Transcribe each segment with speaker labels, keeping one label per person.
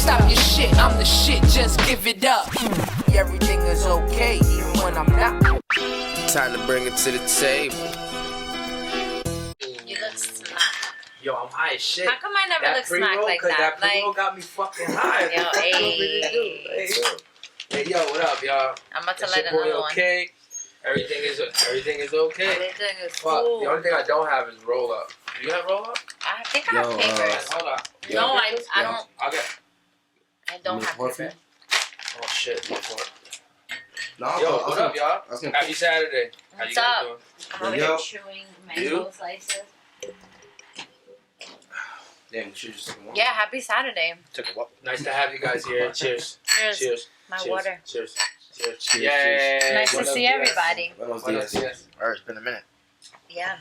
Speaker 1: stop your shit, I'm the shit, just give it up. Everything is okay, even when I'm not.
Speaker 2: Time to bring it to the table.
Speaker 3: You look smacked.
Speaker 4: Yo, I'm high as shit.
Speaker 3: How come I never look smacked like that?
Speaker 4: That pre-roll got me fucking high.
Speaker 3: Yo, hey.
Speaker 4: Hey, yo, what up, y'all?
Speaker 3: I'm about to
Speaker 4: It's
Speaker 3: light
Speaker 4: your boy
Speaker 3: another one.
Speaker 4: Okay. Everything is okay.
Speaker 3: Everything is
Speaker 4: Fuck,
Speaker 3: cool.
Speaker 4: the only thing I don't have is roll up. You have roll up?
Speaker 3: I think I have papers.
Speaker 4: Hold on.
Speaker 3: No, I don't.
Speaker 4: Okay.
Speaker 3: I don't have papers.
Speaker 4: Oh shit. My fault.
Speaker 2: No,
Speaker 4: Yo, what up, y'all? Happy Saturday. How you
Speaker 3: What's
Speaker 4: guys
Speaker 3: up?
Speaker 4: doing?
Speaker 3: I'm over here chewing mango slices.
Speaker 2: Damn, you should just
Speaker 3: Yeah, happy Saturday.
Speaker 2: took a walk.
Speaker 4: Nice to have you guys here. Cheers.
Speaker 3: Cheers.
Speaker 4: Cheers.
Speaker 3: My
Speaker 4: Cheers.
Speaker 3: water.
Speaker 4: Cheers. Cheers.
Speaker 2: Cheers.
Speaker 4: Yeah.
Speaker 3: Nice to see everybody.
Speaker 2: Buenos
Speaker 4: Buenos
Speaker 2: dias.
Speaker 4: dias.
Speaker 2: Alright, it's been a minute.
Speaker 3: Yeah.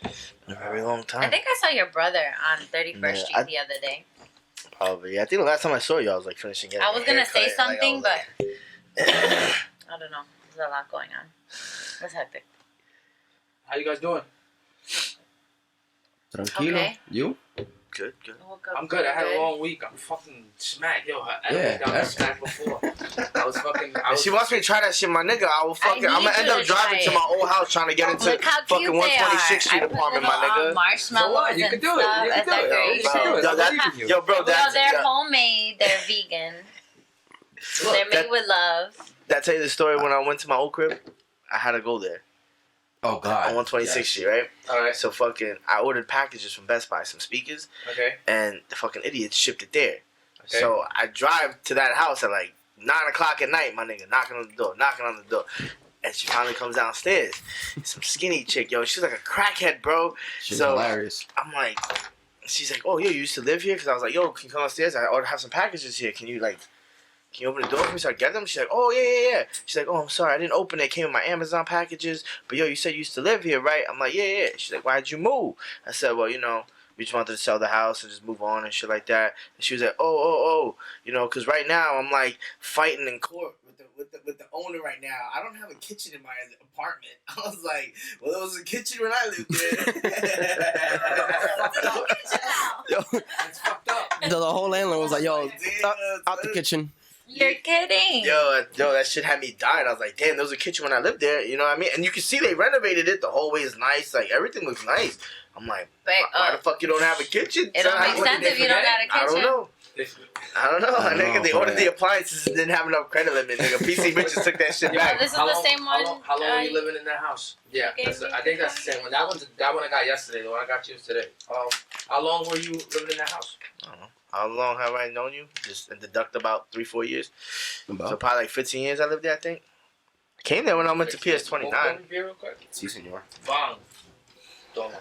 Speaker 2: A very long time.
Speaker 3: I think I saw your brother on 31st Street the other day.
Speaker 2: Probably. I think the last time I saw you, I was like finishing getting
Speaker 3: I was going to say
Speaker 2: haircut, and,
Speaker 3: something,
Speaker 2: like,
Speaker 3: but I don't know. There's a lot going on. It's hectic.
Speaker 4: How you guys doing?
Speaker 5: Tranquilo.
Speaker 3: Okay.
Speaker 5: You?
Speaker 2: Good, good.
Speaker 3: I woke up
Speaker 4: I'm good. I had
Speaker 3: good.
Speaker 4: a long week. I'm fucking smacked. Yo, I
Speaker 5: Yeah,
Speaker 4: got
Speaker 5: that's-
Speaker 4: smacked before. I was fucking.
Speaker 2: If she wants me to try that shit, my nigga, I will fucking.
Speaker 3: need
Speaker 2: I'm gonna
Speaker 3: you
Speaker 2: end up
Speaker 3: to try
Speaker 2: driving to
Speaker 3: it.
Speaker 2: my old house trying to get into
Speaker 3: Look how
Speaker 2: fucking
Speaker 3: cute they are.
Speaker 2: 126th Street
Speaker 3: I put
Speaker 2: apartment,
Speaker 3: little,
Speaker 2: my nigga.
Speaker 3: marshmallows
Speaker 4: So what? You
Speaker 3: and
Speaker 4: can do it.
Speaker 3: stuff
Speaker 4: You
Speaker 3: as
Speaker 4: can do it.
Speaker 3: decorations.
Speaker 4: Yo,
Speaker 2: Yo,
Speaker 4: that-
Speaker 2: yo, bro,
Speaker 3: Well,
Speaker 2: that's
Speaker 3: they're homemade. They're vegan. They're made with love.
Speaker 2: Did I tell you the story when I went to my old crib? I had to go there
Speaker 5: Oh God.
Speaker 2: on 126th Street, right?
Speaker 4: Alright.
Speaker 2: So fucking, I ordered packages from Best Buy, some speakers,
Speaker 4: Okay.
Speaker 2: and the fucking idiots shipped it there.
Speaker 4: Okay.
Speaker 2: So I drive to that house at like 9 o'clock at night, my nigga, knocking on the door. And she finally comes downstairs. Some skinny chick, yo. She's like a crackhead, bro.
Speaker 5: She's
Speaker 2: So-
Speaker 5: hilarious.
Speaker 2: I'm like, she's like, oh, yo, you used to live here? Because I was like, yo, can you come upstairs? I have some packages here. Can you open the door for me so I get them? She's like, oh, yeah. She's like, oh, I'm sorry. I didn't open it. It came in my Amazon packages. But, yo, you said you used to live here, right? I'm like, yeah. She's like, why'd you move? I said, well, we just wanted to sell the house and just move on and shit like that. And she was like, oh. Because right now I'm, like, fighting in court with the owner right now. I don't have a kitchen in my apartment. I was like, well, there was a kitchen when I lived there.
Speaker 5: Yo,
Speaker 4: It's fucked up.
Speaker 5: the whole landlord was like, yo, out the kitchen.
Speaker 3: You're kidding.
Speaker 2: Yo, that shit had me dying. I was like, damn, there was a kitchen when I lived there. You know what I mean? And you can see they renovated it. The whole way is nice. Like, everything looks nice. I'm like,
Speaker 3: But,
Speaker 2: why the fuck you don't have a kitchen?
Speaker 3: it don't
Speaker 2: son?
Speaker 3: make
Speaker 2: What,
Speaker 3: sense
Speaker 2: did
Speaker 3: if
Speaker 2: they
Speaker 3: you don't
Speaker 2: forget
Speaker 3: got a
Speaker 2: it? I
Speaker 3: kitchen.
Speaker 2: don't know.
Speaker 5: I don't
Speaker 2: Nigga,
Speaker 5: know,
Speaker 2: they ordered
Speaker 5: but-
Speaker 2: the appliances and didn't have enough credit limit. Nigga, PC bitches took that shit
Speaker 4: Yo,
Speaker 2: back.
Speaker 3: This is
Speaker 4: how
Speaker 3: the
Speaker 4: long-
Speaker 3: same one,
Speaker 4: How long are you living in that house? Yeah,
Speaker 3: gave me
Speaker 4: I think that's the same one. That one I got yesterday. The one I got you today. How long were you living in that house?
Speaker 2: I don't know. How long have I known you? Just deduct about 3-4 years. So probably like 15 years I lived there, I think. I came there when I went to PS29.
Speaker 4: Real quick.
Speaker 5: Sí, señor.
Speaker 4: Bang. Toma.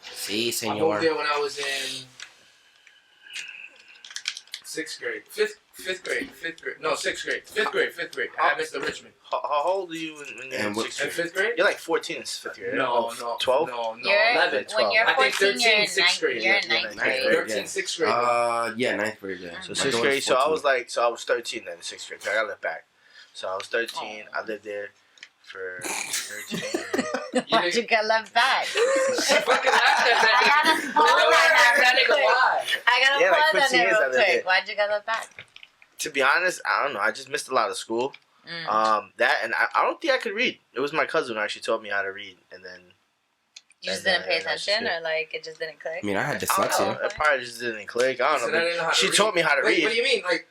Speaker 5: Sí,
Speaker 4: I moved
Speaker 5: señor.
Speaker 4: there when I was in 6th grade. 5th grade. No, 6th grade. 5th grade. I had Mr. Richmond.
Speaker 2: How old are you when you're in
Speaker 5: And what-
Speaker 2: 6th
Speaker 4: In
Speaker 2: grade?
Speaker 4: 5th grade?
Speaker 2: You're like 14 in 5th grade.
Speaker 4: No,
Speaker 2: 12?
Speaker 4: No,
Speaker 3: You're,
Speaker 4: 11.
Speaker 3: when you're
Speaker 4: I think
Speaker 3: 14,
Speaker 4: 13,
Speaker 3: you're in
Speaker 4: sixth grade.
Speaker 3: you're in
Speaker 2: Yeah,
Speaker 3: 9th
Speaker 2: ninth
Speaker 3: grade.
Speaker 2: grade.
Speaker 4: 13, 6th grade.
Speaker 5: Yeah, 9th grade, yeah.
Speaker 2: So
Speaker 5: My
Speaker 2: 6th
Speaker 5: daughter's
Speaker 2: grade, so I
Speaker 5: 14.
Speaker 2: was 13 then in 6th grade. I got left back. So I was 13. I lived there for 13.
Speaker 3: Why'd you get left back?
Speaker 4: She fucking laughed at that.
Speaker 3: I gotta pause that
Speaker 4: nigga lie.
Speaker 3: I gotta
Speaker 2: Yeah, like
Speaker 3: pause that
Speaker 2: 15 years I
Speaker 3: real
Speaker 2: lived there.
Speaker 3: quick. Why'd you get left back?
Speaker 2: To be honest, I don't know. I just missed a lot of school. That and I don't think I could read. It was my cousin who actually taught me how to read, and then
Speaker 3: You just
Speaker 2: And
Speaker 3: didn't pay
Speaker 2: then that's
Speaker 3: attention,
Speaker 2: just
Speaker 3: or like it just didn't click?
Speaker 5: I mean, I had
Speaker 2: I don't know.
Speaker 5: dyslexia.
Speaker 2: It probably just didn't click. I
Speaker 4: So
Speaker 2: don't
Speaker 4: I
Speaker 2: know.
Speaker 4: didn't know how to
Speaker 2: She
Speaker 4: read.
Speaker 2: taught me how to
Speaker 4: Wait,
Speaker 2: read.
Speaker 4: what do you mean? Like,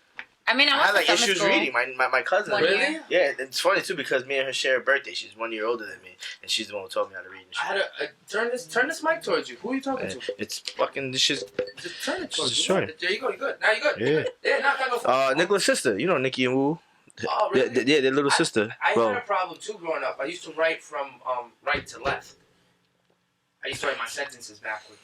Speaker 3: I mean, I
Speaker 2: I
Speaker 3: went
Speaker 2: had like
Speaker 3: to summer
Speaker 2: issues
Speaker 3: school.
Speaker 2: reading. My cousin.
Speaker 3: One
Speaker 4: really?
Speaker 3: year.
Speaker 2: Yeah, it's funny too because me and her share a birthday. She's 1 year older than me, and she's the one who taught me how to read. And
Speaker 4: I
Speaker 2: shit.
Speaker 4: had to turn this mic towards you. Who are you talking to?
Speaker 2: It's fucking. This shit's.
Speaker 4: Just turn it towards
Speaker 2: Just
Speaker 4: you.
Speaker 2: show it.
Speaker 4: There you go. You good? Now you good.
Speaker 2: Yeah.
Speaker 4: Yeah. Not that no.
Speaker 2: Nicholas' sister. You know Nikki and Woo.
Speaker 4: Oh really?
Speaker 2: Yeah, their little sister.
Speaker 4: I
Speaker 2: Bro.
Speaker 4: had a problem too growing up. I used to write from right to left. I used to write my sentences backwards.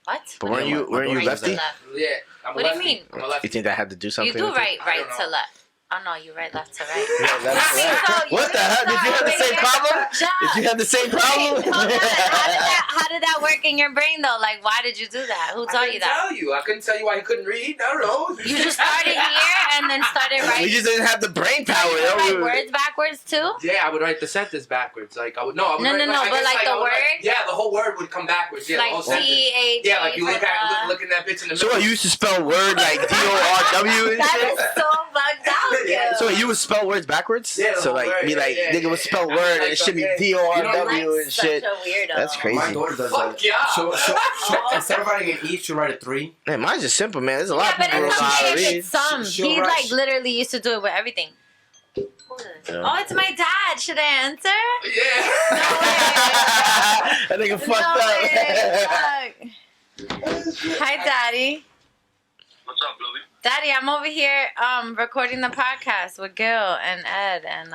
Speaker 3: What?
Speaker 2: But
Speaker 3: What do
Speaker 2: weren't you
Speaker 3: Right to
Speaker 2: lefty?
Speaker 3: left.
Speaker 4: Yeah. I'm a
Speaker 3: What do you
Speaker 4: lefty.
Speaker 3: mean?
Speaker 4: I'm a lefty.
Speaker 2: You think that had to do something?
Speaker 3: You do
Speaker 2: with it?
Speaker 3: write
Speaker 4: I
Speaker 3: right
Speaker 4: don't
Speaker 3: to
Speaker 4: know.
Speaker 3: left. Oh no, you write left to right.
Speaker 2: Yeah, that's
Speaker 3: I mean,
Speaker 2: right.
Speaker 3: so you
Speaker 2: What the hell? Did you have the same problem? Did you have the same problem?
Speaker 3: Hold on. How did that work in your brain though? Like, why did you do that? Who
Speaker 4: I
Speaker 3: taught you that?
Speaker 4: couldn't tell you. I couldn't tell you why you couldn't read. I don't know.
Speaker 3: You just started here and and started
Speaker 2: We
Speaker 3: writing.
Speaker 2: just didn't have the brain
Speaker 3: So
Speaker 2: power.
Speaker 3: you would write words backwards too?
Speaker 4: Yeah, I would write the sentence backwards. Like I would
Speaker 3: No,
Speaker 4: write,
Speaker 3: but
Speaker 4: I guess,
Speaker 3: the
Speaker 4: I would
Speaker 3: word?
Speaker 4: yeah, the whole word would come backwards. Yeah, the whole
Speaker 3: Like
Speaker 4: sentence.
Speaker 3: T-H-E
Speaker 4: Yeah, like you
Speaker 3: for
Speaker 4: look at that bitch in the
Speaker 2: So
Speaker 4: middle.
Speaker 2: what, you used to spell word like D-O-R-W and
Speaker 3: That
Speaker 2: shit?
Speaker 3: is so bugged out,
Speaker 4: Yeah,
Speaker 3: yo.
Speaker 2: So you would spell words backwards?
Speaker 4: Yeah, the
Speaker 2: So
Speaker 4: whole
Speaker 2: like
Speaker 4: word,
Speaker 2: be
Speaker 4: yeah,
Speaker 2: like
Speaker 4: yeah,
Speaker 2: nigga
Speaker 4: yeah,
Speaker 2: would spell
Speaker 4: yeah.
Speaker 2: word and
Speaker 4: Like
Speaker 2: it should be
Speaker 4: yeah.
Speaker 2: D-O-R-W
Speaker 3: Like
Speaker 2: and shit.
Speaker 3: such a weirdo.
Speaker 2: That's crazy.
Speaker 5: My daughter does
Speaker 4: Fuck
Speaker 5: that.
Speaker 4: yeah.
Speaker 5: Instead of writing an E, she'll write a 3.
Speaker 2: Man, mine's just simple, man. There's a lot
Speaker 3: Yeah,
Speaker 2: of
Speaker 3: but
Speaker 2: people who
Speaker 3: it's
Speaker 2: don't know how to
Speaker 3: okay if
Speaker 2: read.
Speaker 3: it's some.
Speaker 5: She'll
Speaker 3: He
Speaker 5: write-
Speaker 3: like literally used to do it with everything.
Speaker 2: Yeah.
Speaker 3: Oh, it's my dad. Should I answer?
Speaker 4: Yeah.
Speaker 2: That nigga
Speaker 3: No way. Fuck. Hi, Daddy.
Speaker 6: What's up, Bluey?
Speaker 3: Daddy, I'm over here recording the podcast with Gil and Ed and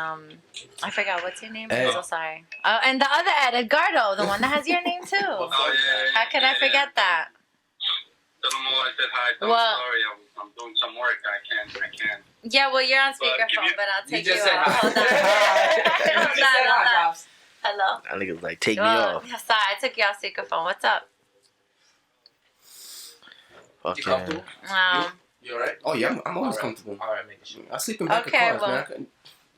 Speaker 3: I forgot what's your name. I'm
Speaker 5: Ed.
Speaker 3: so sorry. Oh, and the other Ed, Edgardo, the one that has your name too.
Speaker 6: Oh, yeah.
Speaker 3: How could I forget that?
Speaker 6: Tell them all I said hi. Tell
Speaker 3: Well-
Speaker 6: them sorry. I'm doing some work. I can't.
Speaker 3: Yeah, well, you're on
Speaker 6: Well,
Speaker 3: speakerphone,
Speaker 6: you-
Speaker 3: but I'll take you
Speaker 4: just said
Speaker 3: off.
Speaker 4: hi.
Speaker 3: Hold on.
Speaker 4: You
Speaker 3: Hold
Speaker 4: just said
Speaker 3: on, hold
Speaker 4: hi,
Speaker 3: on.
Speaker 4: Pops.
Speaker 3: Hello.
Speaker 2: That nigga's like, take me
Speaker 3: Well,
Speaker 2: off.
Speaker 3: yeah, sorry, I took you off speakerphone. What's up?
Speaker 2: Fuck
Speaker 4: You
Speaker 2: yeah.
Speaker 4: comfortable? You alright?
Speaker 5: Oh, yeah, I'm always
Speaker 4: Alright.
Speaker 5: comfortable.
Speaker 4: Alright, making sure.
Speaker 5: I sleep in back
Speaker 3: Okay,
Speaker 5: of cars,
Speaker 3: well.
Speaker 5: man. I couldn't-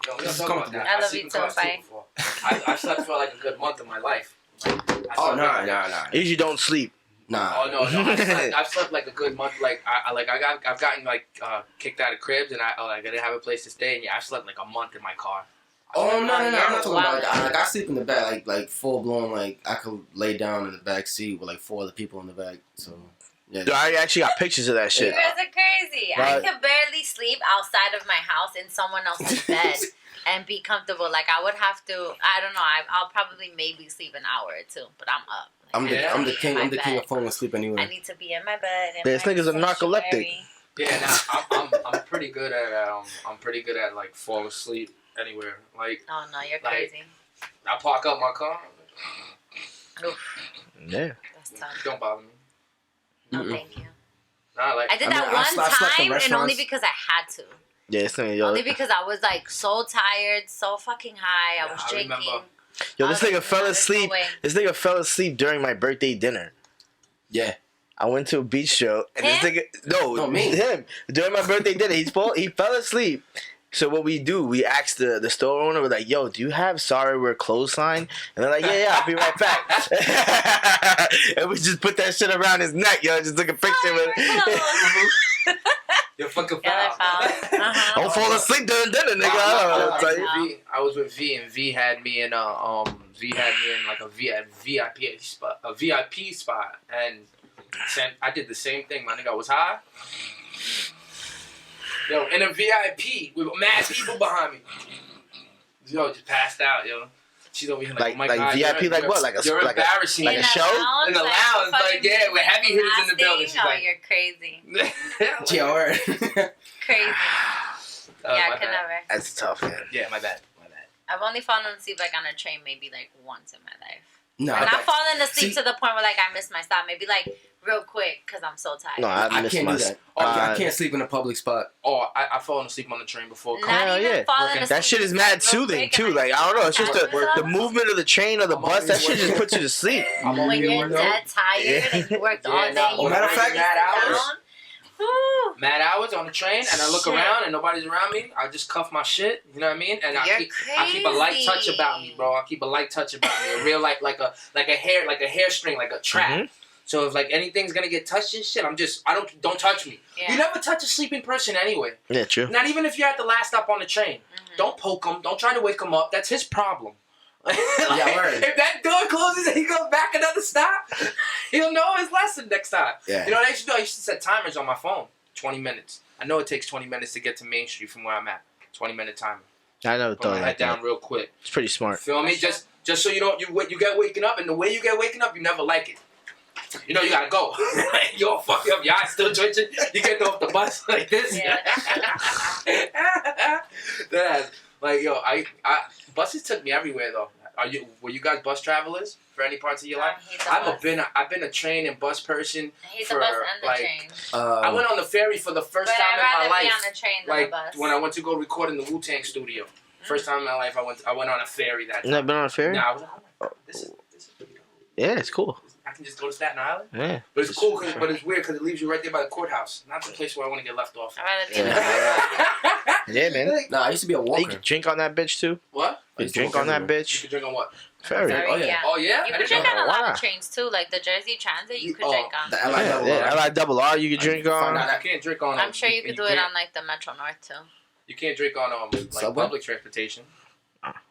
Speaker 4: No, we don't
Speaker 5: This is
Speaker 4: talk about
Speaker 5: comfortable.
Speaker 4: that.
Speaker 3: I love
Speaker 4: sleep
Speaker 3: you
Speaker 4: in
Speaker 3: too,
Speaker 4: cars,
Speaker 3: bye.
Speaker 4: before. I slept for like a good month of my life. Like, I slept
Speaker 5: Oh,
Speaker 4: like-
Speaker 5: nah.
Speaker 2: I usually don't sleep.
Speaker 5: Nah.
Speaker 4: Oh no, I've slept like a good month. Like I've gotten like kicked out of cribs, and I didn't have a place to stay, and yeah, I've slept like a month in my car.
Speaker 5: Oh, no. I'm not talking
Speaker 3: Wow.
Speaker 5: about I sleep in the back, like full blown, like I could lay down in the back seat with like 4 other people in the back. So, yeah.
Speaker 2: Dude, I actually got pictures of that
Speaker 3: You
Speaker 2: shit.
Speaker 3: guys are crazy. I
Speaker 2: Right.
Speaker 3: could barely sleep outside of my house in someone else's bed and be comfortable. Like I would have to. I don't know. I'll probably maybe sleep an hour or two, but I'm up.
Speaker 5: I'm the king. I'm the king of falling asleep
Speaker 3: I
Speaker 5: anyway.
Speaker 3: need to be in my bed.
Speaker 2: This nigga's a narcoleptic.
Speaker 4: Yeah, nah, I'm pretty good at like fall asleep anywhere. Like
Speaker 3: Oh no, you're
Speaker 4: Like-
Speaker 3: crazy.
Speaker 4: I park up my car.
Speaker 3: Oof,
Speaker 2: Yeah.
Speaker 3: that's tough.
Speaker 4: Don't bother me.
Speaker 3: No,
Speaker 5: Mm-mm.
Speaker 3: thank you.
Speaker 4: Nah, like
Speaker 3: I did
Speaker 5: I mean,
Speaker 3: that
Speaker 5: I
Speaker 3: one
Speaker 5: slept in
Speaker 3: time, and only
Speaker 5: restaurants.
Speaker 3: because I had to.
Speaker 2: Yeah, this nigga, yo,
Speaker 3: Only because I was like so tired, so fucking high. I was
Speaker 4: I
Speaker 3: drinking.
Speaker 4: remember.
Speaker 2: yo, this
Speaker 3: I was
Speaker 2: nigga
Speaker 3: like,
Speaker 2: fell
Speaker 3: no, there's no
Speaker 2: asleep.
Speaker 3: way.
Speaker 2: This nigga fell asleep during my birthday dinner.
Speaker 5: Yeah.
Speaker 2: I went to a beach show and this
Speaker 3: Him?
Speaker 2: nigga
Speaker 5: No, me.
Speaker 2: him during my birthday dinner he fell asleep. So what we do, we asked the store owner, we're like, yo, do you have Sorry We're Closed sign? And they're like, yeah, I'll be right back. And we just put that shit around his neck, yo, just took a picture
Speaker 3: Sorry,
Speaker 2: with
Speaker 3: we're
Speaker 2: it.
Speaker 3: closed.
Speaker 4: You're fucking
Speaker 3: Yeah,
Speaker 4: foul.
Speaker 3: that foul. Uh-huh.
Speaker 2: Don't fall asleep during dinner, nigga. I don't know what to tell you.
Speaker 4: I was with V, and V had me in like a VIP spot, and I did the same thing. My nigga, I was high. Yo, in a VIP with mad people behind me. Yo, just passed out, yo. She's over here like,
Speaker 2: Like-
Speaker 4: oh my
Speaker 2: like
Speaker 4: God,
Speaker 2: VIP,
Speaker 4: you're,
Speaker 2: like what? Like a-
Speaker 4: you're
Speaker 2: like a-
Speaker 4: embarrassing.
Speaker 2: like
Speaker 3: In
Speaker 2: a show?
Speaker 3: lounge,
Speaker 4: In the
Speaker 3: like,
Speaker 4: lounge, like,
Speaker 3: fucking
Speaker 4: yeah, with heavy hitters in the building. She's
Speaker 3: blasting?
Speaker 4: like-
Speaker 3: Oh, you're crazy.
Speaker 5: Yeah, word.
Speaker 3: Crazy.
Speaker 4: Oh,
Speaker 3: Yeah,
Speaker 4: my
Speaker 3: I could
Speaker 4: bad.
Speaker 3: never.
Speaker 2: That's tough, man.
Speaker 4: Yeah, my bad.
Speaker 3: I've only fallen asleep like on a train maybe like once in my life.
Speaker 5: Nah,
Speaker 3: And I've fallen asleep
Speaker 5: see-
Speaker 3: to the point where like I missed my stop. Maybe like real quick because I'm so tired.
Speaker 2: No, I
Speaker 5: I
Speaker 2: missed
Speaker 5: can't
Speaker 2: my
Speaker 5: do that. I can't sleep in a public spot.
Speaker 4: Oh, I fallen asleep on the train before.
Speaker 3: Not
Speaker 2: Hell
Speaker 3: even
Speaker 2: yeah.
Speaker 3: falling
Speaker 4: Working.
Speaker 3: asleep.
Speaker 2: That shit is
Speaker 3: just,
Speaker 2: mad
Speaker 3: like, real
Speaker 2: soothing
Speaker 3: quick
Speaker 2: too.
Speaker 3: and
Speaker 2: Like I don't know, it's just the movement of the train or the
Speaker 4: I'm
Speaker 2: bus. That
Speaker 4: always
Speaker 2: shit just puts you to sleep.
Speaker 4: I'm
Speaker 3: when
Speaker 4: over here
Speaker 3: you're
Speaker 4: working.
Speaker 3: dead tired
Speaker 2: Yeah.
Speaker 3: and you worked
Speaker 4: Yeah,
Speaker 3: all day.
Speaker 4: nah,
Speaker 3: and you
Speaker 5: matter of
Speaker 3: finally
Speaker 5: fact,
Speaker 4: mad
Speaker 3: sit
Speaker 4: hours.
Speaker 3: down. Woo.
Speaker 4: Mad hours on the train, and I look
Speaker 3: Shit.
Speaker 4: around and nobody's around me. I just cuff my shit. You know what I mean? And I
Speaker 3: You're
Speaker 4: keep a light touch
Speaker 3: crazy.
Speaker 4: about me, bro. I keep a light touch about me. A real like a hair string, like a trap.
Speaker 2: Mhm.
Speaker 4: So if like anything's gonna get touched and shit, don't touch me.
Speaker 3: Yeah.
Speaker 4: You never touch a sleeping person anyway.
Speaker 2: Yeah, true.
Speaker 4: Not even if you're at the last stop on the train.
Speaker 3: Mhm.
Speaker 4: Don't poke him. Don't try to wake him up. That's his problem. Like,
Speaker 5: Yeah, word.
Speaker 4: if that door closes and he goes back another stop, he'll know his lesson next time.
Speaker 2: Yeah.
Speaker 4: You know what I used to do? I used to set timers on my phone. 20 minutes. I know it takes 20 minutes to get to Main Street from where I'm at. 20-minute timer.
Speaker 2: I never
Speaker 4: Put my
Speaker 2: thought
Speaker 4: head
Speaker 2: like
Speaker 4: down
Speaker 2: that.
Speaker 4: real quick.
Speaker 2: It's pretty smart.
Speaker 4: Feel me? Just so you don't you get waking up, and the way you get waking up, you never like it. You know you gotta go. You all fuck up, your eyes still twitching. You get off the bus like this.
Speaker 3: Yeah.
Speaker 4: That's like yo, I buses took me everywhere though. Were you guys bus travelers for any parts of your life? I've been a train and bus person.
Speaker 3: I hate the
Speaker 4: for,
Speaker 3: bus and the
Speaker 4: like,
Speaker 3: train.
Speaker 4: I went on the ferry for the first
Speaker 3: But
Speaker 4: time
Speaker 3: I'd rather
Speaker 4: in my
Speaker 3: be
Speaker 4: life.
Speaker 3: on the train than
Speaker 4: Like
Speaker 3: the bus.
Speaker 4: when I went to go record in the Wu-Tang studio. First time in my life, I went on a ferry that
Speaker 2: You
Speaker 4: time.
Speaker 2: never been on a ferry?
Speaker 4: Nah, I was like, oh my God, this is pretty dope.
Speaker 2: Yeah, it's cool.
Speaker 4: I can just go to Staten Island.
Speaker 2: Yeah.
Speaker 4: But it's cool, but it's weird because it leaves you right there by the courthouse. Not the place where I want to get left off.
Speaker 3: I'd rather be in the
Speaker 2: Yeah, man.
Speaker 5: Nah, I used to be a
Speaker 2: You
Speaker 5: walker.
Speaker 2: can drink on that bitch too.
Speaker 4: What?
Speaker 2: You drink on that
Speaker 4: You
Speaker 2: bitch.
Speaker 4: can drink on what?
Speaker 2: Ferry.
Speaker 3: Sorry,
Speaker 5: Oh, yeah.
Speaker 3: yeah.
Speaker 4: Oh, yeah?
Speaker 3: You
Speaker 4: I
Speaker 3: could
Speaker 4: didn't
Speaker 3: drink
Speaker 4: know.
Speaker 3: on a lot
Speaker 2: Why?
Speaker 3: of trains too, like the Jersey Transit. You could
Speaker 4: Oh,
Speaker 3: drink on.
Speaker 5: The
Speaker 2: Yeah,
Speaker 5: LIRR.
Speaker 2: LIRR you can drink
Speaker 4: Find out
Speaker 2: on.
Speaker 4: I can't drink on.
Speaker 3: I'm sure you could do it
Speaker 4: can't-
Speaker 3: on like the Metro North too.
Speaker 4: You can't drink on like
Speaker 5: Subway?
Speaker 4: public transportation.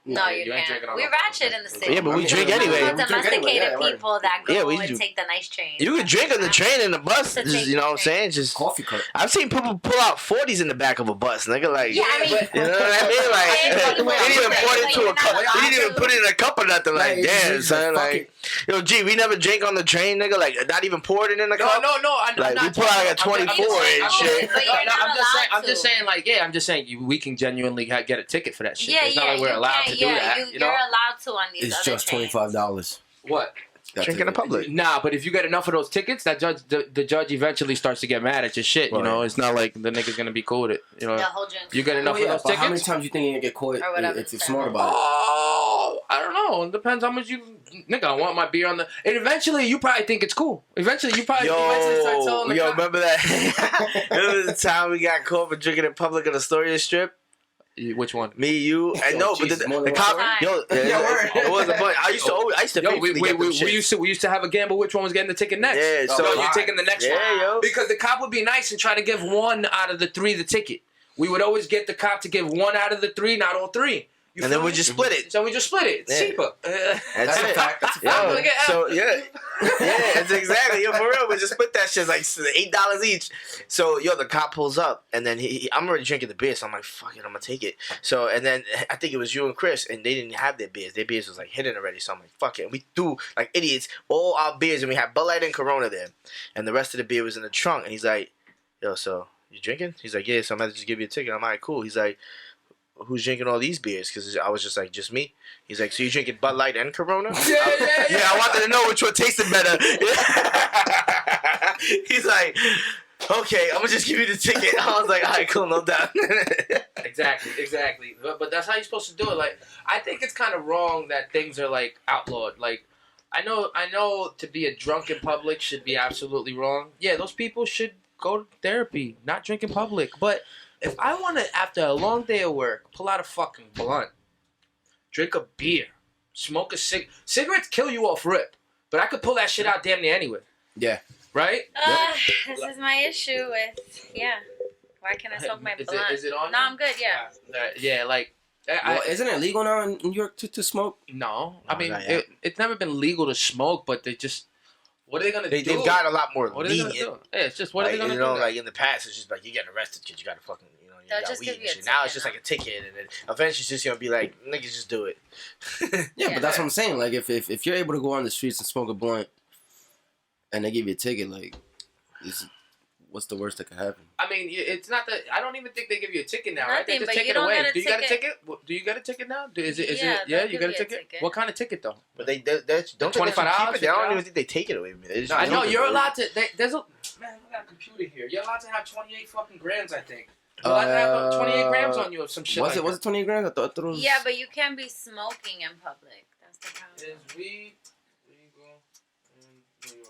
Speaker 3: No, you
Speaker 4: you ain't
Speaker 3: can't.
Speaker 4: drinking on
Speaker 3: We
Speaker 4: no
Speaker 3: ratchet
Speaker 4: public
Speaker 3: in the city.
Speaker 2: Yeah, but we
Speaker 5: I
Speaker 2: drink
Speaker 5: mean,
Speaker 2: anyway.
Speaker 3: We're
Speaker 5: We drink
Speaker 3: domesticated
Speaker 5: anyway, yeah, right.
Speaker 3: people that go
Speaker 2: Yeah, we
Speaker 3: and
Speaker 2: do.
Speaker 3: take the nice train.
Speaker 2: You can drink on the train and the bus.
Speaker 3: To
Speaker 2: Just,
Speaker 3: take
Speaker 2: you know
Speaker 3: the
Speaker 2: what I'm
Speaker 3: train.
Speaker 2: saying? Just
Speaker 5: Coffee cup.
Speaker 2: I've seen people pull out 40s in the back of a bus. Nigga, like,
Speaker 3: Yeah, I mean,
Speaker 4: but-
Speaker 2: you know what I mean? Like,
Speaker 3: Yeah,
Speaker 2: they didn't even pour it into a cup.
Speaker 3: Like,
Speaker 2: They didn't even put it in a cup or nothing. Like,
Speaker 5: Like,
Speaker 2: damn,
Speaker 5: it's
Speaker 2: son.
Speaker 5: like,
Speaker 2: Like, yo, G, we never drink on the train, nigga. Like, not even poured it in a
Speaker 4: No,
Speaker 2: cup.
Speaker 4: no. I'm
Speaker 2: Like,
Speaker 4: not
Speaker 2: we pull out like a
Speaker 4: talking-
Speaker 2: 24
Speaker 3: and
Speaker 4: I'm
Speaker 2: shit.
Speaker 3: But you're not
Speaker 4: I'm just saying.
Speaker 3: allowed
Speaker 4: I'm just
Speaker 3: to.
Speaker 4: saying. Like, yeah, I'm just saying. We can genuinely get a ticket for that shit.
Speaker 3: Yeah,
Speaker 4: It's not
Speaker 3: yeah,
Speaker 4: like we're
Speaker 3: you
Speaker 4: allowed
Speaker 3: can't.
Speaker 4: to do that. You know
Speaker 3: You're allowed to on these
Speaker 5: It's
Speaker 3: other
Speaker 5: just
Speaker 3: trains.
Speaker 5: $25.
Speaker 4: what?
Speaker 2: Drink in the public.
Speaker 4: Nah, but if you get enough of those tickets, that judge, the judge eventually starts to get mad at your shit. You
Speaker 2: Right.
Speaker 4: know, it's not like the nigga's gonna be cool with it. You know,
Speaker 3: The whole drink.
Speaker 4: you get enough
Speaker 5: Oh, yeah,
Speaker 4: of those
Speaker 5: but how many
Speaker 4: tickets.
Speaker 5: times you think you're going to get caught
Speaker 3: Or whatever
Speaker 5: if you're
Speaker 3: it's
Speaker 5: smart
Speaker 3: about.
Speaker 5: about it?
Speaker 4: Oh, I don't know. It depends how much you, nigga. I want my beer on the. And eventually, you probably think it's cool. Eventually, you probably eventually start telling the
Speaker 2: Yo,
Speaker 4: cop-
Speaker 2: remember that? Remember the time we got caught for drinking in public on Astoria Strip?
Speaker 4: Which one?
Speaker 2: Me, you, and no, but
Speaker 5: Jesus, more
Speaker 2: the
Speaker 5: than
Speaker 2: cop,
Speaker 3: one
Speaker 2: yo,
Speaker 5: word.
Speaker 2: it was a bunch. I used to
Speaker 4: Yo,
Speaker 2: faithfully get them
Speaker 4: we
Speaker 2: shits.
Speaker 4: used to have a gamble which one was getting the ticket next.
Speaker 2: Yeah,
Speaker 4: so
Speaker 2: so-
Speaker 4: you're taking the next
Speaker 2: Yeah,
Speaker 4: one.
Speaker 2: yo.
Speaker 4: Because the cop would be nice and try to give one out of the three the ticket. We would always get the cop to give one out of the three, not all three. You
Speaker 2: And
Speaker 4: feel
Speaker 2: then we
Speaker 4: me?
Speaker 2: just split it.
Speaker 4: So we just split it. It's
Speaker 2: Yeah.
Speaker 4: cheaper.
Speaker 2: That's
Speaker 5: a
Speaker 2: it.
Speaker 5: fact. That's a
Speaker 2: Yo,
Speaker 5: fact.
Speaker 4: Look at
Speaker 2: so
Speaker 4: Apple.
Speaker 2: yeah, that's exactly. Yo, for real, we just split that shit. It's like $8 each. So yo, the cop pulls up, and then I'm already drinking the beer, so I'm like, fuck it, I'm gonna take it. So and then I think it was you and Chris, and they didn't have their beers. Their beers was like hidden already. So I'm like, fuck it. And we threw like idiots all our beers, and we had Bud Light and Corona there, and the rest of the beer was in the trunk. And he's like, yo, so you drinking? He's like, yeah. So I'm gonna just give you a ticket. I'm like, cool. He's like, who's drinking all these beers? Because I was just like, just me. He's like, so you drinking Bud Light and Corona?
Speaker 4: Yeah.
Speaker 2: Yeah, I wanted to know which one tasted better. He's like, okay, I'm gonna just give you the ticket. I was like, all right, cool, no doubt.
Speaker 4: Exactly. But that's how you're supposed to do it. Like, I think it's kind of wrong that things are like outlawed. Like, I know to be a drunk in public should be absolutely wrong. Yeah, those people should go to therapy, not drink in public. But if I want to, after a long day of work, pull out a fucking blunt, drink a beer, smoke a cigarettes kill you off rip. But I could pull that shit out damn near anyway.
Speaker 5: Yeah.
Speaker 4: Right?
Speaker 3: This is my issue with, why can't I smoke my blunt?
Speaker 4: Is it on?
Speaker 3: No,
Speaker 4: you?
Speaker 3: I'm good, yeah.
Speaker 4: Yeah, like.
Speaker 5: Well, isn't it legal now in New York to smoke?
Speaker 4: No, I
Speaker 2: No,
Speaker 4: mean
Speaker 2: not yet.
Speaker 4: it's never been legal to smoke, but they just what are they gonna do?
Speaker 2: They've got a lot more
Speaker 4: What are they gonna
Speaker 2: lenient.
Speaker 4: do? Yeah, it's just what
Speaker 2: Like,
Speaker 4: are they gonna
Speaker 2: you know,
Speaker 4: do?
Speaker 2: like in the past, it's just like you get arrested because you got to fucking, you know, you
Speaker 3: They'll
Speaker 2: got
Speaker 3: just
Speaker 2: weed
Speaker 3: give
Speaker 2: and
Speaker 3: you a
Speaker 2: shit. Now it's
Speaker 3: ticket,
Speaker 2: just like a ticket, and then eventually it's just gonna be like, niggas, just do it.
Speaker 5: Yeah,
Speaker 3: Yeah.
Speaker 5: but that's what I'm saying. Like, if you're able to go on the streets and smoke a blunt, and they give you a ticket, like, what's the worst that could happen?
Speaker 4: I mean, it's not that. I don't even think they give you a ticket now, right? They
Speaker 3: Nothing,
Speaker 4: just
Speaker 3: but
Speaker 4: take
Speaker 3: you
Speaker 4: it
Speaker 3: don't
Speaker 4: away.
Speaker 3: get a
Speaker 4: Do you got a
Speaker 3: ticket.
Speaker 4: ticket? Do you got a ticket now? Is it?
Speaker 3: Yeah,
Speaker 4: Yeah,
Speaker 3: they'll
Speaker 4: you
Speaker 3: give
Speaker 4: got a
Speaker 3: you a
Speaker 4: ticket?
Speaker 3: ticket.
Speaker 4: What kind of ticket though?
Speaker 2: But they don't they let you keep
Speaker 4: $25,
Speaker 2: it. They don't even think they take it away from me. They just
Speaker 4: I know
Speaker 2: keep it,
Speaker 4: you're
Speaker 2: bro.
Speaker 4: allowed to. There's a man. We got a computer here. You're allowed to have 28 fucking grams. I think. You're allowed to have 28 grams on you or some shit.
Speaker 5: Was
Speaker 4: like
Speaker 5: it 28 grams? I thought it was.
Speaker 3: Yeah, but you can't be smoking in public. That's the problem.
Speaker 4: Is weed legal in New York?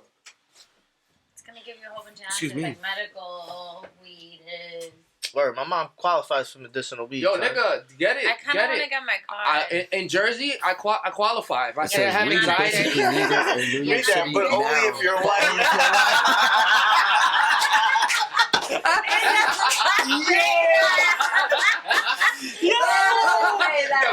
Speaker 3: It's gonna give you a whole bunch of
Speaker 5: Excuse
Speaker 3: answers
Speaker 5: me.
Speaker 3: like medical, weed is.
Speaker 2: Word, my mom qualifies for medicinal weed.
Speaker 4: Yo,
Speaker 2: son.
Speaker 4: nigga, get it.
Speaker 3: I kind of
Speaker 4: get
Speaker 3: want to
Speaker 4: it.
Speaker 3: get my card.
Speaker 4: In Jersey, I qualify. If I
Speaker 5: It
Speaker 4: say I
Speaker 5: says
Speaker 4: have
Speaker 5: weed is basically
Speaker 4: anxiety,
Speaker 5: legal in New York
Speaker 3: Read that,
Speaker 5: City
Speaker 2: but only
Speaker 5: now.
Speaker 2: if you're
Speaker 4: Yo,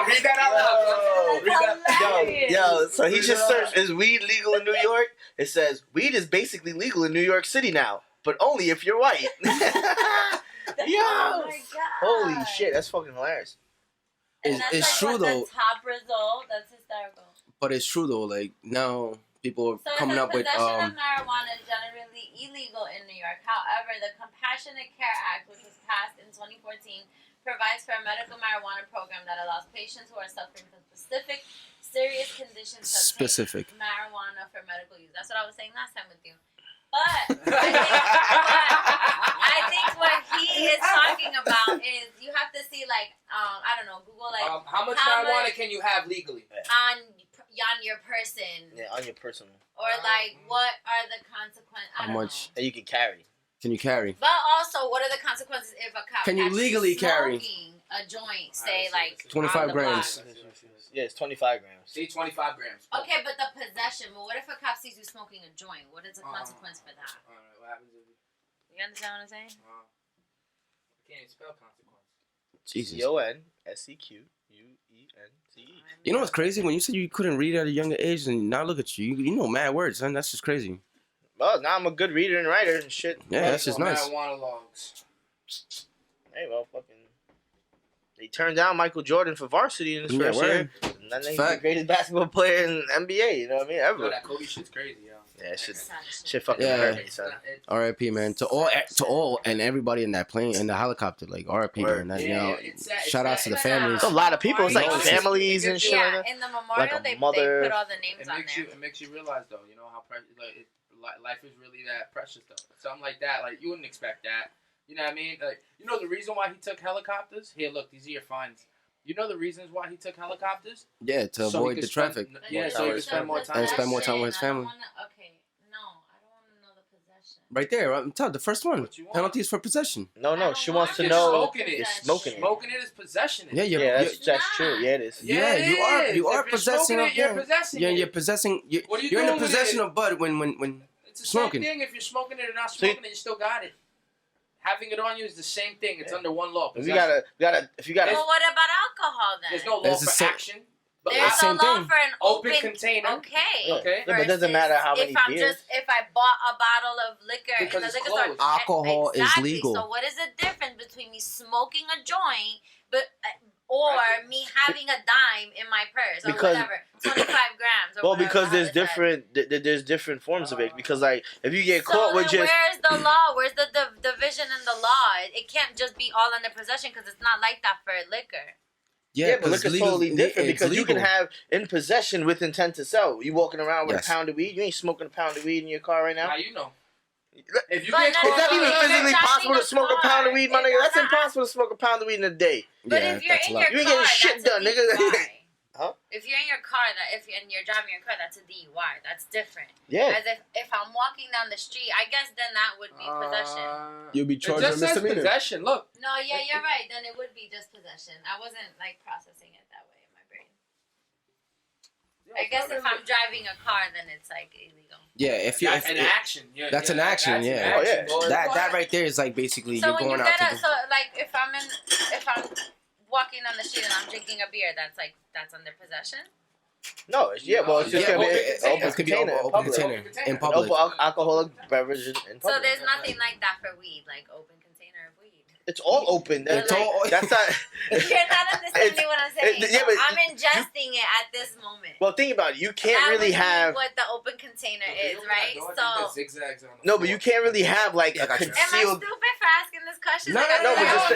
Speaker 4: read that out loud. Read that.
Speaker 2: Yo, so he just searched, is weed legal in New York? It says, weed is basically legal in New York City now, but only if you're white.
Speaker 3: Oh my god.
Speaker 2: Holy shit, that's fucking hilarious.
Speaker 3: And
Speaker 5: It's-
Speaker 3: that's
Speaker 5: it's
Speaker 3: like
Speaker 5: true,
Speaker 3: what
Speaker 5: though.
Speaker 3: The top result. That's hysterical.
Speaker 5: But it's true though. Like now, people are
Speaker 3: So
Speaker 5: coming
Speaker 3: it says
Speaker 5: up with
Speaker 3: possession of marijuana is generally illegal in New York. However, the Compassionate Care Act, which was passed in 2014, provides for a medical marijuana program that allows patients who are suffering from specific serious conditions to obtain
Speaker 5: Specific.
Speaker 3: marijuana for medical use. That's what I was saying last time with you. But I think what he is talking about is you have to see like I don't know, Google like
Speaker 4: How much
Speaker 3: How
Speaker 4: marijuana
Speaker 3: much-
Speaker 4: can you have legally?
Speaker 3: on on your person?
Speaker 2: Yeah, on your personal.
Speaker 3: Or like, what are the consequences?
Speaker 5: How much?
Speaker 2: And you can carry.
Speaker 5: Can you carry?
Speaker 3: But also, what are the consequences if a cop
Speaker 5: Can you
Speaker 3: catches
Speaker 5: legally carry?
Speaker 3: smoking a joint, say like
Speaker 5: 25
Speaker 3: on the
Speaker 5: grams.
Speaker 3: block?
Speaker 2: Yeah, it's 25 grams.
Speaker 4: See, 25 grams.
Speaker 3: Okay, but the possession. But what if a cop sees you smoking a joint? What is the consequence for that?
Speaker 4: All right, what happens if
Speaker 3: You understand what I'm saying?
Speaker 4: I can't even spell consequence?
Speaker 5: Jesus.
Speaker 2: Q.U.E.S.T.
Speaker 5: You know what's crazy? When you said you couldn't read at a younger age, and now look at you. You know mad words, son. That's just crazy.
Speaker 2: Well, now I'm a good reader and writer and shit.
Speaker 5: Yeah, that's just nice.
Speaker 4: Marijuana logs.
Speaker 2: Hey, well, fucking. They turned down Michael Jordan for varsity in his
Speaker 5: Yeah,
Speaker 2: first year.
Speaker 5: word.
Speaker 2: And then he's the
Speaker 5: Fact.
Speaker 2: greatest basketball player in the NBA, you know what I mean?
Speaker 4: Yo,
Speaker 2: Ever.
Speaker 4: that Kobe shit's crazy, yo.
Speaker 2: Yeah,
Speaker 3: Sad
Speaker 2: shit fucking
Speaker 5: Yeah.
Speaker 2: hurt me, son.
Speaker 5: R.I.P. man. To all and everybody in that plane in the helicopter. Like R.I.P.
Speaker 2: Word.
Speaker 5: man. That,
Speaker 4: Yeah,
Speaker 5: you know,
Speaker 4: it's sad.
Speaker 5: shout out to the
Speaker 3: But,
Speaker 5: families.
Speaker 2: It's a lot of people. It's like
Speaker 5: No, it's just-
Speaker 2: families and shit
Speaker 3: Yeah,
Speaker 2: like that.
Speaker 3: in the memorial,
Speaker 2: a
Speaker 3: they
Speaker 2: mother.
Speaker 3: put all the names on there.
Speaker 4: It makes you realize, though, you know, how precious, life is really that precious, though. Something like that, like, you wouldn't expect that. You know what I mean? Like, you know the reason why he took helicopters? Here, look, these are your fines. You know the reasons why he took helicopters?
Speaker 5: Yeah, to
Speaker 4: So he
Speaker 5: avoid
Speaker 4: could
Speaker 5: the
Speaker 4: spend-
Speaker 5: traffic.
Speaker 4: Yeah, so he could spend more time.
Speaker 5: And spend more time with his
Speaker 3: I don't
Speaker 5: family.
Speaker 3: wanna- okay, no, I don't want to know the possession.
Speaker 5: Right there. I'm telling you, the first one.
Speaker 4: What you want?
Speaker 5: Penalties for possession.
Speaker 2: No,
Speaker 3: I don't
Speaker 2: she
Speaker 3: want
Speaker 2: wants to
Speaker 4: You're
Speaker 2: know.
Speaker 4: smoking it.
Speaker 2: You're smoking it.
Speaker 4: Smoking it is possession.
Speaker 5: Yeah, you're,
Speaker 2: Yeah,
Speaker 5: you're,
Speaker 2: that's true. Yeah, it is.
Speaker 5: Yeah,
Speaker 4: it
Speaker 5: you are-
Speaker 4: is.
Speaker 5: you are
Speaker 4: If you're
Speaker 5: possessing
Speaker 4: smoking
Speaker 5: of-
Speaker 4: it, you're
Speaker 5: yeah.
Speaker 4: possessing
Speaker 5: you're
Speaker 4: it.
Speaker 5: possessing.
Speaker 4: What are you
Speaker 5: You're in the
Speaker 4: doing with
Speaker 5: possession
Speaker 4: it?
Speaker 5: of bud when
Speaker 4: It's the
Speaker 5: smoking.
Speaker 4: same thing. If you're smoking it or not
Speaker 2: So you-
Speaker 4: smoking it, you still got it. Having it on you is the same thing. It's under one law.
Speaker 2: If you gotta, if you gotta.
Speaker 3: Well, what about alcohol then?
Speaker 4: There's no law
Speaker 5: There's
Speaker 4: for
Speaker 5: the same-
Speaker 4: action. But
Speaker 3: There's
Speaker 5: same
Speaker 3: a law
Speaker 5: thing.
Speaker 3: for an
Speaker 4: Open
Speaker 3: open
Speaker 4: container.
Speaker 3: Okay.
Speaker 2: Yeah.
Speaker 4: Okay.
Speaker 2: Yeah, but it doesn't matter how many
Speaker 3: If
Speaker 2: beers.
Speaker 3: if I bought a bottle of liquor
Speaker 4: Because
Speaker 3: in the
Speaker 4: it's
Speaker 3: liquor
Speaker 4: closed.
Speaker 3: store,
Speaker 5: Alcohol is
Speaker 3: exactly.
Speaker 5: legal.
Speaker 3: So what is the difference between me smoking a joint, or me having a dime in my purse or
Speaker 2: Because-
Speaker 3: whatever, 25 grams? Or
Speaker 2: Well,
Speaker 3: whatever,
Speaker 2: because
Speaker 3: how
Speaker 2: there's
Speaker 3: is that?
Speaker 2: there's different forms of it. Because like if you get
Speaker 3: So
Speaker 2: caught with
Speaker 3: then
Speaker 2: just
Speaker 3: where's the law? Where's the division in the law? It can't just be all under possession because it's not like that for liquor.
Speaker 2: yeah, but
Speaker 5: 'cause
Speaker 2: liquor's
Speaker 5: legal-
Speaker 2: totally different
Speaker 5: it's
Speaker 2: because you can
Speaker 5: legal.
Speaker 2: have in possession with intent to sell. You walking around with
Speaker 5: Yes.
Speaker 2: a pound of weed. You ain't smoking a pound of weed in your car right now.
Speaker 4: Now you know. If you
Speaker 3: But
Speaker 4: get
Speaker 3: no,
Speaker 2: Is
Speaker 4: caught,
Speaker 2: that
Speaker 3: no,
Speaker 2: even
Speaker 3: no,
Speaker 2: physically
Speaker 3: no,
Speaker 2: possible to
Speaker 3: driving a
Speaker 2: smoke a pound of
Speaker 3: car,
Speaker 2: weed, my
Speaker 3: if
Speaker 2: nigga?
Speaker 3: I'm
Speaker 2: That's
Speaker 3: not-
Speaker 2: impossible to smoke a pound of weed in a day.
Speaker 3: But
Speaker 5: Yeah,
Speaker 3: if you're
Speaker 5: that's a
Speaker 3: in
Speaker 5: lot.
Speaker 3: your
Speaker 2: You ain't
Speaker 3: car,
Speaker 2: getting shit
Speaker 3: that's a
Speaker 2: done, nigga.
Speaker 3: DUI.
Speaker 2: Huh?
Speaker 3: If you're in your car, if you're driving your car, that's a DUI. That's different.
Speaker 2: Yeah.
Speaker 3: As if I'm walking down the street, I guess then that would be possession.
Speaker 5: You'll be
Speaker 4: It
Speaker 5: charged
Speaker 4: just
Speaker 5: with
Speaker 4: says
Speaker 5: misdemeanor.
Speaker 4: possession. Look.
Speaker 3: No, yeah, you're right. Then it would be just possession. I wasn't like processing it that way in my brain. I guess if I'm driving a car, then it's like illegal.
Speaker 5: Yeah, if you
Speaker 4: That's an action. Yeah,
Speaker 5: that's
Speaker 4: yeah,
Speaker 5: an action, yeah.
Speaker 2: Oh, yeah.
Speaker 4: boy.
Speaker 5: that right there is like basically
Speaker 3: So
Speaker 5: you're
Speaker 3: when you
Speaker 5: going out
Speaker 3: get
Speaker 5: to
Speaker 3: a, so like if I'm walking down the street and I'm drinking a beer, that's under possession.
Speaker 2: No, it's, yeah, well, it's just
Speaker 5: Yeah,
Speaker 2: gonna be
Speaker 4: open container.
Speaker 2: open
Speaker 5: it could be
Speaker 2: container in
Speaker 5: open
Speaker 2: public.
Speaker 5: container in
Speaker 2: An
Speaker 5: public.
Speaker 2: alcoholic beverage in public.
Speaker 3: So there's nothing like that for weed, like open container of weed.
Speaker 2: It's all open.
Speaker 5: It's all-
Speaker 2: That's not.
Speaker 3: You're not understanding what I'm saying.
Speaker 2: yeah, but
Speaker 3: I'm ingesting it at this moment.
Speaker 2: Well, think about it. You can't
Speaker 3: That
Speaker 2: really
Speaker 3: would be
Speaker 2: have.
Speaker 3: what the open container is, right? So,
Speaker 4: zigzags on the
Speaker 2: No, but you can't really have like a
Speaker 5: Yeah, I got you.
Speaker 3: am I
Speaker 2: concealed.
Speaker 3: stupid for asking this question?
Speaker 5: No,
Speaker 3: Like,
Speaker 5: no,
Speaker 3: I
Speaker 5: but
Speaker 3: don't
Speaker 5: just-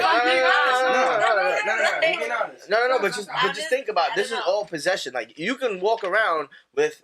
Speaker 3: know.
Speaker 2: No, but just
Speaker 3: I'm
Speaker 2: think about it.
Speaker 3: I
Speaker 2: This is
Speaker 3: don't know.
Speaker 2: all possession. Like you can walk around with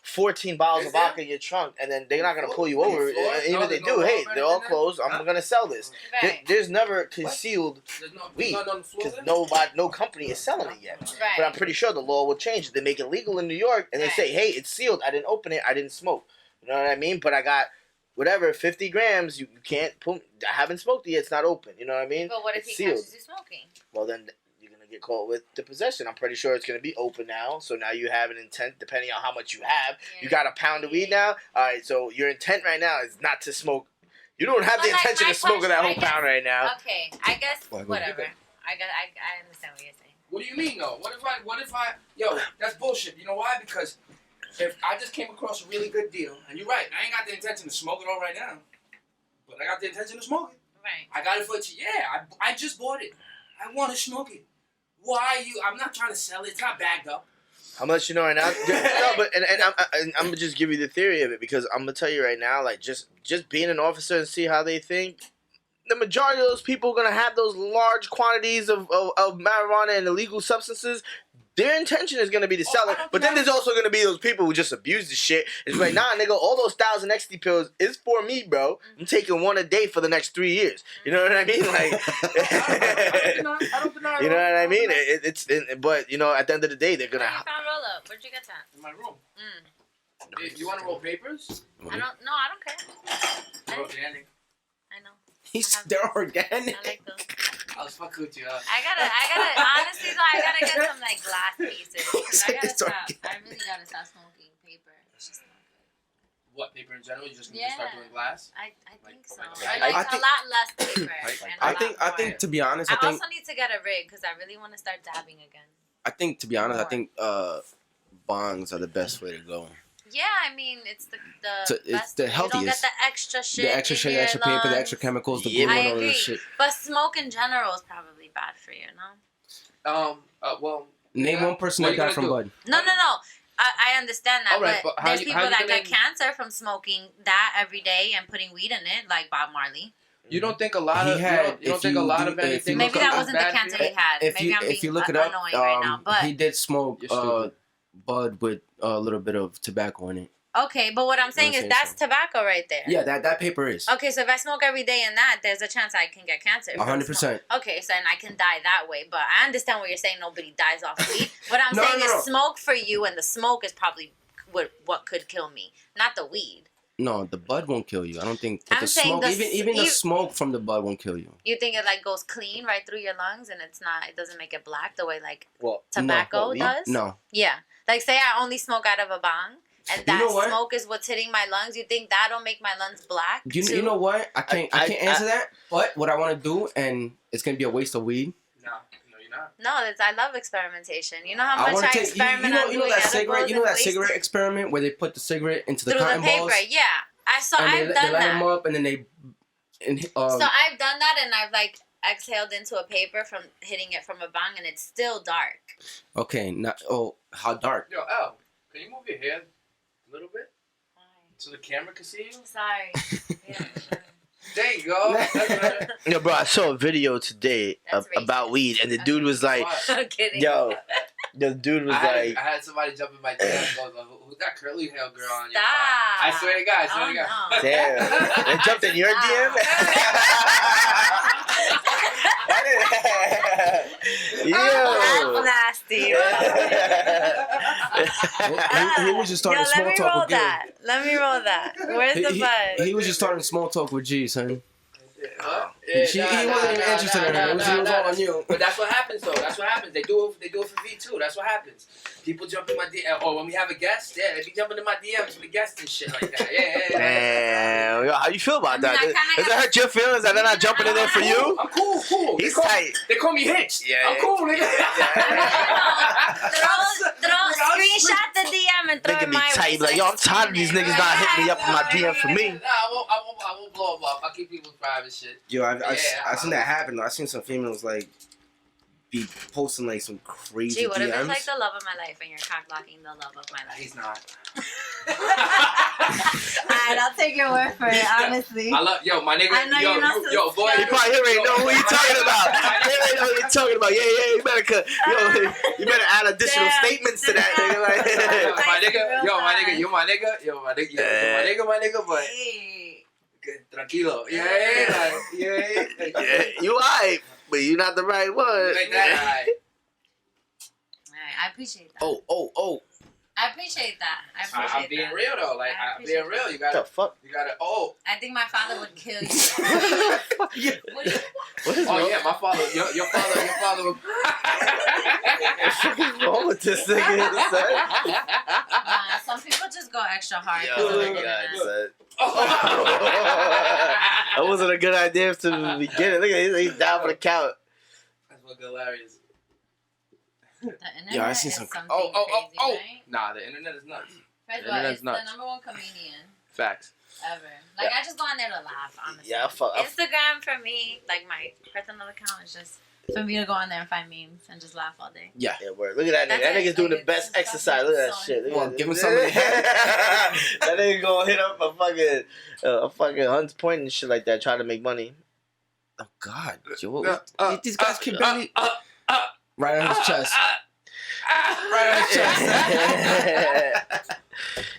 Speaker 2: 14 bottles
Speaker 4: Is
Speaker 2: of
Speaker 4: there?
Speaker 2: vodka in your trunk, and then they're not gonna pull you over.
Speaker 4: Floor?
Speaker 2: And even
Speaker 4: No,
Speaker 2: if they
Speaker 4: there's no
Speaker 2: do,
Speaker 4: law
Speaker 2: hey,
Speaker 4: or
Speaker 2: they're all
Speaker 4: anything there?
Speaker 2: closed. I'm
Speaker 4: Huh?
Speaker 2: gonna sell this.
Speaker 3: Right.
Speaker 2: There's never concealed
Speaker 4: There's no,
Speaker 2: weed,
Speaker 4: none on the floor
Speaker 2: because
Speaker 4: there?
Speaker 2: no company is selling it yet.
Speaker 3: Right.
Speaker 2: But I'm pretty sure the law will change. They make it legal in New York, and they
Speaker 3: Right.
Speaker 2: say, hey, it's sealed. I didn't open it. I didn't smoke. You know what I mean? But I got whatever 50 grams. You can't put. I haven't smoked it yet. It's not open. You know what I mean?
Speaker 3: But what if
Speaker 2: It's
Speaker 3: he
Speaker 2: sealed.
Speaker 3: catches you smoking?
Speaker 2: Well, then you're gonna get caught with the possession. I'm pretty sure it's gonna be open now. So now you have an intent, depending on how much you have.
Speaker 3: Yeah.
Speaker 2: You got a pound of weed now. All right. So your intent right now is not to smoke. You don't have
Speaker 3: But
Speaker 2: the
Speaker 3: like,
Speaker 2: intention
Speaker 3: my
Speaker 2: of smoking that whole
Speaker 3: question, I
Speaker 2: pound right now.
Speaker 3: Okay, I guess
Speaker 5: Why, go
Speaker 3: whatever.
Speaker 4: ahead.
Speaker 3: I understand what you're saying.
Speaker 4: What do you mean though? What if I yo, that's bullshit. You know why? Because if I just came across a really good deal, and you're right, I ain't got the intention to smoke it all right now. But I got the intention to smoke it.
Speaker 3: Right.
Speaker 4: I got it for I just bought it. I want to smoke it. Why you? I'm not trying to sell it. It's not bagged up.
Speaker 2: I'm gonna let you know right now. No, but and I'm gonna just give you the theory of it because I'm gonna tell you right now, like just being an officer and see how they think. The majority of those people are gonna have those large quantities of marijuana and illegal substances. their intention is gonna be to sell it. But then there's also gonna be those people who just abuse the shit. It's like, nah, nigga, all those 1,000 ecstasy pills is for me, bro. I'm taking one a day for the next 3 years. You know what I mean? Like,
Speaker 4: I don't deny it.
Speaker 2: you know what I mean? But you know, at the end of the day, they're gonna.
Speaker 3: Where you found roll up? Where'd you get that?
Speaker 4: In my room.
Speaker 3: Mm.
Speaker 4: You want to roll papers?
Speaker 3: I don't care.
Speaker 4: Organic.
Speaker 3: I know.
Speaker 5: They're organic.
Speaker 3: I like those.
Speaker 4: I was fucking with you.
Speaker 3: I gotta, honestly though, I gotta get some like glass pieces. I gotta
Speaker 5: It's
Speaker 3: stop.
Speaker 5: organic.
Speaker 3: I really gotta stop smoking paper. It's just not good.
Speaker 4: What, paper in general? You just need to start doing glass?
Speaker 3: I think so.
Speaker 4: Like-
Speaker 3: Or like
Speaker 5: I
Speaker 3: a
Speaker 5: think-
Speaker 3: lot less paper. and a
Speaker 5: I
Speaker 3: lot
Speaker 5: think
Speaker 3: more.
Speaker 5: to be honest,
Speaker 3: I
Speaker 5: I think
Speaker 3: also need to get a rig because I really want to start dabbing again.
Speaker 5: to be honest, I think bongs are the best way to go.
Speaker 3: Yeah, I mean it's the
Speaker 5: It's
Speaker 3: best.
Speaker 5: the
Speaker 3: You don't get
Speaker 5: healthiest.
Speaker 3: the extra shit.
Speaker 5: The extra
Speaker 3: in
Speaker 5: shit, the
Speaker 3: your
Speaker 5: extra paper, the
Speaker 3: lungs.
Speaker 5: extra chemicals, the
Speaker 2: Yeah,
Speaker 5: glue,
Speaker 3: I
Speaker 5: and all
Speaker 3: agree.
Speaker 5: this shit.
Speaker 3: But smoke in general is probably bad for you, no?
Speaker 4: Well,
Speaker 5: Name one person
Speaker 4: What
Speaker 5: that
Speaker 4: you
Speaker 5: died
Speaker 4: gonna
Speaker 5: from
Speaker 4: do?
Speaker 5: bud.
Speaker 3: No. I understand that,
Speaker 4: All right,
Speaker 3: but
Speaker 4: but how
Speaker 3: there's
Speaker 4: you-
Speaker 3: people
Speaker 4: how you
Speaker 3: that
Speaker 4: gonna-
Speaker 3: get cancer from smoking that every day and putting weed in it, like Bob Marley.
Speaker 4: you don't think a lot
Speaker 5: He
Speaker 4: of
Speaker 5: had-
Speaker 4: you don't
Speaker 5: if
Speaker 4: think a
Speaker 5: you
Speaker 4: lot
Speaker 5: do-
Speaker 4: of
Speaker 5: if you
Speaker 4: anything?
Speaker 5: look
Speaker 3: Maybe
Speaker 5: up-
Speaker 3: that
Speaker 4: is
Speaker 3: wasn't the
Speaker 4: bad for
Speaker 3: cancer
Speaker 4: you?
Speaker 3: he had. Maybe I'm
Speaker 5: If you
Speaker 3: being
Speaker 5: look it up,
Speaker 3: annoying right now, but
Speaker 5: he did smoke
Speaker 4: You're stupid.
Speaker 5: bud with a little bit of tobacco in it.
Speaker 3: okay. But what I'm saying is
Speaker 5: saying
Speaker 3: that's
Speaker 5: so.
Speaker 3: tobacco right there.
Speaker 5: Yeah, that paper is
Speaker 3: Okay, so if I smoke every day in that, there's a chance I can get cancer. from
Speaker 5: 100%.
Speaker 3: smoke. Okay, so and I can die that way. But I understand what you're saying. Nobody dies off weed. What I'm
Speaker 5: No,
Speaker 3: saying
Speaker 5: no,
Speaker 3: is
Speaker 5: no.
Speaker 3: smoke for you, and the smoke is probably what could kill me, not the weed.
Speaker 5: No, the bud won't kill you. I don't think. But
Speaker 3: I'm
Speaker 5: the
Speaker 3: saying
Speaker 5: smoke, even the smoke from the bud won't kill you.
Speaker 3: You think it like goes clean right through your lungs, and it doesn't make it black the way like
Speaker 2: Well,
Speaker 3: tobacco
Speaker 2: weed?
Speaker 3: does?
Speaker 5: No,
Speaker 3: Yeah, like say I only smoke out of a bong, and that
Speaker 5: You know what?
Speaker 3: smoke is what's hitting my lungs. You think that'll make my lungs black?
Speaker 5: you
Speaker 3: too?
Speaker 5: know what? I can't answer that. But what I want to do, and it's gonna be a waste of weed.
Speaker 4: No, you're not.
Speaker 3: No, I love experimentation. You know how
Speaker 5: I
Speaker 3: much
Speaker 5: want
Speaker 3: I
Speaker 5: to take
Speaker 3: experiment
Speaker 5: you know
Speaker 3: on doing
Speaker 5: that
Speaker 3: edibles
Speaker 5: cigarette. You know
Speaker 3: and
Speaker 5: that
Speaker 3: wasting-
Speaker 5: cigarette experiment where they put the cigarette into the
Speaker 3: through the
Speaker 5: cotton
Speaker 3: paper.
Speaker 5: balls,
Speaker 3: Yeah,
Speaker 5: and
Speaker 3: I've
Speaker 5: they
Speaker 3: done
Speaker 5: light
Speaker 3: that.
Speaker 5: them up, and then they
Speaker 3: So I've done that, and I've like exhaled into a paper from hitting it from a bong, and it's still dark.
Speaker 5: Okay, how dark?
Speaker 4: Yo, Al, can you move your head a little bit so the camera can see you?
Speaker 3: Sorry. Yeah, sure.
Speaker 4: There you go. That's better.
Speaker 2: Yo, bro, I saw a video today
Speaker 3: That's
Speaker 2: about
Speaker 3: racist.
Speaker 2: weed, and the dude was like,
Speaker 4: What?
Speaker 3: I'm kidding.
Speaker 2: yo, the dude was
Speaker 4: I
Speaker 2: like,
Speaker 4: had somebody jump in my DM and goes, "Who's that curly hair girl on your
Speaker 3: Stop.
Speaker 4: phone?" I swear to God, I swear to
Speaker 3: Oh,
Speaker 4: God.
Speaker 3: no.
Speaker 2: damn, they jumped in your DM?
Speaker 3: That's
Speaker 2: Yo.
Speaker 3: nasty.
Speaker 5: He was just starting
Speaker 3: Yo,
Speaker 5: small
Speaker 3: let me
Speaker 5: talk
Speaker 3: roll
Speaker 5: with Gil.
Speaker 3: that. Let me roll that. Where's the bud?
Speaker 5: He was just starting small talk with G, son.
Speaker 4: Huh?
Speaker 5: He wasn't even interested in her. It was all on you.
Speaker 4: But that's what happens, though. That's what happens. They do it for V2. That's what happens. People jump in my DM. Or when we have a guest, yeah, they be jumping in my DMs for the guests and shit like that. Yeah.
Speaker 2: Damn, yo, how you feel about
Speaker 3: I mean,
Speaker 2: that?
Speaker 3: I kinda
Speaker 2: Does it
Speaker 3: got-
Speaker 2: hurt your feelings that they're not jumping in there for you?
Speaker 4: I'm cool.
Speaker 2: He's
Speaker 4: they
Speaker 2: tight.
Speaker 4: They call me Hitch.
Speaker 2: Yeah,
Speaker 4: I'm
Speaker 2: yeah.
Speaker 4: cool, nigga.
Speaker 3: Screenshot the DM and throw
Speaker 2: Nigga
Speaker 3: it
Speaker 2: be
Speaker 3: my
Speaker 2: tight.
Speaker 3: way.
Speaker 2: Be like, yo, I'm tired of these niggas not hitting me up in my DM for me.
Speaker 4: Nah, I won't blow them up. I keep people's private shit.
Speaker 5: Yo, I
Speaker 4: Yeah.
Speaker 5: seen that happen though. I seen some females like be posting like some crazy
Speaker 3: Gee, what if
Speaker 5: DMs.
Speaker 3: it's like the love of my life and you're cock blocking the love of my life?
Speaker 4: He's not.
Speaker 3: Alright, I'll take your word for it, honestly.
Speaker 4: I love my nigga.
Speaker 3: I know you're not so
Speaker 4: boy.
Speaker 2: He probably already know who you talking about. He already know who you talking about. Yeah, you better, you better add additional
Speaker 3: Damn.
Speaker 2: statements to that. Nigga. Like,
Speaker 4: my nigga,
Speaker 3: Real
Speaker 4: my nigga,
Speaker 3: fast.
Speaker 4: you my nigga, my nigga, but
Speaker 3: Hey.
Speaker 4: tranquilo. Yeah.
Speaker 2: yeah, you alright, but you not the right one.
Speaker 4: Like that.
Speaker 3: Alright, I appreciate that.
Speaker 5: Oh.
Speaker 3: I appreciate that. I appreciate
Speaker 4: I'm being
Speaker 3: that.
Speaker 4: real though. Like
Speaker 3: I
Speaker 4: I'm being
Speaker 3: appreciate
Speaker 4: real. You
Speaker 2: What the
Speaker 4: gotta.
Speaker 2: fuck?
Speaker 3: I think my father would kill you.
Speaker 2: What is
Speaker 4: Oh yeah, my father. Your father. Would...
Speaker 2: what's wrong with this nigga? Son?
Speaker 3: Some people just go extra hard.
Speaker 2: Yo,
Speaker 3: 'cause of the
Speaker 2: God,
Speaker 3: internet.
Speaker 2: son. That wasn't a good idea to the beginning. Look at he's down for the count.
Speaker 4: That's fucking hilarious.
Speaker 3: The internet
Speaker 5: Yeah, I seen
Speaker 3: is
Speaker 5: some-
Speaker 3: something
Speaker 4: Oh.
Speaker 3: crazy, right?
Speaker 4: Nah, the internet is nuts.
Speaker 3: First of all,
Speaker 4: Internet's
Speaker 3: it's
Speaker 4: nuts.
Speaker 3: the number one comedian
Speaker 4: Facts.
Speaker 3: ever. Like, I just go on there to laugh, honestly.
Speaker 2: Yeah, I
Speaker 3: Instagram for me, like my personal account, is just for me to go on there and find memes and just laugh all day.
Speaker 2: Yeah, word. Look at that nigga.
Speaker 3: That's
Speaker 2: That
Speaker 3: it.
Speaker 2: nigga's doing the
Speaker 3: Like,
Speaker 2: best
Speaker 3: it's
Speaker 2: exercise. Look at that
Speaker 3: so
Speaker 2: shit. Look
Speaker 5: Come
Speaker 2: at
Speaker 5: on,
Speaker 2: that.
Speaker 5: give him some of the
Speaker 2: That nigga gonna hit up a fucking Hunts Point and shit like that, trying to make money.
Speaker 5: Oh God, yo, these guys can barely right on his chest. Right on the chest.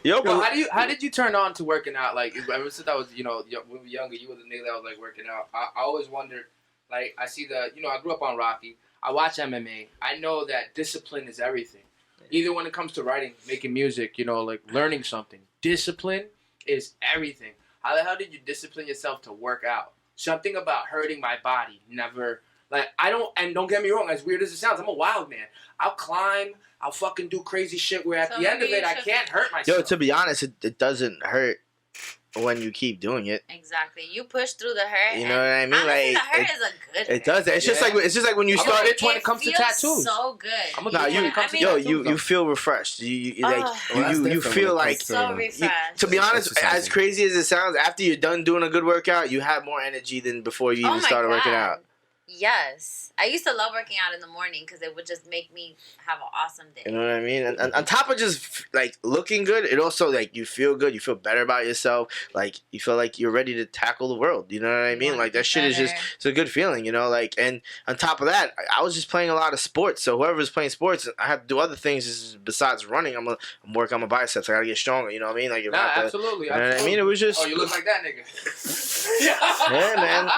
Speaker 2: Yo,
Speaker 4: Yo,
Speaker 2: but
Speaker 4: how did you turn on to working out? Like ever since I was when we were younger, you were the nigga that was like working out. I always wondered, like I see I grew up on Rocky. I watch MMA. I know that discipline is everything. Either when it comes to writing, making music, like learning something, discipline is everything. How the hell did you discipline yourself to work out? Something about hurting my body never. Like, don't get me wrong, as weird as it sounds, I'm a wild man. I'll climb, I'll fucking do crazy shit where at
Speaker 3: So
Speaker 4: the end of
Speaker 3: maybe
Speaker 4: it, I
Speaker 3: you should-
Speaker 4: can't hurt myself.
Speaker 2: yo, to be honest, it doesn't hurt when you keep doing it.
Speaker 3: Exactly. You push through the hurt.
Speaker 2: You know what I mean?
Speaker 3: Honestly,
Speaker 2: Like,
Speaker 3: the hurt is a good hurt.
Speaker 2: It does. It's just
Speaker 4: Yeah.
Speaker 2: like when you
Speaker 4: I'm a
Speaker 2: start.
Speaker 4: bitch when it comes to
Speaker 3: feels
Speaker 4: tattoos.
Speaker 3: so good.
Speaker 4: I'm a
Speaker 2: Nah,
Speaker 4: bitch when
Speaker 2: you,
Speaker 4: it comes to
Speaker 2: yo,
Speaker 4: tattoos,
Speaker 2: you feel refreshed. You
Speaker 3: Oh.
Speaker 2: like
Speaker 5: Well, that's
Speaker 2: you
Speaker 5: different
Speaker 2: feel
Speaker 5: when it
Speaker 2: like
Speaker 5: comes
Speaker 3: so
Speaker 5: to-
Speaker 3: refreshed.
Speaker 2: to be honest,
Speaker 5: Exercising.
Speaker 2: as crazy as it sounds, after you're done doing a good workout, you have more energy than before you
Speaker 3: Oh
Speaker 2: even
Speaker 3: my
Speaker 2: started working
Speaker 3: God.
Speaker 2: out.
Speaker 3: Yes. I used to love working out in the morning because it would just make me have an awesome day.
Speaker 2: You know what I mean? And on top of just like looking good, it also like you feel good. You feel better about yourself. Like you feel like you're ready to tackle the world. You know what I
Speaker 3: You
Speaker 2: mean?
Speaker 3: wanna
Speaker 2: Like
Speaker 3: be
Speaker 2: that shit is just
Speaker 3: better.
Speaker 2: it's a good feeling. Like and on top of that, I was just playing a lot of sports. So whoever's playing sports, I have to do other things besides running. I'm working on my biceps. I gotta get stronger. You know what I mean? Like if I
Speaker 4: Nah,
Speaker 2: have to-
Speaker 4: absolutely.
Speaker 2: You know what I
Speaker 4: absolutely.
Speaker 2: mean? It was just
Speaker 4: Oh, you look like that nigga.
Speaker 2: Yeah, man.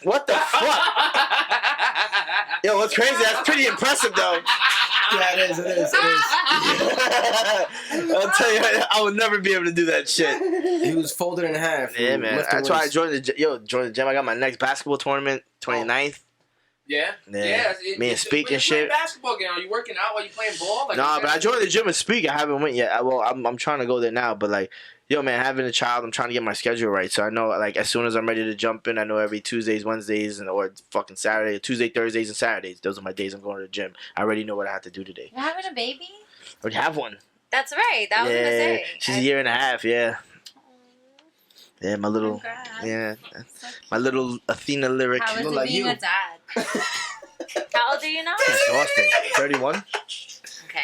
Speaker 2: What the fuck? Yo, what's crazy? That's pretty impressive though.
Speaker 5: Yeah, it is.
Speaker 2: I'll tell you, I would never be able to do that shit.
Speaker 5: He was folded in half.
Speaker 2: Yeah, man.
Speaker 5: lifting
Speaker 2: That's why I
Speaker 5: weights.
Speaker 2: joined the gym. I got my next basketball tournament, 29th.
Speaker 4: Yeah.
Speaker 2: Yeah. Me and Speak and shit.
Speaker 4: Basketball game. Are you working out while you playing ball? Like,
Speaker 2: Nah, but I joined the gym and Speak. I haven't went yet. I'm trying to go there now, but like, yo, man, having a child, I'm trying to get my schedule right. So I know, like, as soon as I'm ready to jump in, I know every Tuesdays, Wednesdays, or fucking Saturday, Tuesday, Thursdays, and Saturdays. Those are my days I'm going to the gym. I already know what I have to do today.
Speaker 3: You're having a baby?
Speaker 2: I already have one.
Speaker 3: That's right. That was
Speaker 2: yeah,
Speaker 3: gonna say.
Speaker 2: she's a year and a half. Yeah,
Speaker 3: Aw,
Speaker 2: yeah, my little,
Speaker 3: congrats.
Speaker 2: yeah,
Speaker 3: So cute.
Speaker 2: my little Athena lyric.
Speaker 3: How is
Speaker 5: look
Speaker 3: it
Speaker 5: like
Speaker 3: being
Speaker 5: you.
Speaker 3: a dad? How old are you now?
Speaker 2: Exhausting. 31.
Speaker 3: Okay.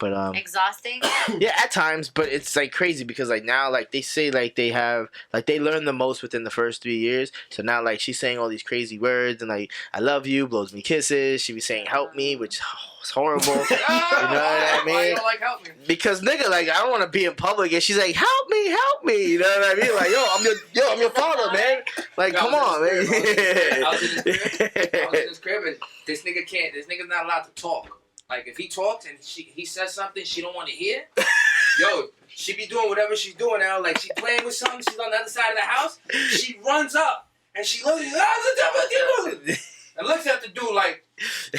Speaker 2: But
Speaker 3: Exhausting?
Speaker 2: yeah, at times, but it's like crazy because like now, like they say, like they have, like they learn the most within the first 3 years. So now, like she's saying all these crazy words and like I love you, blows me kisses. She be saying help me, which is horrible.
Speaker 4: You know
Speaker 2: what I
Speaker 4: Why
Speaker 2: mean?
Speaker 4: you don't like help me?
Speaker 2: Because nigga, like I don't want to be in public, and she's like, help me. You know what I mean? Like I'm your father, man. Like
Speaker 4: Yo,
Speaker 2: come
Speaker 4: I
Speaker 2: on,
Speaker 4: was
Speaker 2: man.
Speaker 4: I was in this crib and this nigga's not allowed to talk. Like if he talks and he says something she don't want to hear, yo, she be doing whatever she's doing now. Like she playing with something, she's on the other side of the house. She runs up and she looks and looks at the dude like,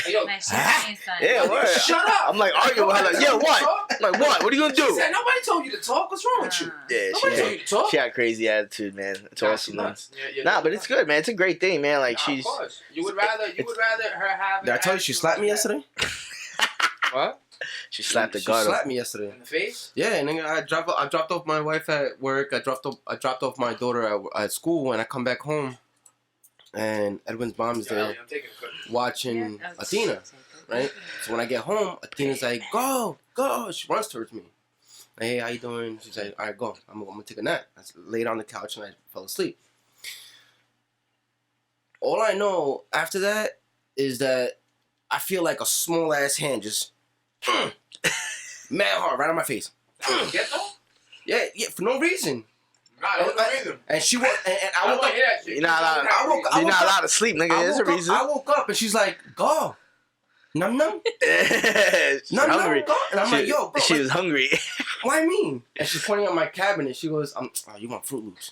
Speaker 4: hey, yo,
Speaker 3: Nice shit, son.
Speaker 2: Yeah, word.
Speaker 4: shut up.
Speaker 2: I'm like arguing with her, like, yeah, what? I'm like, what? What are you gonna
Speaker 4: She
Speaker 2: do?
Speaker 4: said, nobody told you to talk. What's wrong with you?
Speaker 2: Yeah,
Speaker 4: Nobody told you to talk.
Speaker 2: she had a crazy attitude, man. It's
Speaker 4: Nah,
Speaker 2: awesome,
Speaker 4: she
Speaker 2: man.
Speaker 4: nuts. Yeah,
Speaker 2: Nah, but it's good, man. It's a great thing, man. Like
Speaker 4: Nah,
Speaker 2: she's.
Speaker 4: of course. You would rather her have.
Speaker 5: Did I tell you she slapped me yesterday?
Speaker 4: What?
Speaker 2: She slapped the
Speaker 5: She
Speaker 2: guard.
Speaker 5: slapped me yesterday.
Speaker 4: In the face?
Speaker 5: Yeah, and then I dropped off my wife at work. I dropped off my daughter at school, and I come back home, and Edwin's mom is
Speaker 4: Yeah,
Speaker 5: there
Speaker 4: I'm taking a quick.
Speaker 5: watching Athena. Right? So when I get home, Athena's like, go. She runs towards me. Like, hey, how you doing? She's like, all right, go. I'm gonna take a nap. I laid on the couch and I fell asleep. All I know after that is that I feel like a small ass hand just mad hard right on my face.
Speaker 4: Get though?
Speaker 5: Yeah, for no reason.
Speaker 4: Nah, there's no reason.
Speaker 5: And she woke, and I
Speaker 4: I
Speaker 5: woke
Speaker 4: want
Speaker 5: up.
Speaker 4: to hear that shit.
Speaker 2: You're not allowed.
Speaker 5: I woke
Speaker 2: You're not
Speaker 5: up-
Speaker 2: allowed to sleep, nigga. There's a reason.
Speaker 5: I woke up and she's like, go. Num num.
Speaker 2: She's
Speaker 5: Num
Speaker 2: hungry.
Speaker 5: num. Go. And I'm like, yo, bro.
Speaker 2: She was hungry.
Speaker 5: What I mean? And she's pointing at my cabinet. She goes, oh, you want Fruit Loops?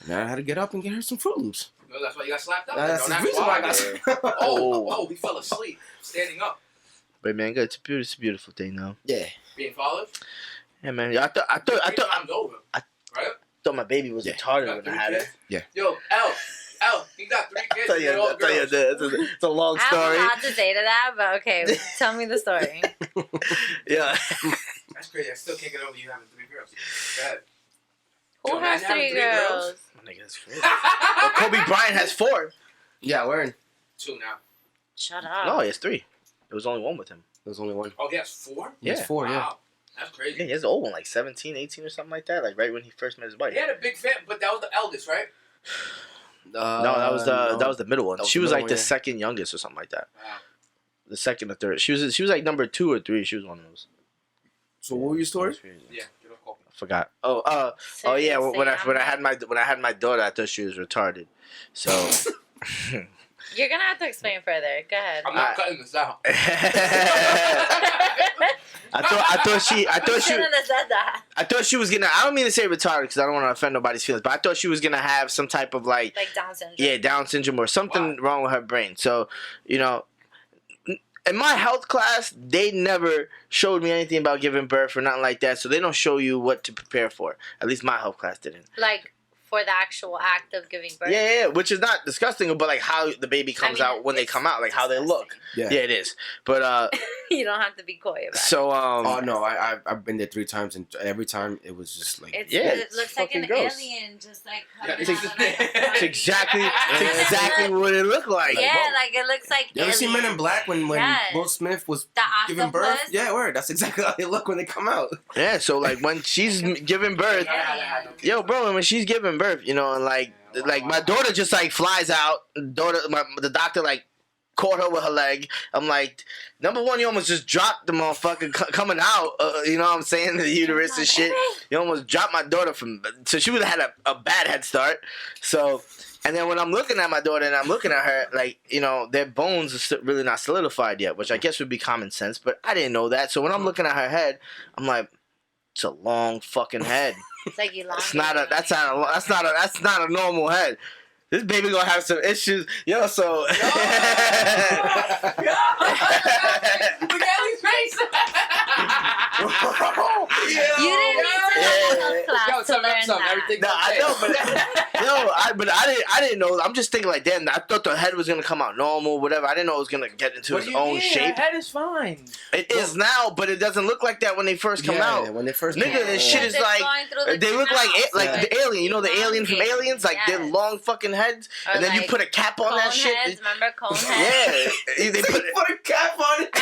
Speaker 5: And I had to get up and get her some Fruit Loops.
Speaker 4: No, that's why you got slapped up.
Speaker 5: That's
Speaker 4: Don't
Speaker 5: the
Speaker 4: ask
Speaker 5: reason why I got
Speaker 2: yeah.
Speaker 5: slapped.
Speaker 4: Oh, he fell asleep. Standing up.
Speaker 2: But man, good. It's a beautiful thing, though.
Speaker 5: Yeah.
Speaker 4: Being followed.
Speaker 2: Yeah, man. I thought
Speaker 4: Three times over.
Speaker 2: I-
Speaker 4: Right?
Speaker 2: thought my baby was
Speaker 5: Yeah.
Speaker 2: retarded when I had it.
Speaker 4: Yo, L, he got 3 kids.
Speaker 2: I tell you,
Speaker 4: they're all girls.
Speaker 2: it's a long
Speaker 3: I have a
Speaker 2: story.
Speaker 3: lot to say to that, but okay, tell me the story.
Speaker 2: Yeah.
Speaker 4: That's crazy. I still can't get over you having 3 girls. Go ahead.
Speaker 3: Who
Speaker 4: Yo,
Speaker 3: has
Speaker 4: imagine having
Speaker 3: 3 girls?
Speaker 2: Nigga, that's crazy. Well, Kobe Bryant has 4.
Speaker 5: Yeah, word.
Speaker 4: 2 now.
Speaker 3: Shut up.
Speaker 2: No, he has 3. There was only one with him.
Speaker 5: There's only one.
Speaker 4: Oh, he has 4?
Speaker 5: He has
Speaker 2: Yeah.
Speaker 5: 4, yeah.
Speaker 4: Wow. That's crazy.
Speaker 2: Yeah, he has an old one, like 17, 18 or something like that. Like right when he first met his wife.
Speaker 4: He had a big fan, but that was the eldest, right?
Speaker 2: No, that was the middle one.
Speaker 5: That was
Speaker 2: She
Speaker 5: the
Speaker 2: was
Speaker 5: middle
Speaker 2: like the
Speaker 5: one, yeah.
Speaker 2: second youngest or something like that.
Speaker 4: Wow.
Speaker 2: the second or third. She was like number 2 or 3. She was one of those.
Speaker 5: So what were your stories?
Speaker 4: Yeah, get a call.
Speaker 2: I forgot. Oh yeah. When I had my daughter, I thought she was retarded. So.
Speaker 3: You're gonna have to explain further. Go ahead.
Speaker 4: I'm not cutting this out.
Speaker 2: I thought she
Speaker 3: Shouldn't have said that.
Speaker 2: I thought she was gonna. I don't mean to say retarded because I don't want to offend nobody's feelings, but I thought she was gonna have some type of like
Speaker 3: Down syndrome.
Speaker 2: Yeah, Down syndrome or something wrong with her brain. So, you know, in my health class, they never showed me anything about giving birth or nothing like that. So they don't show you what to prepare for. At least my health class didn't.
Speaker 3: Like for the actual act of giving birth.
Speaker 2: Yeah, which is not disgusting, but like how the baby comes out when they come out, like how they look.
Speaker 5: Yeah.
Speaker 2: Yeah, it is. But
Speaker 3: You don't have to be coy about it.
Speaker 2: so
Speaker 5: Oh no, I've been there 3 times, and every time it was just like
Speaker 3: It looks like an
Speaker 2: fucking gross.
Speaker 3: alien, just like
Speaker 4: Yeah,
Speaker 3: coming
Speaker 4: it's
Speaker 3: out of like a
Speaker 2: it's exactly what it looked like.
Speaker 3: Yeah,
Speaker 5: whoa.
Speaker 3: like it looks like.
Speaker 5: You ever seen Men in Black when
Speaker 3: Yes.
Speaker 5: Will Smith was
Speaker 3: The
Speaker 5: giving birth?
Speaker 3: octopus?
Speaker 5: Yeah, word. That's exactly how they look when they come out.
Speaker 2: Yeah, so like when she's giving birth, yo, bro, when she's giving birth, you know, and like my daughter just like flies out. The doctor like caught her with her leg. I'm like, number one, you almost just dropped the motherfucker coming out. You know what I'm saying? The uterus and shit. You almost dropped my daughter so she would have had a bad head start. So, and then when I'm looking at my daughter and I'm looking at her, like, you know, their bones are really not solidified yet, which I guess would be common sense, but I didn't know that. So when I'm looking at her head, I'm like, it's a long fucking head.
Speaker 3: It's like you
Speaker 2: That's not a normal head. This baby gonna have some issues, yo. So
Speaker 4: Look at Ellie's face.
Speaker 3: You didn't need to have a health class to learn that.
Speaker 4: Everything
Speaker 2: no, I know, but I didn't know. I'm just thinking like, damn, I thought the head was gonna come out normal, whatever. I didn't know it was gonna get into its own shape.
Speaker 4: The head is fine.
Speaker 2: It is now, but it doesn't look like that when they first come out.
Speaker 5: When they first
Speaker 2: Nigga,
Speaker 5: come out.
Speaker 2: this shit is
Speaker 3: It's
Speaker 2: like
Speaker 3: going through the
Speaker 2: they look like
Speaker 3: canals.
Speaker 2: the alien. You know the alien from Aliens, like their
Speaker 3: Yes.
Speaker 2: long fucking heads,
Speaker 3: Or
Speaker 2: and then you
Speaker 3: like
Speaker 2: put a cap on
Speaker 3: cone
Speaker 2: that shit.
Speaker 3: heads, remember cone heads?
Speaker 2: Yeah, they put
Speaker 5: Put a cap on it.
Speaker 3: I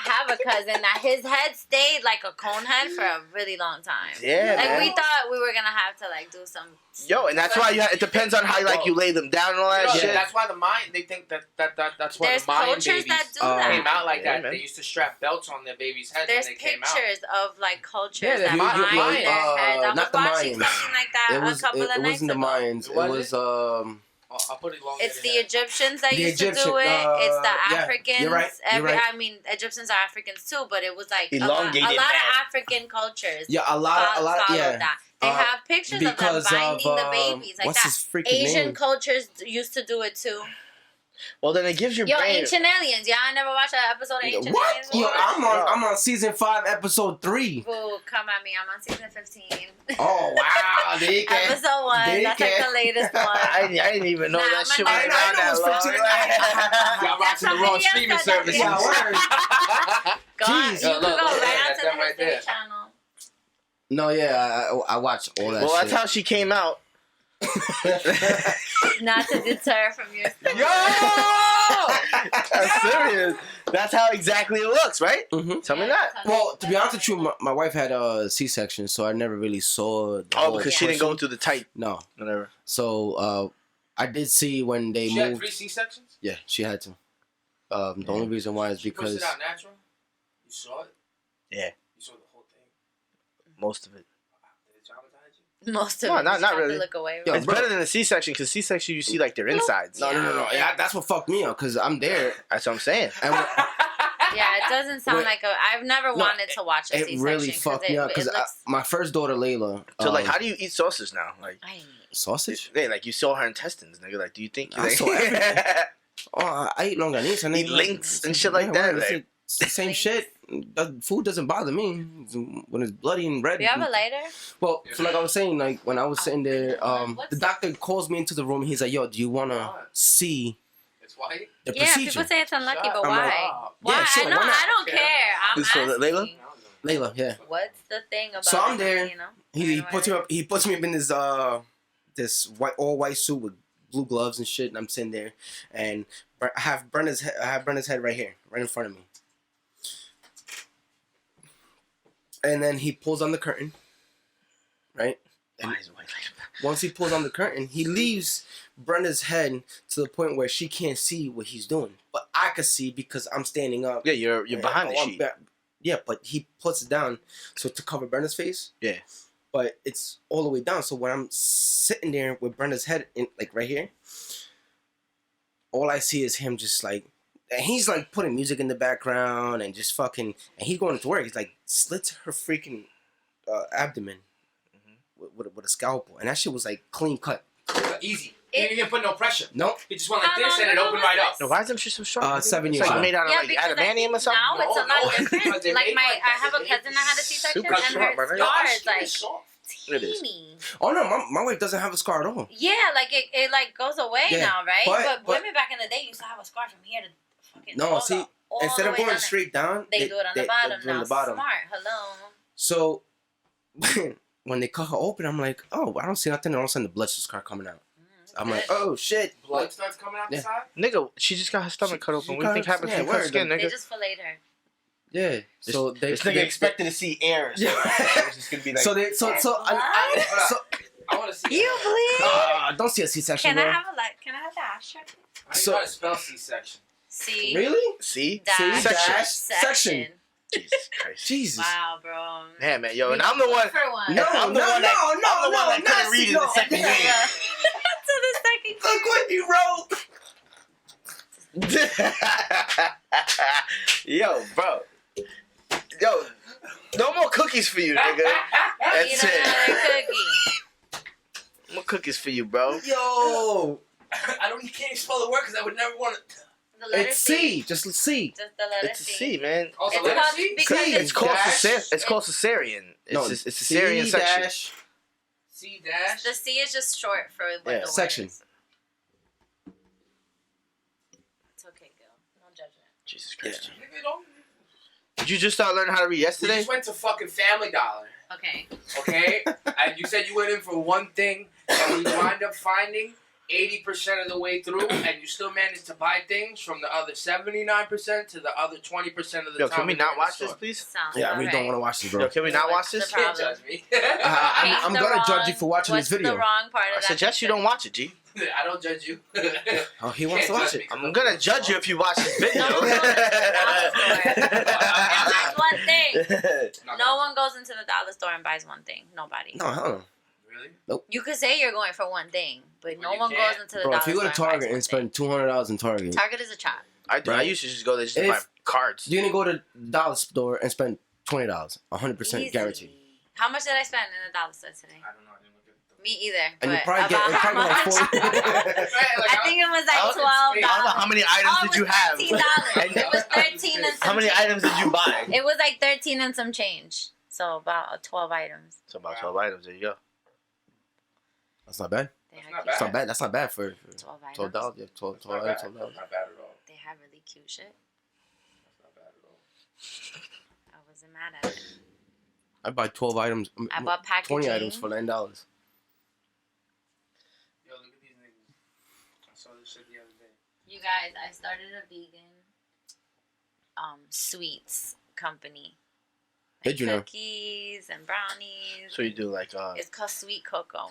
Speaker 3: have a cousin that his head stayed like a cone head for a really long time.
Speaker 2: Yeah,
Speaker 3: Like
Speaker 2: man.
Speaker 3: we thought we were gonna have to like do some.
Speaker 2: Yo, and that's why it depends on how like you lay them down and all that shit.
Speaker 4: That's why the Mayan, they think that's why
Speaker 3: There's
Speaker 4: the Mayan
Speaker 3: cultures
Speaker 4: babies
Speaker 3: that do that.
Speaker 4: came out like
Speaker 2: Yeah,
Speaker 4: that.
Speaker 2: man.
Speaker 4: They used to strap belts on their babies' heads
Speaker 3: There's
Speaker 4: when they came out.
Speaker 3: pictures of like cultures
Speaker 4: Yeah,
Speaker 3: that
Speaker 4: the
Speaker 3: hide
Speaker 4: Mayan-
Speaker 3: their heads. I was
Speaker 5: not the
Speaker 3: watching
Speaker 5: Mayans.
Speaker 3: something like that
Speaker 5: It was.
Speaker 3: a couple of
Speaker 5: It
Speaker 3: nights
Speaker 5: wasn't the
Speaker 3: ago.
Speaker 5: Mayans. It
Speaker 4: Was
Speaker 5: was.
Speaker 4: I'll put it long.
Speaker 3: It's the Egyptians that
Speaker 5: The
Speaker 3: used to
Speaker 5: Egyptian,
Speaker 3: do it. It's the
Speaker 5: yeah,
Speaker 3: Africans.
Speaker 5: you're right, you're right.
Speaker 3: I mean, Egyptians are Africans too, but it was like a
Speaker 2: Elongated
Speaker 3: lot
Speaker 2: man.
Speaker 3: of African cultures.
Speaker 5: Yeah, a lot.
Speaker 3: Followed
Speaker 5: Yeah.
Speaker 3: that. They have pictures of them
Speaker 5: because
Speaker 3: binding
Speaker 5: of,
Speaker 3: the babies like
Speaker 5: what's
Speaker 3: that.
Speaker 5: his freaking
Speaker 3: Asian
Speaker 5: name?
Speaker 3: cultures used to do it too.
Speaker 2: Well, then it gives your
Speaker 3: Yo,
Speaker 2: brain.
Speaker 3: Ancient Aliens. Yeah, I never watched that episode of Ancient
Speaker 5: What?
Speaker 3: Aliens.
Speaker 5: Yo,
Speaker 3: before.
Speaker 5: I'm on season 5, episode 3.
Speaker 3: Boo, come at me. I'm on season 15.
Speaker 5: Oh wow, they can.
Speaker 3: Episode 1.
Speaker 5: They
Speaker 3: That's like
Speaker 5: can.
Speaker 3: the latest one.
Speaker 2: I didn't even know
Speaker 3: Nah,
Speaker 2: that
Speaker 3: I'm
Speaker 2: shit
Speaker 3: a
Speaker 2: was
Speaker 3: nerd.
Speaker 2: around that
Speaker 5: I know it's 15.
Speaker 2: long.
Speaker 4: Y'all
Speaker 3: That's
Speaker 4: watching the wrong
Speaker 3: somebody else
Speaker 4: streaming
Speaker 3: that
Speaker 4: services.
Speaker 3: does
Speaker 5: Yeah, word.
Speaker 3: Go on.
Speaker 5: Jeez.
Speaker 3: You
Speaker 4: Look,
Speaker 3: can go
Speaker 4: look,
Speaker 3: right
Speaker 4: that's
Speaker 3: onto
Speaker 4: them
Speaker 3: the
Speaker 4: right there.
Speaker 3: History Channel.
Speaker 5: No, yeah, I watched all that
Speaker 2: Well,
Speaker 5: shit.
Speaker 2: that's how she came out.
Speaker 3: Not to deter from your
Speaker 4: Yo!
Speaker 2: That's serious. That's how exactly it looks, right?
Speaker 5: Mhm.
Speaker 2: Tell me that.
Speaker 5: Well, to be honest with you, my wife had a C-section, so I never really saw the
Speaker 2: Oh,
Speaker 5: whole
Speaker 2: because she didn't go
Speaker 5: portion.
Speaker 2: through the tight,
Speaker 5: No.
Speaker 2: whatever.
Speaker 5: So, I did see when they
Speaker 4: She had
Speaker 5: moved.
Speaker 4: 3 C-sections?
Speaker 5: Yeah, she had to. The only reason why is
Speaker 4: She pushed
Speaker 5: because
Speaker 4: it out natural? You saw it?
Speaker 2: Yeah.
Speaker 4: You saw the whole thing?
Speaker 2: Most of it.
Speaker 4: Did it traumatize you?
Speaker 3: most of
Speaker 2: No,
Speaker 3: it.
Speaker 2: not
Speaker 3: You just have to
Speaker 2: really.
Speaker 3: Look away.
Speaker 5: Yo,
Speaker 2: It's
Speaker 5: bro.
Speaker 2: better than a C-section because C-section you see like their insides.
Speaker 5: no. Yeah, that's what fucked me up because I'm there.
Speaker 2: That's what I'm saying.
Speaker 5: And
Speaker 3: Yeah, it doesn't sound
Speaker 5: Wait.
Speaker 3: like a. I've never wanted to watch a
Speaker 5: it
Speaker 3: C-section.
Speaker 5: really fucked me up because my first daughter Layla.
Speaker 2: So like, how do you eat sausage now? Like,
Speaker 3: I hate
Speaker 5: sausage?
Speaker 2: hey, like you saw her intestines, nigga. Like, do you think
Speaker 5: I
Speaker 2: like,
Speaker 5: saw everything. Oh, I eat longaniza and
Speaker 2: Eat links and shit like that, like-
Speaker 5: It's the same shit. Food doesn't bother me when it's bloody and red.
Speaker 3: Do you have a lighter?
Speaker 5: Well, so like I was saying, like when I was sitting there, the doctor calls me into the room. He's like, "Yo, do you want to see
Speaker 4: It's white?
Speaker 5: the
Speaker 3: Yeah,
Speaker 5: procedure?"
Speaker 3: people say it's unlucky,
Speaker 4: Shut
Speaker 3: but
Speaker 5: I'm
Speaker 3: why?
Speaker 5: like,
Speaker 3: Why?
Speaker 5: yeah, sure,
Speaker 3: I know.
Speaker 5: why not?
Speaker 3: I don't care. I'm
Speaker 2: This for
Speaker 3: asking.
Speaker 2: Layla?
Speaker 5: Layla, yeah.
Speaker 3: What's the thing about?
Speaker 5: So I'm
Speaker 3: it,
Speaker 5: there.
Speaker 3: You know?
Speaker 5: He
Speaker 3: Right
Speaker 5: puts
Speaker 3: away.
Speaker 5: me up. He puts me up in this all white suit with blue gloves and shit, and I'm sitting there, and I have Brenna's head right here, right in front of me. And then he pulls on the curtain, right? And
Speaker 2: Why is it white like that?
Speaker 5: once he pulls on the curtain, he leaves Brenda's head to the point where she can't see what he's doing. But I I could see because I'm standing up.
Speaker 2: Yeah, you're behind the
Speaker 5: I'm
Speaker 2: sheet.
Speaker 5: Yeah, but he puts it down so to cover Brenda's face.
Speaker 2: Yeah.
Speaker 5: But it's all the way down. So when I'm sitting there with Brenda's head in, like right here, all I see is him just like, and he's like putting music in the background and just fucking, and he's going to work. He's like slits her freaking abdomen with a scalpel, and that shit was like clean cut.
Speaker 4: Easy. He didn't even put no pressure.
Speaker 5: Nope.
Speaker 4: He just went like
Speaker 3: How
Speaker 4: this
Speaker 3: long
Speaker 4: and it
Speaker 3: ago
Speaker 4: opened
Speaker 3: was
Speaker 4: right
Speaker 3: this?
Speaker 4: up.
Speaker 2: No, why is them shit so strong?
Speaker 5: 7 years
Speaker 2: It's like
Speaker 5: ago.
Speaker 2: made out of like
Speaker 3: because I
Speaker 2: adamantium or
Speaker 3: think
Speaker 2: something.
Speaker 3: now it's a lot
Speaker 4: No,
Speaker 3: different.
Speaker 4: because they
Speaker 3: Like
Speaker 4: made
Speaker 3: I
Speaker 4: like
Speaker 3: have a
Speaker 4: that.
Speaker 3: cousin that had a C-section,
Speaker 2: Super
Speaker 3: and
Speaker 2: strong,
Speaker 3: her
Speaker 2: brother.
Speaker 3: scar
Speaker 4: Your
Speaker 3: is like
Speaker 4: soft.
Speaker 2: It is.
Speaker 3: teeny.
Speaker 5: Oh no, my wife doesn't have a scar at all.
Speaker 3: Yeah, like it like goes away
Speaker 5: Yeah,
Speaker 3: now, right?
Speaker 5: but-
Speaker 3: Women back in the day used to have a scar from here to fucking
Speaker 5: No,
Speaker 3: all
Speaker 5: see,
Speaker 3: the- all
Speaker 5: instead
Speaker 3: the
Speaker 5: of
Speaker 3: way
Speaker 5: going
Speaker 3: down there.
Speaker 5: straight down,
Speaker 3: They do it on the bottom
Speaker 5: they do it on
Speaker 3: now.
Speaker 5: the bottom.
Speaker 3: Smart. Hello.
Speaker 5: So when they cut her open, I'm like, oh, I don't see nothing. And all of a sudden, the blood just start coming out. I'm like, oh shit.
Speaker 4: Blood starts coming out the
Speaker 5: Yeah.
Speaker 4: side.
Speaker 2: Nigga, she just got her stomach cut
Speaker 5: She
Speaker 2: open. What do you
Speaker 5: cut
Speaker 2: think
Speaker 5: her-
Speaker 2: happens
Speaker 5: yeah,
Speaker 2: when you cut
Speaker 5: word.
Speaker 2: skin,
Speaker 3: They
Speaker 2: nigga?
Speaker 3: just filleted her.
Speaker 5: Yeah. So
Speaker 2: This nigga expected to see air. So it's just gonna be like.
Speaker 5: So they so
Speaker 4: I want to see.
Speaker 3: You bleed?
Speaker 5: don't see a C-section.
Speaker 3: Can I
Speaker 5: bro.
Speaker 3: have can I have the abstract?
Speaker 4: How you
Speaker 5: So-
Speaker 4: gotta spell C-section?
Speaker 3: C
Speaker 5: Really?
Speaker 2: see?
Speaker 3: dash
Speaker 2: Section.
Speaker 5: Section.
Speaker 2: Jesus Christ.
Speaker 5: Jesus.
Speaker 3: Wow, bro.
Speaker 2: Yeah, man, yo, and I'm the one.
Speaker 3: For one.
Speaker 5: No,
Speaker 2: I'm the one that couldn't read in the second
Speaker 3: Yeah.
Speaker 2: grade.
Speaker 3: To the second
Speaker 5: Look what you wrote.
Speaker 2: Yo, bro. Yo, no more cookies for you, nigga. That's
Speaker 3: Eat
Speaker 2: it.
Speaker 3: another cookie.
Speaker 2: No more cookies for you, bro.
Speaker 5: Yo.
Speaker 4: You can't spell the word because I would never want to.
Speaker 3: The letter
Speaker 5: It's C. Just C.
Speaker 3: Just the letter
Speaker 2: It's a C, man.
Speaker 4: Also,
Speaker 3: It's
Speaker 4: letter
Speaker 3: called-
Speaker 4: C?
Speaker 3: because
Speaker 5: C.
Speaker 2: It's called
Speaker 5: dash-
Speaker 2: it's called cesarean.
Speaker 5: No,
Speaker 2: It's a cesarean
Speaker 5: C
Speaker 2: section.
Speaker 5: dash
Speaker 4: C dash.
Speaker 3: The C is just short for what
Speaker 2: Yeah.
Speaker 3: the word
Speaker 5: Section.
Speaker 3: is. It's okay, Gil. No judgment.
Speaker 2: Jesus Christ.
Speaker 4: Nigga, don't.
Speaker 2: Did you just start learning how to read
Speaker 4: We
Speaker 2: yesterday?
Speaker 4: just went to fucking Family Dollar,
Speaker 3: Okay.
Speaker 4: okay? And you said you went in for one thing, and we wind up finding 80% of the way through, and you still managed to buy things from the other 79% to the other 20% of the
Speaker 2: Yo,
Speaker 4: time.
Speaker 2: can we
Speaker 4: we
Speaker 2: not
Speaker 4: were in
Speaker 2: watch
Speaker 4: the
Speaker 2: this,
Speaker 4: store.
Speaker 2: please?
Speaker 3: Sounds
Speaker 5: Yeah, I really don't
Speaker 3: alright.
Speaker 5: want to watch this,
Speaker 2: Yo,
Speaker 5: bro.
Speaker 2: can we not watch
Speaker 3: What's
Speaker 2: this?
Speaker 3: the
Speaker 4: Can't
Speaker 3: problem?
Speaker 4: judge me.
Speaker 5: I'm
Speaker 3: The
Speaker 5: gonna judge
Speaker 3: wrong-
Speaker 5: you for watching this
Speaker 3: what's
Speaker 5: video.
Speaker 3: the wrong part of
Speaker 2: I
Speaker 3: that
Speaker 2: suggest you
Speaker 3: picture?
Speaker 2: don't watch it, G.
Speaker 4: I don't judge you.
Speaker 5: Oh, he wants to
Speaker 4: Can't
Speaker 5: watch
Speaker 4: judge
Speaker 5: it.
Speaker 4: me.
Speaker 2: I'm gonna judge you if you watch this video.
Speaker 3: No one goes into the dollar store. And that's one thing. No one goes into the dollar store and buys one thing. Nobody.
Speaker 5: No, hell no.
Speaker 4: Really?
Speaker 3: You could say you're going for one thing, but
Speaker 4: Well,
Speaker 3: no
Speaker 4: you
Speaker 3: one
Speaker 4: can't.
Speaker 3: goes into the
Speaker 5: Bro,
Speaker 3: dollar
Speaker 5: if you go
Speaker 3: store
Speaker 5: to Target
Speaker 3: buys one
Speaker 5: and spend $200 in Target,
Speaker 3: thing. Target is a trap.
Speaker 2: I do. I
Speaker 5: Right.
Speaker 2: used to just go there just to
Speaker 5: If-
Speaker 2: buy cards.
Speaker 5: you're gonna go to the dollar store and spend $20, 100%
Speaker 3: Easy.
Speaker 5: guaranteed.
Speaker 3: How much did I spend in the dollar store today?
Speaker 4: I don't know. I didn't look at the.
Speaker 3: Me either.
Speaker 5: And you
Speaker 3: but
Speaker 5: probably get
Speaker 3: about how
Speaker 5: probably like
Speaker 3: much?
Speaker 5: 40.
Speaker 3: I think it was like
Speaker 4: I was in
Speaker 3: $12.
Speaker 4: Spain.
Speaker 2: I don't know how many items
Speaker 3: Oh,
Speaker 2: did you have.
Speaker 3: $13. It was 13 and some
Speaker 2: How many
Speaker 3: change.
Speaker 2: items did you buy?
Speaker 3: It was like 13 and some change. So about 12 items.
Speaker 2: It's about 12 items. There you go.
Speaker 5: That's not bad.
Speaker 3: They
Speaker 4: That's
Speaker 3: had
Speaker 4: not
Speaker 3: cute-
Speaker 5: That's not bad. That's not bad for
Speaker 3: 12 items.
Speaker 5: $12. Yeah, 12
Speaker 4: It's not
Speaker 5: items,
Speaker 4: bad.
Speaker 5: $12.
Speaker 4: Not bad at all.
Speaker 3: They have really cute shit.
Speaker 4: That's not bad at all.
Speaker 3: I wasn't mad at it.
Speaker 5: I buy 12 items.
Speaker 3: I bought packaging.
Speaker 5: 20 items for $9.
Speaker 4: Yo, look at these niggas. I saw this shit the other day.
Speaker 3: You guys, I started a vegan sweets company.
Speaker 5: Did you know?
Speaker 3: Cookies and brownies.
Speaker 2: So you do like
Speaker 3: It's called Sweet Cocoa.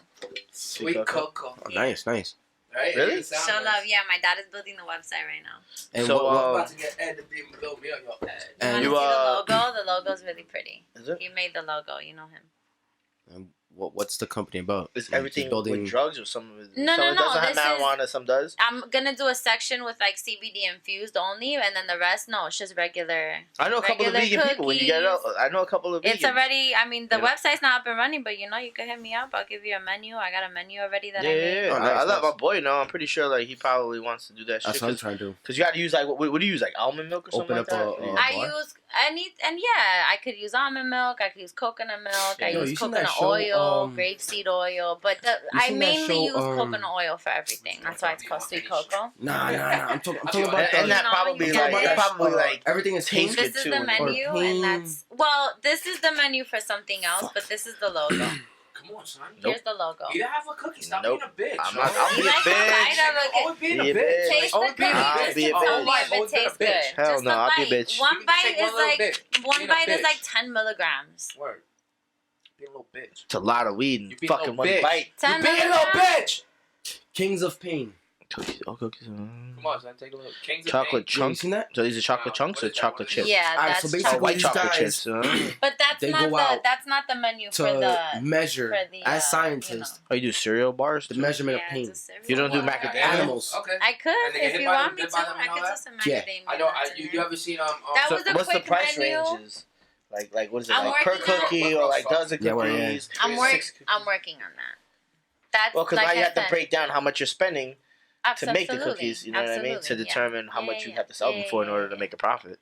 Speaker 4: Sweet cocoa.
Speaker 5: Oh, nice, nice.
Speaker 4: Right?
Speaker 2: Really?
Speaker 4: It sounds
Speaker 3: Show
Speaker 4: nice.
Speaker 3: love. Yeah, my dad is building the website right now.
Speaker 5: And
Speaker 2: So,
Speaker 5: what,
Speaker 4: I'm about to get Ed to build me up your Ed.
Speaker 3: You
Speaker 5: And
Speaker 3: want to
Speaker 2: you,
Speaker 3: see the logo? The logo's really pretty.
Speaker 2: Is it?
Speaker 3: He made the logo. You know him.
Speaker 5: what's the company about?
Speaker 2: Is
Speaker 5: Like,
Speaker 2: everything
Speaker 5: just building.
Speaker 2: with drugs or some of it?
Speaker 3: No,
Speaker 2: some
Speaker 3: no,
Speaker 2: it
Speaker 3: no,
Speaker 2: doesn't have
Speaker 3: this is-
Speaker 2: marijuana, some does.
Speaker 3: I'm gonna do a section with like CBD infused only, and then the rest, no, it's just regular.
Speaker 2: I know a couple of
Speaker 3: regular
Speaker 2: vegan people. When you get it out,
Speaker 3: cookies.
Speaker 2: I know a couple of vegans.
Speaker 3: It's already. I mean, the
Speaker 2: Yeah.
Speaker 3: website's not up and running, but you know, you can hit me up. I'll give you a menu. I got a menu already that
Speaker 2: Yeah,
Speaker 3: I
Speaker 2: yeah,
Speaker 3: made.
Speaker 2: yeah.
Speaker 5: Oh, nice,
Speaker 2: I let
Speaker 5: nice.
Speaker 2: my boy know. I'm pretty sure like he probably wants to do that
Speaker 5: That's
Speaker 2: shit.
Speaker 5: what I'm trying to do.
Speaker 2: Because you got to use like what do you use, like almond milk or something
Speaker 5: Open
Speaker 2: like
Speaker 5: up
Speaker 2: that?
Speaker 5: a-
Speaker 3: I
Speaker 5: bar?
Speaker 3: use I could use almond milk. I could use coconut milk. I
Speaker 2: Yo,
Speaker 3: use
Speaker 5: you seen that
Speaker 3: coconut
Speaker 5: show,
Speaker 3: oil, grapeseed oil. But I
Speaker 5: seen that
Speaker 3: mainly
Speaker 5: show,
Speaker 3: use coconut oil for everything. That's why it's called sweet cocoa.
Speaker 5: Nah. I'm talking
Speaker 4: And-
Speaker 5: about
Speaker 2: and
Speaker 5: the,
Speaker 2: that
Speaker 3: No,
Speaker 2: probably
Speaker 3: you
Speaker 2: like
Speaker 3: get
Speaker 2: that
Speaker 3: it.
Speaker 2: probably like
Speaker 5: everything is
Speaker 2: Tastes
Speaker 5: pink.
Speaker 2: good
Speaker 3: This is
Speaker 2: too,
Speaker 3: the
Speaker 2: and-
Speaker 3: menu,
Speaker 5: or
Speaker 3: and that's this is the menu for something else. But this is the logo.
Speaker 4: Come on, son.
Speaker 3: Here's the logo.
Speaker 4: You have a cookie. Stop
Speaker 2: Nope.
Speaker 4: being a bitch.
Speaker 2: I'm not- I'll be a
Speaker 3: You like the
Speaker 2: bitch.
Speaker 3: bite of a
Speaker 4: Always being a
Speaker 2: Be a
Speaker 4: bitch.
Speaker 2: bitch.
Speaker 3: Taste the
Speaker 4: Always being a
Speaker 3: cookie.
Speaker 2: I'll
Speaker 3: Just
Speaker 2: be a
Speaker 3: tell
Speaker 2: bitch.
Speaker 3: me if it
Speaker 4: Always been a
Speaker 3: tastes
Speaker 4: bitch.
Speaker 3: good.
Speaker 2: Hell
Speaker 3: Just
Speaker 2: no,
Speaker 3: a
Speaker 2: I'll be a
Speaker 3: bite.
Speaker 2: bitch.
Speaker 3: One
Speaker 4: You can
Speaker 3: bite
Speaker 4: take
Speaker 3: is
Speaker 4: one little
Speaker 3: like
Speaker 4: bit.
Speaker 3: one
Speaker 4: Being a
Speaker 3: bite is
Speaker 4: bitch.
Speaker 3: like 10 milligrams.
Speaker 4: Word. Be a little bitch.
Speaker 2: it's a lot of weed
Speaker 4: You
Speaker 2: and
Speaker 4: be a
Speaker 2: fucking
Speaker 4: little
Speaker 2: one
Speaker 4: bitch.
Speaker 2: bite.
Speaker 3: 10
Speaker 4: You being a little
Speaker 3: milligrams.
Speaker 4: bitch.
Speaker 5: Kings of Pain.
Speaker 2: Cookies. Oh, cookies.
Speaker 4: Come on, son, take a look. Kings of
Speaker 2: Chocolate
Speaker 4: Pain.
Speaker 5: You
Speaker 2: chunks.
Speaker 5: seen that?
Speaker 2: So these are chocolate
Speaker 4: No,
Speaker 2: chunks
Speaker 4: what
Speaker 2: or
Speaker 4: is that?
Speaker 2: chocolate
Speaker 4: What is
Speaker 2: chips?
Speaker 3: Yeah,
Speaker 5: Alright,
Speaker 3: that's
Speaker 5: so
Speaker 2: Oh,
Speaker 5: basically
Speaker 2: white
Speaker 5: these
Speaker 2: chocolate
Speaker 5: guys
Speaker 2: chips.
Speaker 3: But that's
Speaker 5: They
Speaker 3: not
Speaker 5: go
Speaker 3: the
Speaker 5: out
Speaker 3: that's not the menu for
Speaker 5: to
Speaker 3: the
Speaker 5: measure,
Speaker 3: for the
Speaker 5: as scientists,
Speaker 3: you know.
Speaker 2: Oh, you do cereal bars?
Speaker 5: the
Speaker 2: too?
Speaker 5: measurement of
Speaker 3: Yeah,
Speaker 5: pain.
Speaker 3: it's a cereal
Speaker 2: You don't do
Speaker 3: bar.
Speaker 2: macadamia?
Speaker 5: Animals.
Speaker 4: Okay.
Speaker 3: I could
Speaker 4: And they get
Speaker 3: if
Speaker 4: hit
Speaker 3: you
Speaker 4: by
Speaker 3: want
Speaker 4: them-
Speaker 3: me
Speaker 4: hit
Speaker 3: to.
Speaker 4: by them and
Speaker 3: I
Speaker 4: all
Speaker 3: could
Speaker 4: that?
Speaker 3: do some
Speaker 5: Yeah.
Speaker 3: macadamia.
Speaker 4: I know.
Speaker 3: nuts in
Speaker 4: You
Speaker 3: there.
Speaker 4: ever seen
Speaker 3: That
Speaker 2: So
Speaker 3: was a
Speaker 2: what's the
Speaker 3: quick
Speaker 2: price
Speaker 3: menu.
Speaker 2: ranges? Like what is it?
Speaker 3: I'm
Speaker 2: Like per
Speaker 3: working on-
Speaker 2: cookie or like dozen
Speaker 5: Yeah, well, yeah.
Speaker 2: cookies?
Speaker 3: I'm
Speaker 2: Six cookies?
Speaker 3: I'm working on that. That's
Speaker 2: Well, because
Speaker 3: like
Speaker 2: now you
Speaker 3: I
Speaker 2: have to
Speaker 3: said,
Speaker 2: break down how much you're spending to make the
Speaker 3: absolutely,
Speaker 2: cookies. You know what I mean? To
Speaker 3: absolutely, yeah.
Speaker 2: determine how
Speaker 3: Yeah,
Speaker 2: much you
Speaker 3: yeah,
Speaker 2: have to sell them for in
Speaker 3: yeah,
Speaker 2: order
Speaker 3: yeah,
Speaker 2: to
Speaker 3: yeah.
Speaker 2: make a profit.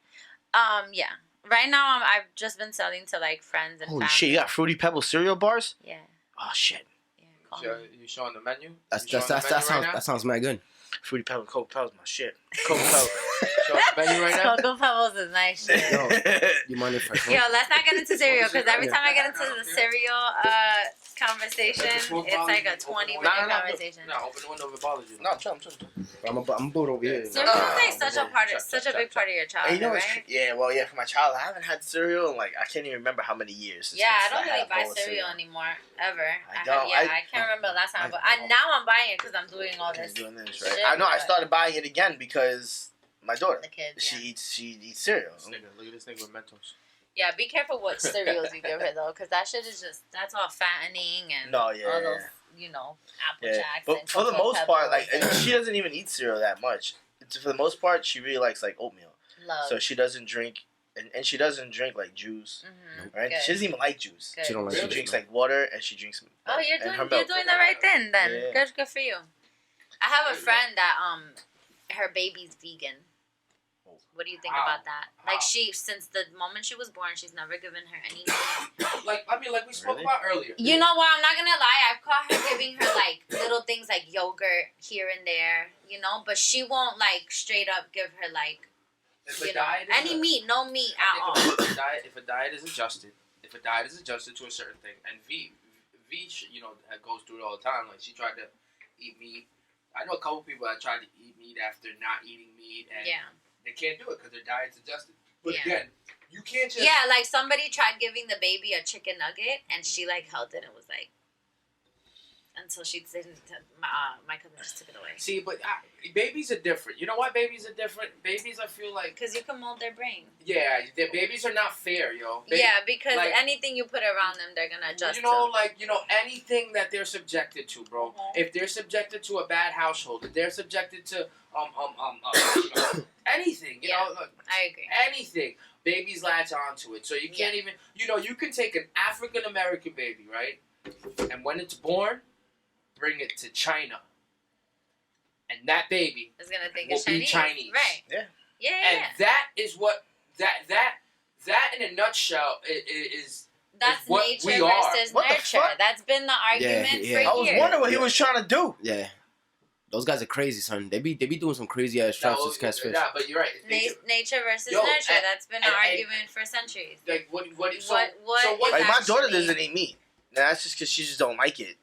Speaker 3: Yeah. Right now, I've just been selling to like friends and
Speaker 2: Holy
Speaker 3: family.
Speaker 2: shit! You got Fruity Pebbles cereal bars?
Speaker 3: Yeah.
Speaker 2: Oh shit!
Speaker 3: Yeah. Call me.
Speaker 4: You showing the menu?
Speaker 5: That's
Speaker 4: You showing the menu right now?
Speaker 5: that sounds mad good.
Speaker 2: Fruity Pebbles, Cocoa Pebbles, my shit. Cocoa Pebbles.
Speaker 4: Showing the menu right now?
Speaker 3: Cocoa Pebbles is nice shit.
Speaker 5: Yo, you mind if I
Speaker 3: Yo, let's not get into cereal because every
Speaker 5: Yeah.
Speaker 3: time I get into the cereal conversation, it's like a 20-minute conversation.
Speaker 4: No, open the window if it bothers you.
Speaker 2: No, I'm chilling.
Speaker 5: I'm a boot over here.
Speaker 3: Cereal is like such a part, such a big part of your
Speaker 2: And
Speaker 3: childhood,
Speaker 2: you know what's
Speaker 3: right?
Speaker 2: yeah, well, yeah, for my child, I haven't had cereal in like I can't even remember how many years.
Speaker 3: Yeah, I don't
Speaker 2: had
Speaker 3: really
Speaker 2: a
Speaker 3: buy
Speaker 2: bowl of
Speaker 3: cereal anymore ever.
Speaker 2: I don't.
Speaker 3: I can't remember the last time. But now I'm buying it because I'm doing all
Speaker 2: I'm
Speaker 3: this.
Speaker 2: doing this, right?
Speaker 3: shit,
Speaker 2: I know. I
Speaker 3: but-
Speaker 2: started buying it again because my daughter.
Speaker 3: The kids,
Speaker 2: She
Speaker 3: yeah.
Speaker 2: eats cereal.
Speaker 4: This nigga, look at this nigga with Mentos.
Speaker 3: Yeah, be careful what cereals you give her though, because that shit is that's all fattening and
Speaker 2: No, yeah,
Speaker 3: all those,
Speaker 2: yeah.
Speaker 3: Apple
Speaker 2: Yeah,
Speaker 3: Jacks.
Speaker 2: but
Speaker 3: and
Speaker 2: for the
Speaker 3: Cocoa
Speaker 2: most part,
Speaker 3: Pebbles
Speaker 2: like
Speaker 3: and
Speaker 2: she doesn't even eat cereal that much. For the most part, she really likes like oatmeal.
Speaker 3: love.
Speaker 2: So she doesn't drink, and she doesn't drink like juice,
Speaker 3: Good.
Speaker 2: right? She doesn't even like juice.
Speaker 3: Good.
Speaker 5: She don't like
Speaker 2: She
Speaker 5: juice,
Speaker 2: drinks
Speaker 5: no.
Speaker 2: like water, and she drinks.
Speaker 3: Oh, you're
Speaker 2: and her
Speaker 3: doing
Speaker 2: milk.
Speaker 3: the right thing then.
Speaker 2: Yeah.
Speaker 3: Good for you. I have a friend that her baby's vegan. What do you think
Speaker 4: How?
Speaker 3: about that?
Speaker 4: How?
Speaker 3: Like since the moment she was born, she's never given her any meat.
Speaker 4: Like we spoke
Speaker 2: Really?
Speaker 4: about earlier.
Speaker 3: You know what? I'm not gonna lie. I've caught her giving her like little things like yogurt here and there, but she won't like straight up give her like
Speaker 4: If a diet is
Speaker 3: any meat, no meat
Speaker 4: I
Speaker 3: at all.
Speaker 4: think if a diet is adjusted to a certain thing, and V goes through it all the time. Like she tried to eat meat. I know a couple people that tried to eat meat after not eating meat, and
Speaker 3: Yeah.
Speaker 4: they can't do it because their diet's adjusted. But
Speaker 3: Yeah.
Speaker 4: again, you can't just
Speaker 3: Yeah, like somebody tried giving the baby a chicken nugget, and she like held it and was like, until she didn't. My cousin just took it away.
Speaker 4: see. But babies are different. You know why babies are different? Babies, I feel like,
Speaker 3: Because you can mold their brain.
Speaker 4: yeah, their babies are not fair, yo.
Speaker 3: Yeah, because
Speaker 4: like-
Speaker 3: anything you put around them, they're gonna adjust.
Speaker 4: Anything that they're subjected to, bro.
Speaker 3: Mhm.
Speaker 4: If they're subjected to a bad household, if they're subjected to anything, you
Speaker 3: Yeah.
Speaker 4: know, like,
Speaker 3: I agree.
Speaker 4: anything, babies latch onto it. So you can't even, you can take an African American baby, right, and when it's born, bring it to China, and that baby,
Speaker 3: It's gonna think
Speaker 4: will
Speaker 3: it's
Speaker 4: be
Speaker 3: Chinese.
Speaker 4: Chinese.
Speaker 3: Right.
Speaker 2: Yeah.
Speaker 3: Yeah.
Speaker 4: and that is what that in a nutshell is.
Speaker 3: That's
Speaker 4: what
Speaker 3: nature
Speaker 4: we are.
Speaker 3: versus
Speaker 2: What the
Speaker 3: nurture.
Speaker 2: fuck?
Speaker 3: That's been the argument
Speaker 5: yeah.
Speaker 3: for
Speaker 2: I was
Speaker 3: years.
Speaker 2: wondering what he was trying to do.
Speaker 5: Yeah. Those guys are crazy, son. They be doing some crazy ass traps to catch fish.
Speaker 4: Yeah, but you're right.
Speaker 3: Nature versus
Speaker 4: Yo,
Speaker 3: nurture.
Speaker 4: and-
Speaker 3: That's been
Speaker 4: and-
Speaker 3: an
Speaker 4: and-
Speaker 3: argument for centuries.
Speaker 4: Like what?
Speaker 3: What
Speaker 4: So
Speaker 3: is
Speaker 4: what?
Speaker 2: Like my daughter
Speaker 3: actually-
Speaker 2: doesn't eat meat. Now, that's just because she just don't like it.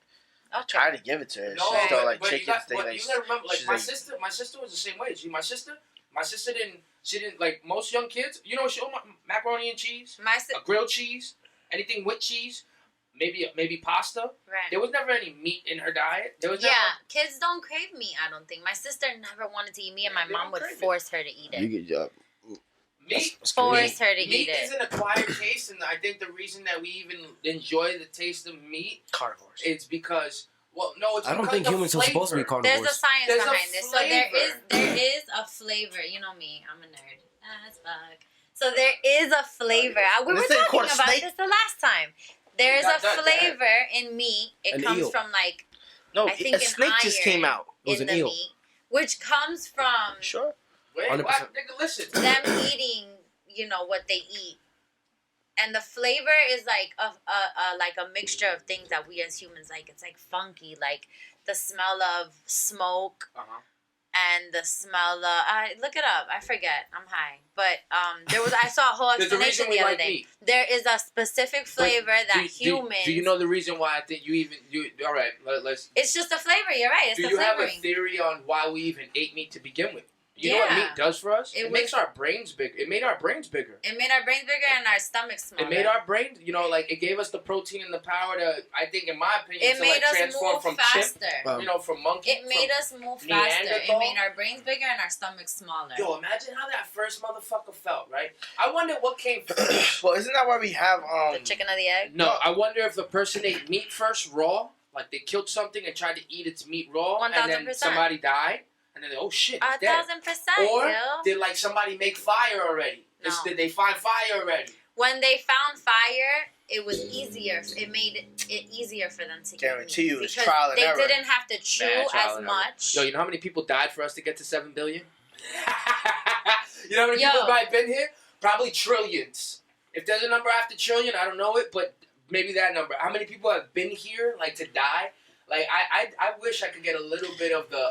Speaker 2: I
Speaker 3: Okay.
Speaker 2: try to give it to her.
Speaker 4: No,
Speaker 2: she just don't like
Speaker 4: but you
Speaker 2: chicken.
Speaker 4: got, but you gotta remember, like
Speaker 2: she's
Speaker 4: my
Speaker 2: like-
Speaker 4: sister. My sister was the same way. My sister didn't like most young kids. You know, she macaroni and cheese,
Speaker 3: My si-
Speaker 4: a grilled cheese, anything with cheese, maybe pasta.
Speaker 3: right.
Speaker 4: There was never any meat in her diet. There was
Speaker 3: Yeah,
Speaker 4: never.
Speaker 3: kids don't crave meat. I don't think. My sister never wanted to eat meat, and my
Speaker 4: They
Speaker 3: mom
Speaker 4: don't
Speaker 3: would
Speaker 4: crave it.
Speaker 3: force her to eat it.
Speaker 5: You get
Speaker 4: Meat.
Speaker 3: Force her to eat
Speaker 4: Meat
Speaker 3: it.
Speaker 4: is an acquired taste, and I think the reason that we even enjoy the taste of meat
Speaker 2: carnivores.
Speaker 4: is because, well, no, it's
Speaker 5: I don't
Speaker 4: because
Speaker 5: think
Speaker 4: the
Speaker 5: humans are supposed to be
Speaker 4: flavor.
Speaker 3: There's
Speaker 5: carnivores.
Speaker 3: a science
Speaker 4: There's a
Speaker 3: behind this. So there
Speaker 4: flavor.
Speaker 3: is a flavor. You know me, I'm a nerd as fuck. So there is a flavor. We were
Speaker 2: This thing
Speaker 3: talking
Speaker 2: called a
Speaker 3: about
Speaker 2: snake?
Speaker 3: this the last time. There is a
Speaker 4: That-
Speaker 3: flavor in meat. It
Speaker 5: An
Speaker 3: comes
Speaker 5: eel.
Speaker 3: from like
Speaker 2: No,
Speaker 3: I think
Speaker 2: a snake just
Speaker 3: iron
Speaker 2: came out.
Speaker 5: It was
Speaker 3: in
Speaker 5: an
Speaker 3: the
Speaker 5: eel.
Speaker 3: meat, which comes from
Speaker 2: Sure.
Speaker 4: Wait,
Speaker 5: 100%.
Speaker 4: what? Nigga, listen.
Speaker 3: them eating, what they eat. And the flavor is like a mixture of things that we as humans like. It's like funky, like the smell of smoke
Speaker 4: Uh-huh.
Speaker 3: and the smell of look it up. I forget. I'm high. But I saw a whole
Speaker 4: There's a reason
Speaker 3: explanation
Speaker 4: we
Speaker 3: the other
Speaker 4: like
Speaker 3: day.
Speaker 4: meat.
Speaker 3: There is a specific flavor that humans
Speaker 4: Do you know the reason why I think all right, let's.
Speaker 3: it's just a flavor, you're right. It's
Speaker 4: Do
Speaker 3: the
Speaker 4: you have a
Speaker 3: flavoring.
Speaker 4: theory on why we even ate meat to begin with? You know what
Speaker 3: Yeah.
Speaker 4: meat does for us?
Speaker 3: It
Speaker 4: It makes our brains bigger. It made our brains bigger.
Speaker 3: It made our brains bigger and our stomachs smaller.
Speaker 4: It made our brains, like it gave us the protein and the power to, I think, in my opinion,
Speaker 3: It
Speaker 4: to
Speaker 3: made
Speaker 4: like
Speaker 3: us
Speaker 4: transform
Speaker 3: move
Speaker 4: from
Speaker 3: faster.
Speaker 4: chimp, from monkey.
Speaker 3: It made us move faster. It
Speaker 4: Neanderthal.
Speaker 3: made our brains bigger and our stomachs smaller.
Speaker 4: Yo, imagine how that first motherfucker felt, right? I wonder what came first.
Speaker 2: Well, isn't that why we have
Speaker 3: The chicken or the egg?
Speaker 4: No, I wonder if the person ate meat first raw, like they killed something and tried to eat its meat raw, and then
Speaker 3: 1000%.
Speaker 4: somebody died, and then oh shit, he's dead.
Speaker 3: 1,000%.
Speaker 4: Or
Speaker 3: yo.
Speaker 4: did like somebody make fire already?
Speaker 3: No.
Speaker 4: Did they find fire already?
Speaker 3: When they found fire, it was easier. It made it easier for them to
Speaker 2: Guarantee
Speaker 3: eat
Speaker 2: you
Speaker 3: meat
Speaker 2: it's
Speaker 3: because
Speaker 2: trial and
Speaker 3: they
Speaker 2: error.
Speaker 3: didn't have to chew
Speaker 4: Mad trial
Speaker 3: as
Speaker 4: and error.
Speaker 3: much.
Speaker 4: Yo, you know how many people died for us to get to 7 billion? You know how many
Speaker 3: Yo.
Speaker 4: people have been here? Probably trillions. If there's a number after trillion, I don't know it, but maybe that number. How many people have been here, like, to die? Like, I wish I could get a little bit of the,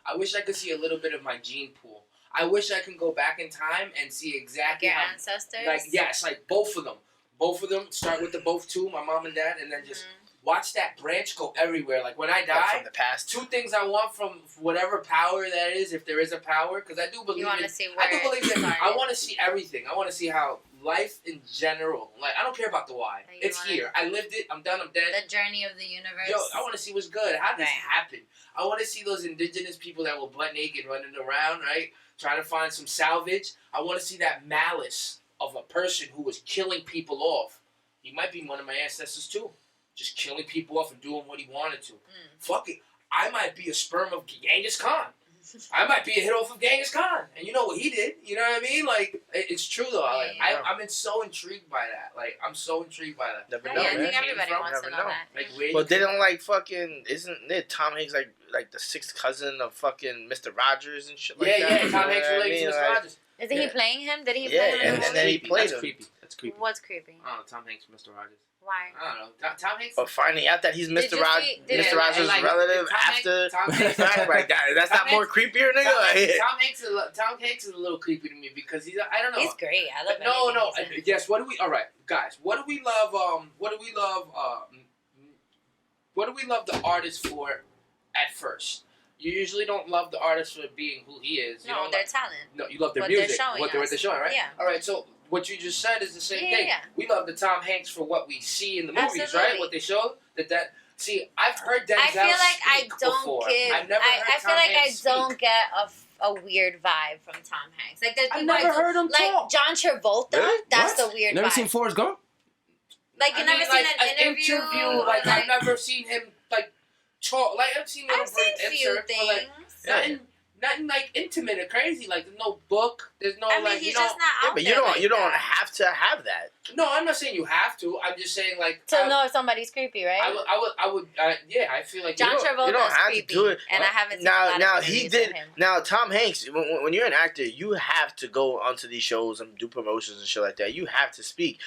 Speaker 4: I wish I could see a little bit of my gene pool. I wish I could go back in time and see exactly
Speaker 3: Your
Speaker 4: how,
Speaker 3: ancestors?
Speaker 4: like, yes, like, both of them. Both of them, start with the both two, my mom and dad, and then just watch that branch go everywhere. Like, when I
Speaker 2: Like
Speaker 4: die,
Speaker 2: from the past.
Speaker 4: two things I want from whatever power that is, if there is a power, because I do believe
Speaker 3: You want
Speaker 4: in,
Speaker 3: to see where
Speaker 4: I do believe
Speaker 3: it
Speaker 4: that
Speaker 3: started.
Speaker 4: I want to see everything. I want to see how life in general, like, I don't care about the why.
Speaker 3: Like, you
Speaker 4: It's
Speaker 3: wanna-
Speaker 4: here. I lived it. I'm done. I'm dead.
Speaker 3: The journey of the universe.
Speaker 4: Yo, I want to see what's good. How did this
Speaker 3: Right.
Speaker 4: happen? I want to see those indigenous people that were butt naked running around, right? Trying to find some salvage. I want to see that malice of a person who was killing people off. He might be one of my ancestors too. Just killing people off and doing what he wanted to. Fuck it. I might be a sperm of Genghis Khan. I might be a hit off of Genghis Khan. And you know what he did. You know what I mean? Like, it's true though. Like,
Speaker 3: Yeah.
Speaker 4: I'm so intrigued by that. Like, I'm so intrigued by that.
Speaker 2: Never
Speaker 3: Oh,
Speaker 2: know,
Speaker 3: yeah, I
Speaker 2: man.
Speaker 3: think everybody
Speaker 4: Never
Speaker 3: wants to know
Speaker 2: know.
Speaker 3: that.
Speaker 4: Like, where
Speaker 2: Well,
Speaker 4: you
Speaker 2: they
Speaker 4: come-
Speaker 2: don't like fucking. Isn't it Tom Hanks like the sixth cousin of fucking Mr. Rogers and shit like that?
Speaker 4: Yeah,
Speaker 2: You
Speaker 4: Tom
Speaker 2: know
Speaker 4: Hanks
Speaker 2: what I
Speaker 4: related
Speaker 2: mean?
Speaker 4: to Mr.
Speaker 2: Like,
Speaker 4: Rogers.
Speaker 3: Isn't he playing him? Did he
Speaker 2: Yeah,
Speaker 3: play him? in
Speaker 2: and
Speaker 3: the
Speaker 2: then
Speaker 3: movie?
Speaker 2: he played
Speaker 4: That's
Speaker 2: him.
Speaker 4: creepy. That's creepy.
Speaker 3: What's creepy?
Speaker 4: I don't know, Tom Hanks, Mr. Rogers.
Speaker 3: Why?
Speaker 4: I don't know. Tom Hanks.
Speaker 2: But finding out that he's
Speaker 3: Did
Speaker 2: Mr.
Speaker 3: you
Speaker 2: Rogers,
Speaker 3: see- did
Speaker 2: Mr.
Speaker 3: you-
Speaker 2: Rogers'
Speaker 4: like,
Speaker 2: relative
Speaker 4: Tom Hanks-
Speaker 2: after
Speaker 4: Tom
Speaker 2: the
Speaker 4: Hanks-
Speaker 2: fact, like that, that's
Speaker 4: Tom
Speaker 2: not more creepier, nigga.
Speaker 4: Tom Hanks is a little creepy to me because he's, I don't know.
Speaker 3: He's great. I love
Speaker 4: No,
Speaker 3: everything
Speaker 4: no.
Speaker 3: he's in.
Speaker 4: Yes. What do we? All right, guys. What do we love? What do we love the artist for? At first, you usually don't love the artist for being who he is. You
Speaker 3: No,
Speaker 4: don't
Speaker 3: their
Speaker 4: like,
Speaker 3: talent.
Speaker 4: no, you love their
Speaker 3: What they're
Speaker 4: music.
Speaker 3: showing
Speaker 4: What they're
Speaker 3: us.
Speaker 4: showing, right?
Speaker 3: Yeah.
Speaker 4: All right. So what you just said is the same
Speaker 3: Yeah,
Speaker 4: thing.
Speaker 3: yeah.
Speaker 4: We love the Tom Hanks for what we see in the movies,
Speaker 3: Absolutely.
Speaker 4: right? What they show. That. See, I've heard Denzel
Speaker 3: I feel like I
Speaker 4: speak
Speaker 3: don't
Speaker 4: before.
Speaker 3: give.
Speaker 4: I've never heard
Speaker 3: I feel
Speaker 4: Tom
Speaker 3: like
Speaker 4: Hanks
Speaker 3: I don't
Speaker 4: speak.
Speaker 3: get a weird vibe from Tom Hanks. Like there's
Speaker 4: I've
Speaker 3: people
Speaker 4: never
Speaker 3: I don't-
Speaker 4: heard him
Speaker 3: like
Speaker 4: talk.
Speaker 3: John Travolta.
Speaker 5: Really?
Speaker 3: That's
Speaker 5: What?
Speaker 3: the weird
Speaker 5: You never
Speaker 3: vibe.
Speaker 5: seen Forrest Gump?
Speaker 3: Like you
Speaker 4: I
Speaker 3: never
Speaker 4: mean,
Speaker 3: seen
Speaker 4: like,
Speaker 3: an interview. or,
Speaker 4: like I've never seen him like talk. Like I've seen.
Speaker 3: I've seen few
Speaker 4: excerpts, but, like,
Speaker 3: things.
Speaker 4: nothing like intimate or crazy. Like there's no book. There's no
Speaker 3: I mean,
Speaker 4: like
Speaker 3: he's
Speaker 4: you know.
Speaker 3: just not
Speaker 2: Yeah,
Speaker 3: out
Speaker 2: but
Speaker 3: there like
Speaker 2: you don't
Speaker 3: that.
Speaker 2: have to have that.
Speaker 4: No, I'm not saying you have to. I'm just saying like
Speaker 3: to know if somebody's creepy, right?
Speaker 4: I would. Yeah, I feel like
Speaker 3: John
Speaker 4: you know,
Speaker 3: Travolta's
Speaker 2: You don't have
Speaker 3: creepy,
Speaker 2: to do it.
Speaker 3: and I haven't seen
Speaker 2: Now,
Speaker 3: a lot
Speaker 2: now
Speaker 3: of
Speaker 2: he
Speaker 3: interviews
Speaker 2: did.
Speaker 3: of him.
Speaker 2: Now Tom Hanks, when you're an actor, you have to go onto these shows and do promotions and shit like that. You have to speak.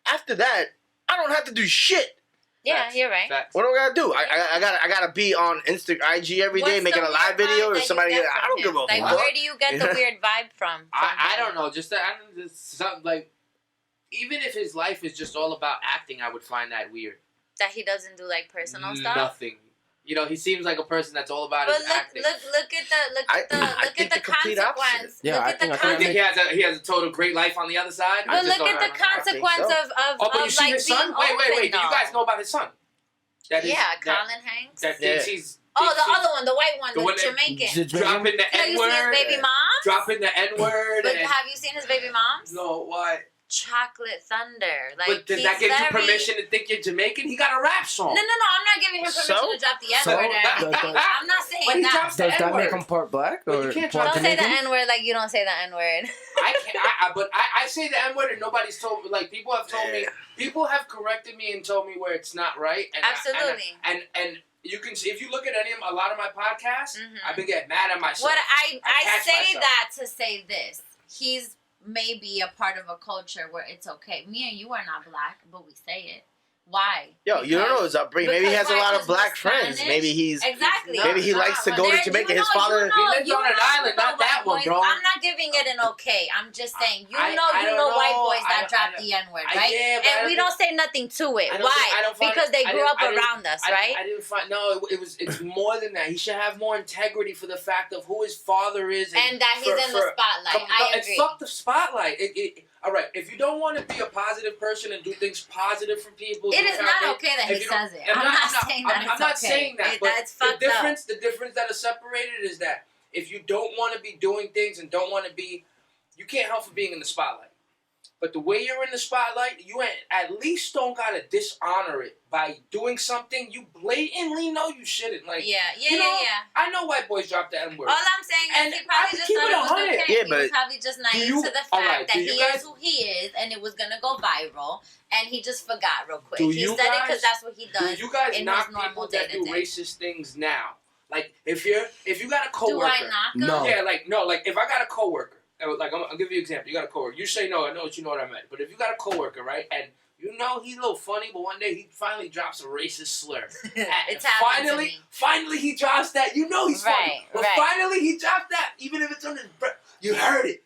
Speaker 2: After that, I don't have to do shit.
Speaker 3: Yeah,
Speaker 4: Facts.
Speaker 3: you're right.
Speaker 4: Facts.
Speaker 2: What do I gotta do? I gotta be on IG every day
Speaker 3: What's
Speaker 2: making
Speaker 3: the
Speaker 2: a live
Speaker 3: weird
Speaker 2: video
Speaker 3: vibe
Speaker 2: or
Speaker 3: that you
Speaker 2: somebody.
Speaker 3: get
Speaker 2: I
Speaker 3: from
Speaker 2: don't give
Speaker 3: him?
Speaker 2: a
Speaker 3: Like,
Speaker 2: fuck.
Speaker 3: where do you get the weird vibe from?
Speaker 4: I
Speaker 3: him?
Speaker 4: don't know. Just something like even if his life is just all about acting, I would find that weird.
Speaker 3: That he doesn't do like personal stuff.
Speaker 4: Nothing. You know, he seems like a person that's all about
Speaker 3: But
Speaker 4: his
Speaker 3: look
Speaker 4: acting.
Speaker 3: at
Speaker 2: I think the complete
Speaker 3: consequence.
Speaker 2: opposite.
Speaker 5: Yeah,
Speaker 3: look
Speaker 5: I
Speaker 3: at
Speaker 5: think-
Speaker 3: the
Speaker 5: I think
Speaker 4: I think
Speaker 3: consequence.
Speaker 4: he has a total great life on the other side.
Speaker 3: But look at the consequence
Speaker 2: so.
Speaker 3: of
Speaker 4: Oh, but you
Speaker 3: of
Speaker 4: see
Speaker 3: like
Speaker 4: his
Speaker 3: being
Speaker 4: son? Wait.
Speaker 3: open,
Speaker 4: Do you guys know about his son? That is-
Speaker 3: Yeah,
Speaker 4: that-
Speaker 3: Colin Hanks.
Speaker 4: That thinks
Speaker 2: Yeah.
Speaker 4: he's
Speaker 3: Oh,
Speaker 4: thinks
Speaker 3: the
Speaker 4: he's
Speaker 3: other one, the white one,
Speaker 4: The
Speaker 3: the,
Speaker 4: one that-
Speaker 3: Jamaican.
Speaker 4: dropping the
Speaker 3: Have
Speaker 4: N
Speaker 3: you seen his
Speaker 4: word.
Speaker 3: baby moms?
Speaker 4: Dropping the N word.
Speaker 3: But have you seen his baby moms?
Speaker 4: No, why?
Speaker 3: Chocolate Thunder. Like,
Speaker 4: But does
Speaker 3: he's
Speaker 4: that give you
Speaker 3: very-
Speaker 4: permission to think you're Jamaican? He got a rap song.
Speaker 3: No, I'm not giving him permission
Speaker 2: So?
Speaker 3: to drop the N
Speaker 5: So?
Speaker 3: word. I'm not
Speaker 4: But
Speaker 3: saying
Speaker 4: he
Speaker 3: that.
Speaker 4: drops the
Speaker 5: Does that
Speaker 4: N-word.
Speaker 5: make him part black
Speaker 4: But
Speaker 5: or
Speaker 4: you can't
Speaker 5: part
Speaker 3: Don't say the
Speaker 5: Jamaican?
Speaker 3: N word like you don't say the N word.
Speaker 4: I can't. But I say the N word and nobody's told me. Like people have told me. People have corrected me and told me where it's not right. And
Speaker 3: Absolutely.
Speaker 4: And you can see if you look at a lot of my podcasts,
Speaker 3: Mhm.
Speaker 4: I've been getting mad at myself.
Speaker 3: What I
Speaker 4: catch
Speaker 3: say
Speaker 4: myself.
Speaker 3: that to say this. He's maybe a part of a culture where it's okay. Me and you are not black, but we say it. Why?
Speaker 2: Yo, you don't know his upbringing. Maybe he has a lot of black friends. Maybe he's
Speaker 3: Exactly.
Speaker 2: maybe he likes to go to Jamaica. His father.
Speaker 4: He lives on an island, not that one, bro.
Speaker 3: I'm not giving it an okay. I'm just saying,
Speaker 4: I don't
Speaker 3: know white
Speaker 4: know.
Speaker 3: boys that
Speaker 4: I
Speaker 3: drop
Speaker 4: don't-
Speaker 3: the N-word, right?
Speaker 4: Yeah, but I
Speaker 3: And
Speaker 4: don't
Speaker 3: we don't say nothing to it.
Speaker 4: I don't
Speaker 3: Why?
Speaker 4: think- I don't find
Speaker 3: Because
Speaker 4: it-
Speaker 3: they
Speaker 4: I
Speaker 3: grew
Speaker 4: didn't-
Speaker 3: up
Speaker 4: I didn't-
Speaker 3: around us, right?
Speaker 4: I didn't find it's more than that. He should have more integrity for the fact of who his father is
Speaker 3: And that he's in the spotlight. I agree.
Speaker 4: It's fuck the spotlight. All right, if you don't want to be a positive person and do things positive for people,
Speaker 3: It
Speaker 4: you
Speaker 3: is
Speaker 4: have
Speaker 3: not
Speaker 4: it.
Speaker 3: okay that
Speaker 4: If
Speaker 3: he
Speaker 4: you don't-
Speaker 3: says it. I'm not saying that
Speaker 4: I'm
Speaker 3: it's
Speaker 4: not
Speaker 3: okay.
Speaker 4: saying that, but
Speaker 3: That's fucked
Speaker 4: the
Speaker 3: up.
Speaker 4: difference that is separated is that if you don't want to be doing things and don't want to be, you can't help for being in the spotlight. But the way you're in the spotlight, you at least don't gotta dishonor it by doing something you blatantly know you shouldn't. Like,
Speaker 3: Yeah.
Speaker 4: I know white boys drop the N-word.
Speaker 3: All I'm saying
Speaker 4: And
Speaker 3: is he probably
Speaker 4: I
Speaker 3: just
Speaker 4: keep
Speaker 3: thought
Speaker 4: it
Speaker 3: it was
Speaker 4: 100.
Speaker 3: okay.
Speaker 2: Yeah,
Speaker 3: He was
Speaker 2: but
Speaker 3: probably just naive
Speaker 4: you-
Speaker 3: to the fact
Speaker 4: alright,
Speaker 3: that
Speaker 4: do
Speaker 3: he
Speaker 4: you guys-
Speaker 3: is who he is, and it was gonna go viral, and he just forgot real quick.
Speaker 4: Do
Speaker 3: He
Speaker 4: you
Speaker 3: said it
Speaker 4: guys-
Speaker 3: because that's what he does.
Speaker 4: Do you guys
Speaker 3: in
Speaker 4: knock
Speaker 3: his normal
Speaker 4: people that do
Speaker 3: day-to-day.
Speaker 4: racist things now? Like, if you got a
Speaker 3: Do
Speaker 4: coworker.
Speaker 3: I knock him?
Speaker 5: No.
Speaker 4: Yeah, like if I got a coworker, like I'll give you an example. You got a coworker. You say no, I know what you know what I meant. But if you got a coworker, right, and you know he's a little funny, but one day he finally drops a racist slur.
Speaker 3: It's happened to me.
Speaker 4: Finally he drops that. You know he's funny, but finally he dropped that. Even if it's on his breath, you heard it.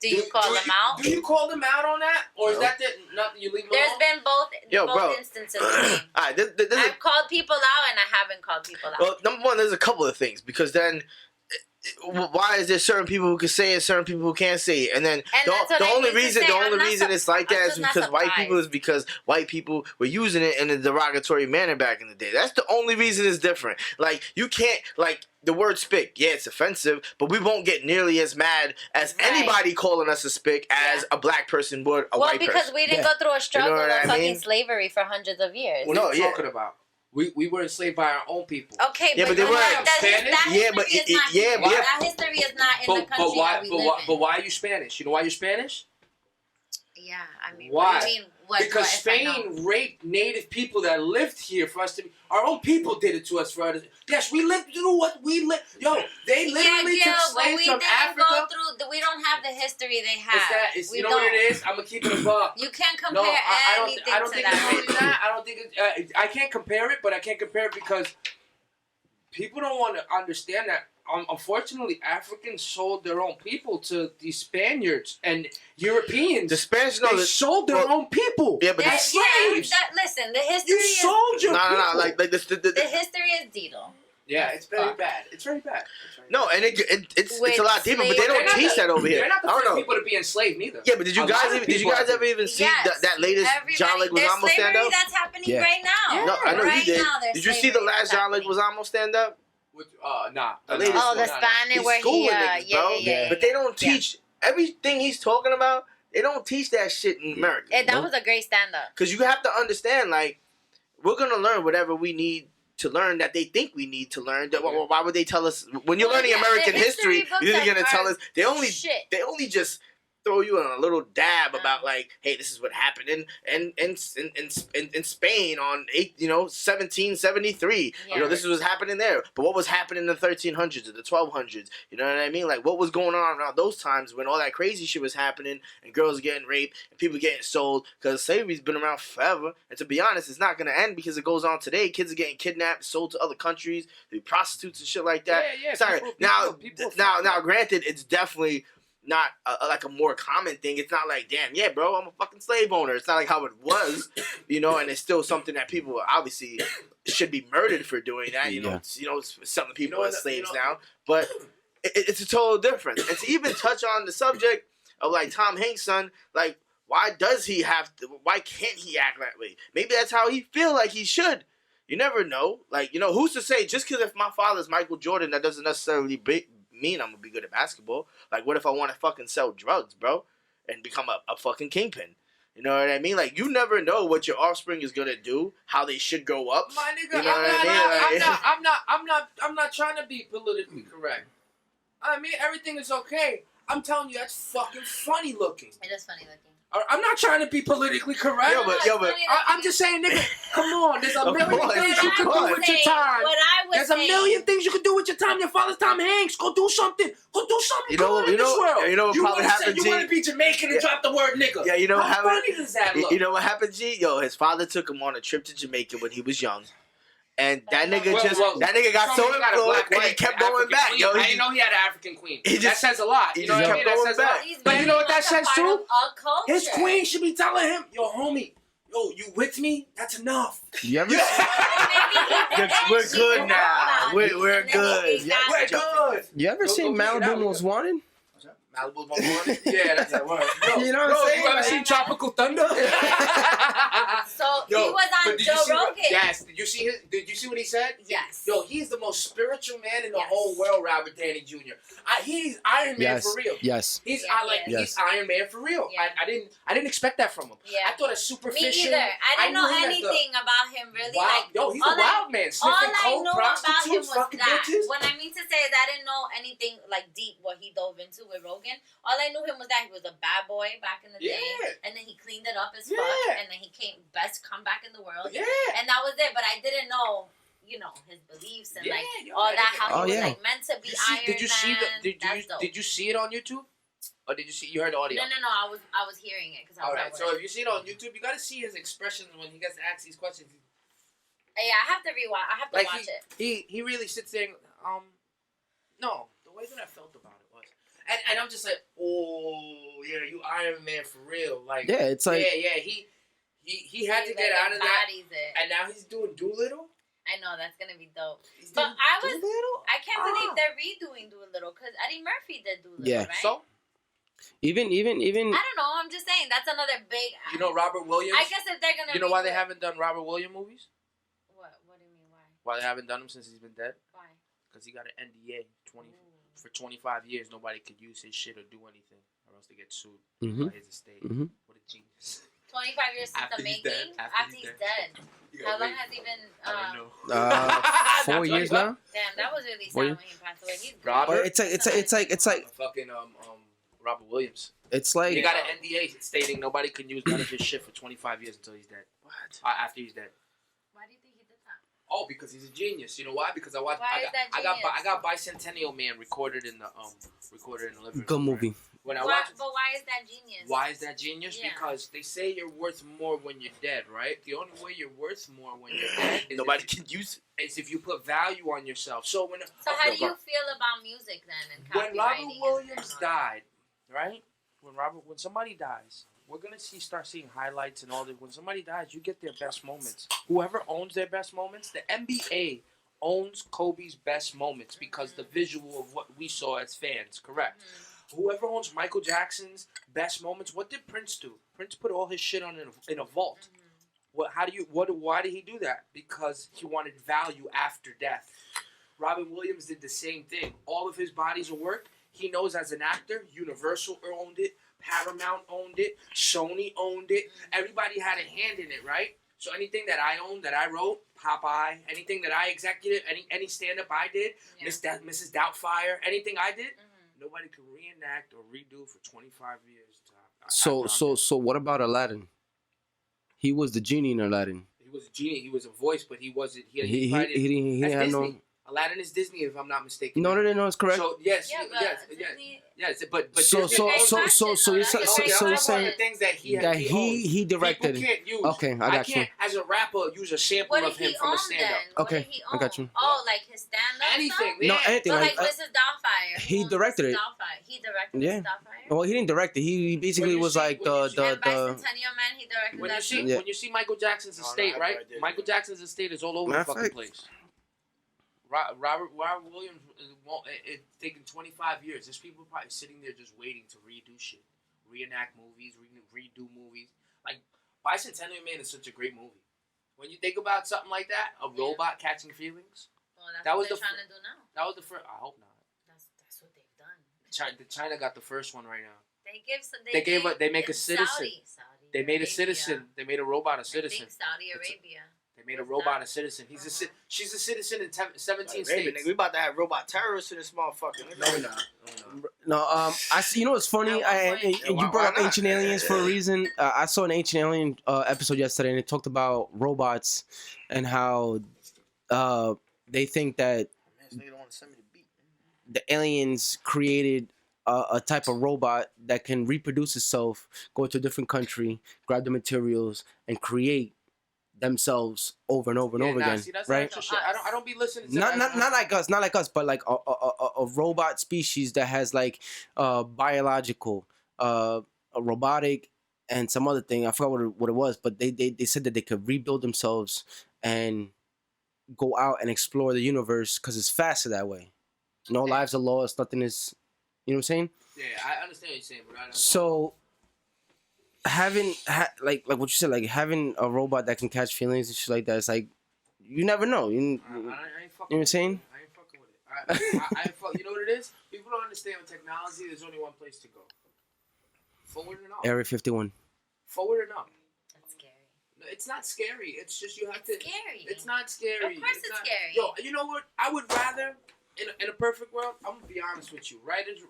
Speaker 3: Do you call him out?
Speaker 4: Do you call them out on that, or is that nothing you leave them
Speaker 3: There's
Speaker 4: alone?
Speaker 3: been both
Speaker 2: bro.
Speaker 3: instances for me.
Speaker 2: Alright, this is
Speaker 3: I've called people out and I haven't called people out.
Speaker 2: well. Number one, there's a couple of things because then. Why is there certain people who can say it, certain people who can't say it, and then the only reason it's like that is because white people is because white people were using it in a derogatory manner back in the day. That's the only reason it's different. Like you can't like the word spick. Yeah, it's offensive, but we won't get nearly as mad as anybody calling us a spick as a black person would a white person.
Speaker 3: Well, because we didn't go through a struggle
Speaker 2: what
Speaker 3: of
Speaker 2: I
Speaker 3: fucking
Speaker 2: mean?
Speaker 3: slavery for hundreds of years.
Speaker 4: What are you talking about? We were enslaved by our own people.
Speaker 3: Okay,
Speaker 2: Yeah, but they
Speaker 3: that
Speaker 2: weren't.
Speaker 3: history that history is not in the country that we live in.
Speaker 4: But why are you Spanish? You know why you're Spanish?
Speaker 3: Yeah, I mean,
Speaker 4: Why?
Speaker 3: what do you mean?
Speaker 4: Because Spain raped native people that lived here for us to be. Our own people did it to us for us. Yes, we lived through what we lived. Yo, they literally took slaves from Africa.
Speaker 3: We don't have the history they have.
Speaker 4: You know what it is? I'm gonna keep it above.
Speaker 3: You can't compare anything
Speaker 4: I don't
Speaker 3: to
Speaker 4: think
Speaker 3: that.
Speaker 4: it's only that. I don't think it. I can't compare it, but I can't compare it because people don't want to understand that. Unfortunately, Africans sold their own people to the Spaniards and Europeans.
Speaker 2: The Spanish
Speaker 4: they sold their own people.
Speaker 2: Yeah, but
Speaker 3: listen, the history.
Speaker 4: You sold your people.
Speaker 2: No. Like the
Speaker 3: history is Dito.
Speaker 4: Yeah, it's very bad. It's very bad.
Speaker 2: No, and it's a lot deeper, but they don't teach that over here.
Speaker 4: They're not the
Speaker 2: I don't
Speaker 4: first
Speaker 2: know.
Speaker 4: people to be enslaved neither.
Speaker 2: Yeah, but did you guys ever even see that latest John Leguizamo stand up?
Speaker 3: That's happening right now.
Speaker 2: No, I know
Speaker 3: right
Speaker 2: you did.
Speaker 3: Now,
Speaker 2: did you see the last John Leguizamo stand up?
Speaker 4: Nah.
Speaker 3: The Spanish where he
Speaker 2: But they don't teach everything he's talking about. They don't teach that shit in America.
Speaker 3: That was a great stand up.
Speaker 2: Because you have to understand, like, we're gonna learn whatever we need to learn that they think we need to learn. Why would they tell us when you're learning American history? You're gonna tell us they only just throw you in a little dab about like, hey, this is what happened in Spain on 1773.
Speaker 3: Yeah.
Speaker 2: You know, this is what's happening there. But what was happening in the 1300s or the 1200s? You know what I mean? Like, what was going on around those times when all that crazy shit was happening and girls getting raped and people getting sold? Because slavery's been around forever. And to be honest, it's not gonna end because it goes on today. Kids are getting kidnapped, sold to other countries, they prostitutes and shit like that.
Speaker 4: Yeah.
Speaker 2: Sorry. Now, granted, it's definitely not like a more common thing. It's not like, damn, yeah, bro, I'm a fucking slave owner. It's not like how it was, and it's still something that people obviously should be murdered for doing that. You know, it's something people are slaves now, but it's a total difference. And to even touch on the subject of like Tom Hanks' son, like, why does he have to? Why can't he act that way? Maybe that's how he feel like he should. You never know. Like, who's to say? Just because if my father's Michael Jordan, that doesn't necessarily mean I'm gonna be good at basketball. Like, what if I want to fucking sell drugs, bro, and become a fucking kingpin? You know what I mean? Like, you never know what your offspring is gonna do, how they should grow up.
Speaker 4: My nigga,
Speaker 2: you know
Speaker 4: I'm not trying to be politically correct. I mean, everything is okay. I'm telling you, that's fucking funny looking.
Speaker 3: It is funny looking.
Speaker 4: I'm not trying to be politically correct.
Speaker 2: Yo, but
Speaker 4: I'm just saying, nigga, come on. There's a million things you can do with your time.
Speaker 3: What I was
Speaker 4: There's a million things you could do with your time. Your father's Tom Hanks. Go do something. Go do something good in this world.
Speaker 2: You know what probably happened,
Speaker 4: You
Speaker 2: G?
Speaker 4: want to be Jamaican and drop the word nigga.
Speaker 2: Yeah, you know what
Speaker 4: How
Speaker 2: happened?
Speaker 4: funny does that look?
Speaker 2: You know what happened, G? Yo, his father took him on a trip to Jamaica when he was young. And that nigga that nigga got so influenced and he kept going back.
Speaker 4: Queen.
Speaker 2: Yo,
Speaker 4: I didn't know he had an African queen.
Speaker 2: That
Speaker 4: says a lot.
Speaker 2: He
Speaker 4: You know
Speaker 2: just
Speaker 4: what I mean?
Speaker 2: kept
Speaker 4: That
Speaker 2: going
Speaker 4: says a lot.
Speaker 2: back.
Speaker 4: But you know what that says too? His
Speaker 3: Culture.
Speaker 4: queen should be telling him, yo, homie, yo, you with me? That's enough.
Speaker 5: You ever?
Speaker 2: We're good now. We're good.
Speaker 4: Yeah, we're good.
Speaker 5: You ever seen Malibu Most Wanted?
Speaker 4: Malibu's Most Wanted? Yeah, that's that word.
Speaker 5: You know what I'm saying?
Speaker 4: You ever seen Tropical Thunder?
Speaker 3: So he was on Joe Rogan.
Speaker 4: Yes. Did you see what he said?
Speaker 3: Yes.
Speaker 4: Yo, he's the most spiritual man in the whole world, Robert Downey Jr. He's Iron Man for real.
Speaker 5: Yes.
Speaker 4: He's
Speaker 5: Yes.
Speaker 4: he's Iron Man for real.
Speaker 3: Yeah.
Speaker 4: I didn't expect that from him.
Speaker 3: Yeah.
Speaker 4: I thought a
Speaker 3: Me
Speaker 4: superficial.
Speaker 3: either. I didn't know
Speaker 4: knew him as the
Speaker 3: anything about him really.
Speaker 4: wild,
Speaker 3: Like,
Speaker 4: yo, he's
Speaker 3: all
Speaker 4: a wild man.
Speaker 3: All
Speaker 4: Sniffing
Speaker 3: I
Speaker 4: coke,
Speaker 3: knew about him
Speaker 4: prostitutes,
Speaker 3: was
Speaker 4: fucking
Speaker 3: that.
Speaker 4: bitches.
Speaker 3: What I mean to say is I didn't know anything like deep what he dove into with Rogan. All I knew him was that he was a bad boy back in the day, and then he cleaned it up as fuck, and then he came best comeback in the world, and that was it. But I didn't know, you know, his beliefs and like all that. How he was like meant to be Iron Man.
Speaker 4: Did you see it on YouTube? Or did you heard the audio?
Speaker 3: No. I was hearing it because I was
Speaker 4: Alright,
Speaker 3: at
Speaker 4: so
Speaker 3: work.
Speaker 4: if you see it on YouTube, you gotta see his expressions when he gets asked these questions.
Speaker 3: Yeah, I have to rewatch. I have to watch it.
Speaker 4: He really sits there and, no, the way that I felt about it was, and I'm just like, oh yeah, you Iron Man for real, like
Speaker 5: it's like
Speaker 4: he had to get out of that, and now he's doing Doolittle.
Speaker 3: I know that's gonna be dope.
Speaker 4: He's
Speaker 3: But
Speaker 4: doing
Speaker 3: I can't believe they're redoing Doolittle because Eddie Murphy did Doolittle, right?
Speaker 4: So
Speaker 5: even.
Speaker 3: I don't know. I'm just saying that's another big.
Speaker 4: you know Robert Williams.
Speaker 3: I guess if they're gonna.
Speaker 4: You know why they haven't done Robert Williams movies?
Speaker 3: What do you mean? Why?
Speaker 4: Why they haven't done them since he's been dead?
Speaker 3: Why?
Speaker 4: Because he got an NDA for 25 years. Nobody could use his shit or do anything, or else they get sued by his estate. What a genius!
Speaker 3: 25 years since the making. After he's dead. How long has he been?
Speaker 4: I don't know.
Speaker 5: 4 years now.
Speaker 3: Damn, that was really sad when he passed away. He's
Speaker 4: Robert?
Speaker 5: But it's like
Speaker 4: fucking Robert Williams.
Speaker 5: It's like
Speaker 4: He got an NDA stating nobody can use none of his shit for 25 years until he's dead.
Speaker 2: What?
Speaker 4: After he's dead.
Speaker 3: Why do you think he did that?
Speaker 4: Oh, because he's a genius. You know why? Because I watched.
Speaker 3: Why is that
Speaker 4: I got Bicentennial Man recorded in the living room.
Speaker 5: good movie.
Speaker 4: When I
Speaker 3: But
Speaker 4: watched.
Speaker 3: why is that genius?
Speaker 4: Why is that genius?
Speaker 3: Yeah.
Speaker 4: Because they say you're worth more when you're dead, right? The only way you're worth more when you're dead is
Speaker 2: Nobody can use it.
Speaker 4: is if you put value on yourself. So
Speaker 3: So how do you feel about music then and
Speaker 4: when Robert
Speaker 3: copywriting
Speaker 4: Williams
Speaker 3: and
Speaker 4: died, right? When somebody dies, we're gonna start seeing highlights and all that. When somebody dies, you get their best moments. Whoever owns their best moments, the NBA owns Kobe's best moments because the visual of what we saw as fans, correct? Whoever owns Michael Jackson's best moments, what did Prince do? Prince put all his shit in a vault. Why did he do that? Because he wanted value after death. Robin Williams did the same thing. All of his bodies of work, he knows as an actor, Universal owned it, Paramount owned it, Sony owned it. Everybody had a hand in it, right? So anything that I owned, that I wrote, Popeye, anything that I executed, any stand-up I did, Mrs. Doubtfire, anything I did, nobody could reenact or redo for 25 years.
Speaker 5: So what about Aladdin? He was the genie in Aladdin.
Speaker 4: He was a genie. He was a voice, but he wasn't. He
Speaker 5: didn't have
Speaker 4: Disney.
Speaker 5: no.
Speaker 4: Aladdin is Disney, if I'm not mistaken.
Speaker 5: No, it's correct.
Speaker 4: So yes, but
Speaker 5: So you're saying
Speaker 4: the things that
Speaker 5: he directed.
Speaker 4: People can't use.
Speaker 5: Okay, I got you.
Speaker 4: As a rapper, use a sample
Speaker 3: What
Speaker 4: of
Speaker 3: did
Speaker 4: him
Speaker 3: he
Speaker 4: from
Speaker 3: own
Speaker 4: a stand-up.
Speaker 3: then?
Speaker 5: Okay,
Speaker 3: What did he
Speaker 5: I got
Speaker 3: own?
Speaker 5: you.
Speaker 3: Oh, like his stand-up
Speaker 4: Anything.
Speaker 3: stuff?
Speaker 5: No,
Speaker 4: Yeah.
Speaker 5: anything.
Speaker 3: So
Speaker 5: Like,
Speaker 3: Mrs. Doubtfire.
Speaker 5: he directed it.
Speaker 3: He directed
Speaker 5: Yeah.
Speaker 3: Mrs. Doubtfire?
Speaker 5: Well, he didn't direct it. He basically was like
Speaker 3: And Bicentennial Man, he directed
Speaker 4: When
Speaker 3: that too?
Speaker 4: when you see Michael Jackson's estate,
Speaker 2: I
Speaker 4: right?
Speaker 2: did.
Speaker 4: Michael Jackson's estate is all over the
Speaker 5: Matter of
Speaker 4: fucking
Speaker 5: fact.
Speaker 4: place. Robert Williams it's taken 25 years. There's people probably sitting there just waiting to redo shit, reenact movies, redo movies. Like Bicentennial Man is such a great movie. When you think about something like that, a robot catching feelings.
Speaker 3: Well, that's
Speaker 4: That
Speaker 3: what
Speaker 4: was
Speaker 3: they're trying to do now.
Speaker 4: That was the first. I hope not.
Speaker 3: That's what they've done.
Speaker 4: China got the first one right now.
Speaker 3: They
Speaker 4: make a citizen.
Speaker 3: Saudi
Speaker 4: They made a
Speaker 3: Arabia.
Speaker 4: citizen. They made a robot a
Speaker 3: I
Speaker 4: citizen.
Speaker 3: think Saudi Arabia.
Speaker 4: They made a robot a citizen. She's a citizen in 17
Speaker 2: Hey,
Speaker 4: states.
Speaker 2: nigga, we about to have robot terrorists in this motherfucker. Nigga.
Speaker 4: No, we're not.
Speaker 5: No, I see. You know what's funny? And you
Speaker 2: why
Speaker 5: brought up
Speaker 2: not?
Speaker 5: Ancient Aliens for a reason. I saw an Ancient Alien episode yesterday, and it talked about robots and how they think that
Speaker 2: Man, this nigga don't want to send me the beat.
Speaker 5: the aliens created a type of robot that can reproduce itself, go to a different country, grab the materials, and create themselves over and over and over again.
Speaker 4: See, that's
Speaker 5: right?
Speaker 4: extra shit. I don't be listening to
Speaker 5: Not
Speaker 4: that.
Speaker 5: not like us, but like a robot species that has like biological, a robotic, and some other thing. I forgot what it was, but they said that they could rebuild themselves and go out and explore the universe because it's faster that way. No lives are lost. Nothing is, you know what I'm saying?
Speaker 4: Yeah, I understand what you're saying, but I don't.
Speaker 5: So having like what you said, like having a robot that can catch feelings and shit like that, it's like you never know. You
Speaker 4: I
Speaker 5: know
Speaker 4: ain't fucking
Speaker 5: what I'm saying?
Speaker 4: I ain't fucking with it. I ain't fuck. You know what it is? People don't understand with technology. There's only one place to go. Forward and up.
Speaker 5: Area 51.
Speaker 4: Forward and up.
Speaker 3: That's scary.
Speaker 4: No, it's not scary. It's just you have to.
Speaker 3: Scary.
Speaker 4: It's not scary.
Speaker 3: Of course it's
Speaker 4: not,
Speaker 3: scary.
Speaker 4: Yo, you know what? I would rather, in a perfect world, I'm gonna be honest with you. Right is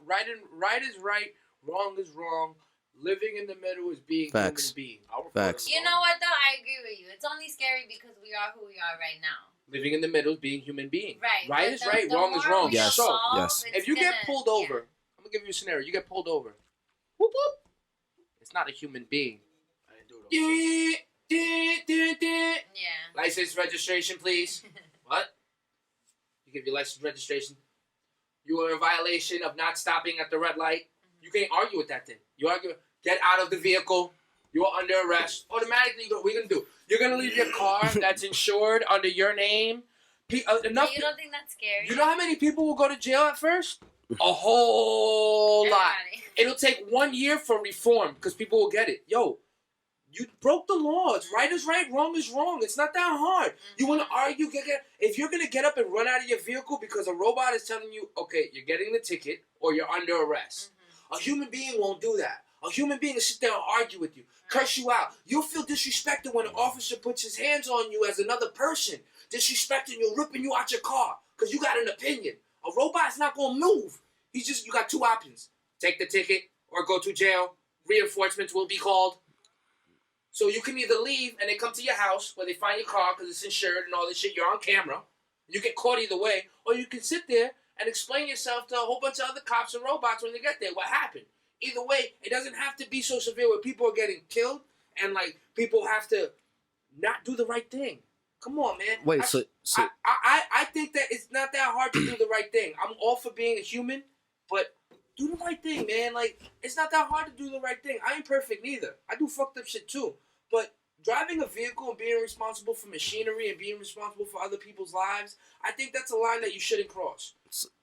Speaker 4: right, wrong is wrong. Living in the middle is being
Speaker 5: Facts.
Speaker 4: human being.
Speaker 5: Facts.
Speaker 3: You know what though? I agree with you. It's only scary because we are who we are right now.
Speaker 4: Living in the middle is being human being.
Speaker 3: Right.
Speaker 4: Right
Speaker 3: but
Speaker 4: is right,
Speaker 3: the
Speaker 4: wrong is
Speaker 3: more
Speaker 4: wrong.
Speaker 3: we
Speaker 5: Yes.
Speaker 3: evolve,
Speaker 5: Yes.
Speaker 3: it's
Speaker 4: If you get
Speaker 3: gonna-
Speaker 4: pulled over, I'm gonna give you a scenario. You get pulled over. Whoop whoop. It's not a human being.
Speaker 2: I didn't do it.
Speaker 3: Yeah.
Speaker 4: License registration, please. What? You give your license registration. You are in violation of not stopping at the red light. You can't argue with that thing. You argue, get out of the vehicle. You are under arrest. Automatically, what are you gonna do? You're gonna leave your car that's insured under your name. Enough.
Speaker 3: But you don't think that's scary?
Speaker 4: You know how many people will go to jail at first? A whole lot.
Speaker 3: Everybody.
Speaker 4: It'll take 1 year for reform because people will get it. Yo, you broke the law. It's right is right, wrong is wrong. It's not that hard. You want to argue? If you're going to get up and run out of your vehicle because a robot is telling you, okay, you're getting the ticket or you're under arrest. A human being won't do that. A human being will sit there and argue with you, curse you out. You'll feel disrespected when an officer puts his hands on you as another person, disrespecting you, ripping you out your car because you got an opinion. A robot's not going to move. You got two options. Take the ticket or go to jail. Reinforcements will be called. So you can either leave and they come to your house where they find your car because it's insured and all this shit. You're on camera. You get caught either way. Or you can sit there and explain yourself to a whole bunch of other cops and robots when they get there. What happened? Either way, it doesn't have to be so severe where people are getting killed and like people have to not do the right thing. Come on, man.
Speaker 5: Wait,
Speaker 4: I think that it's not that hard to do the right thing. I'm all for being a human, but do the right thing, man. Like, it's not that hard to do the right thing. I ain't perfect neither. I do fucked up shit too. But driving a vehicle and being responsible for machinery and being responsible for other people's lives, I think that's a line that you shouldn't cross.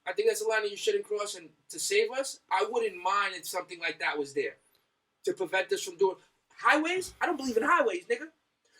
Speaker 4: I think that's a line that you shouldn't cross. And to save us, I wouldn't mind if something like that was there to prevent us from doing highways. I don't believe in highways, nigga.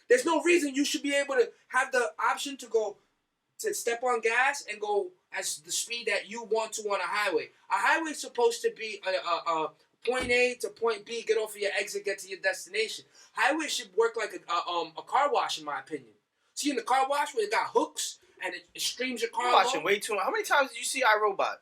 Speaker 4: There's no reason you should be able to have the option to step on gas and go as the speed that you want to on a highway. A highway is supposed to be a point A to point B, get off of your exit, get to your destination. Highway should work like a car wash, in my opinion. See, in the car wash where it got hooks and it streams your car
Speaker 2: You're watching
Speaker 4: along?
Speaker 2: way too much. How many times did you see iRobot?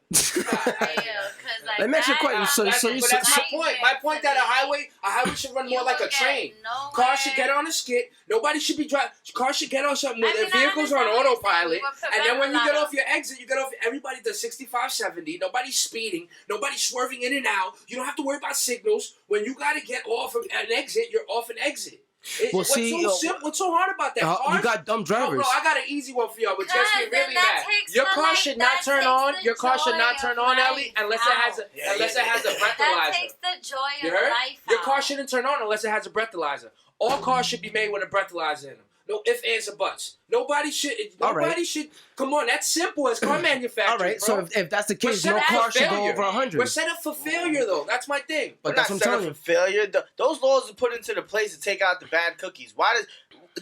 Speaker 5: Let me ask you a question.
Speaker 4: That's my point. My point that a highway should run more like a train. Cars should get on a skid. Nobody should be driving. Cars should get on something where their vehicles are on autopilot. And then when you get off your exit, everybody does 65, 70. Nobody's speeding. Nobody's swerving in and out. You don't have to worry about signals. When you got to get off of an exit, you're off an exit. What's so hard about that?
Speaker 5: You got dumb drivers.
Speaker 4: Bro, I got an easy one for y'all, which gets me really
Speaker 3: that
Speaker 4: mad.
Speaker 3: takes
Speaker 4: Your
Speaker 3: the,
Speaker 4: car
Speaker 3: like,
Speaker 4: should
Speaker 3: that
Speaker 4: not turn
Speaker 3: takes
Speaker 4: on.
Speaker 3: the
Speaker 4: Your car should
Speaker 3: joy
Speaker 4: not turn
Speaker 3: of
Speaker 4: on,
Speaker 3: life
Speaker 4: Ellie, unless it has a
Speaker 3: That
Speaker 4: breathalyzer.
Speaker 3: takes the joy
Speaker 4: You
Speaker 3: of
Speaker 4: heard?
Speaker 3: life
Speaker 4: Your
Speaker 3: out.
Speaker 4: car shouldn't turn on unless it has a breathalyzer. All cars should be made with a breathalyzer in them. No ifs, ands, or buts. Nobody should. Come on, that's simple as car manufacturing.
Speaker 5: All right,
Speaker 4: bro.
Speaker 5: so if that's the case,
Speaker 4: set
Speaker 5: no
Speaker 4: up
Speaker 5: car
Speaker 4: for
Speaker 5: should go
Speaker 4: failure.
Speaker 5: over 100.
Speaker 4: We're set up for failure, though. That's my thing.
Speaker 5: But
Speaker 2: We're
Speaker 5: that's
Speaker 2: not
Speaker 5: what I'm
Speaker 2: set up
Speaker 5: telling
Speaker 2: for
Speaker 5: you.
Speaker 2: failure. Those laws are put into the place to take out the bad cookies. Why does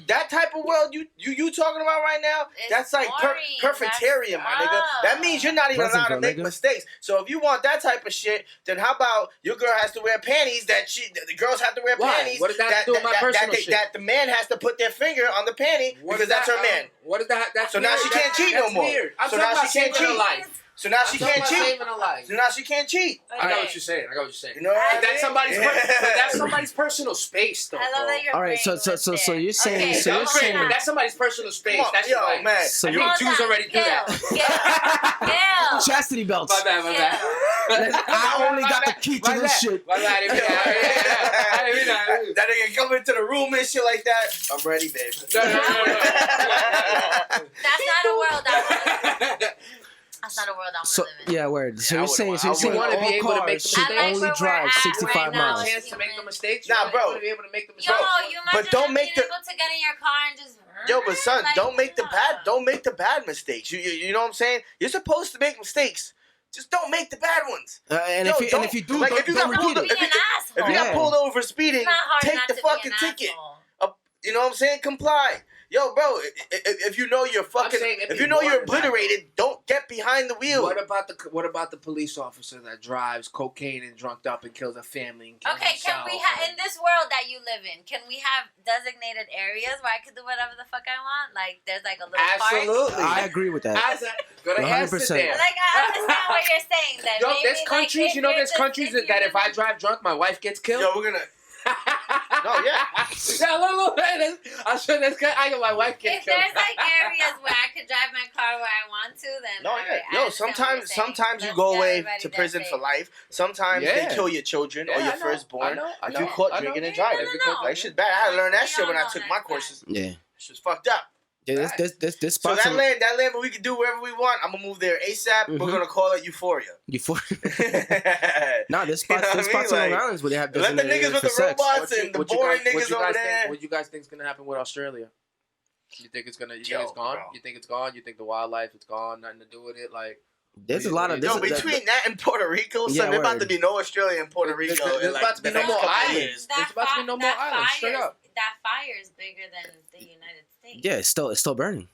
Speaker 2: that type of world you talking about right now?
Speaker 3: It's
Speaker 2: That's like
Speaker 3: boring.
Speaker 2: perfectarian, my nigga. That means you're not even allowed to make
Speaker 5: nigga.
Speaker 2: mistakes. So if you want that type of shit, then how about your girl has to wear panties the girls have to wear
Speaker 4: Why?
Speaker 2: panties?
Speaker 4: What does that have to do with my personal shit?
Speaker 2: That the man has to put their finger on the panty because that's her man.
Speaker 4: What is that? That's
Speaker 2: So now
Speaker 4: weird.
Speaker 2: she can't cheat no
Speaker 4: That's
Speaker 2: more.
Speaker 4: Weird. I'm
Speaker 2: So
Speaker 4: talking
Speaker 2: now
Speaker 4: about
Speaker 2: she can't
Speaker 4: saving a
Speaker 2: cheat.
Speaker 4: life.
Speaker 2: So now she can't cheat.
Speaker 4: Saving a life.
Speaker 2: So now she can't cheat.
Speaker 4: I got what you're saying.
Speaker 2: You know what I mean?
Speaker 4: That's somebody's personal space, though.
Speaker 3: I love that your
Speaker 5: All right,
Speaker 3: brain
Speaker 5: so
Speaker 3: went there.
Speaker 5: you're saying,
Speaker 3: Okay,
Speaker 5: so you're
Speaker 3: hold
Speaker 5: saying,
Speaker 3: on.
Speaker 4: That's somebody's personal space.
Speaker 2: Come on,
Speaker 4: That's
Speaker 2: yo,
Speaker 4: like,
Speaker 2: man.
Speaker 5: so
Speaker 4: I
Speaker 5: you
Speaker 4: think Jews already do that.
Speaker 3: Gil.
Speaker 5: chastity belts.
Speaker 4: My bad.
Speaker 5: I only got the key to this shit.
Speaker 4: My bad.
Speaker 2: That nigga come into the room and shit like that. I'm ready, babe.
Speaker 4: No.
Speaker 3: That's not a world That's not a world I'm
Speaker 5: So
Speaker 3: living in.
Speaker 5: yeah, word. So
Speaker 2: Yeah,
Speaker 5: you're saying,
Speaker 2: I
Speaker 4: You want to be able to make the
Speaker 5: cars should
Speaker 3: I like
Speaker 4: mistakes.
Speaker 5: only
Speaker 3: where
Speaker 5: drive
Speaker 3: we're at
Speaker 5: 65
Speaker 3: right now.
Speaker 5: miles.
Speaker 4: Chance to make the mistakes.
Speaker 2: Nah, bro.
Speaker 4: You want to be able to make the
Speaker 3: Yo,
Speaker 4: mistakes.
Speaker 3: you
Speaker 2: But
Speaker 3: imagine
Speaker 2: don't
Speaker 3: not
Speaker 2: make
Speaker 3: being
Speaker 2: the-
Speaker 3: able to get in your car and just.
Speaker 2: Yo, but son,
Speaker 3: like,
Speaker 2: don't make the
Speaker 3: yeah.
Speaker 2: bad mistakes. You know what I'm saying? You're supposed to make mistakes. Just don't make the bad ones.
Speaker 5: And
Speaker 2: Yo,
Speaker 5: if you do,
Speaker 2: like,
Speaker 5: don't,
Speaker 2: if you
Speaker 5: don't
Speaker 2: got
Speaker 5: repeat
Speaker 3: Don't
Speaker 5: it.
Speaker 3: be an asshole.
Speaker 2: If you got
Speaker 5: Yeah.
Speaker 2: pulled over for speeding,
Speaker 3: It's not hard
Speaker 2: take
Speaker 3: not
Speaker 2: the
Speaker 3: to
Speaker 2: fucking
Speaker 3: be an
Speaker 2: ticket.
Speaker 3: asshole.
Speaker 2: You know what I'm saying? Comply. Yo, bro, if you know you're fucking,
Speaker 4: saying it'd
Speaker 2: if
Speaker 4: be
Speaker 2: you know
Speaker 4: more
Speaker 2: you're
Speaker 4: than that.
Speaker 2: obliterated, don't get behind the wheel.
Speaker 4: What about the police officer that drives cocaine and drunked up and kills a family and kills
Speaker 3: Okay, can
Speaker 4: himself?
Speaker 3: we have in this world that you live in? Can we have designated areas where I could do whatever the fuck I want? Like there's like a little park.
Speaker 4: Absolutely.
Speaker 5: I agree with that.
Speaker 4: Go to
Speaker 5: 100%.
Speaker 4: Amsterdam.
Speaker 3: Like I understand what you're saying. Then
Speaker 4: Yo,
Speaker 3: maybe,
Speaker 4: there's countries,
Speaker 3: like,
Speaker 4: you know, there's countries that if I
Speaker 3: drive.
Speaker 4: drive drunk, my wife gets killed.
Speaker 2: Yo, we're gonna. No, yeah.
Speaker 4: Look, I'm sure that's good. My wife gets
Speaker 3: If
Speaker 4: killed.
Speaker 3: there's like areas where I could drive my car where I want to, then
Speaker 2: No,
Speaker 3: all
Speaker 2: yeah.
Speaker 3: right, I
Speaker 2: Yo,
Speaker 3: understand what you're saying.
Speaker 2: sometimes you
Speaker 3: Let's
Speaker 2: go
Speaker 3: get
Speaker 2: away
Speaker 3: everybody
Speaker 2: to
Speaker 3: that
Speaker 2: prison
Speaker 3: safe.
Speaker 2: for life. Sometimes
Speaker 4: Yeah.
Speaker 2: they kill your children or
Speaker 4: Yeah,
Speaker 2: your
Speaker 4: I know,
Speaker 2: firstborn.
Speaker 4: I
Speaker 2: If
Speaker 4: know,
Speaker 2: you caught
Speaker 4: I know.
Speaker 2: drinking and
Speaker 3: No,
Speaker 2: driving.
Speaker 3: no, no.
Speaker 2: That shit's bad. I had to learn that
Speaker 3: We
Speaker 2: shit when
Speaker 3: all
Speaker 2: I
Speaker 3: know
Speaker 2: took
Speaker 3: that's
Speaker 2: my
Speaker 3: bad.
Speaker 2: courses.
Speaker 5: Yeah.
Speaker 2: Shit's fucked up.
Speaker 5: Yeah, this
Speaker 2: So
Speaker 5: spot's
Speaker 2: that land we can do wherever we want. I'm gonna move there ASAP. We're
Speaker 5: Mhm.
Speaker 2: gonna call it Euphoria.
Speaker 5: Nah,
Speaker 2: Nah,
Speaker 5: this
Speaker 2: You know
Speaker 5: spots
Speaker 2: what I mean?
Speaker 5: in Long
Speaker 2: Like,
Speaker 5: Island where they have
Speaker 2: let the
Speaker 5: designated
Speaker 2: niggas with
Speaker 5: for
Speaker 2: the
Speaker 5: sex.
Speaker 2: robots and the boring niggas over there.
Speaker 4: What you guys think's gonna happen with Australia? You think it's gonna? You
Speaker 2: Yo,
Speaker 4: think it's gone?
Speaker 2: bro.
Speaker 4: You think it's gone? You think the wildlife is gone? Nothing to do with it? Like
Speaker 5: There's a lot of
Speaker 2: Yo,
Speaker 5: this.
Speaker 2: between that and Puerto Rico, son,
Speaker 5: Yeah,
Speaker 2: there's about
Speaker 5: word.
Speaker 2: to be no Australia and Puerto Rico.
Speaker 4: There's
Speaker 2: in, like,
Speaker 4: about to be
Speaker 2: the
Speaker 4: no
Speaker 2: next
Speaker 4: more
Speaker 2: couple of
Speaker 4: islands.
Speaker 2: years.
Speaker 4: There's about to be no more islands, straight up.
Speaker 3: That fire is bigger than the United States.
Speaker 5: Yeah, it's still burning.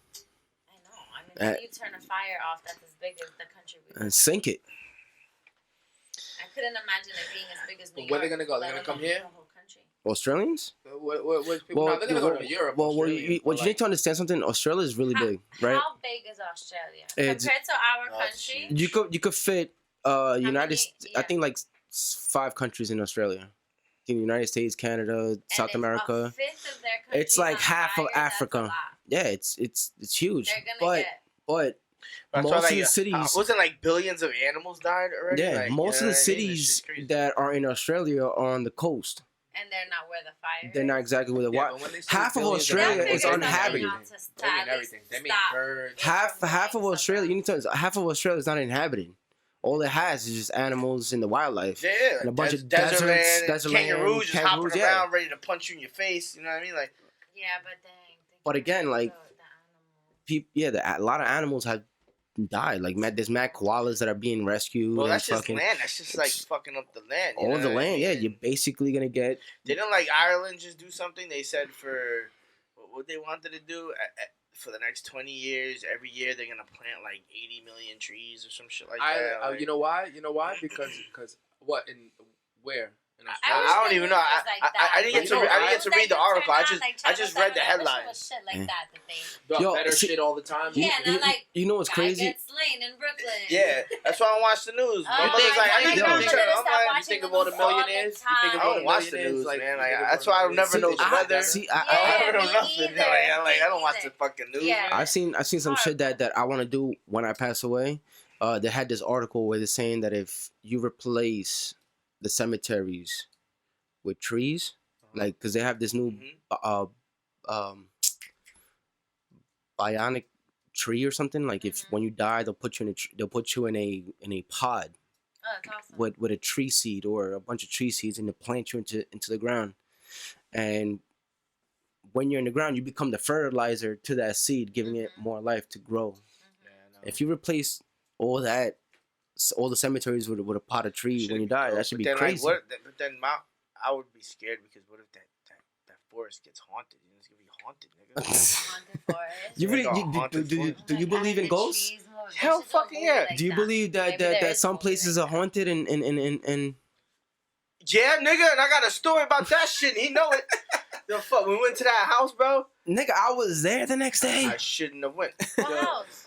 Speaker 3: I know. I mean, how do you turn a fire off that's as big as the country we live in?
Speaker 5: And sink it.
Speaker 3: I couldn't imagine it being as big as New
Speaker 4: But
Speaker 3: York.
Speaker 4: where they gonna go? They're
Speaker 3: let
Speaker 4: gonna come
Speaker 3: alone
Speaker 4: here?
Speaker 3: the whole country.
Speaker 5: Australians?
Speaker 4: Where's people? No, they're gonna go to Europe.
Speaker 5: Well, what
Speaker 4: Australia,
Speaker 5: you
Speaker 4: but,
Speaker 5: need to understand something. Australia is really big, right?
Speaker 3: How big is Australia
Speaker 5: It's-
Speaker 3: compared to our
Speaker 2: Oh,
Speaker 3: country?
Speaker 5: You could fit United.
Speaker 3: many-
Speaker 5: I
Speaker 3: yeah.
Speaker 5: think like 5 countries in Australia. I think United States, Canada, South
Speaker 3: And if
Speaker 5: America.
Speaker 3: a fifth of their country
Speaker 5: It's like
Speaker 3: on
Speaker 5: half of
Speaker 3: fire, that's a
Speaker 5: Africa.
Speaker 3: lot.
Speaker 5: Yeah, it's huge.
Speaker 3: They're gonna
Speaker 5: But
Speaker 3: get.
Speaker 5: but
Speaker 2: That's why,
Speaker 5: most of
Speaker 2: like,
Speaker 5: the cities.
Speaker 2: wasn't like billions of animals died already?
Speaker 5: Yeah,
Speaker 2: Like,
Speaker 5: most
Speaker 2: you know
Speaker 5: of the
Speaker 2: what I mean? That
Speaker 5: cities
Speaker 2: shit's crazy.
Speaker 5: that are in Australia are on the coast.
Speaker 3: And they're not where the fire.
Speaker 5: They're not exactly where the
Speaker 4: Yeah,
Speaker 5: water.
Speaker 4: but when they say
Speaker 5: Half of
Speaker 4: billions
Speaker 5: Australia
Speaker 4: animals,
Speaker 5: is
Speaker 4: they mean
Speaker 5: uninhabited.
Speaker 4: everything. They mean everything. They mean birds.
Speaker 5: Half of Australia. You need to understand, half of Australia is not inhabited. All it has is just animals and the wildlife.
Speaker 2: Yeah,
Speaker 5: And a bunch of
Speaker 2: desert
Speaker 5: deserts,
Speaker 2: land,
Speaker 5: desert land,
Speaker 2: kangaroos just
Speaker 5: kangaroos,
Speaker 2: hopping
Speaker 5: yeah.
Speaker 2: around, ready to punch you in your face. You know what I mean? Like,
Speaker 3: Yeah, but dang.
Speaker 5: But again, like, a lot of animals have died. Like, there's mad koalas that are being rescued.
Speaker 2: well,
Speaker 5: and
Speaker 2: that's just
Speaker 5: fucking
Speaker 2: land. That's just like fucking up the land. you
Speaker 5: all
Speaker 2: know
Speaker 5: the
Speaker 2: what I
Speaker 5: land.
Speaker 2: mean?
Speaker 5: Yeah, you're basically gonna get.
Speaker 2: Didn't like Ireland just do something? They said for what they wanted to do for the next 20 years, every year they're gonna plant like 80 million trees or some shit like that. Like,
Speaker 4: You know why? Because what in where in
Speaker 3: I
Speaker 4: Australia?
Speaker 2: I don't even know. I didn't get to I didn't get to read the article. I just read the headlines.
Speaker 3: Shit like that they.
Speaker 4: Got
Speaker 5: Yo,
Speaker 4: better
Speaker 5: see-
Speaker 4: shit all the time.
Speaker 3: Yeah, and I'm like,
Speaker 5: You know what's
Speaker 3: guy
Speaker 5: crazy?
Speaker 3: gets slain in Brooklyn.
Speaker 2: Yeah, that's why I don't watch the news.
Speaker 3: Oh,
Speaker 2: My mother's like, I
Speaker 3: I
Speaker 2: need to
Speaker 3: know,
Speaker 2: be
Speaker 3: I
Speaker 2: sure.
Speaker 3: better
Speaker 2: I'm
Speaker 3: stop
Speaker 2: like,
Speaker 3: watching
Speaker 4: you think
Speaker 3: the
Speaker 4: of all the
Speaker 3: news all
Speaker 4: millionaires?
Speaker 3: the
Speaker 4: You think of
Speaker 2: I
Speaker 4: all
Speaker 2: don't
Speaker 4: the
Speaker 2: watch the
Speaker 4: millionaires?
Speaker 2: news,
Speaker 4: Like,
Speaker 2: man.
Speaker 4: you
Speaker 2: Like,
Speaker 4: think of
Speaker 2: that's
Speaker 4: all
Speaker 2: why
Speaker 4: the
Speaker 2: I'll never know
Speaker 4: millionaires?
Speaker 2: the weather.
Speaker 5: See,
Speaker 2: I
Speaker 3: Yeah,
Speaker 2: don't know
Speaker 3: me
Speaker 2: nothing.
Speaker 3: either.
Speaker 2: Like, I don't
Speaker 3: Me
Speaker 2: watch
Speaker 3: either.
Speaker 2: the fucking news.
Speaker 3: Yeah.
Speaker 2: man.
Speaker 5: I've seen some shit that I want to do when I pass away. They had this article where they're saying that if you replace the cemeteries with trees, like, because they have this new bionic tree or something. Like, if when you die, they'll put you in a pod
Speaker 3: Oh, that's awesome.
Speaker 5: with a tree seed or a bunch of tree seeds, and they'll plant you into the ground. And when you're in the ground, you become the fertilizer to that seed, giving it more life to grow. If you replace all the cemeteries with a pot of tree when you die, that should be crazy.
Speaker 2: But then I would be scared because what if that forest gets haunted? You know, it's gonna be haunted, nigga.
Speaker 3: Haunted forest.
Speaker 5: You really
Speaker 2: Haunted forest.
Speaker 5: do you believe in
Speaker 3: The
Speaker 5: ghosts?
Speaker 3: trees move. They
Speaker 2: Hell
Speaker 3: should
Speaker 2: fucking
Speaker 3: move
Speaker 2: yeah.
Speaker 3: like
Speaker 5: Do you believe that
Speaker 3: Maybe there
Speaker 5: that
Speaker 3: is
Speaker 5: some
Speaker 3: movie
Speaker 5: places
Speaker 3: like
Speaker 5: are
Speaker 3: that.
Speaker 5: haunted and
Speaker 2: Yeah, nigga, and I got a story about that shit. He know it. Yo, fuck, we went to that house, bro.
Speaker 5: nigga, I was there the next day.
Speaker 2: I shouldn't have went.
Speaker 3: What house?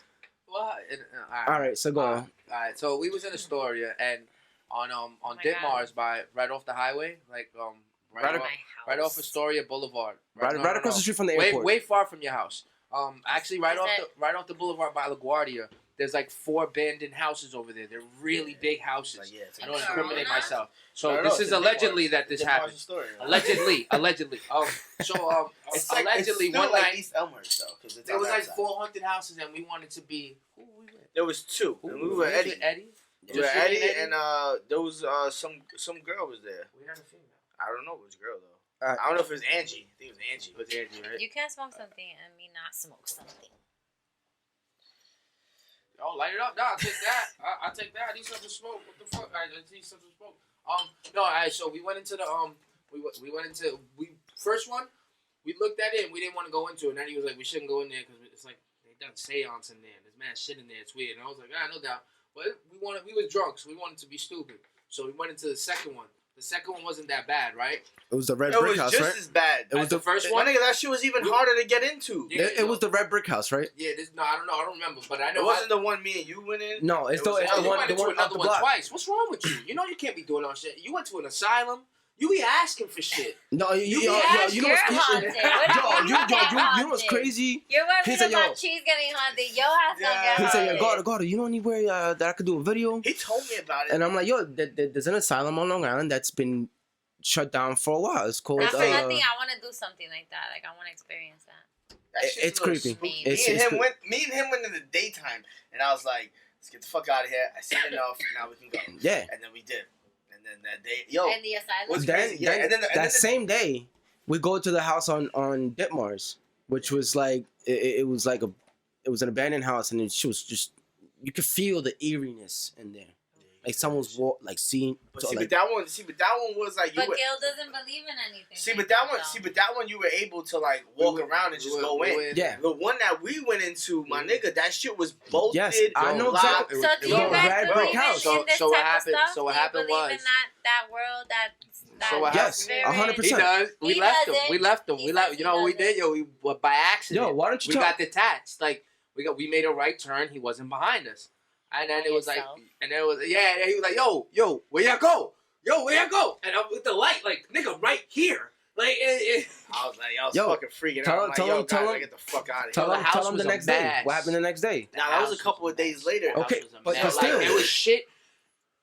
Speaker 4: Well,
Speaker 5: All right, so go on.
Speaker 4: Alright, so we was in Astoria and on
Speaker 3: my
Speaker 4: Ditmars by right off the highway, like
Speaker 5: Right
Speaker 4: off, right off Astoria Boulevard.
Speaker 5: Right across the street from the
Speaker 4: way,
Speaker 5: airport.
Speaker 4: Way far from your house. Actually right
Speaker 3: Is
Speaker 4: off the boulevard by LaGuardia. There's like 4 abandoned houses over there. They're really big houses.
Speaker 2: Like, yeah, it's
Speaker 4: I don't
Speaker 3: In
Speaker 4: incriminate
Speaker 3: Corona?
Speaker 4: myself. So
Speaker 2: No,
Speaker 4: this
Speaker 2: it's
Speaker 4: is
Speaker 2: in
Speaker 4: allegedly
Speaker 2: Ditmars.
Speaker 4: that this
Speaker 2: Ditmars
Speaker 4: happened.
Speaker 2: story, right?
Speaker 4: Allegedly.
Speaker 2: It's like,
Speaker 4: allegedly
Speaker 2: it's still
Speaker 4: one
Speaker 2: like
Speaker 4: night
Speaker 2: East Elmhurst though, because it's
Speaker 4: there
Speaker 2: on
Speaker 4: was
Speaker 2: that
Speaker 4: like
Speaker 2: side.
Speaker 4: 4 haunted houses and we wanted to be. Who we with?
Speaker 2: There was 2.
Speaker 4: Who
Speaker 2: And we were Eddie.
Speaker 4: Eddie.
Speaker 2: We were
Speaker 4: Just you
Speaker 2: Eddie, and there was some girl was there.
Speaker 4: We had a female.
Speaker 2: I don't know which girl though.
Speaker 5: Alright.
Speaker 2: I don't know if it was Angie. I think it was Angie.
Speaker 4: It was Angie, right?
Speaker 3: You can't smoke something and me not smoke something.
Speaker 4: Oh, light it up. Nah, I'll take that. I'll take that. I need something to smoke. What the fuck? I need something to smoke. No, alright, so we went into the, we went into, first one, we looked at it and we didn't want to go into it. And then he was like, we shouldn't go in there because it's like, they done seance in there. There's mad shit in there. It's weird. And I was like, no doubt. But we was drunk, so we wanted to be stupid. So we went into the second one. The second one wasn't that bad, right?
Speaker 5: It was the red
Speaker 2: It
Speaker 5: brick
Speaker 2: was
Speaker 5: house,
Speaker 2: just
Speaker 5: right?
Speaker 2: as bad.
Speaker 5: It was
Speaker 4: the first one.
Speaker 2: My nigga, that shit was even harder to get into.
Speaker 4: Yeah.
Speaker 5: It was the red brick house, right?
Speaker 4: Yeah, no, I don't know. I don't remember. But I know
Speaker 2: It wasn't the one me and you went in.
Speaker 5: No, it's
Speaker 2: It
Speaker 5: the
Speaker 2: was
Speaker 5: it's the
Speaker 2: another
Speaker 5: one
Speaker 4: went
Speaker 5: the
Speaker 4: into
Speaker 5: one up
Speaker 4: another
Speaker 5: the
Speaker 4: one
Speaker 5: block.
Speaker 4: twice. What's wrong with you? You know you can't be doing all shit. You went to an asylum. You be asking for shit.
Speaker 5: No, you know
Speaker 3: You're
Speaker 5: what's crazy?
Speaker 3: haunted. What do you mean
Speaker 5: You know what's
Speaker 3: haunted?
Speaker 5: crazy?
Speaker 3: You're
Speaker 5: He
Speaker 3: worried
Speaker 5: said,
Speaker 3: about
Speaker 5: yo.
Speaker 3: cheese getting haunted. Your ass don't
Speaker 2: Yeah.
Speaker 3: get
Speaker 5: He said,
Speaker 3: haunted.
Speaker 5: "Yo, Gardo, you know anywhere that I could do a video?"
Speaker 2: He told me about it.
Speaker 5: And I'm like, "Yo, there's an asylum on Long Island that's been shut down for a while. It's called
Speaker 3: That's
Speaker 2: That's
Speaker 3: one thing. I want to do something like that. Like I want to experience that.
Speaker 2: That shit's
Speaker 5: it's
Speaker 2: a little
Speaker 5: creepy.
Speaker 2: spooky.
Speaker 5: It's
Speaker 2: Me and him went in the daytime, and I was like, "Let's get the fuck out of here." I seen enough. Now we can go.
Speaker 5: yeah."
Speaker 2: And then we did. And then that day, yo,
Speaker 3: And the asylum.
Speaker 2: What's
Speaker 5: Then,
Speaker 2: crazy? Yeah,
Speaker 5: then
Speaker 2: and then
Speaker 5: that same day, we go to the house on Ditmars, which was like it was like it was an abandoned house, and it was just you could feel the eeriness in there, like someone's seeing.
Speaker 2: But
Speaker 5: so,
Speaker 2: see,
Speaker 5: like,
Speaker 2: but that one was like you.
Speaker 3: But
Speaker 2: were,
Speaker 3: Gil doesn't believe in anything.
Speaker 2: see,
Speaker 3: like
Speaker 2: but that one,
Speaker 3: though.
Speaker 2: you were able to like walk
Speaker 4: We went-
Speaker 2: around and just
Speaker 4: we
Speaker 2: go
Speaker 4: went-
Speaker 2: in.
Speaker 4: we went-
Speaker 5: Yeah.
Speaker 2: The one that we went into, my nigga, that shit was bolted.
Speaker 5: Yes, I know
Speaker 2: locked.
Speaker 5: exactly.
Speaker 3: So do you
Speaker 5: Yo,
Speaker 3: guys
Speaker 5: red
Speaker 3: believe
Speaker 5: brick
Speaker 3: in,
Speaker 5: house.
Speaker 3: in this
Speaker 4: So what
Speaker 3: type
Speaker 4: happened-
Speaker 3: of stuff?
Speaker 4: so what
Speaker 3: Do you
Speaker 4: happened
Speaker 3: believe
Speaker 4: was-
Speaker 3: in that world, that
Speaker 4: So what
Speaker 5: Yes,
Speaker 3: spirit?
Speaker 5: 100%.
Speaker 4: He does. We
Speaker 3: He
Speaker 4: left him.
Speaker 3: doesn't.
Speaker 4: We left him.
Speaker 3: He
Speaker 4: We
Speaker 3: says
Speaker 4: left.
Speaker 3: he
Speaker 4: You know what we
Speaker 3: doesn't.
Speaker 4: did? Yo, we by accident.
Speaker 5: Yo, why don't you
Speaker 4: we
Speaker 5: tell?
Speaker 4: got detached. Like we made a right turn. He wasn't behind us, and then it was like,
Speaker 3: Yourself.
Speaker 4: and then it was yeah. He was like, yo, where you go? Yo, where you go? And I'm with the light, like nigga, right here. Like
Speaker 2: I was like, I was
Speaker 5: Yo,
Speaker 2: fucking freaking
Speaker 5: tell
Speaker 2: out.
Speaker 5: him-
Speaker 2: I'm like,
Speaker 5: tell
Speaker 2: yo,
Speaker 5: him- tell
Speaker 2: guys,
Speaker 5: him-
Speaker 2: I get the fuck out of
Speaker 5: Tell
Speaker 2: here.
Speaker 4: the
Speaker 5: him,
Speaker 4: house
Speaker 5: tell him
Speaker 4: was
Speaker 5: the
Speaker 4: a
Speaker 5: next day.
Speaker 4: mess.
Speaker 5: What happened the next day?
Speaker 2: Nah, that was a couple of days later.
Speaker 5: Okay, but
Speaker 4: like,
Speaker 5: still.
Speaker 4: it was shit.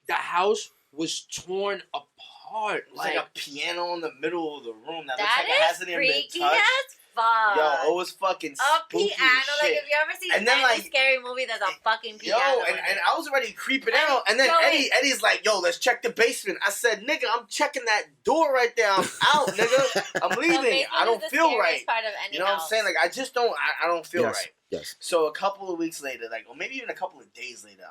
Speaker 4: The house was torn apart.
Speaker 2: It was like a piano in the middle of the room that,
Speaker 3: That
Speaker 2: looks like it
Speaker 3: is
Speaker 2: hasn't even been
Speaker 3: freaky
Speaker 2: touched.
Speaker 3: as fuck.
Speaker 2: Yo, it was fucking
Speaker 3: A
Speaker 2: spooky
Speaker 3: piano,
Speaker 2: as
Speaker 3: like
Speaker 2: shit.
Speaker 3: if you ever see
Speaker 2: And then,
Speaker 3: any
Speaker 2: like-
Speaker 3: scary movie, there's a fucking
Speaker 2: Yo,
Speaker 3: piano. in
Speaker 2: and
Speaker 3: it.
Speaker 2: I was already creeping
Speaker 3: Eddie,
Speaker 2: out, and then
Speaker 3: go
Speaker 2: Eddie's like, "Yo, let's check the basement." I said, "Nigga, I'm checking that door right there. I'm out, nigga. I'm
Speaker 3: The
Speaker 2: leaving.
Speaker 3: basement
Speaker 2: I don't
Speaker 3: is the
Speaker 2: feel
Speaker 3: scariest
Speaker 2: right.
Speaker 3: Part of any
Speaker 2: You know what I'm
Speaker 3: house.
Speaker 2: saying? Like, I just don't. I don't feel
Speaker 5: Yes.
Speaker 2: right."
Speaker 5: Yes.
Speaker 2: So a couple of weeks later, like, or maybe even a couple of days later,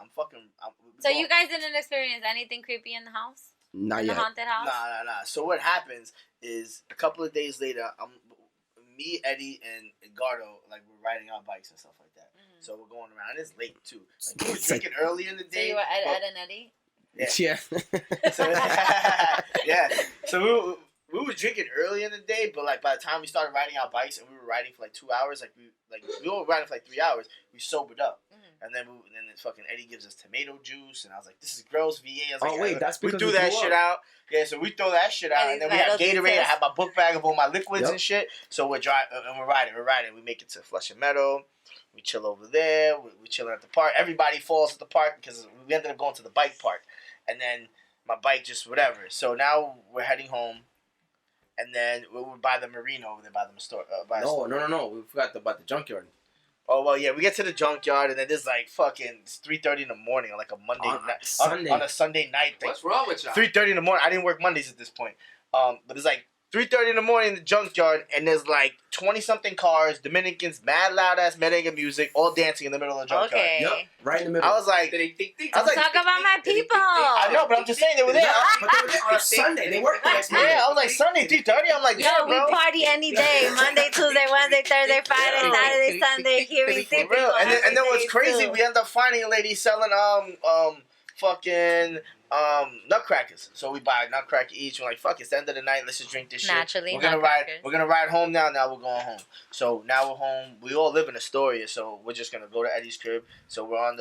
Speaker 3: So you guys didn't experience anything creepy in the house?
Speaker 5: Not
Speaker 3: In the
Speaker 5: yet.
Speaker 3: haunted house?
Speaker 2: Nah. So what happens is a couple of days later, me, Eddie, and Gardo, like we're riding our bikes and stuff like that.
Speaker 3: Mhm.
Speaker 2: So we're going around. It's late too. Like, we were
Speaker 5: It's like-
Speaker 2: drinking early in the
Speaker 3: So
Speaker 2: day.
Speaker 3: you were Ed,
Speaker 2: but-
Speaker 3: Ed and Eddie?
Speaker 2: Yeah.
Speaker 5: Yeah.
Speaker 2: So, yeah. So we were drinking early in the day, but like by the time we started riding our bikes and we were riding for like 2 hours, we were riding for like 3 hours, we sobered up.
Speaker 3: Mhm.
Speaker 2: And then fucking Eddie gives us tomato juice, and I was like, "This is gross, VA." I was
Speaker 5: Oh,
Speaker 2: like,
Speaker 5: wait, that's
Speaker 2: we
Speaker 5: because
Speaker 2: threw
Speaker 5: we
Speaker 2: that
Speaker 5: threw
Speaker 2: shit
Speaker 5: up.
Speaker 2: out. Yeah, so we throw that shit out,
Speaker 3: Eddie's
Speaker 2: and then we have
Speaker 3: metal
Speaker 2: Gatorade. I
Speaker 3: test.
Speaker 2: have my book bag of all my liquids
Speaker 5: Yep.
Speaker 2: and shit. So we're driving and we're riding. We make it to Flushing Meadow. We chill over there. We chilling at the park. Everybody falls at the park because we ended up going to the bike park, and then my bike just whatever. So now we're heading home, and then we were by the marina over there by the store. By the store.
Speaker 5: No. We forgot about the junkyard.
Speaker 2: Oh well, yeah. We get to the junkyard, and then there's like fucking 3:30 in the morning on like a Monday
Speaker 5: On
Speaker 2: night,
Speaker 5: Sunday.
Speaker 2: on a Sunday night thing.
Speaker 4: What's wrong with y'all?
Speaker 2: 3:30 in the morning. I didn't work Mondays at this point. But it's like 3:30 in the morning in the junkyard, and there's like 20-something cars, Dominicans, mad loud ass merengue music, all dancing in the middle of the junkyard.
Speaker 3: Okay.
Speaker 5: Yep. Right in the middle.
Speaker 2: I was like,
Speaker 4: I
Speaker 2: I was like,
Speaker 3: Talk about my people.
Speaker 2: I know, but I'm just saying they were there.
Speaker 5: But they were there on Sunday. They worked the next Monday.
Speaker 2: Yeah, I was like Sunday 3:30. I'm like,
Speaker 3: Yo,
Speaker 2: yeah,
Speaker 3: we
Speaker 2: bro.
Speaker 3: party any day. Monday, Tuesday, Wednesday, Thursday, Friday, Saturday, Sunday. Here we see
Speaker 2: For real.
Speaker 3: people
Speaker 2: And then what's
Speaker 3: every
Speaker 2: crazy,
Speaker 3: day, too.
Speaker 2: we end up finding a lady selling fucking nutcrackers. So we buy a nutcracker each. We're like, fuck, it's the end of the night. Let's just drink this shit.
Speaker 3: Naturally,
Speaker 2: We're gonna ride.
Speaker 3: nutcrackers.
Speaker 2: We're gonna ride home now. Now we're going home. So now we're home. We all live in Astoria, so we're just gonna go to Eddie's crib. So we're on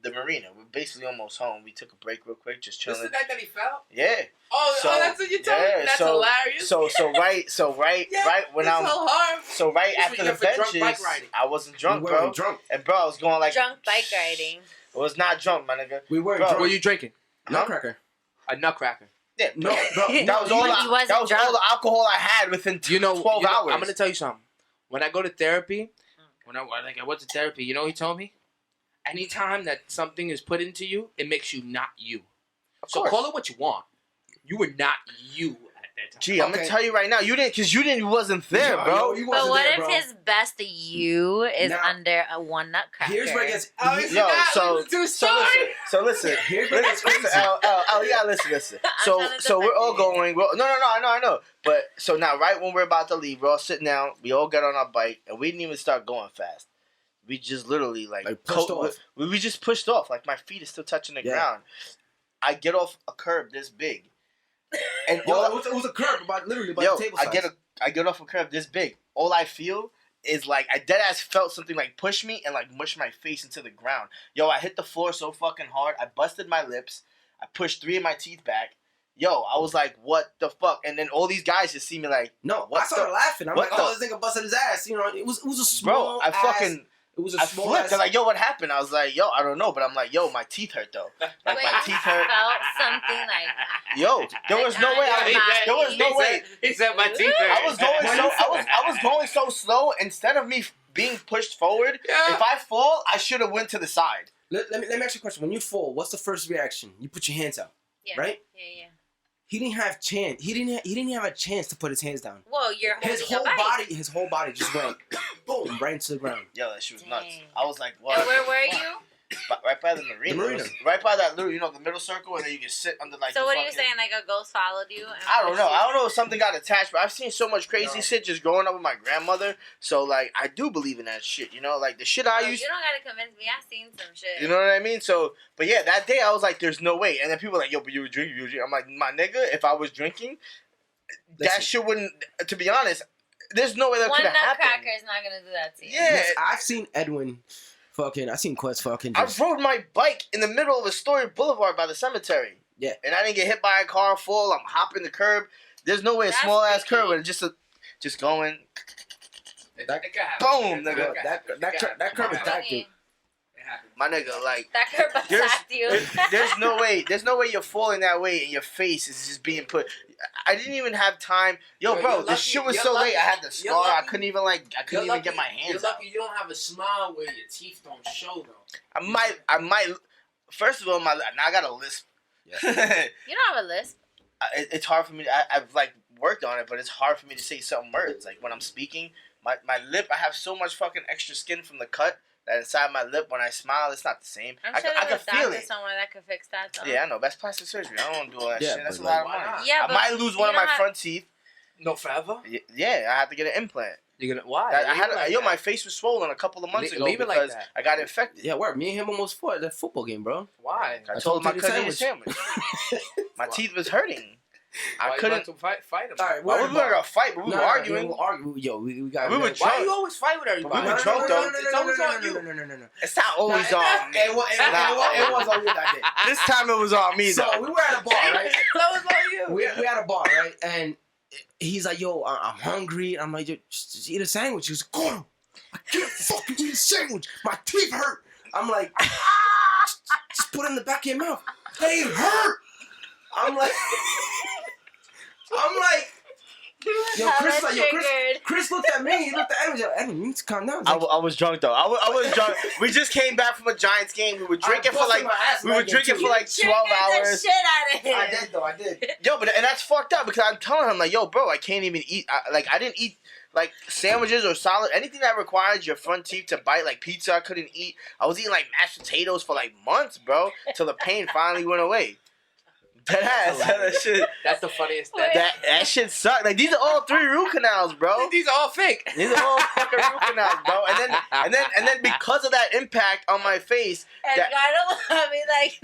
Speaker 2: the marina. We're basically almost home. We took a break real quick, just
Speaker 4: This
Speaker 2: chilling.
Speaker 4: is the night that he fell?
Speaker 2: Yeah.
Speaker 4: Oh,
Speaker 2: So,
Speaker 4: that's what you told me? That's hilarious.
Speaker 2: So right when
Speaker 4: it's
Speaker 2: I'm
Speaker 4: so hard.
Speaker 2: so right
Speaker 4: This
Speaker 2: after
Speaker 4: was
Speaker 2: the
Speaker 4: for drunk
Speaker 2: benches,
Speaker 4: bike riding.
Speaker 2: I wasn't drunk,
Speaker 5: We
Speaker 2: bro.
Speaker 5: weren't drunk.
Speaker 2: And bro, I was going like
Speaker 3: Drunk bike riding.
Speaker 2: It was not drunk, my nigga.
Speaker 5: We weren't
Speaker 2: Bro,
Speaker 5: drunk.
Speaker 4: What were you drinking?
Speaker 5: Nutcracker.
Speaker 4: A nutcracker.
Speaker 2: Yeah,
Speaker 5: No, bro.
Speaker 2: that was
Speaker 3: He
Speaker 2: all.
Speaker 3: wasn't
Speaker 2: That was all
Speaker 3: drunk.
Speaker 2: the alcohol I had within 12 hours.
Speaker 4: I'm gonna tell you something. When I go to therapy, when I went to therapy, you know what he told me? Anytime that something is put into you, it makes you not you. So
Speaker 2: course.
Speaker 4: call it what you want. You were not you at that time.
Speaker 2: Gee, I'm gonna tell you right now, you wasn't there, bro.
Speaker 5: You
Speaker 3: But
Speaker 5: wasn't
Speaker 3: what
Speaker 5: there,
Speaker 3: if
Speaker 5: bro.
Speaker 3: his best you is
Speaker 5: Now-
Speaker 3: under a one nutcracker?
Speaker 5: Here's where it gets.
Speaker 4: Oh,
Speaker 5: he-
Speaker 4: is it
Speaker 2: Yo,
Speaker 4: not?
Speaker 2: so-
Speaker 4: Listen to his
Speaker 2: So
Speaker 4: story.
Speaker 2: listen.
Speaker 5: Here's where it gets crazy.
Speaker 2: You gotta listen. So
Speaker 3: trying to
Speaker 2: so we're all
Speaker 3: defend
Speaker 2: going. No, I know. But so now, right when we're about to leave, we're all sitting down. We all get on our bike, and we didn't even start going fast. We just literally like
Speaker 5: pushed off.
Speaker 2: We just pushed off. Like my feet are still touching the ground. I get off a curb this big, and
Speaker 5: Yo,
Speaker 2: all
Speaker 5: it was a curb about literally about
Speaker 2: yo,
Speaker 5: the table size.
Speaker 2: I get off a curb this big. All I feel is like I dead ass felt something like push me and like mush my face into the ground. Yo, I hit the floor so fucking hard. I busted my lips. I pushed 3 of my teeth back. Yo, I was like, what the fuck? And then all these guys just see me like,
Speaker 5: No,
Speaker 2: What
Speaker 5: I started
Speaker 2: the-
Speaker 5: laughing. I'm
Speaker 2: what
Speaker 5: like, oh,
Speaker 2: the-
Speaker 5: this nigga busted his ass. You know, it was a small.
Speaker 2: bro,
Speaker 5: It was a
Speaker 2: I
Speaker 5: small.
Speaker 2: flipped.
Speaker 5: Ass,
Speaker 2: They're like, yo, what happened? I was like, yo, I don't know, but I'm like, yo, my teeth hurt though. Like
Speaker 3: Wait,
Speaker 2: my teeth hurt.
Speaker 3: felt something like
Speaker 2: Yo, there was no way. There was no way.
Speaker 4: He said my teeth hurt.
Speaker 2: I was going so slow. Instead of me being pushed forward,
Speaker 4: Yeah.
Speaker 2: if I fall, I should have went to the side.
Speaker 5: let me ask you a question. When you fall, what's the first reaction? You put your hands out,
Speaker 3: yeah,
Speaker 5: right?
Speaker 3: Yeah.
Speaker 5: He didn't have chance. He didn't have a chance to put his hands down.
Speaker 3: Whoa, you're holding
Speaker 5: His whole body just went boom right into the ground.
Speaker 2: Yo, that shit was nuts.
Speaker 3: Dang.
Speaker 2: I was like, what?
Speaker 3: And where were you?
Speaker 2: Right by the marina.
Speaker 5: The marina.
Speaker 2: It was right by that little, the middle circle, and then you can sit under like.
Speaker 3: So
Speaker 2: the
Speaker 3: what are you
Speaker 2: fucking-
Speaker 3: saying? Like a ghost followed you? And
Speaker 2: I don't
Speaker 3: pushed
Speaker 2: know.
Speaker 3: you?
Speaker 2: I don't know if something got attached, but I've seen so much crazy shit just growing up with my grandmother. So like, I do believe in that shit. Like the shit I
Speaker 3: Oh,
Speaker 2: used.
Speaker 3: you don't gotta convince me. I've seen some shit.
Speaker 2: You know what I mean? So, but yeah, that day I was like, "There's no way." And then people were like, "Yo, but you were drinking." I'm like, "My nigga, if I was drinking, that
Speaker 5: Listen.
Speaker 2: shit wouldn't." To be honest, there's no way that
Speaker 3: One
Speaker 2: could have
Speaker 3: nutcracker
Speaker 2: happened.
Speaker 3: is not gonna do that to you.
Speaker 2: Yeah.
Speaker 5: Yes, I've seen Edwin. I seen Quest fucking.
Speaker 2: I
Speaker 5: Just,
Speaker 2: rode my bike in the middle of Astoria Boulevard by the cemetery.
Speaker 5: Yeah.
Speaker 2: And I didn't get hit by a car full. I'm hopping the curb. There's no way a
Speaker 3: That's
Speaker 2: small ass
Speaker 3: freaky.
Speaker 2: curb would just going.
Speaker 4: It could happen.
Speaker 2: Boom, nigga.
Speaker 4: It could happen.
Speaker 5: that curb
Speaker 4: It
Speaker 5: is
Speaker 4: happens.
Speaker 5: back.
Speaker 3: Funny.
Speaker 4: It happens.
Speaker 2: My nigga, like.
Speaker 3: That curb attacked you.
Speaker 2: There's no way. There's no way you're falling that way and your face is just being put. I didn't even have time. Yo,
Speaker 4: Yo,
Speaker 2: bro,
Speaker 4: you're
Speaker 2: this
Speaker 4: lucky-
Speaker 2: shit was
Speaker 4: you're
Speaker 2: so
Speaker 4: lucky-
Speaker 2: late. I had the
Speaker 4: you're
Speaker 2: scar. I
Speaker 4: lucky-
Speaker 2: couldn't even get my hands
Speaker 4: You're
Speaker 2: out.
Speaker 4: lucky you don't have a smile where your teeth don't show though.
Speaker 2: I might. First of all, now I got a lisp.
Speaker 3: You don't have a list.
Speaker 2: It's hard for me. I've like worked on it, but it's hard for me to say certain words. Like when I'm speaking, my lip. I have so much fucking extra skin from the cut that inside my lip when I smile, it's not the same.
Speaker 3: I'm
Speaker 2: I
Speaker 3: sure
Speaker 2: can
Speaker 3: there's a
Speaker 2: feel
Speaker 3: doctor
Speaker 2: it.
Speaker 3: somewhere that could fix that. Though.
Speaker 2: Yeah, I know. That's plastic surgery. I don't want to do all that
Speaker 5: Yeah,
Speaker 2: shit. That's a
Speaker 5: but,
Speaker 2: lot of
Speaker 4: like, why
Speaker 2: money.
Speaker 4: not?
Speaker 3: Yeah,
Speaker 2: I
Speaker 3: but
Speaker 2: might lose one of
Speaker 3: you
Speaker 2: my
Speaker 3: don't
Speaker 2: front teeth.
Speaker 4: No, forever.
Speaker 2: Yeah, I have to get an implant.
Speaker 4: You're gonna why?
Speaker 2: I had
Speaker 4: Leave it like
Speaker 2: my
Speaker 4: that.
Speaker 2: face was swollen a couple of months ago
Speaker 4: Leave it like
Speaker 2: because
Speaker 4: that.
Speaker 2: I got infected.
Speaker 5: Yeah, word. Me and him almost fought at that football game, bro.
Speaker 4: Why?
Speaker 2: I
Speaker 5: I
Speaker 2: told him I
Speaker 5: told
Speaker 2: couldn't
Speaker 5: you
Speaker 2: eat a
Speaker 5: the
Speaker 2: sandwich. My
Speaker 4: Why?
Speaker 2: teeth was hurting.
Speaker 4: Why
Speaker 2: I
Speaker 4: you
Speaker 2: couldn't.
Speaker 4: about to fight him?
Speaker 5: All right,
Speaker 2: We weren't gonna fight, but we were arguing.
Speaker 5: We were arguing. Yo, we got.
Speaker 2: We were
Speaker 4: Why
Speaker 2: drunk.
Speaker 4: you always fight with everybody?
Speaker 2: We were drunk, though.
Speaker 4: It's always on you.
Speaker 5: No.
Speaker 2: It's not always on me.
Speaker 5: It was on you that day.
Speaker 2: This time it was on me though.
Speaker 5: So we were at a bar, right?
Speaker 4: It's always on you.
Speaker 5: We had a bar, right? And he's like, "Yo, I'm hungry." I'm like, "Just eat a sandwich." He was like, "God, I can't fucking eat a sandwich. My teeth hurt." I'm like, "Just put it in the back of your mouth. They hurt." I'm like, yo, Chris, like, yo, Chris looked at me. He looked at Edwin. Yo, Edwin, you need to calm down.
Speaker 2: I was drunk though. I was drunk. We just came back from a Giants game. We were drinking for like 12 hours.
Speaker 3: Shit out of him.
Speaker 5: I did though. I did.
Speaker 2: Yo, but and that's fucked up because I'm telling him like, yo, bro, I can't even eat. I didn't eat like sandwiches or solid anything that requires your front teeth to bite. Like pizza, I couldn't eat. I was eating like mashed potatoes for like months, bro, till the pain finally went away. That shit.
Speaker 4: That's the funniest thing.
Speaker 2: That shit sucked. Like these are all 3 root canals, bro.
Speaker 4: These are all fake.
Speaker 2: These are all fucking root canals, bro. And then because of that impact on my face,
Speaker 3: And
Speaker 2: that,
Speaker 3: God don't me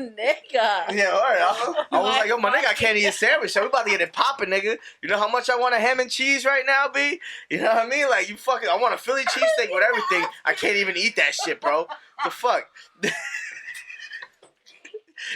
Speaker 3: like nigga.
Speaker 2: yeah, all right. I was like, yo, my nigga, I can't eat a sandwich. So we about to get it popping, nigga. You know how much I want a ham and cheese right now, B? You know what I mean? Like, I want a Philly cheesesteak with everything. I can't even eat that shit, bro. The fuck?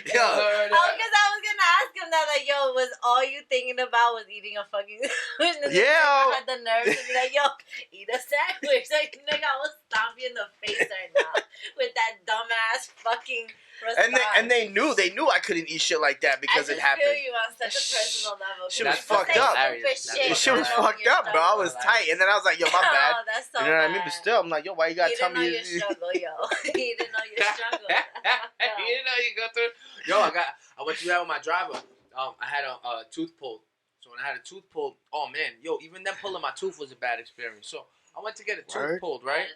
Speaker 2: Yo.
Speaker 3: Oh, because I was gonna ask him that, like, yo, was all you thinking about was eating a fucking sandwich?
Speaker 2: Yeah.
Speaker 3: I had the nerve to be like, yo, eat a sandwich. Like, nigga, I will stomp you in the face right now with that dumbass fucking response.
Speaker 2: And they knew I couldn't eat shit like that because it happened.
Speaker 3: I just feel you on such a personal level.
Speaker 2: Shit was
Speaker 3: That's
Speaker 2: fucked up. This shit was fucked up, bro. I was tight, and then I was like, yo, my bad.
Speaker 3: Oh, that's so
Speaker 2: You know what I mean?
Speaker 3: bad.
Speaker 2: But still, I'm like, yo, why you gotta
Speaker 3: He
Speaker 2: tell
Speaker 3: didn't know
Speaker 2: me?
Speaker 3: your struggle, yo. He didn't know your struggle.
Speaker 4: You didn't know you go through. Yo, I went through that with my driver. I had a tooth pulled. So when I had a tooth pulled, oh man, yo, even them pulling my tooth was a bad experience. So I went to get a tooth pulled, right?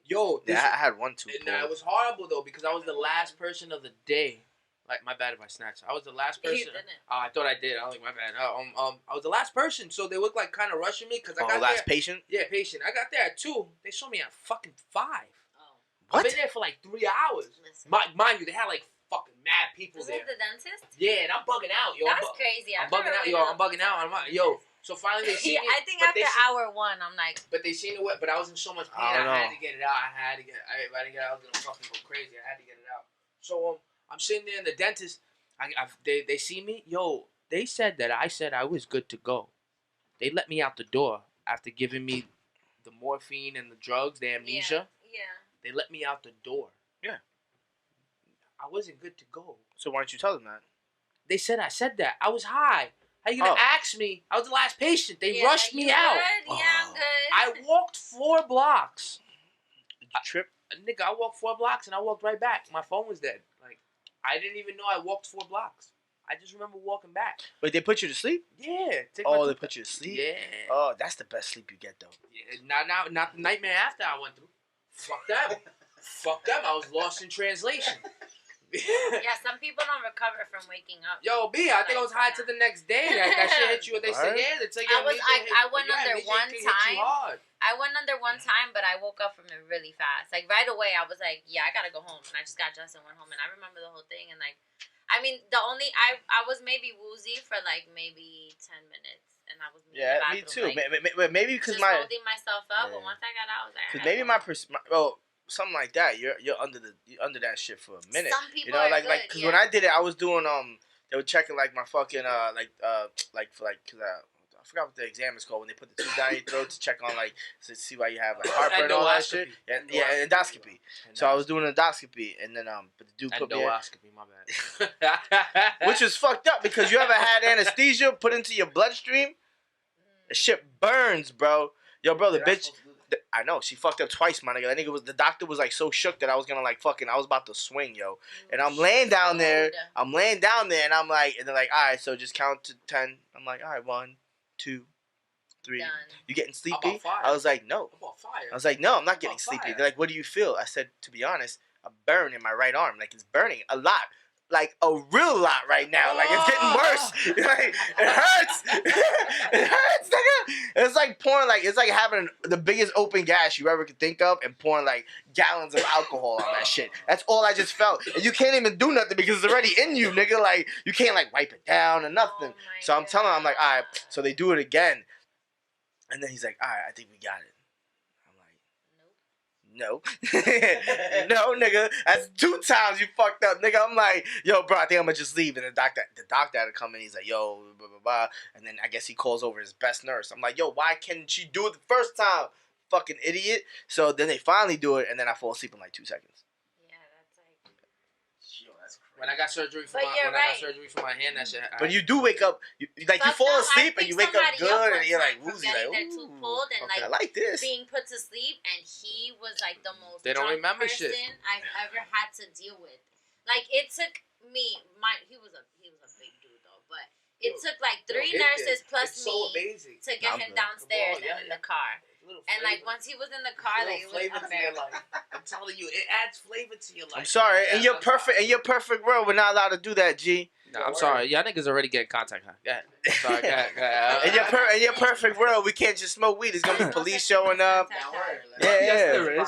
Speaker 4: Yo,
Speaker 2: Yeah, I had one tooth
Speaker 4: and it was horrible though because I was the last person of the day. Like, my bad if I snatched. I was the last person.
Speaker 3: You didn't.
Speaker 4: I thought I did. I was like, my bad. I was the last person, so they looked like kind of rushing me because I got
Speaker 2: last
Speaker 4: there.
Speaker 2: patient.
Speaker 4: Yeah, patient. I got there at 2. They saw me at fucking 5.
Speaker 3: Oh.
Speaker 2: What?
Speaker 4: I've been there for like 3 hours.
Speaker 3: Listen.
Speaker 4: Mind you, they had like fucking mad people
Speaker 3: Was
Speaker 4: there.
Speaker 3: it the dentist?
Speaker 4: Yeah, and I'm bugging out, yo.
Speaker 3: That's crazy.
Speaker 4: I'm bugging out, yo. I'm bugging out. Yo. So finally they see me.
Speaker 3: I think
Speaker 4: but
Speaker 3: after hour 1, I'm like.
Speaker 4: But they seen it, but I was in so much pain.
Speaker 2: I don't know.
Speaker 4: I had to get it out. If I didn't get it out, I was gonna fucking go crazy. I had to get it out. So I'm sitting there in the dentist. They see me. Yo, they said that I said I was good to go. They let me out the door after giving me the morphine and the drugs, the amnesia.
Speaker 3: Yeah.
Speaker 4: They let me out the door.
Speaker 2: Yeah.
Speaker 4: I wasn't good to go.
Speaker 2: So why don't you tell them that?
Speaker 4: They said I said that. I was high. How you gonna ask me? I was the last patient. They rushed me out.
Speaker 3: Good? Yeah, I'm good.
Speaker 4: I walked 4 blocks.
Speaker 2: Did you trip?
Speaker 4: Nigga, I walked 4 blocks and I walked right back. My phone was dead. Like, I didn't even know I walked 4 blocks. I just remember walking back.
Speaker 2: Wait, they put you to sleep?
Speaker 4: Yeah.
Speaker 2: They put you to sleep?
Speaker 4: Yeah.
Speaker 2: Oh, that's the best sleep you get, though.
Speaker 4: Yeah. Not the nightmare after I went through. Fuck them. Fuck them. I was lost in translation.
Speaker 3: Yeah, some people don't recover from waking up.
Speaker 4: Yo, B, I think I was high to the next day. That shit hit you. They said, yeah, they take
Speaker 3: I went under one time. I went under one time, but I woke up from it really fast. Like, right away, I was like, yeah, I gotta go home. And I just got dressed and went home. And I remember the whole thing. And, like, I mean, I was maybe woozy for, like, maybe 10 minutes. And I was
Speaker 2: me too.
Speaker 3: Like,
Speaker 2: maybe because
Speaker 3: just holding myself up. But once I got out, I was like,
Speaker 2: because maybe something like that. You're under that shit for a minute.
Speaker 3: Some people
Speaker 2: are
Speaker 3: good,
Speaker 2: because when I did it, I was doing they were checking like my fucking I forgot what the exam is called when they put the tube down your throat to check on like to see why you have like heartburn and all that shit. Yeah, endoscopy. So I was doing endoscopy and then but the dude put me
Speaker 4: endoscopy, my bad.
Speaker 2: which is fucked up because you ever had anesthesia put into your bloodstream? The shit burns, bro. Yo, bro, the bitch. I know she fucked up twice, my nigga. That nigga the doctor was like so shook that I was gonna like I was about to swing, yo. And I'm laying down there, and I'm like, and they're like, all right, so just count to 10. I'm like, all right, 1, 2, 3.
Speaker 3: Done.
Speaker 2: You getting sleepy?
Speaker 4: About 5.
Speaker 2: I was like, no.
Speaker 4: About 5.
Speaker 2: I was like, no, I'm not getting
Speaker 4: About
Speaker 2: sleepy.
Speaker 4: 5.
Speaker 2: They're like, what do you feel? I said, to be honest, a burn in my right arm. Like it's burning a lot. Like a real lot right now. Like it's getting worse. Like it hurts. It hurts, nigga. It's like pouring it's like having the biggest open gash you ever could think of and pouring like gallons of alcohol on that shit. That's all I just felt. And you can't even do nothing because it's already in you, nigga. Like you can't like wipe it down or nothing. So I'm telling him, I'm like, all right. So they do it again. And then he's like, all right, I think we got it. No. No, nigga. That's 2 times you fucked up, nigga. I'm like, yo, bro, I think I'm gonna just leave. And the doctor had to come in. He's like, yo, blah, blah, blah. And then I guess he calls over his best nurse. I'm like, yo, why can't she do it the first time? Fucking idiot. So then they finally do it, and then I fall asleep in like 2 seconds.
Speaker 3: Yeah, that's like.
Speaker 2: Yo, that's crazy.
Speaker 4: When I got surgery for
Speaker 3: I got
Speaker 4: surgery for my hand, that shit.
Speaker 2: But you do wake up, you fall asleep and you wake up good, and you're like woozy, like, ooh,
Speaker 3: pulled and
Speaker 2: I like this.
Speaker 3: being put to sleep, and he was like the most
Speaker 4: They don't
Speaker 3: drunk
Speaker 4: remember
Speaker 3: person
Speaker 4: shit.
Speaker 3: I've ever had to deal with. Like it took me, he was a big dude though, but it took like 3 nurses plus me to get him downstairs and in the car. And like once he was in the car, like it was unbearable.
Speaker 4: I'm telling you, it adds flavor to your life.
Speaker 2: I'm sorry, in your perfect world, we're not allowed to do that, G.
Speaker 4: No, I'm sorry. Y'all niggas already getting contact. Go ahead. Sorry, go ahead.
Speaker 2: In your perfect world, we can't just smoke weed. There's gonna be police showing up. Yeah.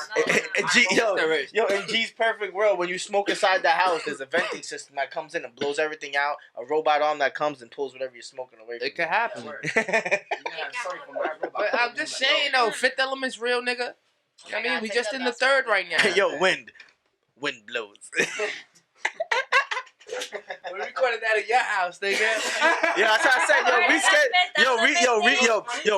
Speaker 2: And G, in G's perfect world, when you smoke inside the house, there's a venting system that comes in and blows everything out. A robot arm that comes and pulls whatever you're smoking away from
Speaker 4: It could happen. But I'm just saying though, Fifth Element's real, nigga. I mean, we just in the 3rd right now.
Speaker 2: Yo, wind blows.
Speaker 4: We recorded that at your house, nigga.
Speaker 2: Yeah, that's what I said.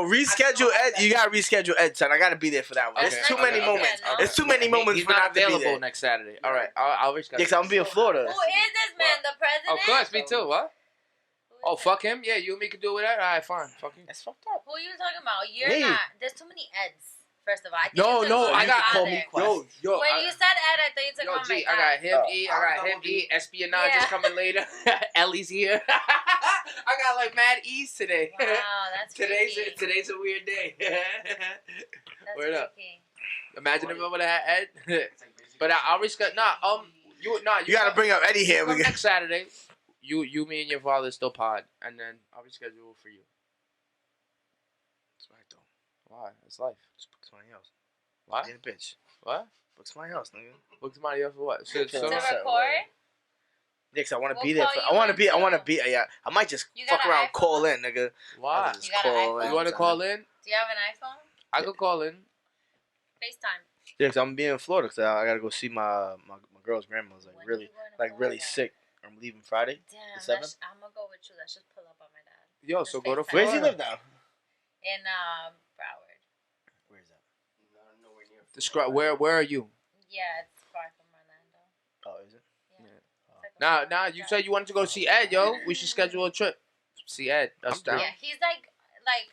Speaker 2: Reschedule Ed. You gotta reschedule Ed, son. I gotta be there for that one.
Speaker 4: Okay,
Speaker 2: It's too
Speaker 4: okay,
Speaker 2: many
Speaker 4: okay.
Speaker 2: moments.
Speaker 3: No.
Speaker 2: It's too many moments
Speaker 4: He's
Speaker 2: for
Speaker 4: not
Speaker 2: not to be
Speaker 4: available
Speaker 2: there.
Speaker 4: next Saturday. All right, I'll reschedule.
Speaker 2: Yeah, because I'm gonna be in Florida.
Speaker 3: Who is this man? The president?
Speaker 4: Of course, me too. What?
Speaker 3: Who is
Speaker 4: Oh,
Speaker 3: that?
Speaker 4: fuck him. Yeah, you and me can do whatever. All right, fine. Fuck him.
Speaker 2: That's fucked up.
Speaker 3: Who are you talking about? You're
Speaker 2: Me.
Speaker 3: not. There's too many Eds. First of all, I think
Speaker 4: No,
Speaker 3: it's
Speaker 4: no,
Speaker 3: just
Speaker 4: I
Speaker 3: one
Speaker 4: got
Speaker 2: call
Speaker 3: father.
Speaker 2: me Quest.
Speaker 4: Yo,
Speaker 3: When you said Ed, I thought you took
Speaker 4: Yo,
Speaker 3: on my
Speaker 4: G,
Speaker 3: dad.
Speaker 4: I got him,
Speaker 2: Oh.
Speaker 4: E. I got him, E. Espionage
Speaker 3: Yeah.
Speaker 4: is coming later. Ellie's here. I got like mad E's today.
Speaker 3: Wow, that's freaky.
Speaker 4: Today's a weird day.
Speaker 3: That's
Speaker 4: Word up.
Speaker 3: freaky.
Speaker 4: Imagine if I would have had Ed. But I'll reschedule. You
Speaker 2: gotta bring up Eddie here.
Speaker 4: come next Saturday. You, me, and your father still pod, and then I'll reschedule for you.
Speaker 2: That's right though.
Speaker 4: Why? It's life.
Speaker 2: Just book somebody else.
Speaker 4: Why?
Speaker 2: Yeah, bitch.
Speaker 4: What?
Speaker 2: Book somebody else, nigga.
Speaker 4: Book somebody else for what? So,
Speaker 3: To
Speaker 2: So-
Speaker 3: record?
Speaker 2: Yeah, 'cause I want to
Speaker 3: We'll
Speaker 2: be there.
Speaker 3: call
Speaker 2: For,
Speaker 3: you
Speaker 2: I want to
Speaker 3: in
Speaker 2: be. I want to
Speaker 3: too.
Speaker 2: be. Yeah, I might just
Speaker 3: You
Speaker 2: fuck
Speaker 3: got an
Speaker 2: around,
Speaker 3: iPhone?
Speaker 2: call in, nigga.
Speaker 4: why?
Speaker 2: I'll just
Speaker 3: You got an
Speaker 2: call in.
Speaker 3: iPhone?
Speaker 4: You want to call in?
Speaker 3: Do you have an iPhone?
Speaker 4: I could call in.
Speaker 3: FaceTime.
Speaker 2: Yeah, 'cause I'm being in Florida. 'Cause I gotta go see my girl's grandma's
Speaker 3: When
Speaker 2: like
Speaker 3: are
Speaker 2: really
Speaker 3: you going to
Speaker 2: really
Speaker 3: Florida?
Speaker 2: sick. I'm leaving Friday.
Speaker 3: Damn,
Speaker 2: The 7th?
Speaker 3: I'm gonna go with you. Let's just pull up on my dad.
Speaker 4: Yo,
Speaker 3: Just
Speaker 4: so go to
Speaker 3: FaceTime.
Speaker 2: Where does he
Speaker 4: Florida.
Speaker 2: live now?
Speaker 3: In Broward.
Speaker 2: Where is that?
Speaker 5: Nowhere near.
Speaker 4: Describe where are you?
Speaker 3: Yeah, it's far from Orlando.
Speaker 2: Oh, is it?
Speaker 3: Yeah.
Speaker 4: Yeah.
Speaker 3: It's like a
Speaker 4: Now you said you wanted to go see Ed, yo. We should schedule a trip. See Ed. That's
Speaker 2: I'm down.
Speaker 4: down.
Speaker 3: Yeah, he's like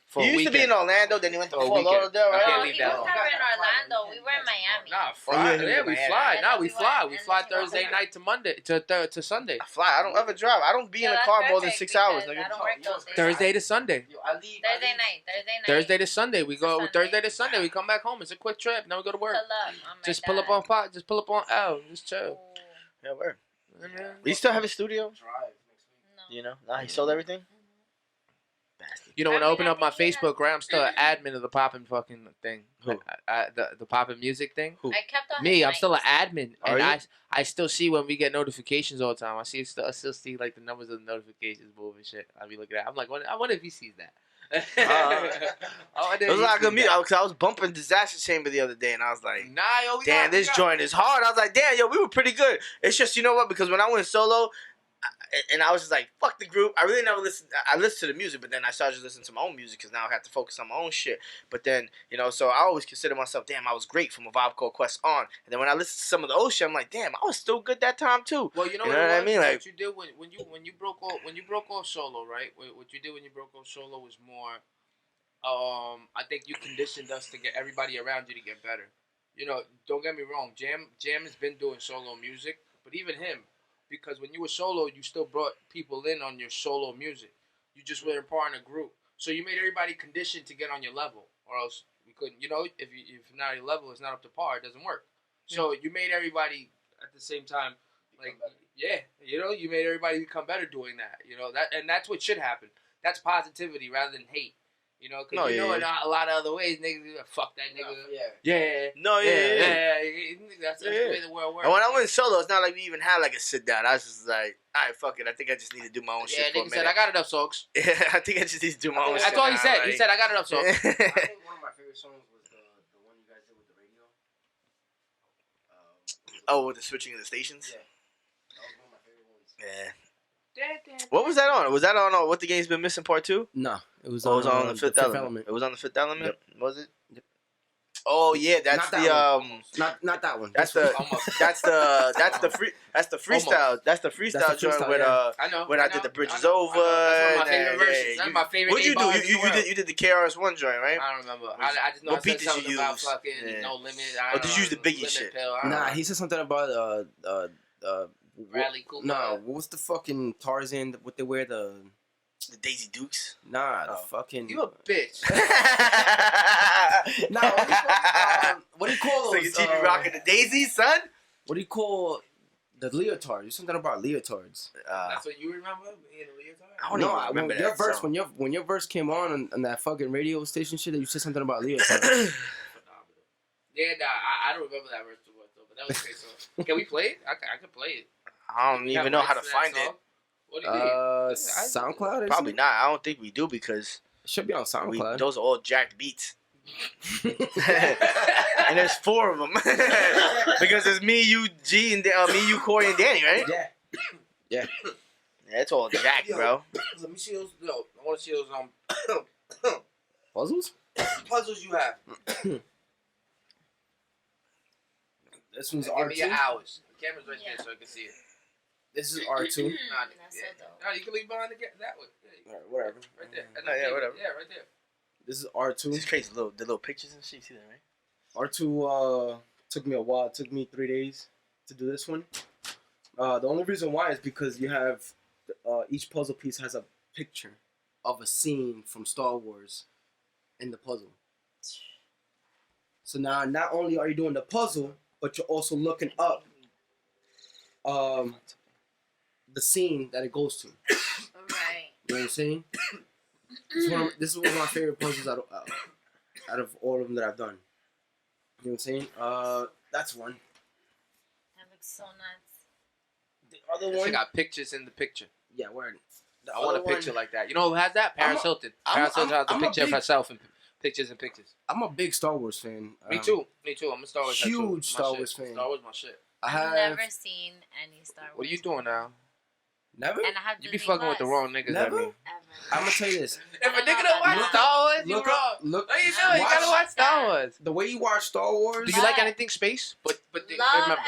Speaker 4: For
Speaker 2: He
Speaker 4: a
Speaker 2: used to be in
Speaker 4: weekend.
Speaker 2: Orlando, then he went to
Speaker 4: For a
Speaker 2: Fort
Speaker 4: weekend.
Speaker 2: Lauderdale,
Speaker 4: I
Speaker 2: right?
Speaker 4: can't
Speaker 3: No,
Speaker 4: leave
Speaker 3: he
Speaker 4: that
Speaker 3: was
Speaker 4: alone.
Speaker 3: never in Orlando. We were in Miami.
Speaker 4: Nah,
Speaker 2: Oh,
Speaker 4: Friday.
Speaker 2: yeah,
Speaker 4: Yeah, we
Speaker 2: Miami.
Speaker 4: fly.
Speaker 3: And
Speaker 4: Nah,
Speaker 3: then
Speaker 4: we
Speaker 3: we
Speaker 4: fly.
Speaker 3: went,
Speaker 4: We
Speaker 3: and
Speaker 4: fly
Speaker 3: then we
Speaker 4: Thursday
Speaker 3: went.
Speaker 4: night to Monday to Sunday.
Speaker 2: I fly. I don't ever drive. I don't be in
Speaker 3: So
Speaker 2: a
Speaker 3: that's
Speaker 2: car more than
Speaker 3: perfect
Speaker 2: 6 hours,
Speaker 3: because
Speaker 2: nigga.
Speaker 3: I don't work those days.
Speaker 4: Thursday to Sunday.
Speaker 5: Yo, I leave.
Speaker 3: Thursday night.
Speaker 4: Thursday to Sunday. We go
Speaker 3: Sunday.
Speaker 4: Thursday to Sunday. We come back home. It's a quick trip. Then we go to
Speaker 3: Pull
Speaker 4: work.
Speaker 3: up on my
Speaker 4: Just
Speaker 3: dad.
Speaker 4: pull up on pot. Just pull up on L. Just chill.
Speaker 3: Ooh,
Speaker 2: Yeah, where?
Speaker 4: Yeah.
Speaker 2: You still have his studio?
Speaker 5: Drive next week.
Speaker 3: no.
Speaker 2: You know? Nah, he sold everything? Bastard.
Speaker 4: You know, when I
Speaker 3: I mean,
Speaker 4: open
Speaker 3: I
Speaker 4: up my
Speaker 3: think he has-
Speaker 4: Facebook, right, I'm still an admin of the poppin' fucking thing.
Speaker 2: Who?
Speaker 4: The poppin' music thing.
Speaker 2: Who?
Speaker 3: I kept on
Speaker 4: Me,
Speaker 3: his
Speaker 4: I'm still an
Speaker 3: mics.
Speaker 4: admin,
Speaker 2: Are
Speaker 4: and
Speaker 2: you?
Speaker 4: I still see when we get notifications all the time. I still see like the numbers of the notifications move and shit. I be looking at. I'm like, I wonder if he sees that. I wonder
Speaker 2: It
Speaker 4: if
Speaker 2: was a
Speaker 4: he
Speaker 2: lot of good
Speaker 4: sees
Speaker 2: music.
Speaker 4: that.
Speaker 2: Cause I was bumping Disaster Chamber the other day, and I was like,
Speaker 4: Nah, yo, we
Speaker 2: damn,
Speaker 4: got-
Speaker 2: this joint is hard. I was like, damn, yo, we were pretty good. It's just, you know what? Because when I went solo, and I was just like, fuck the group. I really never listened. I listened to the music, but then I started listening to my own music because now I have to focus on my own shit. But then, you know, so I always consider myself, damn, I was great from a Vibe Called Quest on. And then when I listen to some of the old shit, I'm like, damn, I was still good that time too.
Speaker 4: Well, you know
Speaker 2: You
Speaker 4: what,
Speaker 2: know
Speaker 4: it
Speaker 2: what I
Speaker 4: was?
Speaker 2: mean? Like-
Speaker 4: what you did when you broke off solo, right? What you did when you broke off solo was more. I think you conditioned us to get everybody around you to get better. You know, don't get me wrong. Jam has been doing solo music, but even him, because when you were solo, you still brought people in on your solo music. You just weren't part of a group, so you made everybody conditioned to get on your level, or else we couldn't. You know, if not your level is not up to par, it doesn't work. So you made everybody at the same time, like yeah, you know, you made everybody become better doing that. You know that, and that's what should happen. That's positivity rather than hate. You know, because
Speaker 2: No,
Speaker 4: you
Speaker 2: yeah,
Speaker 4: know
Speaker 2: yeah.
Speaker 4: in a lot of other ways, niggas be like, fuck that nigga.
Speaker 5: Yeah.
Speaker 4: Yeah.
Speaker 2: No, yeah.
Speaker 4: That's the
Speaker 2: Yeah.
Speaker 4: way the world works.
Speaker 2: And when I went solo, it's not like we even had like a sit down. I was just like, all right, fuck it. I think I just need to do my own
Speaker 4: yeah,
Speaker 2: shit for a
Speaker 4: nigga said,
Speaker 2: minute.
Speaker 4: I got enough songs.
Speaker 2: Yeah, I think I just need to do my own shit.
Speaker 4: That's all he
Speaker 2: now,
Speaker 4: said. He
Speaker 2: like-
Speaker 4: said, I got enough songs.
Speaker 5: I think one of my favorite songs was the one you guys did with the radio.
Speaker 2: Oh, with the switching of the stations?
Speaker 5: Yeah. That was one of my favorite ones.
Speaker 2: Yeah. What was that on? Was that on What the Game's Been Missing Part 2?
Speaker 5: No, it was
Speaker 2: Oh, it was on the Fifth Element. It was on the Fifth Element? Was it?
Speaker 5: Yep.
Speaker 2: Oh yeah, that's
Speaker 5: Not that
Speaker 2: the
Speaker 5: Not that one.
Speaker 2: that's
Speaker 5: This
Speaker 2: the
Speaker 5: one.
Speaker 4: Almost.
Speaker 2: that's the freestyle. That's the freestyle
Speaker 5: That's the
Speaker 2: joint
Speaker 5: freestyle,
Speaker 2: with
Speaker 5: yeah.
Speaker 4: I know.
Speaker 2: when I did the
Speaker 4: know,
Speaker 2: Bridges
Speaker 4: I know,
Speaker 2: Over.
Speaker 4: I know. That's one of my
Speaker 2: and,
Speaker 4: favorite verses. That's my favorite.
Speaker 2: What'd you
Speaker 4: eight bars
Speaker 2: do?
Speaker 4: in the world.
Speaker 2: You did the KRS-One joint, right?
Speaker 4: I don't remember. I just know
Speaker 2: What
Speaker 4: I
Speaker 2: beat
Speaker 4: said
Speaker 2: did you
Speaker 4: something about
Speaker 2: use?
Speaker 4: fucking
Speaker 2: Yeah.
Speaker 4: No Limit.
Speaker 2: Or did you use the Biggie
Speaker 4: Limit
Speaker 2: shit?
Speaker 4: Pill. I don't
Speaker 5: Nah,
Speaker 4: know.
Speaker 5: he said something about
Speaker 4: Bradley Cooper.
Speaker 5: No, what was the fucking Tarzan? What they wear the?
Speaker 2: The Daisy Dukes.
Speaker 5: Nah, the
Speaker 2: Oh.
Speaker 5: fucking.
Speaker 4: You a bitch.
Speaker 5: Nah, what do you call
Speaker 2: So
Speaker 5: those?
Speaker 2: you TV rocking the Daisies, son?
Speaker 5: What do you call the leotards? Something about leotards.
Speaker 4: That's what you remember? Being a leotard?
Speaker 2: I don't
Speaker 5: No,
Speaker 2: even remember
Speaker 5: when your
Speaker 2: that
Speaker 5: verse
Speaker 2: song.
Speaker 5: when your verse came on that fucking radio station shit, you said something about leotards.
Speaker 4: Phenomenal. Yeah, nah, I don't remember that verse too much though, but that was a great song. Can we play it? I can play it.
Speaker 2: I don't
Speaker 4: We have
Speaker 2: even know how to
Speaker 4: rights that
Speaker 2: find it.
Speaker 4: song? What do you mean?
Speaker 5: SoundCloud. Isn't
Speaker 2: Probably
Speaker 5: it?
Speaker 2: not. I don't think we do because
Speaker 5: It should be on SoundCloud.
Speaker 2: those are all jacked beats. And there's 4 of them. Because it's me, you, G, and me, you, Corey, and Danny, right?
Speaker 5: Yeah.
Speaker 2: Yeah, it's all jacked, bro.
Speaker 4: Let me see those. Yo, I want to see those
Speaker 5: Puzzles?
Speaker 4: puzzles you have.
Speaker 5: This one's
Speaker 4: Give me your
Speaker 5: R2.
Speaker 4: hours. The camera's right
Speaker 3: Yeah.
Speaker 4: there, so I can see it.
Speaker 5: This is R2.
Speaker 4: Nah,
Speaker 3: That's so dope.
Speaker 4: No, you can leave behind that one. Yeah,
Speaker 5: Alright, whatever.
Speaker 4: right there.
Speaker 2: Oh, yeah, whatever.
Speaker 4: Yeah, right there.
Speaker 5: This is R2.
Speaker 2: It's crazy, the little pictures and shit. You see that, right?
Speaker 5: R2 took me a while. It took me 3 days to do this one. The only reason why is because you have each puzzle piece has a picture of a scene from Star Wars in the puzzle. So now, not only are you doing the puzzle, but you're also looking up the scene that it goes to.
Speaker 3: Right.
Speaker 5: You know what I'm saying? This is one of my favorite puzzles out of all of them that I've done. You know what I'm saying? That's one.
Speaker 3: That looks so nuts.
Speaker 5: The other
Speaker 4: This
Speaker 5: one,
Speaker 4: one got pictures in the picture.
Speaker 5: yeah, word. The
Speaker 4: I want a
Speaker 5: other
Speaker 4: picture
Speaker 5: one-
Speaker 4: like that. You know who has that? Paris Hilton. Paris Hilton has a
Speaker 5: I'm a
Speaker 4: picture of
Speaker 5: big-
Speaker 4: herself in pictures and pictures.
Speaker 5: I'm a big Star Wars fan.
Speaker 4: Me too. Me too. I'm a Star Wars fan too.
Speaker 5: Huge
Speaker 4: My
Speaker 5: Star
Speaker 4: shit.
Speaker 5: Wars fan.
Speaker 4: Star Wars, my shit.
Speaker 5: I
Speaker 3: I've
Speaker 5: have
Speaker 3: never seen any Star Wars.
Speaker 4: What are you doing now?
Speaker 5: never.
Speaker 3: And I have
Speaker 4: You be
Speaker 3: Disney
Speaker 4: fucking with the
Speaker 3: Plus.
Speaker 4: wrong niggas.
Speaker 5: Never?
Speaker 4: I mean.
Speaker 3: Ever.
Speaker 5: I'm gonna tell you this.
Speaker 4: If a
Speaker 3: I
Speaker 4: nigga
Speaker 3: don't
Speaker 4: don't watch
Speaker 3: know.
Speaker 4: Star Wars, you
Speaker 5: Look
Speaker 4: wrong.
Speaker 5: up. Look.
Speaker 4: What are you doing? You
Speaker 5: Watch
Speaker 4: gotta watch Star
Speaker 3: that.
Speaker 4: Wars.
Speaker 5: The way you watch Star Wars.
Speaker 4: Do you like
Speaker 3: But-
Speaker 4: anything space? But
Speaker 3: Love
Speaker 4: remember,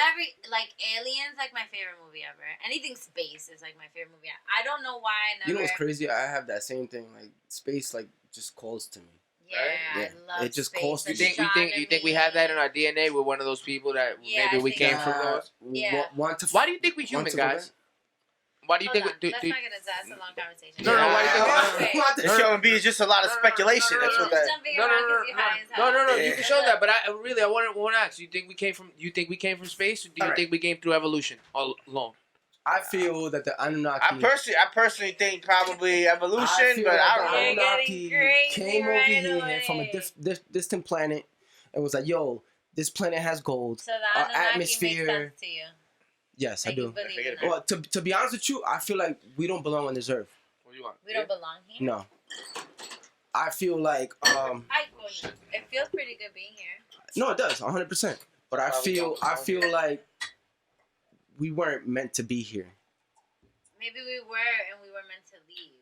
Speaker 3: like Aliens, like my favorite movie ever. Anything space is like my favorite movie. I don't know why I never.
Speaker 5: You know what's crazy? I have that same thing. Like space, like just calls to me.
Speaker 3: Yeah,
Speaker 5: Yeah.
Speaker 3: I love
Speaker 5: It just
Speaker 3: space.
Speaker 5: calls to
Speaker 4: you think we have that in our DNA? We're one of those people that
Speaker 3: Yeah,
Speaker 4: maybe
Speaker 3: I
Speaker 4: we
Speaker 3: think
Speaker 4: came from
Speaker 3: so.
Speaker 4: those.
Speaker 3: Yeah.
Speaker 4: Why do you think we human,
Speaker 5: Want to go
Speaker 4: guys? Why do you
Speaker 3: Hold
Speaker 4: think?
Speaker 3: on. Let's not get into that's a long conversation.
Speaker 4: No, no, why you
Speaker 3: Okay.
Speaker 4: think-
Speaker 2: The show and B is just a lot of speculation.
Speaker 4: No, no,
Speaker 2: That's
Speaker 4: no,
Speaker 2: what that.
Speaker 3: Jumping
Speaker 4: No, no,
Speaker 3: around
Speaker 4: no,
Speaker 3: 'cause you're high as hell.
Speaker 4: No, you
Speaker 2: Yeah.
Speaker 4: can show that, but I want to ask. You think we came from space, or do you
Speaker 5: Alright.
Speaker 4: think we came through evolution all along?
Speaker 5: I feel that the Anunnaki.
Speaker 2: I personally think probably
Speaker 5: I
Speaker 2: evolution,
Speaker 5: feel
Speaker 2: but
Speaker 5: that
Speaker 2: I
Speaker 5: the
Speaker 2: don't know.
Speaker 3: You're
Speaker 5: Anunnaki
Speaker 3: getting crazy
Speaker 5: came over
Speaker 3: right
Speaker 5: here
Speaker 3: away.
Speaker 5: from a distant planet and was like, "Yo, this planet has gold."
Speaker 3: So the
Speaker 5: Our
Speaker 3: Anunnaki
Speaker 5: atmosphere-
Speaker 3: makes sense to you.
Speaker 5: Yes, I
Speaker 3: Like, you
Speaker 5: do.
Speaker 3: believe in
Speaker 2: Well,
Speaker 3: that.
Speaker 5: Well, to be honest with you, I feel like we don't belong on this earth.
Speaker 4: What do you want?
Speaker 3: We don't belong here.
Speaker 5: No. I feel like
Speaker 3: It feels pretty good being here.
Speaker 5: no, it does 100%. But I feel like we weren't meant to be here.
Speaker 3: Maybe we were, and we were meant to leave.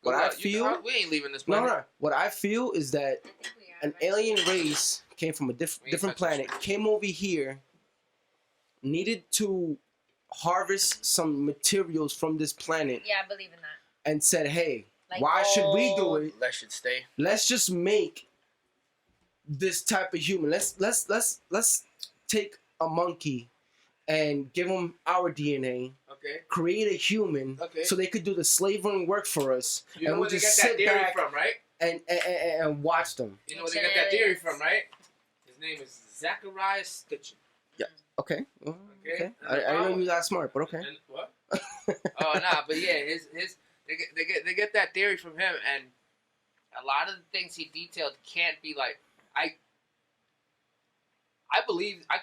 Speaker 5: What I feel,
Speaker 4: We ain't leaving this
Speaker 5: no,
Speaker 4: planet.
Speaker 5: no. What I feel is that
Speaker 3: I think we are.
Speaker 5: an
Speaker 3: right?
Speaker 5: alien race came from a
Speaker 4: We ain't
Speaker 5: different
Speaker 4: touching
Speaker 5: planet, came over here, needed to harvest some materials from this planet,
Speaker 3: Yeah, I believe in that.
Speaker 5: and said, "Hey,
Speaker 3: Like
Speaker 5: why should we do
Speaker 3: gold.
Speaker 5: it?
Speaker 2: Let should stay.
Speaker 5: Let's just make this type of human. Let's take a monkey and give him our DNA,
Speaker 4: Okay.
Speaker 5: create a human,
Speaker 4: Okay.
Speaker 5: so they could do the slavering work for us,
Speaker 4: You know
Speaker 5: and
Speaker 4: where
Speaker 5: we'll
Speaker 4: they
Speaker 5: just
Speaker 4: get that
Speaker 5: sit
Speaker 4: theory
Speaker 5: back
Speaker 4: from, right?
Speaker 5: and watch them."
Speaker 4: You know where they get that theory from, right? His name is Zachariah Stitcher.
Speaker 5: Okay.
Speaker 4: Okay.
Speaker 5: Okay. I didn't know you that smart, but okay.
Speaker 4: And what? Oh nah, but yeah, they get that theory from him, and a lot of the things he detailed can't be like I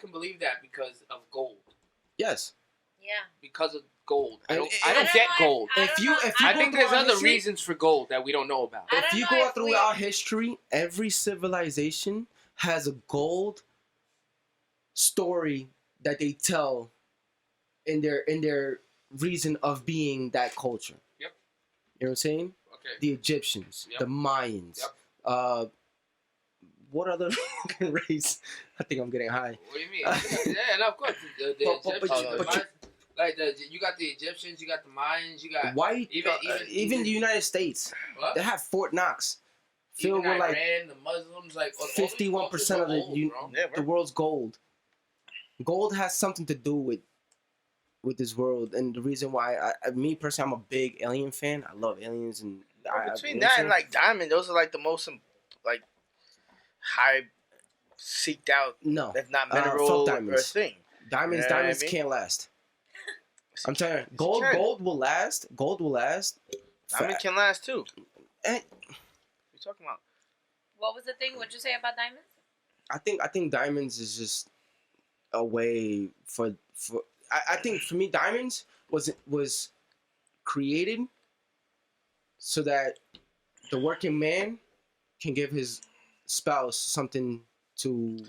Speaker 4: can believe that because of gold,
Speaker 5: Yes.
Speaker 3: Yeah.
Speaker 4: because of gold. I
Speaker 5: And
Speaker 4: don't
Speaker 5: it-
Speaker 3: I
Speaker 4: I don't
Speaker 3: don't
Speaker 4: get
Speaker 3: know
Speaker 4: gold.
Speaker 3: I
Speaker 5: If
Speaker 3: don't
Speaker 5: you-
Speaker 3: know-
Speaker 5: if you
Speaker 4: I
Speaker 5: go
Speaker 4: think
Speaker 5: through
Speaker 4: there's
Speaker 5: our
Speaker 4: other
Speaker 5: history-
Speaker 4: reasons for gold that we don't know about.
Speaker 3: I
Speaker 5: If
Speaker 3: don't
Speaker 5: you
Speaker 3: know
Speaker 5: go
Speaker 3: if
Speaker 5: through
Speaker 3: we-
Speaker 5: our history, every civilization has a gold story that they tell in their reason of being that culture.
Speaker 4: Yep.
Speaker 5: You know what I'm saying?
Speaker 4: Okay.
Speaker 5: The Egyptians,
Speaker 4: Yep.
Speaker 5: the Mayans.
Speaker 4: Yep.
Speaker 5: What other race? I think I'm getting high.
Speaker 4: What do you mean? Yeah, no, of course. The
Speaker 5: But
Speaker 4: Egyptians, you got the Egyptians, you got the Mayans, you got
Speaker 5: White,
Speaker 4: even-
Speaker 5: even the United States,
Speaker 4: what?
Speaker 5: they have Fort Knox filled
Speaker 4: Even
Speaker 5: with like
Speaker 4: Iran, the Muslims, like all these
Speaker 5: 51% of
Speaker 4: cultures are
Speaker 5: the
Speaker 4: old, bro.
Speaker 2: Yeah,
Speaker 5: the
Speaker 2: bro.
Speaker 5: world's gold. Gold has something to do with this world, and the reason why me personally, I'm a big Alien fan. I love aliens, and
Speaker 2: Between
Speaker 5: you know
Speaker 2: that
Speaker 5: what
Speaker 2: and
Speaker 5: I'm
Speaker 2: like Diamond, those are like the most like high seeked out,
Speaker 5: saying? No,
Speaker 2: if not
Speaker 5: fuck
Speaker 2: mineral or
Speaker 5: diamonds.
Speaker 2: thing.
Speaker 5: diamonds,
Speaker 2: You know what I
Speaker 5: diamonds
Speaker 2: mean?
Speaker 5: can't last. I'm telling you,
Speaker 2: Yes, it
Speaker 5: gold,
Speaker 2: can.
Speaker 5: gold will last. Gold will last.
Speaker 2: Diamond can last too.
Speaker 5: And
Speaker 2: What you talking about?
Speaker 3: What was the thing? What'd you say about diamonds?
Speaker 5: I think diamonds is just a way for. I think for me, diamonds was created so that the working man can give his spouse something to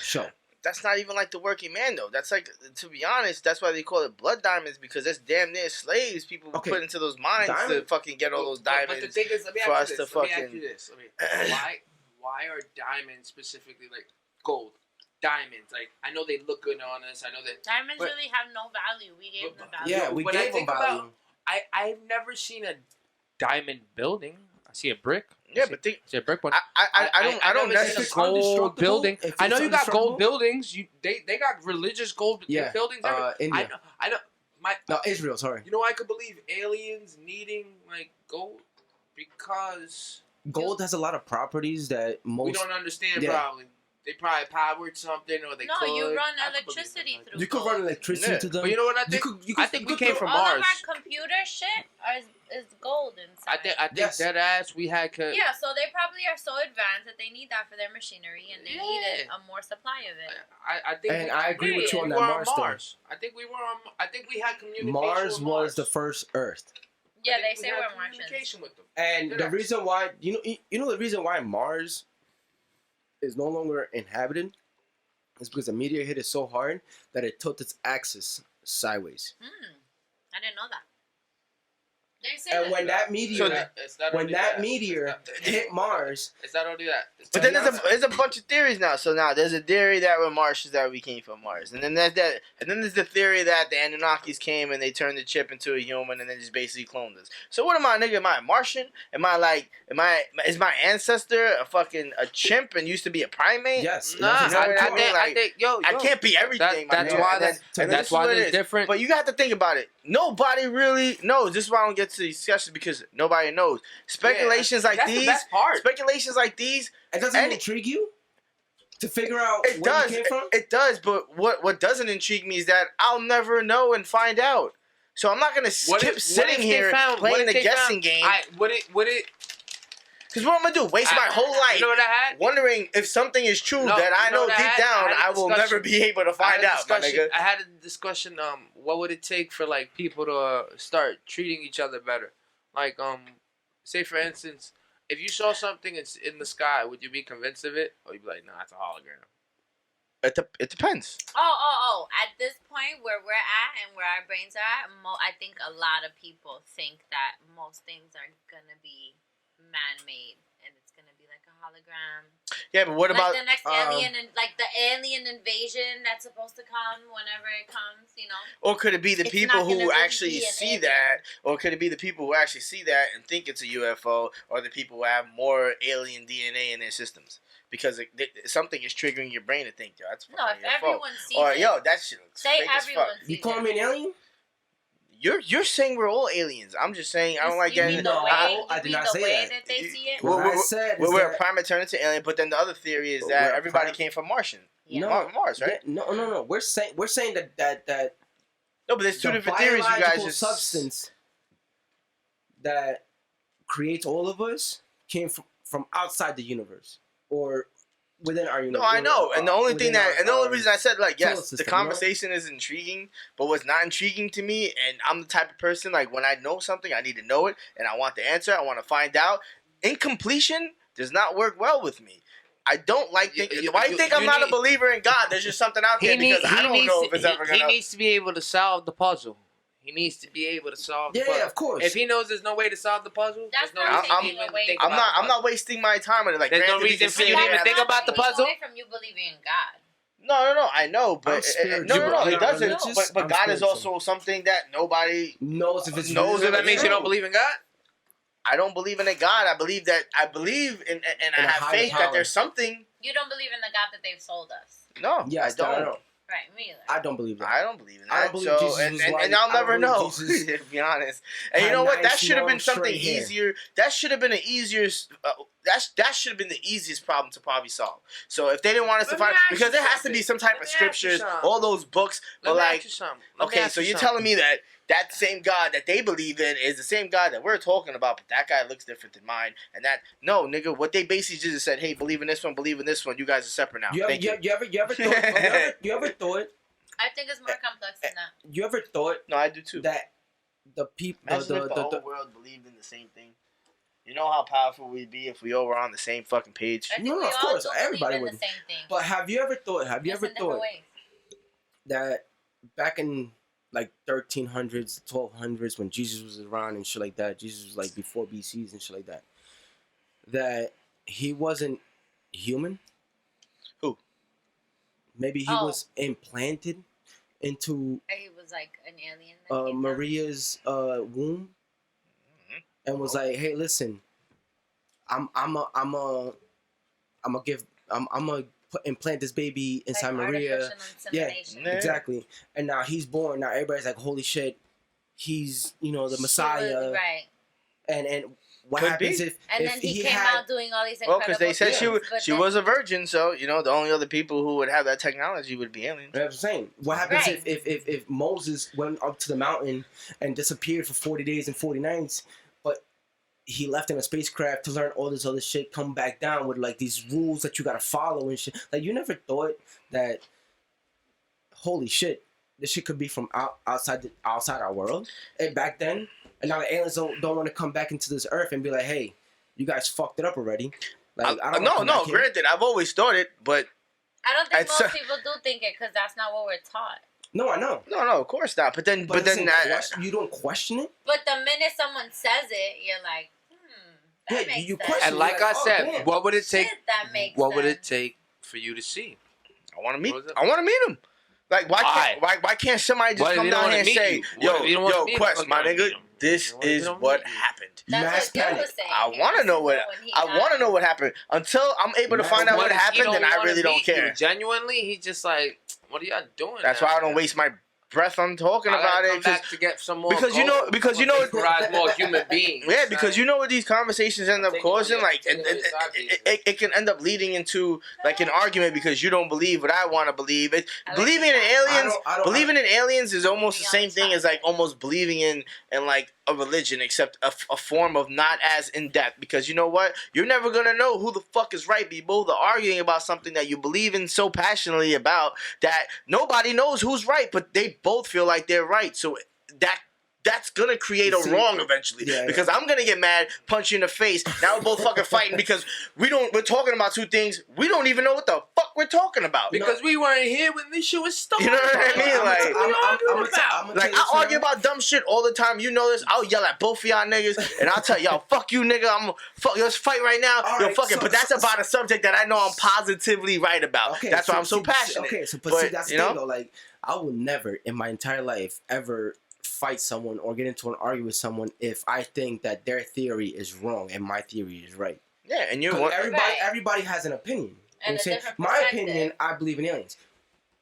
Speaker 5: show.
Speaker 2: that's not even like the working man though. That's like, to be honest, that's why they call it blood diamonds, because that's damn near slaves people put into those mines to fucking get all those diamonds.
Speaker 4: But the thing is, let me ask you this. Why are diamonds specifically like gold? Diamonds, like I know they look good on us. I know that
Speaker 3: diamonds really have no value. We gave them value.
Speaker 5: Yeah, we gave them value.
Speaker 4: I've never seen a diamond building. I see a brick.
Speaker 2: Yeah, but think
Speaker 4: see a brick one.
Speaker 2: I don't necessarily
Speaker 4: gold building. I know you got gold
Speaker 5: indestructible?
Speaker 4: buildings. They got religious gold buildings.
Speaker 5: India.
Speaker 4: I know.
Speaker 5: Israel. Sorry.
Speaker 4: You know, I could believe aliens needing like gold because
Speaker 5: Gold has a lot of properties that most
Speaker 4: we don't understand.
Speaker 5: Yeah.
Speaker 4: Probably they probably powered something, or they could.
Speaker 3: You run electricity through.
Speaker 5: You could run electricity to them.
Speaker 4: But you know what I think? I think we came from Mars.
Speaker 3: All of our computer shit is gold inside.
Speaker 4: I think that ass we had.
Speaker 3: Yeah, so they probably are so advanced that they need that for their machinery, and they needed a more supply of it.
Speaker 4: I think,
Speaker 5: and I agree with you on that Mars.
Speaker 4: I think we were on. I think we had communication.
Speaker 5: Mars
Speaker 4: with
Speaker 5: was the first Earth.
Speaker 3: Yeah, they say we're Martians.
Speaker 4: Communication with them.
Speaker 5: And the reason why you know the reason why Mars is no longer inhabited is because the meteor hit it so hard that it tilted its axis sideways.
Speaker 3: I didn't know that. They say
Speaker 5: And when that meteor hit Mars,
Speaker 4: it's not only that.
Speaker 2: But then there's a bunch of theories now. So now there's a theory that we're Martians, that we came from Mars, and then there's the theory that the Anunnakis came and they turned the chip into a human and then just basically cloned us. So what am I, nigga? Am I a Martian? Is my ancestor a chimp and used to be a primate?
Speaker 5: yes.
Speaker 4: Nah, I think
Speaker 2: I can't be everything.
Speaker 4: That's why there's different.
Speaker 2: But you have to think about it. Nobody really knows. This is why I don't get to discussions, because nobody knows. Speculations like
Speaker 4: that's
Speaker 2: these.
Speaker 4: The best part.
Speaker 2: Speculations like these.
Speaker 5: It doesn't intrigue you to figure out where you came from?
Speaker 2: It does, but what doesn't intrigue me is that I'll never know and find out. So I'm not gonna skip sitting here playing the guessing game.
Speaker 4: Would it?
Speaker 2: Because what I'm gonna do? Waste my whole life wondering if something is true that I know deep down I will never be able to find out, my nigga.
Speaker 4: I had a discussion. What would it take for like people to start treating each other better? Like say for instance, if you saw something in the sky, would you be convinced of it, or you'd be like, nah, it's a hologram?
Speaker 2: It depends.
Speaker 3: Oh! At this point where we're at and where our brains are at, I think a lot of people think that most things are gonna be man-made, and it's gonna be like a hologram.
Speaker 2: Yeah, but what about
Speaker 3: the next alien and like the alien invasion that's supposed to come whenever it comes, you know?
Speaker 2: Or could it be the people who actually see that? Or could it be the people who actually see that and think it's a UFO, or the people who have more alien DNA in their systems? Because something is triggering your brain to think, yo, that's fucking UFO.
Speaker 3: Everyone sees
Speaker 2: or,
Speaker 3: it.
Speaker 2: Yo, that shit looks fake as fuck.
Speaker 5: You call me an alien?
Speaker 2: You're saying we're all aliens. I'm just saying I don't like getting.
Speaker 5: I did not say
Speaker 3: that they see it.
Speaker 5: What I said is
Speaker 2: we're a primate turned into alien, but then the other theory is that everybody came from Martian.
Speaker 3: Yeah.
Speaker 2: Mars, right?
Speaker 5: Yeah, no. We're saying that
Speaker 2: no, but there's two different theories. You guys just
Speaker 5: substance that creates all of us came from outside the universe or within our universe.
Speaker 2: No, I know, and the only reason I said like yes,
Speaker 5: system,
Speaker 2: the conversation is intriguing, but what's not intriguing to me, and I'm the type of person like when I know something, I need to know it, and I want the answer. I want to find out. Incompletion does not work well with me. I don't like thinking. Why do you think I'm not a believer in God? There's just something out there because I don't know if it's ever gonna.
Speaker 4: He needs to be able to solve the puzzle. He needs to be able to solve the puzzle.
Speaker 5: Yeah, of course.
Speaker 4: If he knows there's no way to solve the puzzle, there's no reason to even think about it.
Speaker 2: I'm not wasting my time on it. Like,
Speaker 4: there's no reason for you to even think about the puzzle.
Speaker 3: Away from you believing in God.
Speaker 2: No, I know, but no, it doesn't. But God is also something that nobody
Speaker 5: knows if it's
Speaker 2: knows.
Speaker 4: So that means you don't believe in God?
Speaker 2: I don't believe in a God. I believe in and I have faith that there's something.
Speaker 3: You don't believe in the God that they've sold us.
Speaker 2: No,
Speaker 5: yes,
Speaker 2: I don't.
Speaker 3: Right, me either.
Speaker 5: I don't believe that.
Speaker 2: I don't believe in that.
Speaker 5: I don't believe Jesus
Speaker 2: and I'll never know, to be honest. And you know what? That should have been something easier. That should have been an easier. That should have been the easiest problem to probably solve. So if they didn't want us to find, because there has to be some type of scriptures, all those books. But like, okay, so you're telling me that same God that they believe in is the same God that we're talking about, but that guy looks different than mine. And that, no, nigga, what they basically just said, hey, believe in this one, believe in this one. You guys are separate now.
Speaker 5: You ever thought?
Speaker 3: I think it's more complex than that.
Speaker 5: You ever thought?
Speaker 2: No, I do too.
Speaker 5: That the people,
Speaker 2: the whole world believed in the same thing. You know how powerful we'd be if we all were on the same fucking page.
Speaker 3: I think
Speaker 5: No,
Speaker 3: we
Speaker 5: of
Speaker 3: all
Speaker 5: course,
Speaker 3: do
Speaker 5: everybody
Speaker 3: believe in
Speaker 5: would.
Speaker 3: the same thing.
Speaker 5: But have you ever thought?
Speaker 3: Just in different ways.
Speaker 5: That back in like 1300s, 1200s, when Jesus was around and shit like that, Jesus was like before BCs and shit like that, that he wasn't human?
Speaker 2: Who?
Speaker 5: Maybe he was implanted into
Speaker 3: He was like an alien. that came down.
Speaker 5: Maria's womb and was like, "Hey, listen, I'm gonna implant this baby inside
Speaker 3: Like
Speaker 5: Maria."
Speaker 3: artificial insemination.
Speaker 2: Yeah.
Speaker 5: Exactly. And now he's born. Now everybody's like, "Holy shit, he's the
Speaker 3: She was-
Speaker 5: Messiah."
Speaker 3: right.
Speaker 5: And what
Speaker 2: Could
Speaker 5: happens
Speaker 2: be.
Speaker 5: if
Speaker 3: And
Speaker 5: if
Speaker 3: then he came
Speaker 5: had
Speaker 3: out doing all these
Speaker 2: Well,
Speaker 3: incredible
Speaker 2: because they said
Speaker 3: things, but
Speaker 2: she
Speaker 3: then-
Speaker 2: was a virgin, so the only other people who would have that technology would be aliens.
Speaker 5: That's what I'm saying. What happens
Speaker 3: Right.
Speaker 5: if Moses went up to the mountain and disappeared for 40 days and 40 nights, but he left in a spacecraft to learn all this other shit, come back down with like these rules that you gotta follow and shit. Like, you never thought that, holy shit, this shit could be from outside our world? And back then, and now the aliens don't want to come back into this earth and be like, hey, you guys fucked it up already. Like, I don't wanna come
Speaker 2: no.
Speaker 5: back here.
Speaker 2: Granted, I've always thought it, but
Speaker 3: I don't think
Speaker 2: It's-
Speaker 3: most people do think it because that's not what we're taught.
Speaker 5: No, I know.
Speaker 2: no, of course not. But then,
Speaker 5: You don't question it?
Speaker 3: But the minute someone says it, you're like, that
Speaker 5: Yeah,
Speaker 3: makes
Speaker 5: you
Speaker 3: sense.
Speaker 5: question
Speaker 4: And like I
Speaker 5: oh,
Speaker 4: said,
Speaker 5: damn.
Speaker 4: what would it take?
Speaker 3: Shit, that makes
Speaker 4: What would it
Speaker 3: sense.
Speaker 4: take for you to see?
Speaker 2: I want to meet.
Speaker 4: What was it?
Speaker 2: I want to meet him. Like, why can't somebody just
Speaker 4: Why
Speaker 2: come
Speaker 4: they don't
Speaker 2: down
Speaker 4: wanna
Speaker 2: here and
Speaker 4: meet
Speaker 2: say,
Speaker 4: you? Why they don't wanna meet
Speaker 2: Quest,
Speaker 4: you?
Speaker 2: my
Speaker 4: They don't
Speaker 2: nigga,
Speaker 4: meet him.
Speaker 2: this
Speaker 4: Why they
Speaker 2: is
Speaker 4: don't
Speaker 2: what
Speaker 4: meet you?
Speaker 2: happened.
Speaker 3: That's
Speaker 5: Mass
Speaker 3: what Gil
Speaker 5: panic.
Speaker 3: was saying.
Speaker 2: I
Speaker 3: He
Speaker 2: want to
Speaker 3: wants
Speaker 2: know what.
Speaker 3: when he
Speaker 2: I want to
Speaker 3: dies.
Speaker 2: know what happened. Until I'm able to find out what
Speaker 4: if he
Speaker 2: happened,
Speaker 4: don't
Speaker 2: then I
Speaker 4: wanna
Speaker 2: really don't
Speaker 4: meet you
Speaker 2: care.
Speaker 4: Genuinely, he's just like, what are y'all doing?
Speaker 2: That's
Speaker 4: now?
Speaker 2: why I don't waste my breath on talking
Speaker 4: I gotta
Speaker 2: about
Speaker 4: come
Speaker 2: it. 'Cause-
Speaker 4: back to get some more
Speaker 2: because you know- because you know-
Speaker 4: rise more human beings.
Speaker 2: Yeah, because you know what these conversations end
Speaker 4: I'm
Speaker 2: up
Speaker 4: taking on
Speaker 2: causing,
Speaker 4: your-
Speaker 2: like
Speaker 4: taking on your side pieces.
Speaker 2: it can end up leading into like an argument because you don't believe what I want to believe.
Speaker 3: I like
Speaker 2: Believing in
Speaker 3: that.
Speaker 2: aliens,
Speaker 5: I don't-
Speaker 2: believing in aliens is almost the
Speaker 3: Be on
Speaker 2: same
Speaker 3: the
Speaker 2: thing
Speaker 3: side.
Speaker 2: as like almost believing in like a religion, except a form of not as in depth. Because you know what, you're never gonna know who the fuck is right. Be both are arguing about something that you believe in so passionately about that nobody knows who's right, but they both feel like they're right. So that's gonna create a
Speaker 5: See,
Speaker 2: wrong eventually.
Speaker 5: yeah.
Speaker 2: Because I'm gonna get mad, punch you in the face. Now we're both fucking fighting because we're talking about two things we don't even know what the fuck we're talking about.
Speaker 4: Because we weren't here when this shit was started.
Speaker 2: You know what I mean? Like, like I argue about dumb shit all the time. You know this. I'll yell at both of y'all niggas, and I'll tell y'all, "Fuck you, nigga. I'm fuck. Let's fight right now."
Speaker 5: All
Speaker 2: Yo,
Speaker 5: right,
Speaker 2: fuck it.
Speaker 5: so-
Speaker 2: But that's about a subject that I know I'm positively right about.
Speaker 5: Okay,
Speaker 2: That's why I'm so
Speaker 5: see,
Speaker 2: passionate.
Speaker 5: Okay, so but
Speaker 2: But,
Speaker 5: see, that's the
Speaker 2: you know?
Speaker 5: thing though. Like, I will never in my entire life ever fight someone or get into an argument with someone if I think that their theory is wrong and my theory is right.
Speaker 2: Yeah, and you're
Speaker 5: 'Cause
Speaker 2: one.
Speaker 5: everybody has an opinion. You know what
Speaker 3: And
Speaker 5: I'm
Speaker 3: a
Speaker 5: saying?
Speaker 3: different
Speaker 5: My
Speaker 3: perspective.
Speaker 5: opinion, I believe in aliens.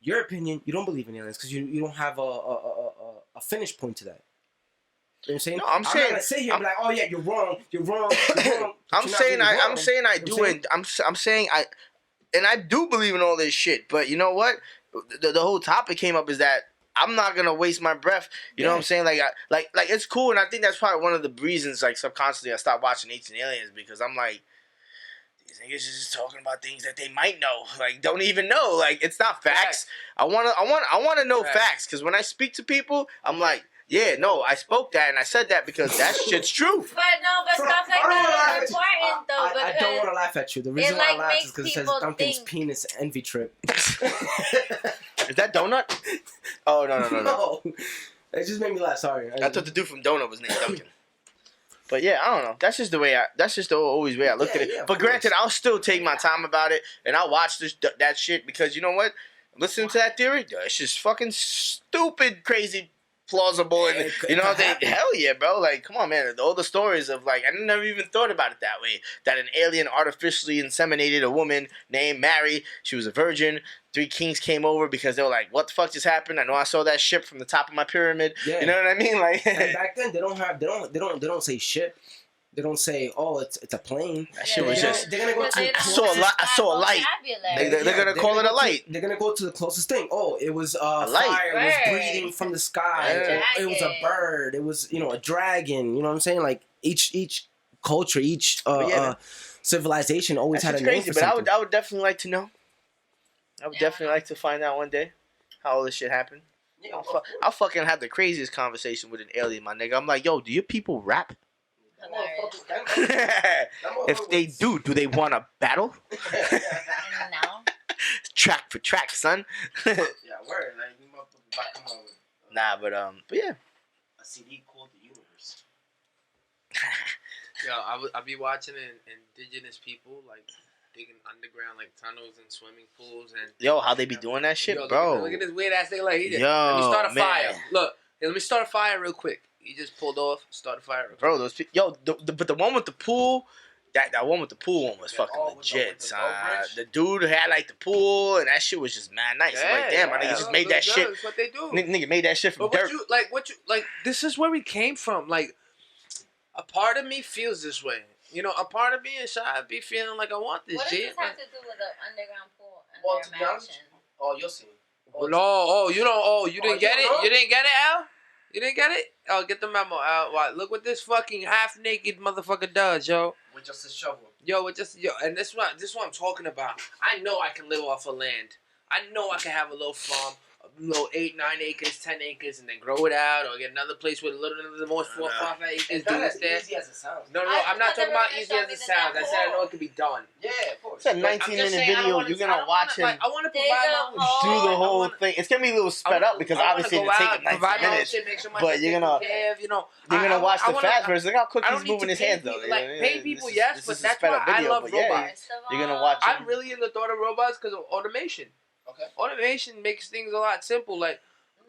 Speaker 5: Your opinion, you don't believe in aliens because you don't have a finish point to that. You know what I'm saying?
Speaker 2: No, I'm
Speaker 5: not
Speaker 2: saying-
Speaker 5: gonna sit here and be like, oh yeah, you're wrong. You're wrong. You're wrong. but
Speaker 2: I'm
Speaker 5: you're not
Speaker 2: saying
Speaker 5: really
Speaker 2: I'm
Speaker 5: wrong.
Speaker 2: saying I
Speaker 5: You know
Speaker 2: do
Speaker 5: what I'm
Speaker 2: it. I'm saying I, and I do believe in all this shit. But you know what? The whole topic came up is that I'm not gonna waste my breath. You know what I'm saying? Like like it's cool, and I think that's probably one of the reasons, like subconsciously, I stopped watching Ancient Aliens because I'm like, these niggas is just talking about things that they might know, like don't even know. Like it's not facts. I wanna know facts because when I speak to people, I'm like, yeah, no, I spoke that and I said that because that shit's true.
Speaker 3: But stuff like that is important though
Speaker 5: I don't
Speaker 3: because
Speaker 5: want to laugh at you. The reason why I
Speaker 3: like,
Speaker 5: laugh is
Speaker 3: makes
Speaker 5: because it says
Speaker 3: people
Speaker 5: Duncan's
Speaker 3: think-
Speaker 5: penis envy trip.
Speaker 2: Is that Donut? Oh no.
Speaker 5: No, it just made me laugh. Sorry.
Speaker 2: I thought the dude from Donut was named Duncan. But yeah, I don't know. That's just the way that's just the always way I look at it.
Speaker 5: Yeah, of
Speaker 2: But granted,
Speaker 5: course.
Speaker 2: I'll still take my time about it and I'll watch that shit because you know what? Listening to that theory, it's just fucking stupid, crazy, plausible, and you know hell yeah, bro. Like, come on, man. All the stories of like I never even thought about it that way. That an alien artificially inseminated a woman named Mary. She was a virgin. 3 kings came over because they were like, "What the fuck just happened?" I know I saw that ship from the top of my pyramid.
Speaker 5: Yeah.
Speaker 2: You know what I mean? Like,
Speaker 5: And back then, they don't say shit. They don't say, "Oh, it's a plane."
Speaker 2: that shit was just.
Speaker 5: They're gonna go
Speaker 3: because
Speaker 5: to.
Speaker 3: they don't
Speaker 2: I saw a
Speaker 3: have
Speaker 2: light- I saw a
Speaker 3: that
Speaker 2: light.
Speaker 3: vocabulary.
Speaker 2: They're gonna call it a light.
Speaker 5: They're gonna go to the closest thing. Oh, it was
Speaker 2: light.
Speaker 5: fire. It was
Speaker 3: Bird.
Speaker 5: breathing from the sky.
Speaker 2: Yeah.
Speaker 5: It was a bird. It was a dragon. You know what I'm saying? Like each culture, each
Speaker 2: But yeah, man.
Speaker 5: civilization always
Speaker 2: That's
Speaker 5: had a
Speaker 2: just
Speaker 5: name
Speaker 2: crazy,
Speaker 5: for
Speaker 2: but
Speaker 5: something.
Speaker 2: I would definitely like to know. I would
Speaker 3: Yeah.
Speaker 2: definitely like to find out one day how all this shit happened. I'll fucking have the craziest conversation with an alien, my nigga. I'm like, yo, do your people rap?
Speaker 3: Hilarious.
Speaker 2: If they do they want to battle?
Speaker 3: And now,
Speaker 2: Track for track, son.
Speaker 5: Yeah, word. Like, you motherfuckers about to come out with
Speaker 2: Nah, but yeah.
Speaker 5: a CD called The Universe.
Speaker 4: Yo, I be watching indigenous people like digging underground like tunnels and swimming pools and
Speaker 2: Yo, how they be doing that shit,
Speaker 4: yo,
Speaker 2: bro?
Speaker 4: Look at this weird ass thing like he did.
Speaker 2: Yo,
Speaker 4: Let me start a
Speaker 2: man.
Speaker 4: fire. Look, hey, let me start a fire real quick. He just pulled off, start a fire. Real
Speaker 2: Bro, those yo, but the one with the pool, that one with the pool one was
Speaker 5: Yeah,
Speaker 2: fucking
Speaker 5: with the
Speaker 2: legit, son.
Speaker 5: bridge.
Speaker 2: The dude who had like the pool and that shit was just mad nice. I'm like, damn, my nigga just made that shit.
Speaker 4: That's what they do.
Speaker 2: Nigga made that shit from
Speaker 4: But
Speaker 2: dirt.
Speaker 4: what you like? This is where we came from. Like, a part of me feels this way. You know, a part of me inside be feeling like I want this
Speaker 3: what does
Speaker 4: shit.
Speaker 3: this have to do with the underground pool and
Speaker 5: Well,
Speaker 3: their
Speaker 5: to be honest,
Speaker 3: mansion?
Speaker 5: Oh, you'll see.
Speaker 4: You didn't get
Speaker 5: you
Speaker 4: it?
Speaker 5: don't?
Speaker 4: You didn't get it, Al? You didn't get it? Oh, get the memo, Al. What? Look what this fucking half-naked motherfucker does, yo.
Speaker 5: With just a shovel.
Speaker 4: And this what I'm talking about. I know I can live off of land. I know I can have a little farm, a little 8, 9 acres, 10 acres, and then grow it out, or get another place with a little more 4, 5 acres.
Speaker 5: It's
Speaker 4: Do
Speaker 5: not
Speaker 4: this
Speaker 5: as
Speaker 4: there.
Speaker 5: easy as it sounds.
Speaker 4: No,
Speaker 3: I
Speaker 4: I'm not
Speaker 3: thought they
Speaker 4: talking
Speaker 3: were
Speaker 4: about
Speaker 3: gonna
Speaker 4: easy
Speaker 3: show
Speaker 4: as
Speaker 3: me
Speaker 4: it
Speaker 3: that
Speaker 4: sounds. I
Speaker 3: that
Speaker 4: said I know
Speaker 3: pool.
Speaker 4: it could be done.
Speaker 5: Yeah, of course.
Speaker 2: It's a
Speaker 4: I'm
Speaker 2: 19
Speaker 4: just
Speaker 2: minute
Speaker 4: saying, I
Speaker 2: video.
Speaker 4: wanna-
Speaker 2: You're
Speaker 4: I
Speaker 2: gonna
Speaker 4: don't
Speaker 2: watch
Speaker 4: wanna,
Speaker 2: him
Speaker 4: I want to
Speaker 3: Dig
Speaker 4: provide
Speaker 3: a
Speaker 4: my own
Speaker 3: hole.
Speaker 2: do the
Speaker 4: shit.
Speaker 2: whole
Speaker 4: I wanna-
Speaker 2: thing. It's gonna be a little sped up because
Speaker 4: I wanna
Speaker 2: obviously
Speaker 4: go
Speaker 2: it'll take
Speaker 4: out,
Speaker 2: him 19
Speaker 4: provide my own
Speaker 2: minutes.
Speaker 4: shit, make sure my
Speaker 2: but
Speaker 4: shit
Speaker 2: you're
Speaker 4: taken
Speaker 2: gonna-
Speaker 4: care of, you know.
Speaker 2: You're gonna watch the
Speaker 4: wanna-
Speaker 2: fast version. Look how quick
Speaker 4: I
Speaker 2: he's
Speaker 4: don't need
Speaker 2: moving
Speaker 4: to
Speaker 2: his
Speaker 4: pay
Speaker 2: hands though.
Speaker 4: people, like, pay people,
Speaker 2: This
Speaker 4: yes,
Speaker 2: is
Speaker 4: but
Speaker 2: a
Speaker 4: that's
Speaker 2: sped
Speaker 4: why
Speaker 2: up
Speaker 4: I
Speaker 2: video,
Speaker 4: love
Speaker 2: but yeah,
Speaker 4: robots.
Speaker 3: First of
Speaker 2: you're gonna
Speaker 3: all,
Speaker 2: watch him.
Speaker 4: I'm really in the thought of robots because of automation.
Speaker 5: Okay.
Speaker 4: Automation makes things a lot simple. Like,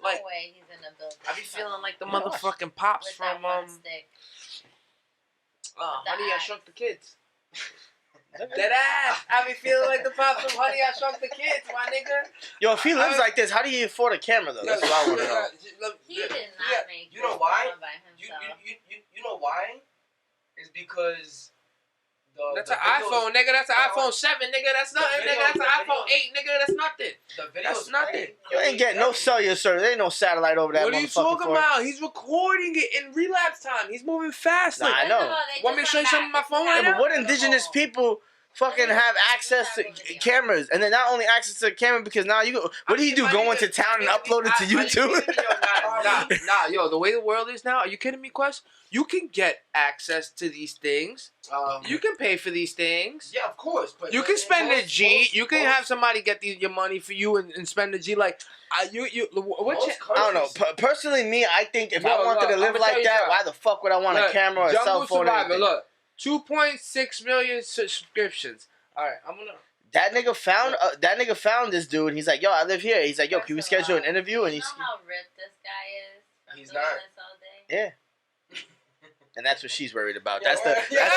Speaker 3: no
Speaker 4: like-
Speaker 3: way he's in a building.
Speaker 4: I be feeling like the
Speaker 2: Yeah.
Speaker 4: motherfucking pops
Speaker 3: with that
Speaker 4: from
Speaker 3: one stick.
Speaker 4: Honey, I
Speaker 3: axe.
Speaker 4: Shrunk the Kids. Dead ass. I be feeling like the pops from Honey, I Shrunk the Kids, my nigga.
Speaker 2: Yo, if he lives like this, how do you afford a camera though? That's what I want to know.
Speaker 3: He did not make
Speaker 5: you know
Speaker 3: this
Speaker 5: why?
Speaker 3: one by himself.
Speaker 5: You know why? It's because
Speaker 4: That's
Speaker 5: the
Speaker 4: an
Speaker 5: videos-
Speaker 4: iPhone, nigga. That's an
Speaker 5: No,
Speaker 4: iPhone 7, nigga. That's nothing,
Speaker 5: video-
Speaker 4: nigga. That's an
Speaker 5: the
Speaker 4: iPhone
Speaker 5: video-
Speaker 4: 8, nigga. That's nothing.
Speaker 5: The videos
Speaker 4: That's nothing.
Speaker 2: You ain't getting no cellular service. There ain't no satellite over that
Speaker 4: What are you
Speaker 2: motherfucker
Speaker 4: talking
Speaker 2: for.
Speaker 4: about? He's recording it in relapse time. He's moving fast.
Speaker 2: Nah,
Speaker 4: Like,
Speaker 2: I
Speaker 3: First
Speaker 2: know.
Speaker 3: of all, they
Speaker 4: Want me to
Speaker 3: just
Speaker 4: show you
Speaker 3: went
Speaker 4: some of my
Speaker 3: back.
Speaker 4: phone
Speaker 3: This
Speaker 4: right
Speaker 3: is
Speaker 2: Yeah,
Speaker 4: now?
Speaker 2: but what indigenous people fucking have access to cameras, and then not only access to the camera because now you go. What do you do? Go into town and upload it to YouTube?
Speaker 4: Nah, yo, the way the world is now, are you kidding me, Quest? You can get access to these things. You can pay for these things.
Speaker 5: Yeah, of course. But
Speaker 4: You can spend a
Speaker 5: most-
Speaker 4: G.
Speaker 5: most-
Speaker 4: You can
Speaker 5: most-
Speaker 4: have somebody get your money for you and spend a G. Like,
Speaker 2: I don't know. Personally, me, I think if I wanted to live like that, why the fuck would I want a camera or a cell phone? Or anything?
Speaker 4: Look, 2.6 million subscriptions. All right, I'm gonna.
Speaker 2: That nigga found this dude. He's like, yo, I live here. He's like, yo, can we schedule an interview? And
Speaker 3: You
Speaker 2: he's
Speaker 3: know how ripped this guy is from
Speaker 5: He's
Speaker 3: doing
Speaker 5: not.
Speaker 3: this all day?
Speaker 2: yeah. And that's what she's worried about.
Speaker 5: Yeah,
Speaker 2: That's the
Speaker 5: yeah.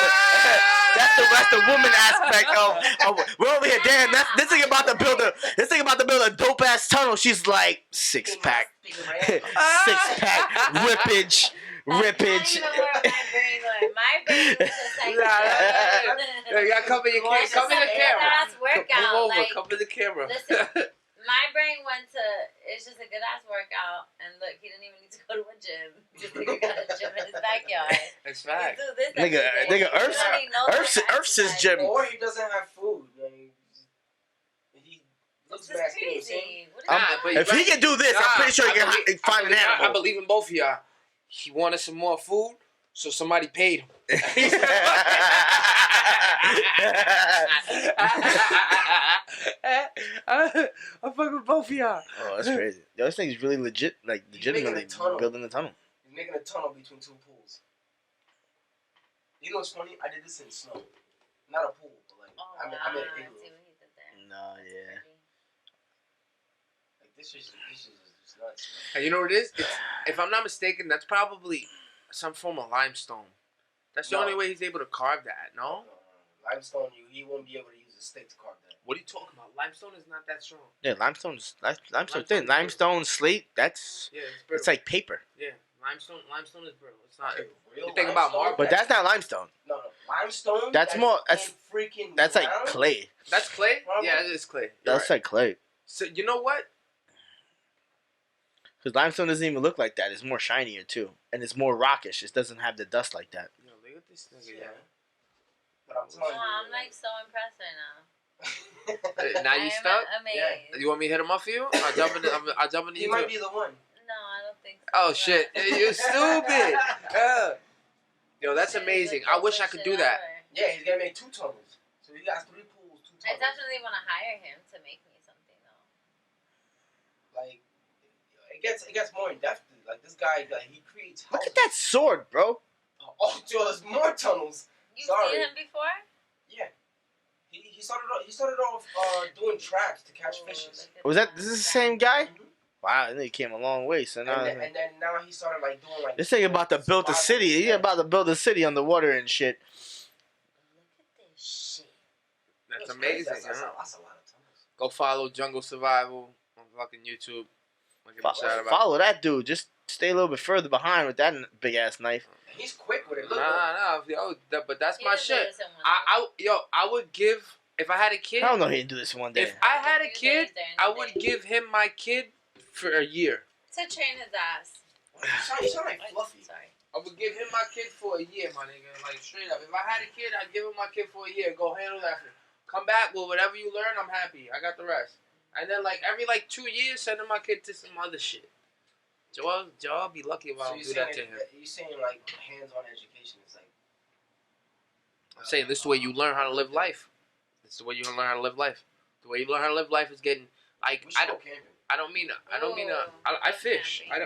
Speaker 2: that's the woman aspect of we're over here. Damn, this thing about to build a dope ass tunnel. She's like 6-pack, 6-pack rippage.
Speaker 3: That's not even where my brain went. My brain was just like,
Speaker 4: You gotta come in the
Speaker 3: It's just
Speaker 4: camera.
Speaker 3: a good ass workout.
Speaker 4: Move over.
Speaker 3: Like,
Speaker 4: Come to the camera.
Speaker 3: listen, my brain went to, it's just a good ass workout. And look, he didn't even need to go to a gym. This nigga got a gym in his backyard.
Speaker 4: That's
Speaker 3: You
Speaker 4: fact.
Speaker 3: do this
Speaker 2: Nigga,
Speaker 3: every day.
Speaker 2: Earth's-
Speaker 3: You don't need no
Speaker 2: Earth's his
Speaker 3: exercise.
Speaker 2: gym.
Speaker 5: Or he doesn't have food. Like, he looks
Speaker 3: This is
Speaker 5: masculine.
Speaker 3: crazy. What
Speaker 4: Nah,
Speaker 3: are you
Speaker 4: but
Speaker 3: doing?
Speaker 2: if he can do this, I'm pretty sure he can find an
Speaker 4: I
Speaker 2: animal.
Speaker 4: believe in both of y'all. He wanted some more food, so somebody paid him. I fuck with both of y'all.
Speaker 2: Oh, that's crazy. Yo, this thing's really legit, like legitimately
Speaker 5: making a tunnel.
Speaker 2: building a tunnel.
Speaker 5: He's making a tunnel between two pools. You know what's funny? I did this in snow. Not a pool, but like,
Speaker 3: Oh,
Speaker 5: I made
Speaker 3: wow,
Speaker 5: an
Speaker 3: I
Speaker 5: igloo.
Speaker 3: see what he did there.
Speaker 2: No, yeah.
Speaker 5: Like, this is just nuts.
Speaker 4: And you know what it is? If I'm not mistaken, that's probably some form of limestone. That's the
Speaker 5: No.
Speaker 4: only way he's able to carve that, no?
Speaker 5: Limestone, he won't be able to use a stick to carve that.
Speaker 4: What are you talking about? Limestone is not that strong.
Speaker 2: Yeah, limestone's
Speaker 4: Limestone
Speaker 2: thin.
Speaker 4: is
Speaker 2: Limestone, slate, that's
Speaker 4: Yeah, it's brittle.
Speaker 2: it's like paper.
Speaker 4: Yeah, limestone is brittle. It's not.
Speaker 5: Okay, real
Speaker 4: You think about
Speaker 5: limestone?
Speaker 4: marble.
Speaker 2: But that's not limestone.
Speaker 5: No, limestone.
Speaker 2: That's more- that's-
Speaker 5: in freaking.
Speaker 2: That's like
Speaker 5: ground?
Speaker 2: clay.
Speaker 4: That's clay.
Speaker 5: Marble?
Speaker 4: Yeah, it is clay. You're
Speaker 2: That's
Speaker 4: right.
Speaker 2: like clay.
Speaker 4: So you know what?
Speaker 2: Because limestone doesn't even look like that. It's more shinier too, and it's more rockish. It doesn't have the dust like that.
Speaker 4: Yo, look at this nigga.
Speaker 5: Yeah. But I'm telling
Speaker 3: Oh, I'm like so impressed right now.
Speaker 4: Yeah. Now
Speaker 3: I
Speaker 4: you
Speaker 3: am
Speaker 4: stuck?
Speaker 3: amazed.
Speaker 5: Yeah.
Speaker 4: You want me to hit him up for you? I'll jump in. I'll jump in the
Speaker 5: He
Speaker 4: YouTube.
Speaker 5: might be the one.
Speaker 3: No, I don't think so.
Speaker 4: Oh shit! You stupid. Yeah. Yo, that's amazing. I wish I could do that.
Speaker 5: Yeah, he's gonna make 2 tunnels. So he got 3 pools, 2
Speaker 3: I
Speaker 5: tunnels.
Speaker 3: definitely want to hire him to make me something though.
Speaker 5: Like, it gets more in depth. Like this guy, like, he creates.
Speaker 2: Look
Speaker 5: houses.
Speaker 2: at that sword, bro.
Speaker 5: Oh, yo, there's more tunnels.
Speaker 3: You've
Speaker 5: Sorry.
Speaker 3: seen him before?
Speaker 5: Yeah. He started off doing traps to catch fishes.
Speaker 2: Was that? This is the same guy?
Speaker 5: Mhm.
Speaker 2: Wow, and he came a long way. So now,
Speaker 5: And then now he started like doing like.
Speaker 2: this thing about to build a city. He about to build a city underwater and shit.
Speaker 3: Look at this shit.
Speaker 4: That's amazing.
Speaker 5: That's a
Speaker 4: huh?
Speaker 5: lot of tunnels.
Speaker 4: Go follow Jungle Survival on fucking YouTube. I'll give him a shout out.
Speaker 2: Follow that dude. Just stay a little bit further behind with that big ass knife.
Speaker 5: He's quick with it. Look.
Speaker 4: Nah, yo, but that's
Speaker 3: He
Speaker 4: my
Speaker 3: didn't do
Speaker 4: shit.
Speaker 3: this in one day.
Speaker 4: I would give if I had a kid.
Speaker 2: I don't know he didn't do this in one day.
Speaker 4: If I had a
Speaker 3: Few
Speaker 4: kid,
Speaker 3: days there in
Speaker 4: I
Speaker 3: the
Speaker 4: would
Speaker 3: day.
Speaker 4: give him my kid for a year.
Speaker 3: To train his ass.
Speaker 5: You sound like Fluffy.
Speaker 3: Sorry.
Speaker 4: I would give him my kid for a year, my nigga. Like straight up. If I had a kid, I'd give him my kid for a year. Go handle that. Come back with whatever you learn. I'm happy. I got the rest. And then like every 2 years, send him my kid to some other shit. Joel be lucky if I don't do that to him.
Speaker 5: You saying like hands-on education? It's like.
Speaker 4: I'm saying this is the way you learn how to live life. This is the way you learn how to live life. The way you learn how to live life is getting like
Speaker 5: We should go camping.
Speaker 4: I fish. I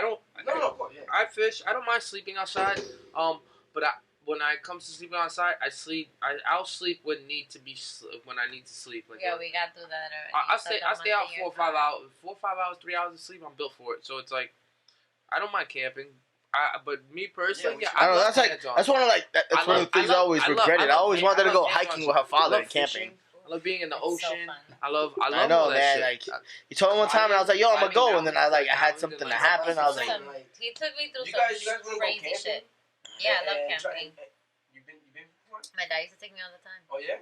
Speaker 4: don't
Speaker 5: No, of course, yeah.
Speaker 4: I fish. I don't mind sleeping outside. But when I comes to sleeping outside, I'll sleep when I need to sleep. Like,
Speaker 3: Yeah, we got through that already.
Speaker 4: I
Speaker 3: So
Speaker 4: stay
Speaker 3: don't
Speaker 4: out
Speaker 3: think
Speaker 4: 4 or 5 hours. 4 or 5 hours, 3 hours of sleep. I'm built for it. So it's like I don't mind camping. But me personally,
Speaker 5: Yeah,
Speaker 2: I don't know.
Speaker 4: love
Speaker 2: That's like
Speaker 4: hands-on.
Speaker 2: that's one of that's one of the things I always regretted. I always wanted to go hiking with her father and camping.
Speaker 4: I love being in the
Speaker 3: It's so
Speaker 4: ocean.
Speaker 3: fun.
Speaker 4: I love
Speaker 2: I know,
Speaker 4: all that
Speaker 2: man.
Speaker 4: shit.
Speaker 2: Like he told me one time, and I was like, "Yo, I'm gonna go," and then I
Speaker 4: Climbing
Speaker 2: had something to happen. I was like,
Speaker 3: He took me through
Speaker 5: You
Speaker 3: some
Speaker 5: guys wanna go
Speaker 3: crazy
Speaker 5: camping?
Speaker 3: shit. Yeah, I love camping.
Speaker 5: You've been before?
Speaker 3: My dad used to take me all the time.
Speaker 5: Oh yeah.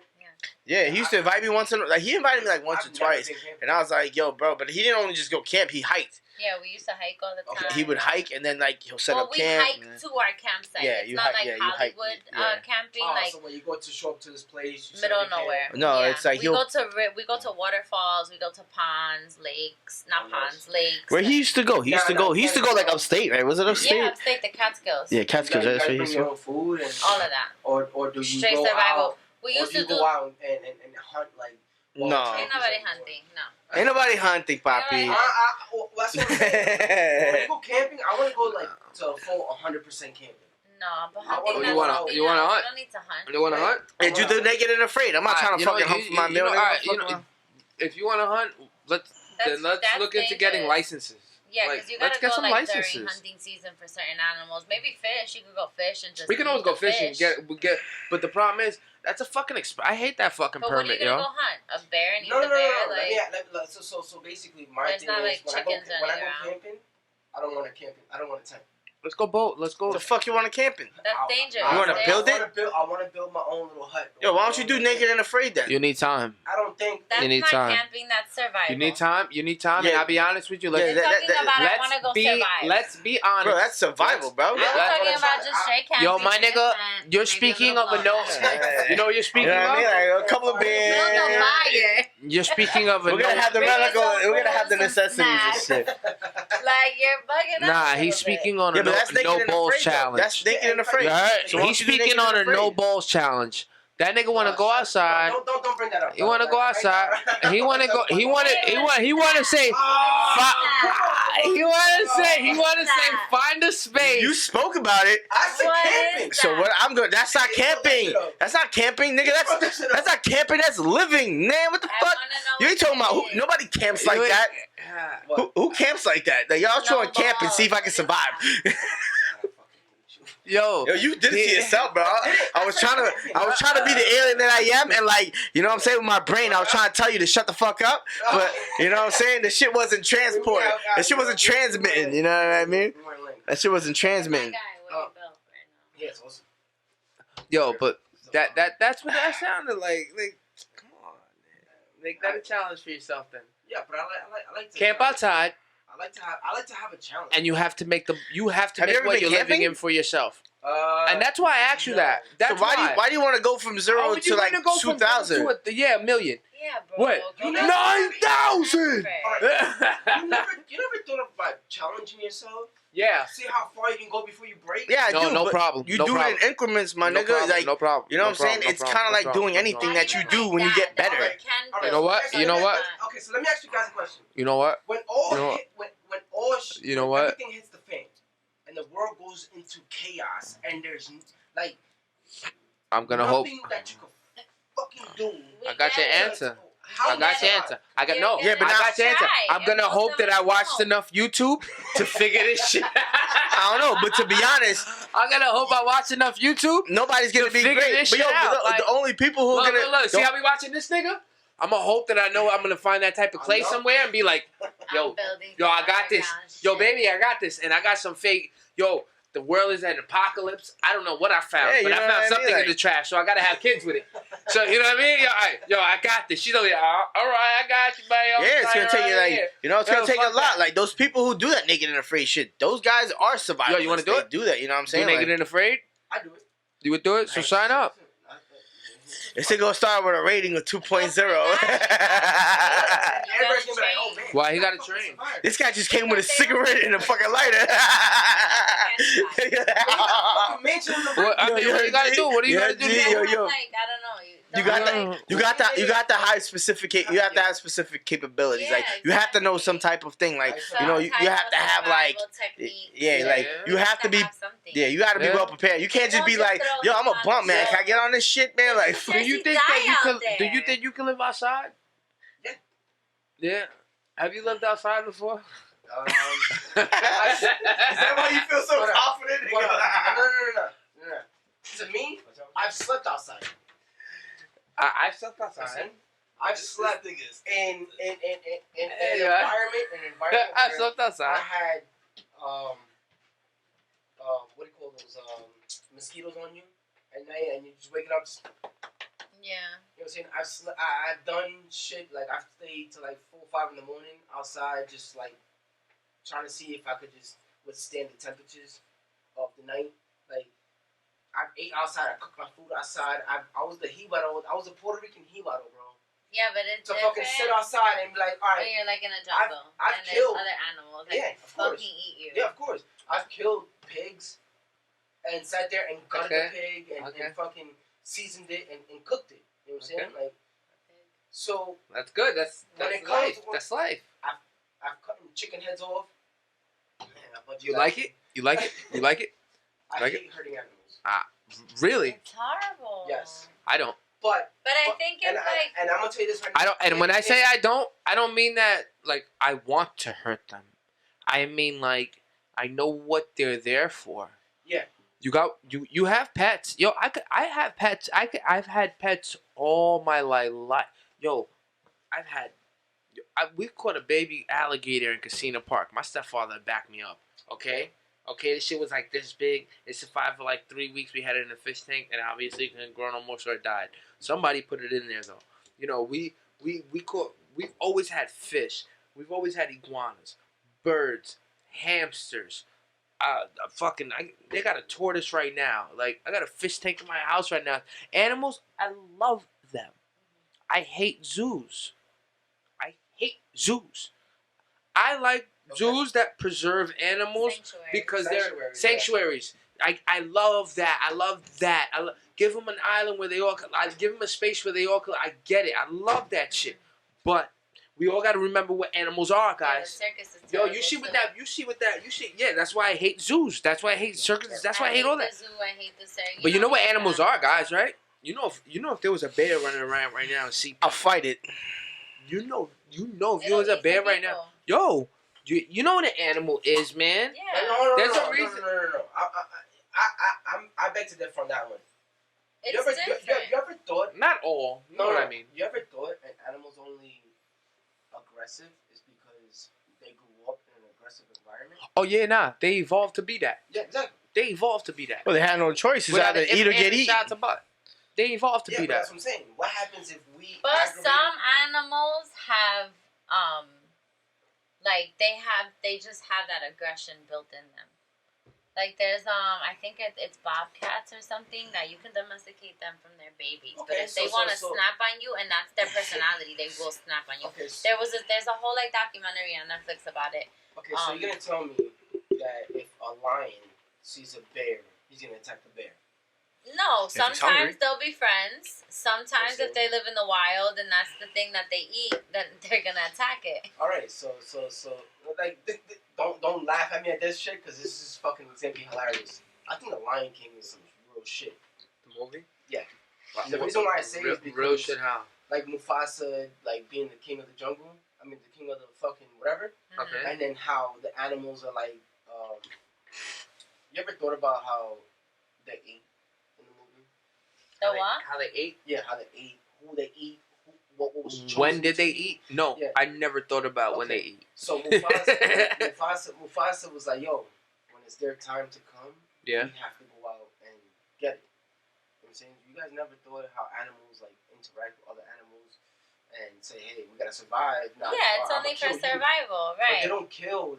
Speaker 2: "Yeah." He used to invite me once in like he invited me like once or
Speaker 5: I've never
Speaker 2: twice,
Speaker 5: been camping.
Speaker 2: and I was like, "Yo, bro," but he didn't only just go camp. He hiked.
Speaker 3: Yeah, we used to hike all the
Speaker 5: Okay.
Speaker 3: time.
Speaker 2: He would hike, and then like he'll set up
Speaker 3: we
Speaker 2: camp.
Speaker 3: hike to our campsite.
Speaker 2: Yeah,
Speaker 3: it's
Speaker 2: you
Speaker 3: not
Speaker 2: hike-
Speaker 3: like
Speaker 2: yeah, you hike-
Speaker 3: Hollywood
Speaker 2: yeah.
Speaker 3: camping,
Speaker 5: Oh,
Speaker 3: like
Speaker 5: so when you go to show up to this place, you
Speaker 3: middle
Speaker 5: set
Speaker 3: of
Speaker 5: up your
Speaker 3: nowhere.
Speaker 5: camp.
Speaker 2: No,
Speaker 3: Yeah.
Speaker 2: it's like
Speaker 3: we go to waterfalls, we go to ponds, lakes, not
Speaker 5: Oh, nice.
Speaker 3: ponds, lakes.
Speaker 2: Where he used to go? He used to go. He used to go like upstate, right? Was it upstate?
Speaker 3: Yeah, upstate, the Catskills.
Speaker 2: Yeah,
Speaker 5: You
Speaker 2: Catskills.
Speaker 5: guys
Speaker 2: That's where he
Speaker 5: bring
Speaker 2: used to
Speaker 5: your
Speaker 2: go.
Speaker 5: own food and
Speaker 3: All of that.
Speaker 5: or do you
Speaker 3: Straight
Speaker 5: go
Speaker 3: survival.
Speaker 5: out?
Speaker 3: We
Speaker 5: Or
Speaker 3: used
Speaker 5: do you
Speaker 3: to do.
Speaker 5: go out and hunt like?
Speaker 2: No.
Speaker 3: Ain't nobody hunting. No.
Speaker 2: Ain't nobody hunting, papi.
Speaker 5: Well, that's what I'm saying. When you go camping, I want to go like to a full 100% camping.
Speaker 3: No, but
Speaker 5: Oh,
Speaker 3: hunting.
Speaker 5: you
Speaker 3: that's
Speaker 5: wanna-
Speaker 3: something
Speaker 4: you wanna
Speaker 3: else.
Speaker 4: hunt?
Speaker 3: You don't need to hunt.
Speaker 4: You want to hunt?
Speaker 2: Hey, do the naked and afraid. I'm not trying to fucking hunt for my meal.
Speaker 4: If you want to hunt, let's
Speaker 3: That's
Speaker 4: look into getting
Speaker 3: dangerous.
Speaker 4: licenses.
Speaker 3: Yeah,
Speaker 4: Like,
Speaker 3: because you
Speaker 4: let's
Speaker 3: gotta
Speaker 4: get
Speaker 3: go
Speaker 4: some
Speaker 3: like during
Speaker 4: licenses.
Speaker 3: hunting season for certain animals. Maybe fish. You could go fish and just.
Speaker 4: We can
Speaker 3: eat
Speaker 4: always go
Speaker 3: the
Speaker 4: fishing.
Speaker 3: fish.
Speaker 4: Get. But the problem is that's a fucking. I hate that fucking
Speaker 3: But what are you
Speaker 4: permit,
Speaker 3: gonna
Speaker 4: yo.
Speaker 3: go hunt? A bear and eat
Speaker 5: No.
Speaker 3: the bear?
Speaker 5: Like, so basically, my
Speaker 3: There's
Speaker 5: thing
Speaker 3: not,
Speaker 5: is
Speaker 3: like,
Speaker 5: when I go
Speaker 3: chickens running around.
Speaker 5: camping, I don't want to camp. I don't want to tent.
Speaker 4: Let's go boat. Let's go.
Speaker 2: What the fuck you want to camping?
Speaker 3: That's dangerous.
Speaker 2: You wanna
Speaker 3: There's-
Speaker 2: build it?
Speaker 5: I want to build my own little hut.
Speaker 2: Yo, why don't you do naked and afraid then?
Speaker 4: You need time.
Speaker 5: I don't think.
Speaker 3: That's
Speaker 4: You need
Speaker 3: not
Speaker 4: time.
Speaker 3: camping. That's survival.
Speaker 4: You need time. You need time. And
Speaker 2: Yeah.
Speaker 4: I'll be honest with you.
Speaker 2: Yeah,
Speaker 3: You're
Speaker 4: Let's
Speaker 3: talking about I want to go survive.
Speaker 4: let's be honest.
Speaker 2: Bro, that's survival, bro.
Speaker 3: I was talking about just straight camping.
Speaker 4: Yo, my nigga,
Speaker 3: tent,
Speaker 4: you're
Speaker 3: maybe
Speaker 4: speaking
Speaker 3: little
Speaker 4: of a no.
Speaker 3: blow.
Speaker 4: You know what you're
Speaker 2: You
Speaker 4: speaking
Speaker 2: know what I mean?
Speaker 4: of.
Speaker 2: Like a couple of
Speaker 3: Build a
Speaker 2: beers.
Speaker 3: fire.
Speaker 4: You're speaking of a
Speaker 2: We're gonna
Speaker 4: no.
Speaker 2: have the
Speaker 3: Bring us
Speaker 2: medical.
Speaker 3: some
Speaker 2: We're gonna have the
Speaker 3: food, some
Speaker 2: necessities and
Speaker 3: snacks.
Speaker 2: shit.
Speaker 3: Like you're bugging out.
Speaker 4: Nah,
Speaker 3: a
Speaker 4: he's
Speaker 3: little bit.
Speaker 4: speaking on
Speaker 2: Yeah,
Speaker 4: a
Speaker 2: but that's naked
Speaker 4: no
Speaker 2: and
Speaker 4: balls
Speaker 2: afraid. Though.
Speaker 4: challenge.
Speaker 2: That's naked and afraid.
Speaker 4: You heard?
Speaker 2: So why don't
Speaker 4: He's
Speaker 2: you do naked
Speaker 4: speaking
Speaker 2: and
Speaker 4: on a
Speaker 2: afraid?
Speaker 4: no balls challenge. That nigga want to go outside.
Speaker 5: Don't bring that up.
Speaker 4: He want to go outside. He want to go. He want to say. He want to say. Find a space.
Speaker 2: You spoke about it.
Speaker 5: I said
Speaker 3: What
Speaker 5: camping.
Speaker 3: is
Speaker 2: So what? I'm good. That's not camping. That's not camping, nigga. That's not camping. That's living, man. What the
Speaker 3: I
Speaker 2: fuck?
Speaker 3: wanna know
Speaker 2: You ain't
Speaker 3: what
Speaker 2: talking about
Speaker 3: it is.
Speaker 2: nobody camps like that. Who camps like that? Like, y'all trying to camp and see if I can survive.
Speaker 4: Yo,
Speaker 2: Yo, you did it to
Speaker 4: Yeah.
Speaker 2: yourself, bro. I was trying to be the alien that I am, and like, you know what I'm saying, with my brain, I was trying to tell you to shut the fuck up, but you know what I'm saying, the shit wasn't transported, the shit wasn't transmitting. You know what I mean? That shit wasn't transmitting.
Speaker 3: That guy, what he built right now.
Speaker 5: Yeah, it's awesome.
Speaker 4: yo, but that's what that sounded like. Like, come on, man. Make that a challenge for yourself then.
Speaker 5: Yeah, but I like to
Speaker 4: Camp outside,
Speaker 5: I like to have a challenge.
Speaker 4: and you have to make
Speaker 2: Have you
Speaker 4: make
Speaker 2: ever
Speaker 4: what
Speaker 2: been
Speaker 4: you're living
Speaker 2: camping?
Speaker 4: in for yourself.
Speaker 5: And
Speaker 4: And that's why I asked you that. That's
Speaker 2: So why do you want to go from
Speaker 4: Why
Speaker 2: zero
Speaker 4: would
Speaker 2: to
Speaker 4: you
Speaker 2: like
Speaker 4: wanna go from
Speaker 2: 2,000?
Speaker 4: zero to a million.
Speaker 3: Yeah, bro.
Speaker 4: What?
Speaker 3: Go
Speaker 4: 9,000?
Speaker 5: you never thought about challenging yourself?
Speaker 4: Yeah.
Speaker 5: See how far you can go before you break?
Speaker 2: Yeah, I
Speaker 4: No,
Speaker 2: do.
Speaker 4: no
Speaker 2: but
Speaker 4: problem.
Speaker 2: You
Speaker 4: No
Speaker 2: do
Speaker 4: problem.
Speaker 2: it in increments, my
Speaker 4: No
Speaker 2: nigga.
Speaker 4: problem,
Speaker 2: Like,
Speaker 4: no problem.
Speaker 2: you know
Speaker 4: no
Speaker 2: what I'm saying?
Speaker 4: problem,
Speaker 2: It's
Speaker 4: no
Speaker 2: kind of
Speaker 4: problem,
Speaker 2: like
Speaker 4: no
Speaker 2: doing
Speaker 4: problem,
Speaker 2: anything
Speaker 4: no
Speaker 2: that you
Speaker 4: problem.
Speaker 2: do when you get better.
Speaker 3: Can
Speaker 5: All
Speaker 4: You know what?
Speaker 5: so
Speaker 4: You know
Speaker 5: let me
Speaker 4: what?
Speaker 5: ask- Okay, so let me ask you guys a question.
Speaker 4: You know what?
Speaker 5: When all
Speaker 4: You know what?
Speaker 5: hit, when all
Speaker 4: You know
Speaker 5: when
Speaker 4: what?
Speaker 5: everything hits the fan, and the world goes into chaos, and there's like
Speaker 4: I'm gonna hope.
Speaker 5: nothing that you can fucking do.
Speaker 4: I got your answer.
Speaker 5: How
Speaker 4: I got
Speaker 5: does
Speaker 4: your
Speaker 5: that-
Speaker 4: answer. I got
Speaker 3: You're
Speaker 4: no.
Speaker 3: gonna
Speaker 2: Yeah, but
Speaker 4: I
Speaker 2: now-
Speaker 4: got your answer.
Speaker 3: try,
Speaker 4: I'm
Speaker 3: and
Speaker 4: gonna
Speaker 3: most
Speaker 4: hope
Speaker 3: of
Speaker 4: that
Speaker 3: us
Speaker 4: I watched
Speaker 3: won't.
Speaker 4: enough YouTube to figure this shit.
Speaker 2: I don't know, but to be honest,
Speaker 4: I'm gonna hope I watch enough YouTube.
Speaker 2: nobody's gonna
Speaker 4: To
Speaker 2: be
Speaker 4: figure
Speaker 2: great.
Speaker 4: this
Speaker 2: But yo,
Speaker 4: shit
Speaker 2: but
Speaker 4: out,
Speaker 2: look,
Speaker 4: like-
Speaker 2: the only people who are
Speaker 4: Look,
Speaker 2: gonna
Speaker 4: look. See how we watching this nigga? I'm gonna hope that I know I'm gonna find that type of clay
Speaker 5: I know.
Speaker 4: somewhere and be like, yo,
Speaker 3: I'm building
Speaker 4: yo, I got this.
Speaker 3: underground
Speaker 4: Yo,
Speaker 3: shit.
Speaker 4: baby, I got this. And I got some fake. Yo, the world is an apocalypse. I don't know what I found,
Speaker 2: Yeah,
Speaker 4: but
Speaker 2: you
Speaker 4: I
Speaker 2: know
Speaker 4: found
Speaker 2: what I mean?
Speaker 4: something in
Speaker 2: Like-
Speaker 4: the trash, so I gotta have kids with it. So you know what I mean? Yo, I got this. She's over here. All right, I got you, buddy. I'm
Speaker 2: Yeah, it's gonna
Speaker 4: trying
Speaker 2: take you
Speaker 4: right
Speaker 2: like
Speaker 4: here.
Speaker 2: you know, it's
Speaker 4: Yo,
Speaker 2: gonna take a
Speaker 4: fuck
Speaker 2: lot.
Speaker 4: that.
Speaker 2: Like those people who do that naked and afraid shit. Those guys are survivors.
Speaker 4: Yo, you wanna do
Speaker 2: They
Speaker 4: it?
Speaker 2: Do that? You know what I'm
Speaker 4: Do
Speaker 2: saying?
Speaker 4: naked
Speaker 2: Like,
Speaker 4: and afraid?
Speaker 5: I do it.
Speaker 4: You would do it? So sign up.
Speaker 2: this thing gonna start with a rating of 2.0.
Speaker 5: Everybody's gonna be like, oh man.
Speaker 4: Why he
Speaker 5: this guy
Speaker 4: gotta
Speaker 5: fucking
Speaker 4: train?
Speaker 5: survived.
Speaker 2: This guy just came with a cigarette and a fucking lighter.
Speaker 5: Fucking mansion in the
Speaker 4: What, I mean, what you gotta do? What do you gotta do?
Speaker 2: G,
Speaker 3: You
Speaker 2: yo,
Speaker 3: have,
Speaker 2: yo.
Speaker 3: like, I don't know.
Speaker 2: You
Speaker 3: don't
Speaker 2: got
Speaker 3: have,
Speaker 2: that.
Speaker 3: like,
Speaker 2: You got the high specific. You have to have specific capabilities.
Speaker 3: Yeah,
Speaker 2: Like you have to know
Speaker 3: exactly.
Speaker 2: some type of thing. Like
Speaker 5: Some
Speaker 2: you know, you
Speaker 3: type
Speaker 2: have
Speaker 3: of
Speaker 2: to have like
Speaker 3: survival techniques.
Speaker 2: yeah,
Speaker 4: Yeah.
Speaker 2: like you have to be.
Speaker 3: have something.
Speaker 2: Yeah, you gotta be
Speaker 4: Yeah.
Speaker 2: well prepared. You can't just
Speaker 3: Don't
Speaker 2: be
Speaker 3: just
Speaker 2: like,
Speaker 3: throw
Speaker 2: yo, I'm a
Speaker 3: him on
Speaker 2: bump
Speaker 3: the
Speaker 2: man. Can I
Speaker 3: show.
Speaker 2: get on this shit, man? Like,
Speaker 3: Just
Speaker 4: Do you think that you
Speaker 3: die
Speaker 4: could?
Speaker 3: out
Speaker 4: Do you
Speaker 3: there.
Speaker 4: think you can live outside?
Speaker 5: Yeah.
Speaker 4: Yeah. Have you lived outside before?
Speaker 5: Is that why you feel so confident? No. To me, I've slept outside.
Speaker 4: I slept outside.
Speaker 5: Listen, I've slept in an
Speaker 4: Yeah.
Speaker 5: environment
Speaker 4: I
Speaker 5: where
Speaker 4: slept
Speaker 5: I
Speaker 4: outside.
Speaker 5: had what do you call those mosquitoes on you at night, and you're just waking up.
Speaker 3: Yeah.
Speaker 5: You know what I'm saying? I've done shit like I've stayed till like 4 or 5 in the morning outside, just like trying to see if I could just withstand the temperatures of the night. Like I ate outside, I cooked my food outside. I was the Jibaro. I was a Puerto Rican Jibaro, bro.
Speaker 3: Yeah, but it's
Speaker 5: To
Speaker 3: different
Speaker 5: fucking sit outside and be like, all
Speaker 3: when
Speaker 5: right,
Speaker 3: you're like in a jungle
Speaker 5: I've
Speaker 3: and
Speaker 5: killed-
Speaker 3: there's other animals that
Speaker 5: Yeah, of course.
Speaker 3: fucking eat you.
Speaker 5: yeah, of course. I've killed pigs and sat there and gutted
Speaker 4: Okay.
Speaker 5: the pig and
Speaker 4: Okay.
Speaker 5: fucking seasoned it and cooked it. You know what I'm saying?
Speaker 4: Okay.
Speaker 5: Like, so
Speaker 4: That's good. That's
Speaker 5: When it
Speaker 4: life.
Speaker 5: comes to-
Speaker 4: That's life.
Speaker 5: I've cut chicken heads off. And a bunch
Speaker 4: You
Speaker 5: of
Speaker 4: like
Speaker 5: that
Speaker 4: it? You like it? You like it?
Speaker 5: I
Speaker 4: Like
Speaker 5: hate hurting animals.
Speaker 4: Really?
Speaker 3: It's horrible.
Speaker 5: Yes.
Speaker 4: I don't.
Speaker 5: But
Speaker 3: But I think it's
Speaker 5: and,
Speaker 3: like
Speaker 5: and I'm gonna tell you this right
Speaker 4: I don't. And when I say
Speaker 5: It's-
Speaker 4: I don't mean that like I want to hurt them. I mean like I know what they're there for.
Speaker 5: Yeah.
Speaker 4: You have pets. Yo, I have pets. I've had pets all my life. Yo, I've had. We caught a baby alligator in Casino Park. My stepfather backed me up. Okay. Okay, this shit was like this big. It survived for like 3 weeks. We had it in a fish tank, and obviously it couldn't grow no more, so it died. Somebody put it in there though. You know, we've always had fish. We've always had iguanas, birds, hamsters. They got a tortoise right now. Like I got a fish tank in my house right now. Animals, I love them. I hate zoos. I like zoos that preserve animals
Speaker 3: sanctuary.
Speaker 4: because they're
Speaker 5: Sanctuaries,
Speaker 4: sanctuaries. I love that. I love that. Give them an island where they all. I give them a space where they all. I get it. I love that shit. But we all got to remember what animals are,
Speaker 3: Yeah, the
Speaker 4: guys.
Speaker 3: circus is
Speaker 4: Yo,
Speaker 3: terrible,
Speaker 4: you see what
Speaker 3: too.
Speaker 4: that? You see. Yeah, that's why I hate zoos. That's why I hate circuses. That's why I hate all that.
Speaker 3: The zoo, I hate the circus.
Speaker 4: But you know what
Speaker 3: hate
Speaker 4: animals
Speaker 3: them.
Speaker 4: are, guys, right? You know if there was a bear running around right now and see.
Speaker 2: I'll fight it.
Speaker 4: You know if
Speaker 3: It'll
Speaker 4: there was a
Speaker 3: eat
Speaker 4: bear
Speaker 3: some
Speaker 4: right now.
Speaker 3: people.
Speaker 4: Yo, you know what an animal is, man.
Speaker 3: Yeah.
Speaker 5: No.
Speaker 4: There's a reason.
Speaker 5: No. I beg to differ on that one.
Speaker 3: It's
Speaker 5: you ever
Speaker 3: different.
Speaker 5: you ever thought?
Speaker 4: Not all. You know what I mean?
Speaker 5: You ever thought an animal's only aggressive is because they grew up in an aggressive environment?
Speaker 4: Oh yeah, nah. They evolved to be that.
Speaker 5: Yeah, exactly.
Speaker 4: They evolved to be that.
Speaker 2: Well, they had no choice. It's
Speaker 4: Without
Speaker 2: either
Speaker 4: an
Speaker 2: eat or
Speaker 4: if,
Speaker 2: get
Speaker 4: and,
Speaker 2: eaten.
Speaker 4: shots of butt. They evolved to
Speaker 5: Yeah,
Speaker 4: be
Speaker 5: but
Speaker 4: that.
Speaker 5: that's what I'm saying. What happens if we?
Speaker 3: But
Speaker 5: aggravate-
Speaker 3: some animals have, they just have that aggression built in them. Like there's, I think it's bobcats or something that you can domesticate them from their babies. But
Speaker 5: Okay,
Speaker 3: if they want to snap on you, and that's their personality, they will snap on you.
Speaker 5: Okay, so,
Speaker 3: There's a whole like documentary on Netflix about it.
Speaker 5: okay, so you're gonna tell me that if lion sees a bear, he's gonna attack the bear.
Speaker 3: No,
Speaker 2: he's hungry.
Speaker 3: sometimes they'll be friends. Sometimes
Speaker 5: Okay.
Speaker 3: if they live in the wild and that's the thing that they eat, then they're gonna attack it.
Speaker 5: All right, so like, don't laugh at me at this shit because this is fucking gonna be hilarious. I think the Lion King is some real shit.
Speaker 4: The movie?
Speaker 5: Yeah. The reason why I say
Speaker 4: real,
Speaker 5: is because
Speaker 4: real shit. How?
Speaker 5: like Mufasa, like being the king of the jungle. I mean, the king of the fucking whatever.
Speaker 4: Okay.
Speaker 5: And then how the animals are like. You ever thought about how they ate in the movie?
Speaker 3: The what?
Speaker 4: How they ate?
Speaker 5: Yeah, how they ate, who they eat, what was chosen
Speaker 4: When did
Speaker 5: to
Speaker 4: they eat? No,
Speaker 5: Yeah.
Speaker 4: I never thought about when
Speaker 5: Okay.
Speaker 4: they eat.
Speaker 5: So Mufasa was like, yo, when it's their time to come,
Speaker 4: Yeah.
Speaker 5: we have to go out and get it. You know what I'm saying? You guys never thought how animals like interact with other animals and say, hey, we gotta survive. Nah,
Speaker 3: Yeah, it's
Speaker 5: I'ma
Speaker 3: only
Speaker 5: kill
Speaker 3: for
Speaker 5: you.
Speaker 3: survival,
Speaker 5: But
Speaker 3: right?
Speaker 5: they don't kill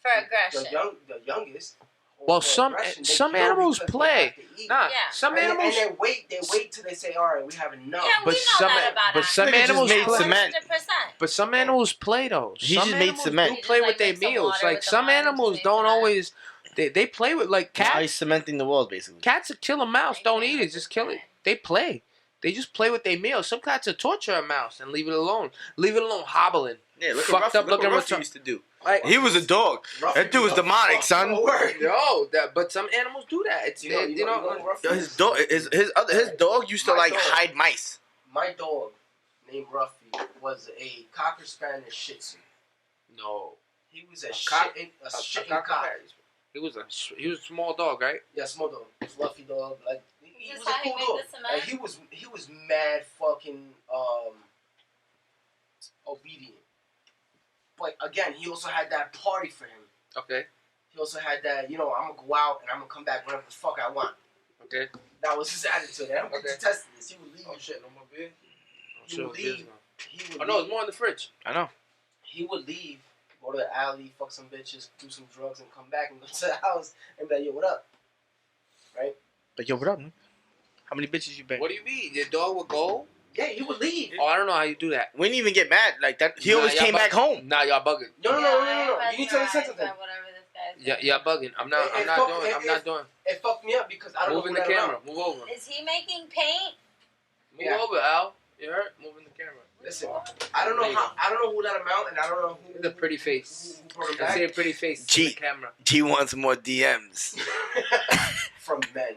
Speaker 3: For aggression.
Speaker 5: the youngest.
Speaker 4: Well,
Speaker 5: for
Speaker 4: some
Speaker 5: aggression. They
Speaker 4: some
Speaker 5: kill
Speaker 4: animals
Speaker 5: because they
Speaker 4: play.
Speaker 5: have to eat.
Speaker 4: Nah,
Speaker 3: Yeah.
Speaker 4: some
Speaker 5: And
Speaker 4: animals.
Speaker 5: they wait till they say, all right, we have enough.
Speaker 3: Yeah, we
Speaker 4: But
Speaker 3: know
Speaker 4: some-
Speaker 3: that about
Speaker 4: but some
Speaker 2: Nigga just
Speaker 4: animals
Speaker 2: made
Speaker 4: play.
Speaker 2: cement.
Speaker 3: 100%.
Speaker 4: But some animals play though.
Speaker 2: He
Speaker 4: Some
Speaker 2: just made
Speaker 4: animals
Speaker 2: cement.
Speaker 4: do
Speaker 3: He
Speaker 4: play
Speaker 3: just,
Speaker 4: with their
Speaker 3: mix some
Speaker 4: meals.
Speaker 3: water
Speaker 4: Like
Speaker 3: with the
Speaker 4: some
Speaker 3: mud and
Speaker 4: animals
Speaker 3: just
Speaker 4: don't
Speaker 3: make cement.
Speaker 4: always. They play with like
Speaker 2: Now
Speaker 4: cats.
Speaker 2: he's cementing the walls, basically.
Speaker 4: Cats will kill a mouse. Don't eat it. Just kill it. They play. They just play with their meals. Some cats will torture a mouse and leave it alone. Leave it alone hobbling.
Speaker 2: Yeah, look
Speaker 4: Fucked
Speaker 2: what
Speaker 4: up looking
Speaker 2: Ruffy
Speaker 4: return-
Speaker 2: used to do.
Speaker 4: Like,
Speaker 2: He was a dog. That dude was demonic, son.
Speaker 4: no, but some animals do that. It's
Speaker 5: You know
Speaker 2: Yo, his dog, his dog used to
Speaker 5: My
Speaker 2: like
Speaker 5: dog.
Speaker 2: hide mice.
Speaker 5: My dog, named Ruffy, was a Cocker Spaniel Shih Tzu.
Speaker 4: No.
Speaker 5: He was a
Speaker 4: cock-
Speaker 5: shitting cock.
Speaker 4: He was a small dog, right?
Speaker 5: Yeah, small dog, fluffy dog. Like he
Speaker 3: Is
Speaker 5: was
Speaker 3: this
Speaker 5: a
Speaker 3: how he
Speaker 5: cool
Speaker 3: made
Speaker 5: dog.
Speaker 3: the cement?
Speaker 5: Like he was mad fucking obedient. But again, he also had that party for him.
Speaker 4: Okay.
Speaker 5: He also had that, I'm gonna go out and I'm gonna come back whenever the fuck I want.
Speaker 4: Okay.
Speaker 5: That was his attitude. And I'm
Speaker 4: Okay.
Speaker 5: to test this. He would leave.
Speaker 4: Oh shit, no more beer.
Speaker 5: He would leave. He would
Speaker 4: Oh no,
Speaker 5: leave.
Speaker 4: it's more in the fridge.
Speaker 2: I know.
Speaker 5: He would leave, go to the alley, fuck some bitches, do some drugs, and come back and go to the house and be like, yo, what up? Right?
Speaker 2: But yo, what up, man? How many bitches you bang?
Speaker 4: What do you mean? Your dog would go?
Speaker 5: Yeah, he would leave.
Speaker 4: Oh, I don't know how you do that.
Speaker 2: We didn't even get mad like that. He
Speaker 4: Nah,
Speaker 2: always
Speaker 4: y'all
Speaker 2: came back home.
Speaker 4: Nah, y'all bugging.
Speaker 5: No. You need to understand something.
Speaker 3: Whatever this guy's
Speaker 4: Yeah,
Speaker 3: doing.
Speaker 4: y'all bugging. I'm not doing.
Speaker 5: It fucked me up because I don't
Speaker 4: Move
Speaker 5: know
Speaker 4: in
Speaker 5: who
Speaker 4: the
Speaker 5: let him
Speaker 4: camera.
Speaker 5: out.
Speaker 4: Move over.
Speaker 3: Is he making paint?
Speaker 4: Move
Speaker 5: Yeah.
Speaker 4: over, Al. You heard? Move in the camera.
Speaker 5: Listen, I don't know who let him out, and I don't know who.
Speaker 4: It's a pretty face.
Speaker 5: Who brought him
Speaker 4: I see a
Speaker 5: back
Speaker 4: pretty face in
Speaker 2: Gee.
Speaker 4: the camera.
Speaker 2: G wants more DMs.
Speaker 5: from men.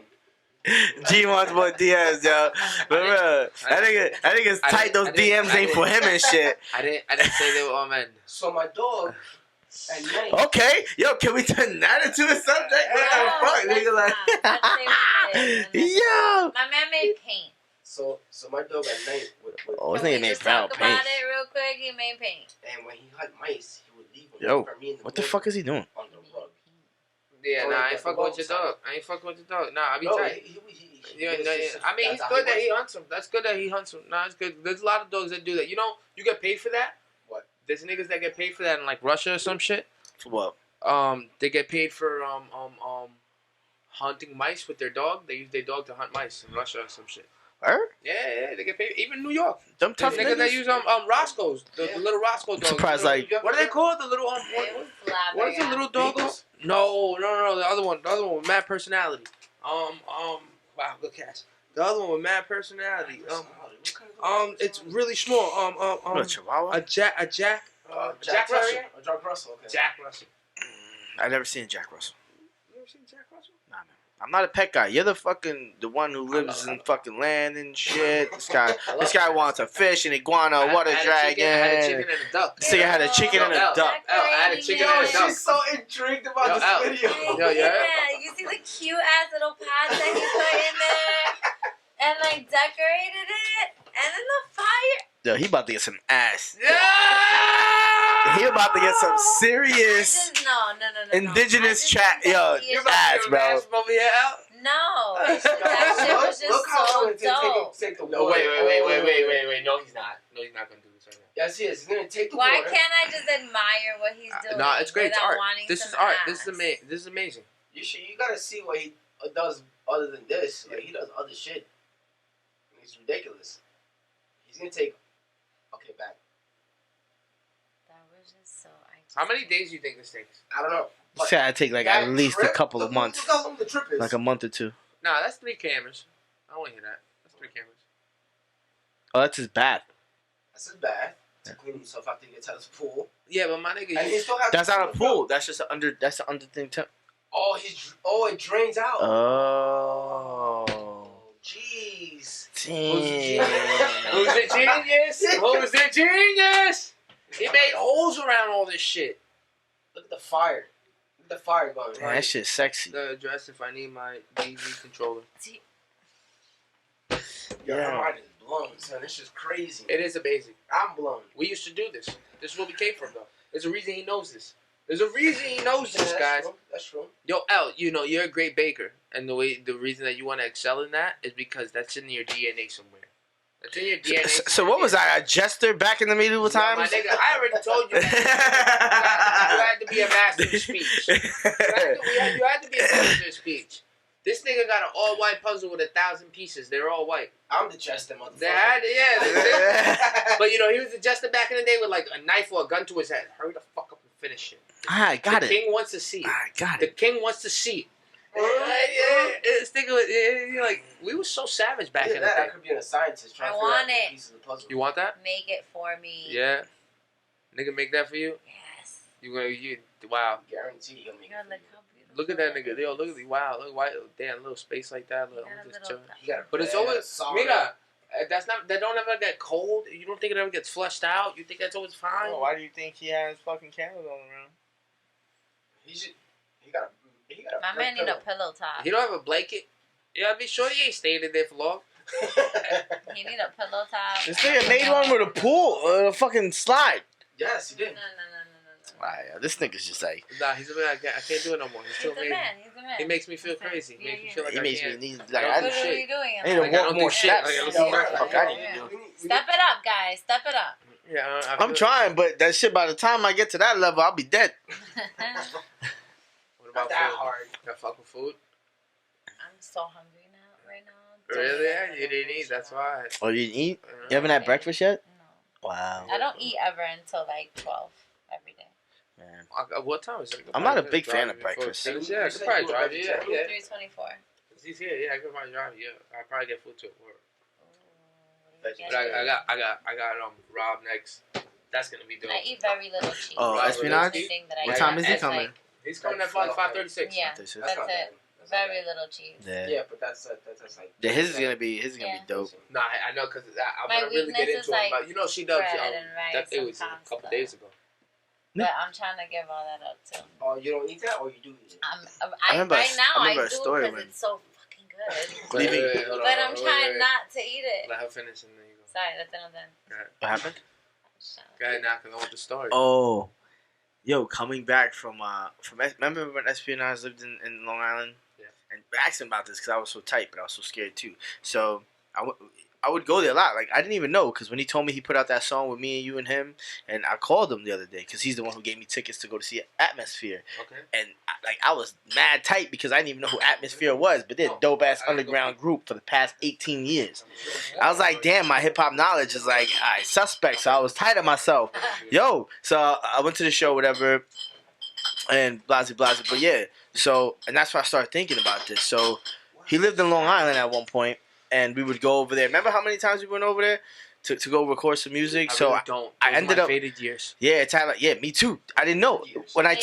Speaker 2: G wants more DMs, yo. But bro, I think it's tight. Those DMs ain't for him and shit.
Speaker 4: I didn't say they were all men.
Speaker 5: So my dog at night.
Speaker 2: Okay, yo, can we turn that into a subject? What the fuck, nigga? Like, yo.
Speaker 3: My man made paint.
Speaker 5: So my dog at night would
Speaker 2: Oh, his
Speaker 3: Can we
Speaker 2: nigga named
Speaker 3: just
Speaker 2: Brown
Speaker 3: talk
Speaker 2: Paint.
Speaker 3: about it real quick? He made paint.
Speaker 5: and when he hunt mice, he would leave them
Speaker 2: Yo,
Speaker 5: for me in the
Speaker 2: what the
Speaker 5: morning
Speaker 2: fuck is he doing?
Speaker 5: on the rug.
Speaker 4: Yeah,
Speaker 5: Oh,
Speaker 4: nah, I
Speaker 5: yeah,
Speaker 4: ain't fucking with your dog. Nah, I be tight. Yeah, I mean, it's good that he hunts them. That's good that he hunts them. Nah, it's good. There's a lot of dogs that do that. You know, you get paid for that.
Speaker 5: What?
Speaker 4: There's niggas that get paid for that in like Russia or some shit.
Speaker 2: For what?
Speaker 4: They get paid for hunting mice with their dog. They use their dog to hunt mice in Russia or some shit.
Speaker 2: Her?
Speaker 4: Yeah, they get paid. Even New York.
Speaker 2: Them
Speaker 4: There's
Speaker 2: tough
Speaker 4: niggas that
Speaker 2: niggas.
Speaker 4: use Roscoe's, the little Roscoe
Speaker 2: I'm
Speaker 4: dogs.
Speaker 2: surprised,
Speaker 4: You know,
Speaker 2: like-
Speaker 4: what are they called? The little what is the little dog called? No, the other one with mad personality. Wow, good catch. The other one with mad personality. It's really small.
Speaker 2: What, a Chihuahua?
Speaker 4: a Jack
Speaker 5: Jack
Speaker 4: Russell.
Speaker 5: Russell. Jack Russell. Okay.
Speaker 4: Jack Russell.
Speaker 2: I've never seen Jack Russell.
Speaker 4: You ever seen Jack Russell?
Speaker 2: Nah, man. I'm not a pet guy. You're the one who lives in fucking land and shit. This guy wants a fish, an iguana, water
Speaker 4: I had a
Speaker 2: dragon.
Speaker 4: chicken and a duck.
Speaker 2: This nigga had a chicken and a
Speaker 4: Yo,
Speaker 2: duck.
Speaker 4: I had a chicken
Speaker 5: Yo,
Speaker 4: and a duck.
Speaker 5: she's so intrigued about
Speaker 4: Yo,
Speaker 5: this
Speaker 4: Al.
Speaker 5: video.
Speaker 4: Yo, yeah.
Speaker 3: You see the cute ass little pots that he put in there and like decorated it, and then the fire.
Speaker 2: Yo, he about to get some ass.
Speaker 4: Yeah!
Speaker 2: He about to get some
Speaker 3: I
Speaker 2: serious
Speaker 3: just, no.
Speaker 2: indigenous
Speaker 3: I just
Speaker 2: chat.
Speaker 3: think that
Speaker 2: Yo,
Speaker 3: he is-
Speaker 2: ass, bro.
Speaker 4: Over here, Al?
Speaker 3: No, that shit was just
Speaker 5: Look how
Speaker 3: so
Speaker 5: long it's gonna
Speaker 3: dope.
Speaker 5: take the
Speaker 4: No,
Speaker 5: water.
Speaker 4: wait. No, he's not. No, he's not gonna do this right now.
Speaker 5: Yes, he is. He's gonna take the
Speaker 3: Why
Speaker 5: water.
Speaker 3: can't I just admire what he's doing?
Speaker 4: No, it's great. It's
Speaker 3: without
Speaker 4: art.
Speaker 3: wanting
Speaker 4: This is
Speaker 3: some
Speaker 4: art.
Speaker 3: ass?
Speaker 4: This is amazing.
Speaker 5: You gotta see what he does other than this. Like he does other shit. It's ridiculous. He's gonna take. Okay, back.
Speaker 3: That was just so.
Speaker 4: How many days do you think this takes?
Speaker 5: I don't know. But say I take like
Speaker 7: that
Speaker 5: at least
Speaker 7: trip,
Speaker 5: a couple of
Speaker 7: look
Speaker 5: months,
Speaker 7: how long the trip is.
Speaker 5: like a month or two.
Speaker 4: Nah, that's 3 cameras. I don't want to hear that. That's 3 cameras.
Speaker 5: Oh, that's his bath.
Speaker 7: That's his bath. To clean himself after he gets out of his pool.
Speaker 4: Yeah, but my nigga,
Speaker 7: And he still has
Speaker 5: That's
Speaker 7: to
Speaker 5: not a pool. That's just That's the under thing.
Speaker 7: Oh, it drains out.
Speaker 5: Oh.
Speaker 7: Jeez.
Speaker 5: Damn.
Speaker 4: Who's the genius? Who's the genius? He made holes around all this shit.
Speaker 7: Look at the fire. Look at the fire going.
Speaker 5: Damn, that shit's sexy.
Speaker 4: The address if I need my DV controller.
Speaker 7: Yo, my mind is blown, son. This is crazy.
Speaker 4: It is amazing.
Speaker 7: I'm blown.
Speaker 4: We used to do this. This is where we came from, though. There's a reason he knows this. There's a reason he knows this, guys.
Speaker 7: True. That's true.
Speaker 4: Yo, L, you know, you're a great baker. And the reason that you want to excel in that is because that's in your DNA somewhere. That's in your DNA.
Speaker 5: So what was I, a jester back in the medieval times?
Speaker 4: My nigga, I already told you. You had to be a master of speech. You had to be a master of speech. This nigga got an all-white puzzle with 1,000 pieces. They're all white.
Speaker 7: I'm the jester, motherfucker.
Speaker 4: They had, but you know, he was a jester back in the day with like a knife or a gun to his head. Hurry the fuck up and finish it.
Speaker 5: I got
Speaker 4: The
Speaker 5: it.
Speaker 4: king wants to see it.
Speaker 5: I got
Speaker 4: The
Speaker 5: it.
Speaker 4: king wants to see it. This nigga, like, we were so savage back in the
Speaker 7: that. I
Speaker 4: day.
Speaker 7: could be a scientist trying
Speaker 3: I
Speaker 7: to figure out
Speaker 3: want
Speaker 7: the
Speaker 3: it.
Speaker 7: pieces of the puzzle.
Speaker 4: You want that?
Speaker 3: Make it for me.
Speaker 4: Yeah. Nigga, make that for you.
Speaker 3: Yes.
Speaker 4: Wow.
Speaker 7: Guarantee you'll make
Speaker 3: You gotta
Speaker 7: it.
Speaker 3: look how beautiful.
Speaker 4: Look at that nigga. Yo, look at me. Wow. Look, why? Damn, little space like that. Look,
Speaker 3: You
Speaker 4: I'm
Speaker 3: got a
Speaker 4: just
Speaker 3: little-
Speaker 4: chilling.
Speaker 7: You gotta
Speaker 4: But it's
Speaker 7: put
Speaker 4: always,
Speaker 7: solid.
Speaker 4: mira, that don't ever get cold. You don't think it ever gets flushed out. You think that's always fine.
Speaker 5: Oh, why do you think he has fucking candles all around?
Speaker 7: He got a
Speaker 3: My man need a pillow top.
Speaker 4: He don't have a blanket. Yeah, I'd be sure he ain't staying in there for long.
Speaker 3: He need a pillow top.
Speaker 5: This nigga made one with a pool, a fucking slide.
Speaker 7: Yes, he
Speaker 3: No,
Speaker 7: did.
Speaker 3: no.
Speaker 5: Wow, this nigga's just like,
Speaker 4: Nah, he's a man. I can't do it no more. He's too
Speaker 3: He's the
Speaker 4: amazing.
Speaker 3: man. He's the man.
Speaker 4: He makes me feel
Speaker 3: He's the man.
Speaker 4: crazy. He
Speaker 3: Yeah,
Speaker 4: makes me
Speaker 3: yeah.
Speaker 4: feel like
Speaker 5: he
Speaker 4: I
Speaker 5: makes me
Speaker 4: can't.
Speaker 5: need,
Speaker 4: I
Speaker 5: like,
Speaker 4: don't
Speaker 5: I
Speaker 3: What
Speaker 4: do
Speaker 3: are
Speaker 4: shit.
Speaker 3: we doing?
Speaker 5: I need to
Speaker 4: Like, I
Speaker 5: walk
Speaker 4: don't
Speaker 5: more
Speaker 4: do shit.
Speaker 5: steps.
Speaker 4: Like, I don't
Speaker 5: Yo,
Speaker 4: do
Speaker 5: what the
Speaker 4: nothing.
Speaker 5: fuck I need to do?
Speaker 3: Step it up, guys. Step it up.
Speaker 4: Yeah,
Speaker 5: I'm trying, but that shit, by the time I get to that level, I'll be dead.
Speaker 4: What
Speaker 7: Not
Speaker 4: about
Speaker 7: that
Speaker 4: food?
Speaker 7: hard.
Speaker 4: Got fucking food?
Speaker 3: I'm so hungry right now.
Speaker 4: Really? Yeah, you didn't eat. That's why.
Speaker 5: Oh, you didn't eat?
Speaker 4: Uh,
Speaker 5: You haven't had breakfast yet?
Speaker 3: No.
Speaker 5: Wow.
Speaker 3: I don't eat ever until like 12 every day.
Speaker 5: Man.
Speaker 4: What time is it?
Speaker 5: I'm not a
Speaker 4: Probably
Speaker 5: big fan
Speaker 4: drive
Speaker 5: of
Speaker 4: you before
Speaker 5: breakfast.
Speaker 4: it's finished. Yeah, I could probably drive you. Yeah, yeah.
Speaker 3: 3:24.
Speaker 4: He's here. Yeah, I could probably drive you. Yeah, I'll probably get food to work.
Speaker 3: What do you
Speaker 4: But
Speaker 3: get?
Speaker 4: I got Rob next. That's gonna be dope.
Speaker 3: I eat very little cheese.
Speaker 5: Oh,
Speaker 3: That's
Speaker 5: Espionage?
Speaker 3: the only thing that I
Speaker 5: What
Speaker 3: eat.
Speaker 5: time is he
Speaker 3: It's
Speaker 5: coming?
Speaker 3: like
Speaker 4: He's coming at 5:36.
Speaker 3: Yeah.
Speaker 5: That's
Speaker 3: That's
Speaker 7: not
Speaker 3: it.
Speaker 7: bad. That's not
Speaker 3: Very
Speaker 7: bad.
Speaker 3: little cheese.
Speaker 5: Yeah.
Speaker 7: Yeah, but that's like.
Speaker 5: Yeah, his is gonna be
Speaker 3: Yeah.
Speaker 5: dope.
Speaker 4: Nah, I know because I'm
Speaker 3: My
Speaker 4: gonna really get
Speaker 3: weakness is,
Speaker 4: into it.
Speaker 3: like,
Speaker 4: But you know, she does.
Speaker 3: bread and rice
Speaker 4: That it
Speaker 3: and
Speaker 4: was a couple
Speaker 3: pasta.
Speaker 4: days ago.
Speaker 3: But I'm trying to give all that up too.
Speaker 7: Oh, you don't eat that, or you do eat it?
Speaker 5: remember a-
Speaker 3: Right now
Speaker 5: I
Speaker 3: I
Speaker 5: remember a
Speaker 3: do
Speaker 5: story
Speaker 3: because
Speaker 5: when-
Speaker 3: it's so fucking good.
Speaker 5: What do you mean?
Speaker 4: Hold on,
Speaker 3: But I'm
Speaker 4: wait,
Speaker 3: trying
Speaker 4: wait.
Speaker 3: not to eat it.
Speaker 4: Let her finish and then you go.
Speaker 3: Sorry, that's another.
Speaker 5: What happened?
Speaker 4: Go ahead now, 'cause I want the story.
Speaker 5: Oh, yo, coming back from remember when Espionage lived in Long Island?
Speaker 4: Yeah.
Speaker 5: And I asked him about this because I was so tight, but I was so scared too. So I would go there a lot. Like, I didn't even know because when he told me he put out that song with me and you and him, and I called him the other day because he's the one who gave me tickets to go to see Atmosphere.
Speaker 4: Okay.
Speaker 5: And I was mad tight because I didn't even know who Atmosphere was, but they're a dope ass underground group for the past 18 years. I was like, damn, my hip hop knowledge is like, all right, suspect. So I was tight of myself. Yo, so I went to the show, whatever, and blah, blah, blah. But yeah, so, and that's why I started thinking about this. So he lived in Long Island at one point, and we would go over there. Remember how many times we went over there to go record some music?
Speaker 4: I really
Speaker 5: I
Speaker 4: don't. Those are
Speaker 5: ended
Speaker 4: my
Speaker 5: up-
Speaker 4: faded years.
Speaker 5: Yeah, Tyler. Yeah, me too. I didn't know when I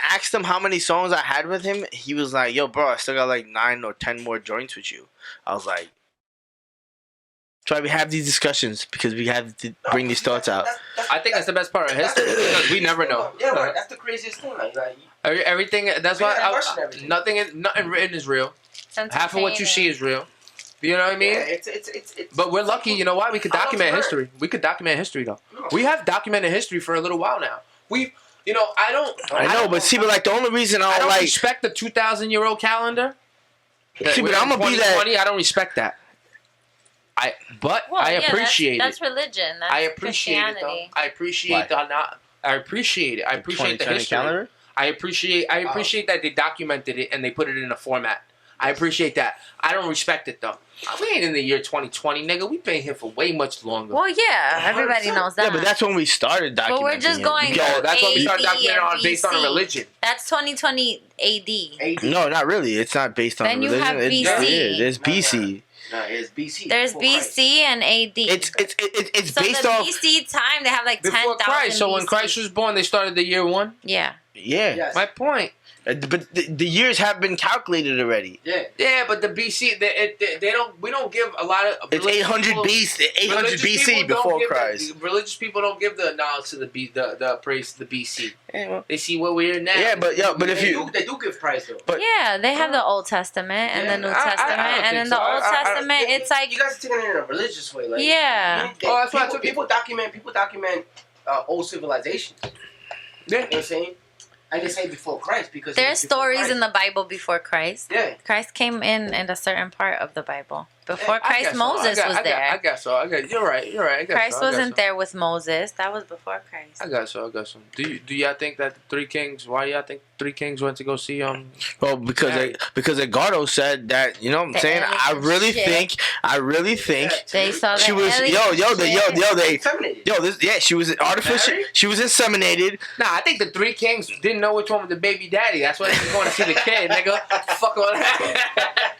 Speaker 5: asked him how many songs I had with him. He was like, "Yo, bro, I still got like 9 or 10 more joints with you." I was like, "Try we have these discussions because we have to bring these thoughts out."
Speaker 4: I think that's the best part of history because we never know.
Speaker 7: Yeah, right. That's the craziest thing. Like
Speaker 4: Everything. That's
Speaker 7: We
Speaker 4: why
Speaker 7: had a verse and everything.
Speaker 4: nothing written is real. Half of what you see is real. You know what I mean?
Speaker 7: yeah, it's.
Speaker 4: But we're lucky, you know why? We could
Speaker 7: I love
Speaker 4: document
Speaker 7: to learn.
Speaker 4: history. We could document history, though. We have documented history for a little while now. I
Speaker 5: I know, but see, but like the only reason I
Speaker 4: I
Speaker 5: don't
Speaker 4: don't
Speaker 5: like,
Speaker 4: respect the 2,000-year-old calendar.
Speaker 5: See, but I'ma be that-
Speaker 4: 2020, I don't respect that. I appreciate
Speaker 3: That's
Speaker 4: it.
Speaker 3: religion. That's
Speaker 4: I appreciate it, though.
Speaker 3: Christianity.
Speaker 4: I appreciate I appreciate it. I appreciate the
Speaker 5: 2020
Speaker 4: history.
Speaker 5: calendar.
Speaker 4: I appreciate that they documented it and they put it in a format. I appreciate that. I don't respect it though. We ain't in the year 2020, nigga. We been here for way much longer.
Speaker 3: Well, yeah, everybody knows that.
Speaker 2: Yeah, but that's when we started documenting.
Speaker 3: But we're just
Speaker 2: it.
Speaker 3: going.
Speaker 4: Yo, that's what we started
Speaker 3: AD
Speaker 4: documenting on
Speaker 3: and
Speaker 4: based on a
Speaker 3: BC.
Speaker 4: religion.
Speaker 3: That's 2020 AD.
Speaker 2: No, not really. It's not based on
Speaker 3: Then you
Speaker 2: religion.
Speaker 3: have
Speaker 2: It's
Speaker 3: BC.
Speaker 2: yeah, there's BC.
Speaker 7: No, it's BC.
Speaker 3: There's
Speaker 7: before Christ.
Speaker 3: BC and AD.
Speaker 2: It's
Speaker 3: so
Speaker 2: based
Speaker 3: the
Speaker 2: off.
Speaker 3: BC time they have like 10,000
Speaker 4: Before Christ. So when
Speaker 3: BC.
Speaker 4: Christ was born, they started the year 1.
Speaker 3: Yeah.
Speaker 2: Yeah,
Speaker 7: Yes.
Speaker 4: My point.
Speaker 2: but the years have been calculated already.
Speaker 7: Yeah.
Speaker 4: Yeah, but the BC, they don't. We don't give a lot of.
Speaker 2: It's 800 BC, 800
Speaker 4: religious
Speaker 2: BC
Speaker 4: people don't
Speaker 2: before
Speaker 4: give
Speaker 2: Christ.
Speaker 4: Religious people don't give the knowledge to the praise to the BC.
Speaker 2: Yeah, well,
Speaker 4: They see what we're in now.
Speaker 2: yeah, but if you
Speaker 7: They do give price though.
Speaker 2: But-
Speaker 3: Yeah, they have the Old Testament and the New
Speaker 4: I don't
Speaker 3: Testament, and
Speaker 4: think
Speaker 3: in the
Speaker 4: so.
Speaker 3: Old Testament,
Speaker 7: You-
Speaker 3: it's like
Speaker 7: you guys are taking it in a religious way, like
Speaker 3: Yeah.
Speaker 4: Oh, that's why I took it.
Speaker 7: people document old civilizations.
Speaker 4: Yeah.
Speaker 7: You know what I'm saying? And they say before Christ because
Speaker 3: there's stories in the Bible before Christ.
Speaker 7: Yeah.
Speaker 3: Christ came in a certain part of the Bible. Before
Speaker 4: I
Speaker 3: Christ,
Speaker 4: guess so.
Speaker 3: Moses was
Speaker 4: I
Speaker 3: there.
Speaker 4: guess so. You're right. I guess
Speaker 3: Christ
Speaker 4: so.
Speaker 3: wasn't there with Moses. That was before Christ.
Speaker 4: I guess so. Do y'all think that the 3 kings? Why y'all think 3 kings went to go see
Speaker 2: well, because Edgardo said that, you know what I'm
Speaker 3: The
Speaker 2: saying? I
Speaker 3: alien
Speaker 2: really think
Speaker 3: They saw
Speaker 2: she
Speaker 3: the
Speaker 2: was
Speaker 3: alien shit.
Speaker 2: she was artificial.
Speaker 7: Married?
Speaker 2: She was inseminated.
Speaker 4: Nah, I think the 3 kings didn't know which one was the baby daddy. That's why they was going to see the kid, nigga. Fuck all that.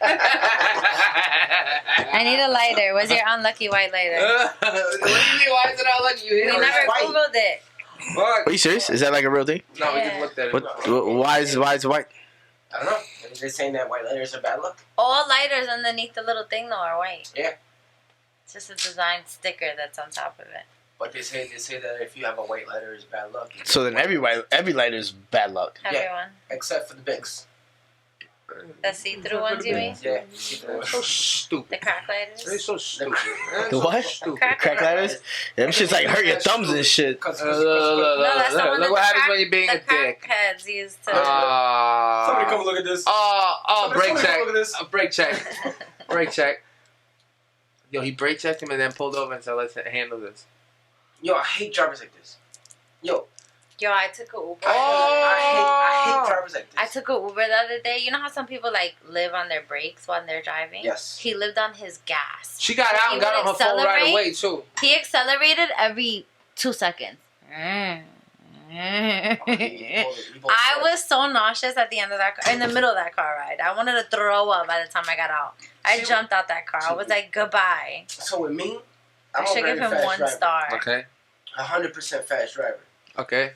Speaker 3: I need a lighter. Where's your unlucky white lighter?
Speaker 4: What do you mean? Why is it all like you
Speaker 3: We
Speaker 4: hit it?
Speaker 3: never
Speaker 7: white.
Speaker 3: Googled it.
Speaker 4: Fuck.
Speaker 2: Are you serious? Is that like a real thing?
Speaker 4: No, we just
Speaker 3: Yeah.
Speaker 4: looked at it.
Speaker 2: Why is it white?
Speaker 7: I don't know. Are they saying that white letters are bad luck?
Speaker 3: All lighters underneath the little thing though are white.
Speaker 7: Yeah.
Speaker 3: It's just a design sticker that's on top of it.
Speaker 7: But they say that if you have a white letter, it's bad luck.
Speaker 2: So then every lighter is bad luck.
Speaker 7: Yeah.
Speaker 3: Everyone.
Speaker 7: Except for the Bics.
Speaker 3: The see-through ones, you mean?
Speaker 7: Yeah.
Speaker 4: So stupid.
Speaker 3: The crack lighters?
Speaker 4: They're so stupid.
Speaker 2: The what?
Speaker 4: Stupid.
Speaker 2: Crack lighters? Them shit's like hurt your thumbs and shit.
Speaker 7: Cause,
Speaker 3: No, that's the one
Speaker 4: Look
Speaker 3: that
Speaker 4: what
Speaker 3: the
Speaker 4: happens
Speaker 3: crack,
Speaker 4: when you're being
Speaker 3: the
Speaker 4: a dick.
Speaker 3: crackheads used to.
Speaker 7: somebody come look at this.
Speaker 4: Break
Speaker 7: Somebody
Speaker 4: check.
Speaker 7: look at this.
Speaker 4: Break check. Break check. Yo, he brake checked him and then pulled over and said, "Let's handle this."
Speaker 7: Yo, I hate drivers like this. Yo,
Speaker 3: Yo, I took a Uber.
Speaker 7: I hate drivers like this.
Speaker 3: I took a Uber the other day. You know how some people like live on their brakes while they're driving?
Speaker 7: Yes.
Speaker 3: He lived on his gas.
Speaker 4: She got
Speaker 3: So
Speaker 4: out
Speaker 3: he
Speaker 4: and got
Speaker 3: would
Speaker 4: on her phone right
Speaker 3: accelerate.
Speaker 4: away too.
Speaker 3: He accelerated every 2 seconds. I was so nauseous at the end of that car, in the middle of that car ride. I wanted to throw up by the time I got out. I jumped out that car. I was like, goodbye.
Speaker 7: So with me,
Speaker 3: I
Speaker 7: I'm
Speaker 3: should
Speaker 7: a very
Speaker 3: give him
Speaker 7: fast
Speaker 3: 1
Speaker 7: driver.
Speaker 3: star.
Speaker 4: Okay.
Speaker 7: 100% fast driver.
Speaker 4: Okay.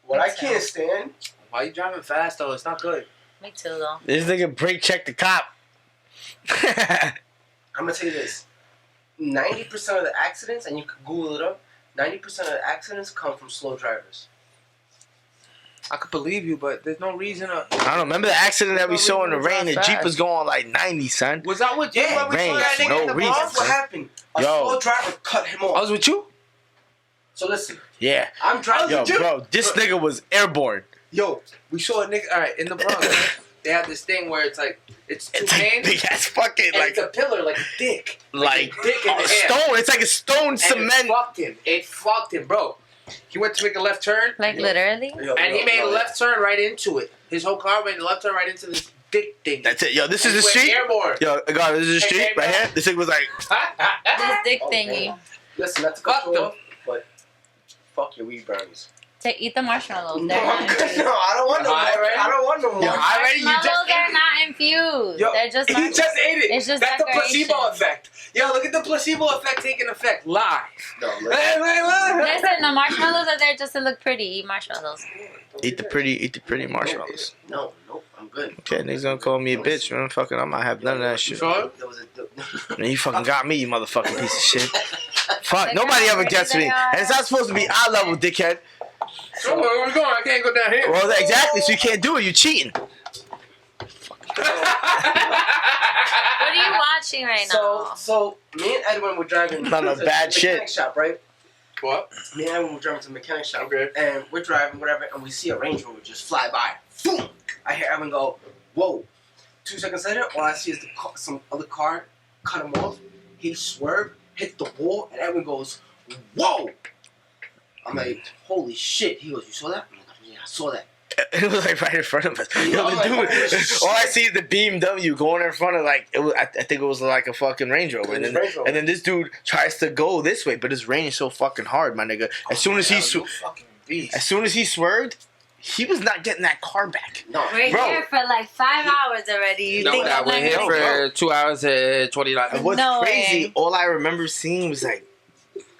Speaker 7: What I can't stand.
Speaker 4: Why you driving fast though? It's not good.
Speaker 3: Me too, though.
Speaker 2: This nigga brake checked the cop.
Speaker 7: I'm gonna tell you this: 90% of the accidents, and you can Google it up. 90% of the accidents come from slow drivers.
Speaker 4: I could believe you, but there's no reason to.
Speaker 2: I don't know. Remember the accident that we saw in the rain? The Jeep was going like 90, son.
Speaker 4: Was I with you?
Speaker 7: Yeah,
Speaker 4: when we
Speaker 2: rain,
Speaker 4: saw that nigga
Speaker 2: no
Speaker 4: in the
Speaker 2: reason.
Speaker 4: Bronx?
Speaker 7: That's what happened. A
Speaker 2: Yo.
Speaker 7: slow driver cut him
Speaker 4: I
Speaker 7: off.
Speaker 4: was with you.
Speaker 7: So listen,
Speaker 2: Yeah.
Speaker 7: I'm driving.
Speaker 2: Yo, bro, this nigga was airborne.
Speaker 4: Yo, we saw a nigga. All right, in the Bronx, they have this thing where it's like it's 2
Speaker 2: It's like
Speaker 4: hands
Speaker 2: big ass fucking
Speaker 4: and
Speaker 2: like
Speaker 4: it's a pillar like a dick,
Speaker 2: like
Speaker 4: a dick in
Speaker 2: a
Speaker 4: the air.
Speaker 2: stone. It's like a stone
Speaker 4: And
Speaker 2: cement.
Speaker 4: It fucked him. It fucked him, bro. He went to make a left turn.
Speaker 3: Like, literally?
Speaker 4: And he made a left turn right into it. His whole car made a left turn right into this dick thing.
Speaker 2: That's it. Yo, this
Speaker 4: And
Speaker 2: is the
Speaker 4: he went
Speaker 2: street.
Speaker 4: Airborne.
Speaker 2: Yo, God, this is the
Speaker 4: Hey,
Speaker 2: street
Speaker 4: hey,
Speaker 2: right
Speaker 4: bro.
Speaker 2: here. This thing was like,
Speaker 3: This dick
Speaker 7: Oh,
Speaker 3: thingy.
Speaker 7: man. Listen, not to
Speaker 4: Fuck
Speaker 7: cut you
Speaker 4: them.
Speaker 7: off, but fuck your weed brownies.
Speaker 3: To eat the marshmallows.
Speaker 7: No,
Speaker 3: They're not
Speaker 7: I'm good.
Speaker 3: infused.
Speaker 7: No, I don't want no
Speaker 4: You're
Speaker 7: more.
Speaker 4: high already?
Speaker 7: I don't want no more.
Speaker 4: You're high already? You just
Speaker 3: Marshmallows
Speaker 4: ate
Speaker 3: are
Speaker 4: it.
Speaker 3: not infused.
Speaker 4: Yo,
Speaker 3: They're just
Speaker 4: he
Speaker 3: marshmallows.
Speaker 4: just ate it.
Speaker 3: It's just
Speaker 4: That's the placebo
Speaker 3: decoration.
Speaker 4: effect. Yo, look at the placebo effect taking effect live.
Speaker 7: No,
Speaker 4: Hey,
Speaker 7: listen.
Speaker 4: hey, hey.
Speaker 3: Listen, the marshmallows are there just to look pretty. Eat marshmallows.
Speaker 2: eat the pretty marshmallows.
Speaker 7: No, nope, I'm good.
Speaker 2: Okay, niggas gonna call me a bitch, man. Fucking, I'm not have none of that shit.
Speaker 4: Sure?
Speaker 7: There was a.
Speaker 2: Man, you fucking got me, you motherfucking piece of shit. Fuck,
Speaker 3: Look
Speaker 2: nobody
Speaker 3: how
Speaker 2: ever
Speaker 3: pretty
Speaker 2: gets
Speaker 3: they
Speaker 2: me.
Speaker 3: are.
Speaker 2: And it's not supposed to be eye level, dickhead.
Speaker 4: So where we going? I can't go down here.
Speaker 2: Well, exactly, so you can't do it. You're cheating.
Speaker 3: What are you watching right now?
Speaker 7: So me and Edwin were driving.
Speaker 2: Not no
Speaker 7: to
Speaker 2: bad
Speaker 7: the
Speaker 2: shit.
Speaker 7: mechanic shop, right?
Speaker 4: What?
Speaker 7: Me and Edwin were driving to the mechanic shop,
Speaker 4: Okay.
Speaker 7: and we're driving, whatever, and we see a Range Rover just fly by. Boom! I hear Edwin go, "Whoa!" 2 seconds later, all I see is some other car cut him off. He swerved, hit the wall, and Edwin goes, "Whoa!" I'm like, "Holy shit!" He goes, "You saw that?" I'm like, "Yeah, I saw that."
Speaker 2: It was like right in front of us.
Speaker 7: Yeah,
Speaker 2: Yo,
Speaker 7: I'm
Speaker 2: the
Speaker 7: like,
Speaker 2: dude,
Speaker 7: oh, shit.
Speaker 2: all I see is the BMW going in front of like it was. I think it was like a fucking Range Rover.
Speaker 7: It
Speaker 2: And
Speaker 7: was
Speaker 2: then,
Speaker 7: Range Rover.
Speaker 2: and then this dude tries to go this way, but it's raining so fucking hard, my nigga. As soon as he
Speaker 7: fucking beast.
Speaker 2: as soon as he swerved, he was not getting that car back.
Speaker 7: No,
Speaker 3: We're
Speaker 2: Bro.
Speaker 3: here for like 5 hours already. You
Speaker 4: No,
Speaker 3: think
Speaker 4: nah,
Speaker 3: I'm
Speaker 4: we're
Speaker 3: not
Speaker 4: here
Speaker 3: gonna-
Speaker 4: for 2 hours and 29
Speaker 2: And
Speaker 4: minutes.
Speaker 2: what's
Speaker 3: No
Speaker 2: crazy,
Speaker 3: way.
Speaker 2: all I remember seeing was like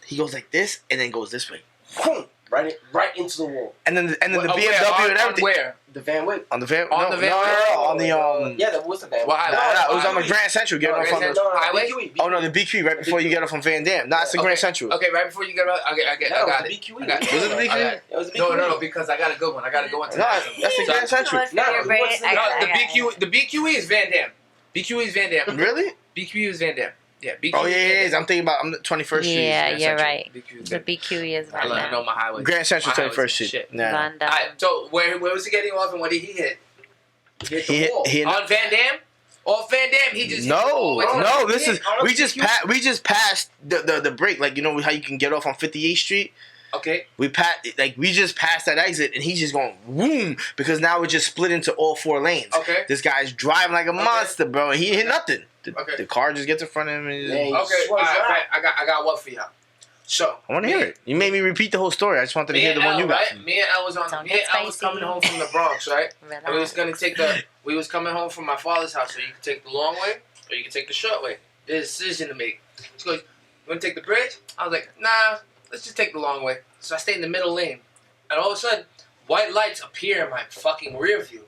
Speaker 2: he goes like this and then goes this way,
Speaker 7: boom, right into the wall.
Speaker 2: and then the
Speaker 4: Where-
Speaker 2: BMW and
Speaker 4: on
Speaker 2: everything
Speaker 4: where?
Speaker 7: The Van Wick.
Speaker 2: on the van.
Speaker 4: On
Speaker 2: no,
Speaker 4: the van?
Speaker 2: no, on the
Speaker 7: Yeah, that was the Van.
Speaker 4: Well,
Speaker 2: Nah,
Speaker 4: I-
Speaker 2: it was on the
Speaker 4: I-
Speaker 2: Grand Central. Getting
Speaker 4: Oh,
Speaker 2: off on
Speaker 4: Grand
Speaker 2: the.
Speaker 4: Central. Highway?
Speaker 7: BQE.
Speaker 2: Oh no, the BQ right before you get off on Van Dam. Nah, it's the Grand Central.
Speaker 4: Okay, right before you get out, I got
Speaker 7: No,
Speaker 4: it.
Speaker 7: it was the BQE.
Speaker 4: I got it.
Speaker 2: Was it the
Speaker 4: I
Speaker 2: BQE?
Speaker 4: got it.
Speaker 7: It was the
Speaker 4: No,
Speaker 7: BQE.
Speaker 4: no, because I got a good one. I got to go into
Speaker 2: No,
Speaker 4: that.
Speaker 2: that's the Grand Central.
Speaker 3: What's for
Speaker 7: No,
Speaker 3: your brain?
Speaker 7: what's the-
Speaker 3: I
Speaker 4: No,
Speaker 3: got
Speaker 4: the
Speaker 3: it.
Speaker 4: BQE is Van Dam. BQE is Van Dam.
Speaker 2: Really?
Speaker 4: BQE is Van Dam. Yeah, BQE.
Speaker 2: Oh yeah,
Speaker 4: is Van
Speaker 2: yeah,
Speaker 4: Dam.
Speaker 2: yeah. I'm thinking about. I'm the 21st Street.
Speaker 3: Yeah,
Speaker 2: Grand
Speaker 3: you're
Speaker 2: Central.
Speaker 3: right.
Speaker 4: BQE is
Speaker 3: The
Speaker 4: Van
Speaker 3: BQE is
Speaker 4: Dam. I know my highway.
Speaker 2: Grand Central,
Speaker 4: My highway's
Speaker 2: 21st Street.
Speaker 4: shit.
Speaker 2: Nah.
Speaker 3: Van Damme.
Speaker 4: Alright, so where was he getting off and what did he hit?
Speaker 7: He hit the
Speaker 2: He hit.
Speaker 7: wall.
Speaker 2: He hit.
Speaker 4: On Van Dam? Off Van Dam, he just hit all
Speaker 2: No,
Speaker 4: the way to the-
Speaker 2: no. This
Speaker 7: Yeah,
Speaker 2: is
Speaker 7: on
Speaker 2: we
Speaker 7: the
Speaker 2: just
Speaker 7: BQ.
Speaker 2: we just passed the break. Like you know how you can get off on 58th Street.
Speaker 4: Okay.
Speaker 2: We just passed that exit, and he's just going boom because now we're just split into all 4 lanes.
Speaker 4: Okay.
Speaker 2: This guy's driving like a monster, bro, and he hit nothing.
Speaker 4: Okay.
Speaker 2: The car just gets in front of him. And he just-
Speaker 7: Yeah, he
Speaker 4: Okay,
Speaker 7: swerves
Speaker 4: alright,
Speaker 7: right.
Speaker 4: I got what for y'all. So
Speaker 2: I want to hear it. You made me repeat the whole story. I just wanted to
Speaker 4: me
Speaker 2: hear
Speaker 4: and
Speaker 2: the one
Speaker 4: L,
Speaker 2: you got.
Speaker 4: right? Me and L was
Speaker 3: Don't
Speaker 4: me
Speaker 3: get
Speaker 4: and L was
Speaker 3: spicy.
Speaker 4: coming home from the Bronx, right?
Speaker 3: Relax.
Speaker 4: And we was gonna take we was coming home from my father's house, so you could take the long way or you could take the short way. There's a decision to make. She goes, "You wanna take the bridge?" I was like, "Nah, let's just take the long way." So I stayed in the middle lane, and all of a sudden, white lights appear in my fucking rear view,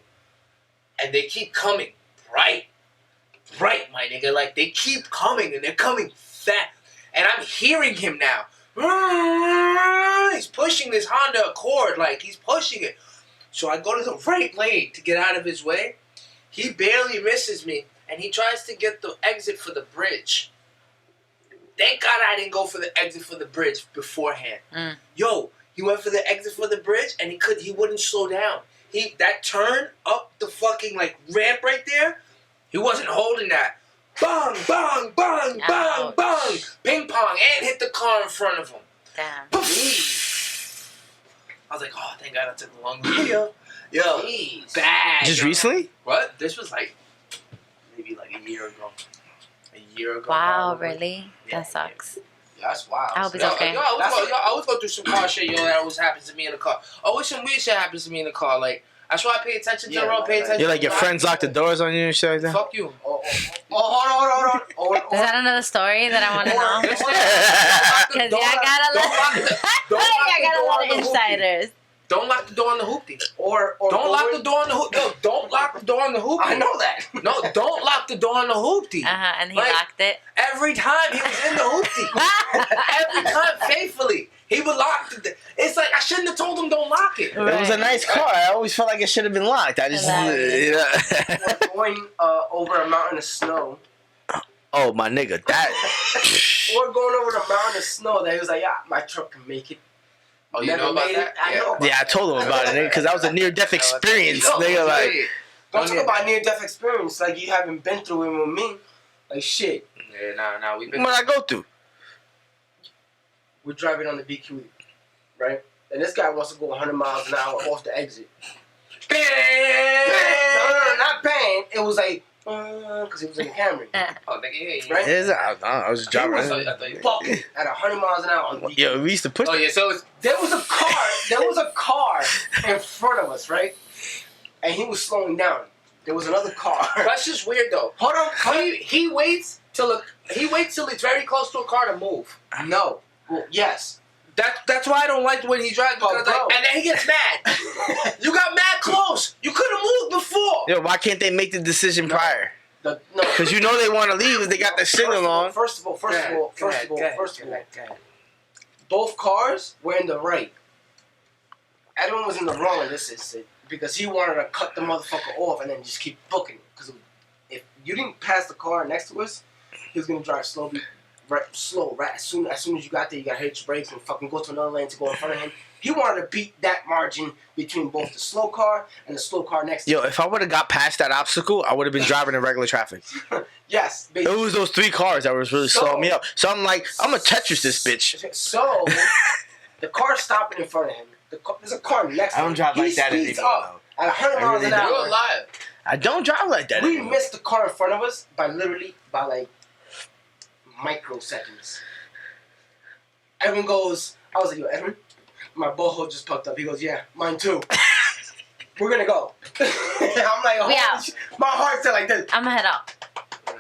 Speaker 4: and they keep coming bright, my nigga. Like they keep coming, and they're coming fast, and I'm hearing him now. He's pushing this Honda Accord, like he's pushing it. So I go to the right lane to get out of his way. He barely misses me, and he tries to get the exit for the bridge. Thank God I didn't go for the exit for the bridge beforehand.
Speaker 3: Mm.
Speaker 4: Yo, he went for the exit for the bridge, and he wouldn't slow down. That turn up the fucking like ramp right there, he wasn't holding that. Bang, bang, bang, bang,
Speaker 3: Ouch.
Speaker 4: bang, ping pong, and hit the car in front of him.
Speaker 3: Damn.
Speaker 4: I was like, oh, thank God I took the long video. Yo,
Speaker 3: Jeez.
Speaker 4: bad.
Speaker 2: Just
Speaker 4: yo.
Speaker 2: recently?
Speaker 4: What? This was like maybe like a year ago. A year ago.
Speaker 3: Wow,
Speaker 4: probably.
Speaker 3: really?
Speaker 4: Yeah,
Speaker 3: That sucks.
Speaker 7: Yeah, that's wild.
Speaker 3: I hope it's
Speaker 4: Yo,
Speaker 3: okay.
Speaker 4: yo, I always go through some car shit, yo, that always happens to me in the car. Always some weird shit happens to me in the car. Like, that's why I pay attention to
Speaker 7: Yeah,
Speaker 4: the road, pay
Speaker 7: like-
Speaker 4: attention
Speaker 2: You're like
Speaker 4: to
Speaker 2: your
Speaker 4: the
Speaker 2: friends lock the doors on you and shit like that.
Speaker 4: Fuck you.
Speaker 7: Oh, hold on.
Speaker 3: Is that another story that I want to know? Because
Speaker 4: Don't
Speaker 3: y'all
Speaker 4: lock-
Speaker 3: got a
Speaker 4: don't
Speaker 3: lot.
Speaker 4: lock the- don't lock
Speaker 3: Y'all
Speaker 4: the
Speaker 3: got a
Speaker 4: door
Speaker 3: lot
Speaker 4: on
Speaker 3: of
Speaker 4: the hoopty.
Speaker 3: insiders.
Speaker 4: Don't lock the door on the hoopty.
Speaker 7: Or
Speaker 4: Don't lock the door on the hoopty. No, don't lock the door on the hoopty.
Speaker 7: I know that.
Speaker 4: No, don't lock the door on the hoopty.
Speaker 3: And he
Speaker 4: Like-
Speaker 3: locked it.
Speaker 4: Every time he was in the hoopty. Every time, faithfully. He would lock the. It's like I shouldn't have told him don't lock it.
Speaker 2: It was a nice car. I always felt like it should have been locked. I just,
Speaker 3: Hilarious.
Speaker 2: yeah.
Speaker 7: Or going over a mountain of snow.
Speaker 2: Oh my nigga, that.
Speaker 7: Or going over the mountain of snow that he was like, yeah, my truck can make it.
Speaker 4: Oh, you
Speaker 7: Never
Speaker 4: know about
Speaker 7: made
Speaker 4: that?
Speaker 7: it. I know.
Speaker 2: Yeah, I told him about it, nigga, because that was a near-death experience,
Speaker 7: Yo,
Speaker 2: nigga. Like,
Speaker 7: Don't talk about near-death experience like you haven't been through it with me. Like shit.
Speaker 4: Yeah, nah, we've been.
Speaker 2: what I go through?
Speaker 7: We're driving on the BQE, right? And this guy wants to go 100 miles an hour off the exit. No, not bang. It was like, because he was in the Camry.
Speaker 4: Oh, nigga, yeah.
Speaker 7: Right?
Speaker 2: I was just
Speaker 7: He
Speaker 2: driving.
Speaker 7: was
Speaker 4: I thought you-
Speaker 7: fucking at 100 miles an hour on the BQE.
Speaker 2: Yo, we used to push.
Speaker 4: Oh yeah, so it's
Speaker 7: There was a car in front of us, right? And he was slowing down. There was another car.
Speaker 4: that's just weird though.
Speaker 7: Hold on.
Speaker 4: He waits till it's very close to a car to move.
Speaker 7: No. Well, yes.
Speaker 4: That's why I don't like when he drives because
Speaker 7: Oh, bro.
Speaker 4: and then he gets mad. You got mad close. You could have moved before.
Speaker 2: Yo, why can't they make the decision prior?
Speaker 7: No.
Speaker 2: Because you know they want to leave if they got the signal on.
Speaker 7: First of all,
Speaker 4: Go ahead.
Speaker 7: both cars were in the right. Everyone was in the wrong in this instant because he wanted to cut the motherfucker off and then just keep booking it. Because if you didn't pass the car next to us, he was gonna drive slowly, slow. Right as soon as you got there, you gotta hit your brakes and fucking go to another lane to go in front of him. He wanted to beat that margin between both the slow car and the slow car next to him.
Speaker 2: Yo, if I would have got past that obstacle, I would have been driving in regular traffic.
Speaker 7: Yes,
Speaker 2: It
Speaker 7: basically.
Speaker 2: was those 3 cars that was really slowing me up. So I'm like, I'm gonna Tetris this bitch.
Speaker 7: So the car stopping in front of him. There's a car next to
Speaker 2: I
Speaker 7: him.
Speaker 2: don't drive like that
Speaker 7: He speeds
Speaker 2: anymore.
Speaker 7: up at 100
Speaker 2: I
Speaker 7: miles
Speaker 2: really
Speaker 7: an
Speaker 2: don't.
Speaker 4: You're
Speaker 7: hour.
Speaker 4: alive.
Speaker 2: I don't drive like that
Speaker 7: We
Speaker 2: anymore.
Speaker 7: missed the car in front of us by like microseconds. Edwin goes, I was like, yo, Edwin, my butthole just pucked up. He goes, yeah, mine too. We're gonna go. I'm like,
Speaker 3: We
Speaker 7: holy
Speaker 3: out.
Speaker 7: shit. My heart said like this.
Speaker 3: I'm gonna head out.